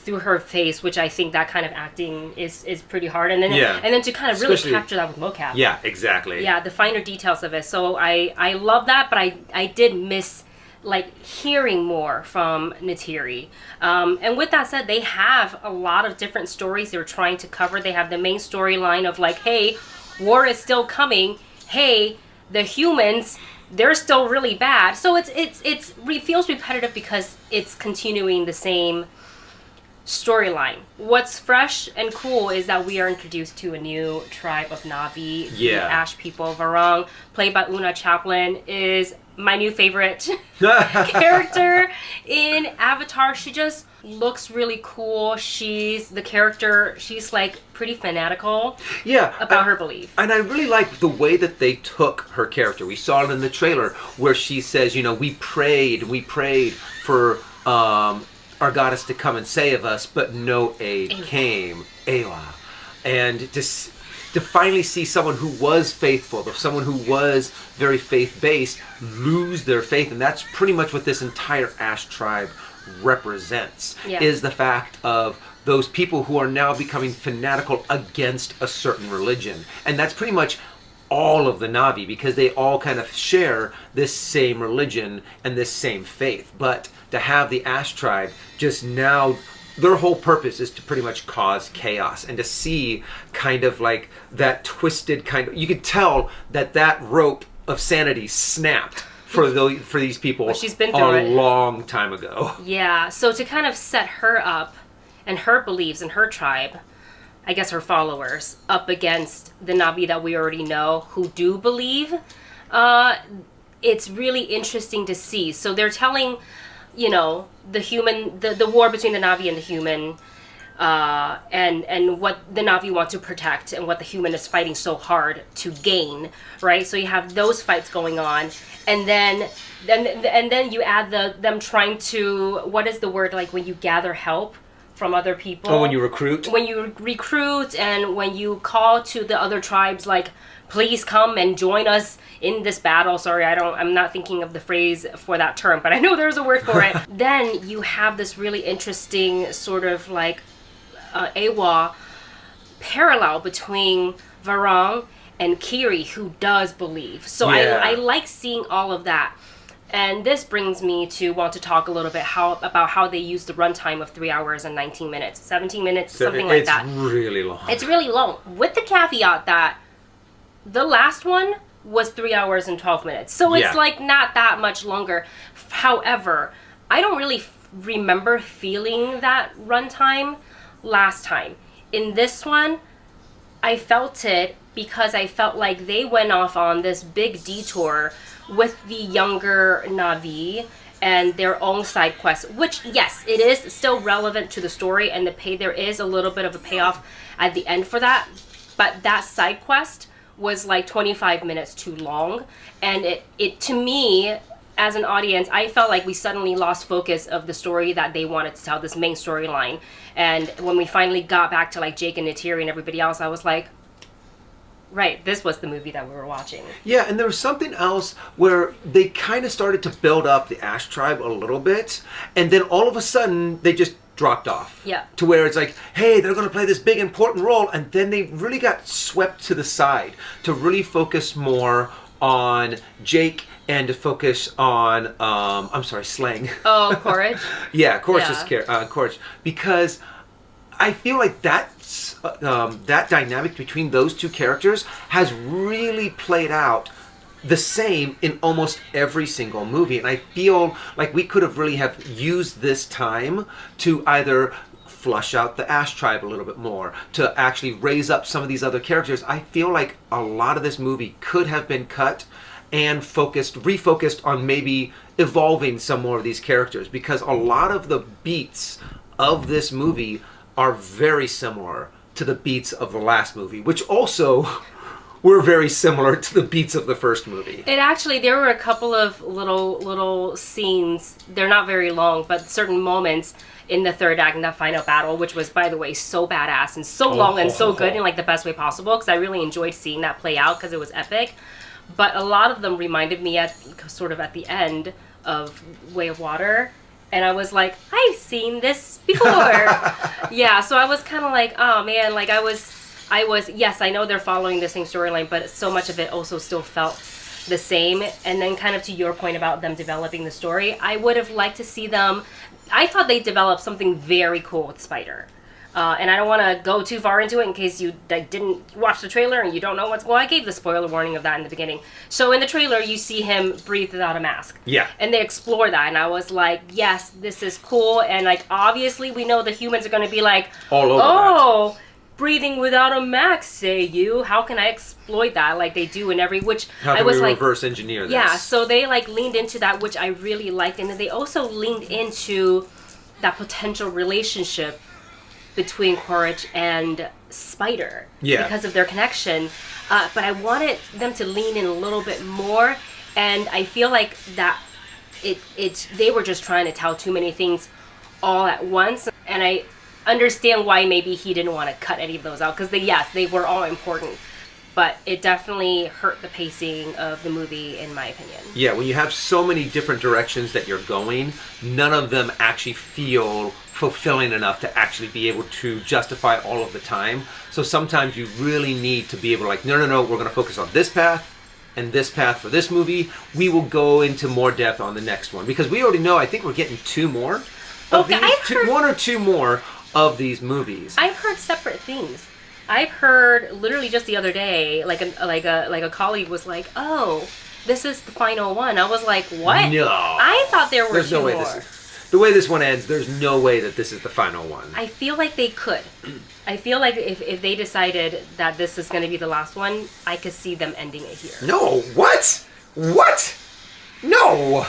through her face, which I think that kind of acting is pretty hard. And then Yeah. and then to kind of really Especially- capture that with mocap. Yeah, exactly. Yeah, the finer details of it. So I love that, but I did miss like hearing more from Neytiri. And with that said, they have a lot of different stories they're trying to cover. They have the main storyline of like, hey, war is still coming. Hey, the humans, they're still really bad. So it feels repetitive because it's continuing the same storyline. What's fresh and cool is that we are introduced to a new tribe of Na'vi, the Yeah. Ash people. Varang, played by Una Chaplin, is my new favorite character in Avatar. She just looks really cool. She's like pretty fanatical about her belief. And I really like the way that they took her character. We saw it in the trailer where she says, you know, we prayed for our goddess to come and save us, but no aid came. Ewa. And to finally see someone who was faithful, someone who was very faith-based, lose their faith, and that's pretty much what this entire Ash tribe represents, is the fact of those people who are now becoming fanatical against a certain religion. And that's pretty much all of the Na'vi, because they all kind of share this same religion and this same faith. But to have the Ash tribe just now, their whole purpose is to pretty much cause chaos, and to see kind of like that twisted kind of, you could tell that rope of sanity snapped for these people. Well, she's been through a it. long time ago. Yeah, so to kind of set her up and her beliefs and her tribe, I guess her followers, up against the Na'vi that we already know who do believe, it's really interesting to see. So they're telling, you know, the war between the Na'vi and the human, and what the Na'vi want to protect and what the human is fighting so hard to gain, right? So you have those fights going on, and then you add them trying to, what is the word, like when you gather help from other people? Oh, when you recruit? When you recruit, and when you call to the other tribes, like, please come and join us in this battle. Sorry, I'm not thinking of the phrase for that term, but I know there's a word for it. Then you have this really interesting sort of like AWA parallel between Varang and Kiri, who does believe. So I like seeing all of that. And this brings me to want to talk a little bit about how they use the runtime of 3 hours and 19 minutes, 17 minutes, something like that. It's really long. It's really long, with the caveat that the last one was 3 hours and 12 minutes. So it's like not that much longer. However, I don't really remember feeling that runtime last time. In this one, I felt it because I felt like they went off on this big detour with the younger Na'vi and their own side quests, which, yes, it is still relevant to the story, and there is a little bit of a payoff at the end for that, but that side quest was like 25 minutes too long, and it to me, as an audience, I felt like we suddenly lost focus of the story that they wanted to tell, this main storyline. And when we finally got back to like Jake and Neytiri and everybody else, I was like, right, this was the movie that we were watching. Yeah, and there was something else where they kind of started to build up the Ash tribe a little bit, and then all of a sudden they just dropped off. Yeah. To where it's like, hey, they're going to play this big important role, and then they really got swept to the side to really focus more on Jake and to focus on, Slang. Oh, Courage? Yeah, Courage. Because I feel like that's that dynamic between those two characters has really played out the same in almost every single movie, and I feel like we could have really have used this time to either flush out the Ash tribe a little bit more, to actually raise up some of these other characters. I feel like a lot of this movie could have been cut and refocused on maybe evolving some more of these characters, because a lot of the beats of this movie are very similar to the beats of the last movie, which also were very similar to the beats of the first movie. There were a couple of little scenes, they're not very long, but certain moments in the third act in that final battle, which was, by the way, so badass and so long and so good in like the best way possible, because I really enjoyed seeing that play out because it was epic. But a lot of them reminded me at the end of Way of Water, And I was like, I've seen this before. Yeah, so I was kind of like, oh man, like I was, yes, I know they're following the same storyline, but so much of it also still felt the same. And then kind of to your point about them developing the story, I would have liked to see them, I thought they developed something very cool with Spider. And I don't want to go too far into it in case you didn't watch the trailer and you don't know what's... Well, I gave the spoiler warning of that in the beginning. So in the trailer, you see him breathe without a mask. Yeah. And they explore that, and I was like, yes, this is cool. And, like, obviously we know the humans are going to be like, all over that. Breathing without a mask, say you. How can I exploit that like they do in every... Which How I can was we like... reverse engineer this? Yeah, so they, like, leaned into that, which I really liked. And then they also leaned into that potential relationship between Quaritch and Spider, because of their connection. But I wanted them to lean in a little bit more, and I feel like that they were just trying to tell too many things all at once, and I understand why maybe he didn't want to cut any of those out, because they were all important, but it definitely hurt the pacing of the movie, in my opinion. Yeah, when you have so many different directions that you're going, none of them actually feel fulfilling enough to actually be able to justify all of the time. So sometimes you really need to be able to like, no, we're going to focus on this path and this path for this movie. We will go into more depth on the next one. Because we already know, I think we're getting two more of these, one or two more of these movies. I've heard separate things. I've heard literally just the other day, like a colleague was like, "Oh, this is the final one." I was like, "What?" No. I thought there were two more. The way this one ends, there's no way that this is the final one. I feel like they could. I feel like if they decided that this is going to be the last one, I could see them ending it here. No, what? What? No.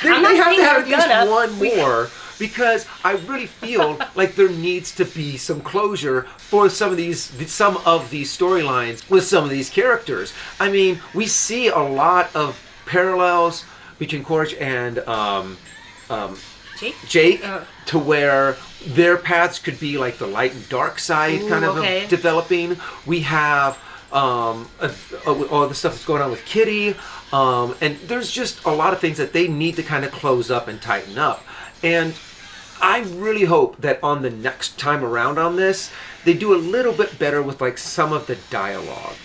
They have to have at least one more. Because I really feel like there needs to be some closure for some of these storylines with some of these characters. I mean, we see a lot of parallels between Quaritch and Jake to where their paths could be like the light and dark side of developing. We have all the stuff that's going on with Kitty, and there's just a lot of things that they need to kind of close up and tighten up. And I really hope that on the next time around on this, they do a little bit better with like some of the dialogue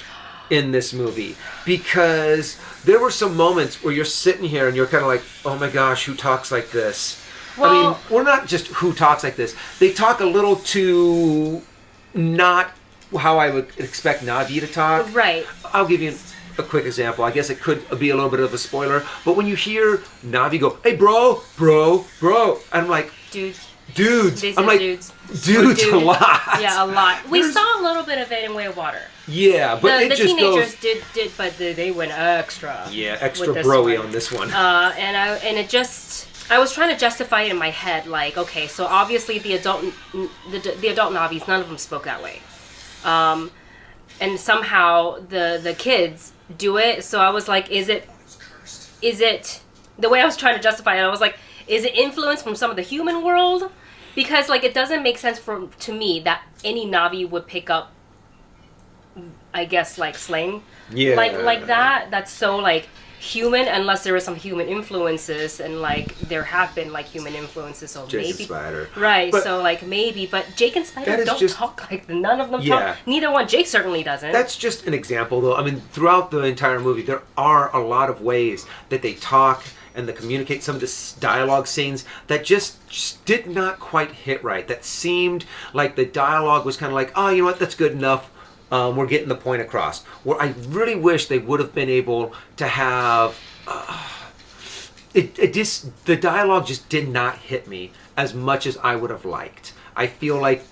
in this movie, because there were some moments where you're sitting here and you're kind of like, oh my gosh, who talks like this? Well, I mean, we're not just who talks like this. They talk a little too not how I would expect Navi to talk. Right. I'll give you a quick example. I guess it could be a little bit of a spoiler, but when you hear Navi go, "Hey, bro," I'm like, dudes. I'm like, dudes a lot. Yeah, a lot. We saw a little bit of it in Way of Water. Yeah, but the teenagers did, but they went extra. Yeah, extra broy on this one. I was trying to justify it in my head, like, okay, so obviously the adult Navis, none of them spoke that way, and somehow the kids do it. So I was like, is it the way I was trying to justify it? I was like, is it influence from some of the human world? Because like it doesn't make sense to me that any Navi would pick up, I guess, like slang, like that. That's so like human, unless there is some human influences, and like there have been like human influences, so maybe Spider. Right, but so like maybe, but Jake and Spider don't talk like none of them talk. Neither one. Jake certainly doesn't. That's just an example, though. I mean, throughout the entire movie, there are a lot of ways that they talk and they communicate. Some of the dialogue scenes that just did not quite hit right. That seemed like the dialogue was kind of like, oh, you know what, that's good enough. We're getting the point across. Where I really wish they would have been able to have the dialogue just did not hit me as much as I would have liked. I feel like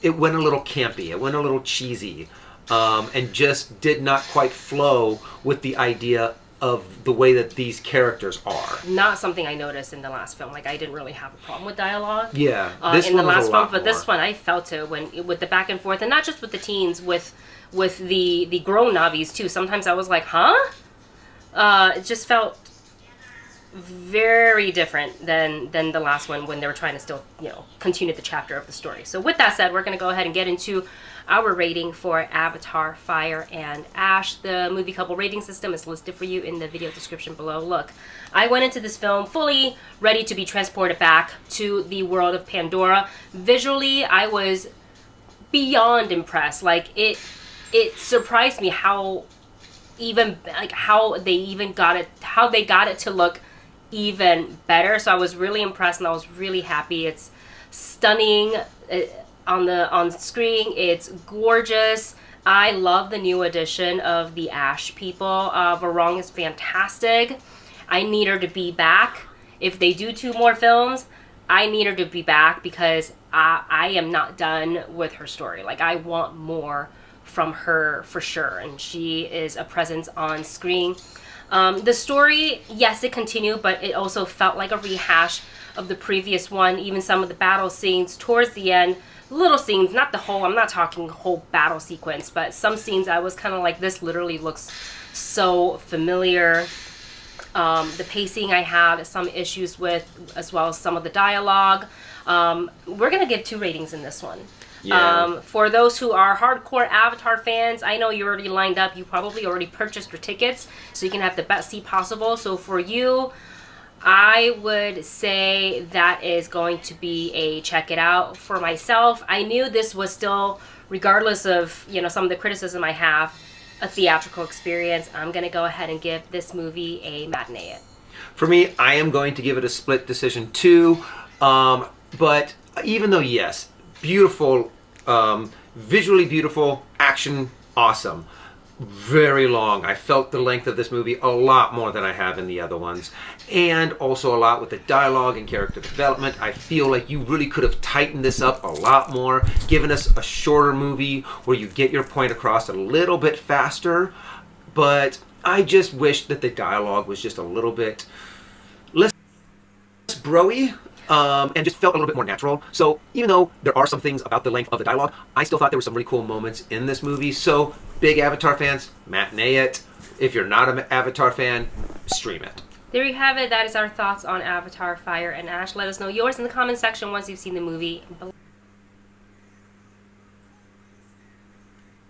it went a little campy, it went a little cheesy, and just did not quite flow with the idea of the way that these characters are. Not something I noticed in the last film. Like I didn't really have a problem with dialogue. Yeah, this in the last film, but this one I felt it with the back and forth, and not just with the teens, with the grown Navis too. Sometimes I was like, huh? It just felt very different than the last one when they were trying to still, continue the chapter of the story. So with that said, we're going to go ahead and get into our rating for Avatar Fire and Ash. The movie couple rating system is listed for you in the video description below. Look, I went into this film fully ready to be transported back to the world of Pandora. Visually, I was beyond impressed. Like, it surprised me how they got it to look even better. So I was really impressed and I was really happy. It's stunning on screen. It's gorgeous. I love the new addition of the Ash people. Varong is fantastic. I need her to be back. If they do 2 more films, I need her to be back because I am not done with her story. Like, I want more from her for sure, and she is a presence on screen. The story, yes, it continued, but it also felt like a rehash of the previous one. Even some of the battle scenes towards the end, little scenes, not the whole, I'm not talking whole battle sequence, but some scenes I was kind of like, this literally looks so familiar. The pacing I had some issues with, as well as some of the dialogue. We're going to give 2 ratings in this one. Yeah. For those who are hardcore Avatar fans, I know you're already lined up. You probably already purchased your tickets, so you can have the best seat possible. So for you, I would say that is going to be a check it out. For myself, I knew this was still, regardless of some of the criticism I have, a theatrical experience. I'm going to go ahead and give this movie a matinee it. For me, I am going to give it a split decision too. But even though, yes, beautiful, visually beautiful, action awesome, very long. I felt the length of this movie a lot more than I have in the other ones. And also a lot with the dialogue and character development. I feel like you really could have tightened this up a lot more, given us a shorter movie where you get your point across a little bit faster. But I just wish that the dialogue was just a little bit less bro-y. And just felt a little bit more natural. So even though there are some things about the length of the dialogue, I still thought there were some really cool moments in this movie. So big Avatar fans, matinee it. If you're not an Avatar fan, stream it. There you have it. That is our thoughts on Avatar Fire and Ash. Let us know yours in the comment section once you've seen the movie.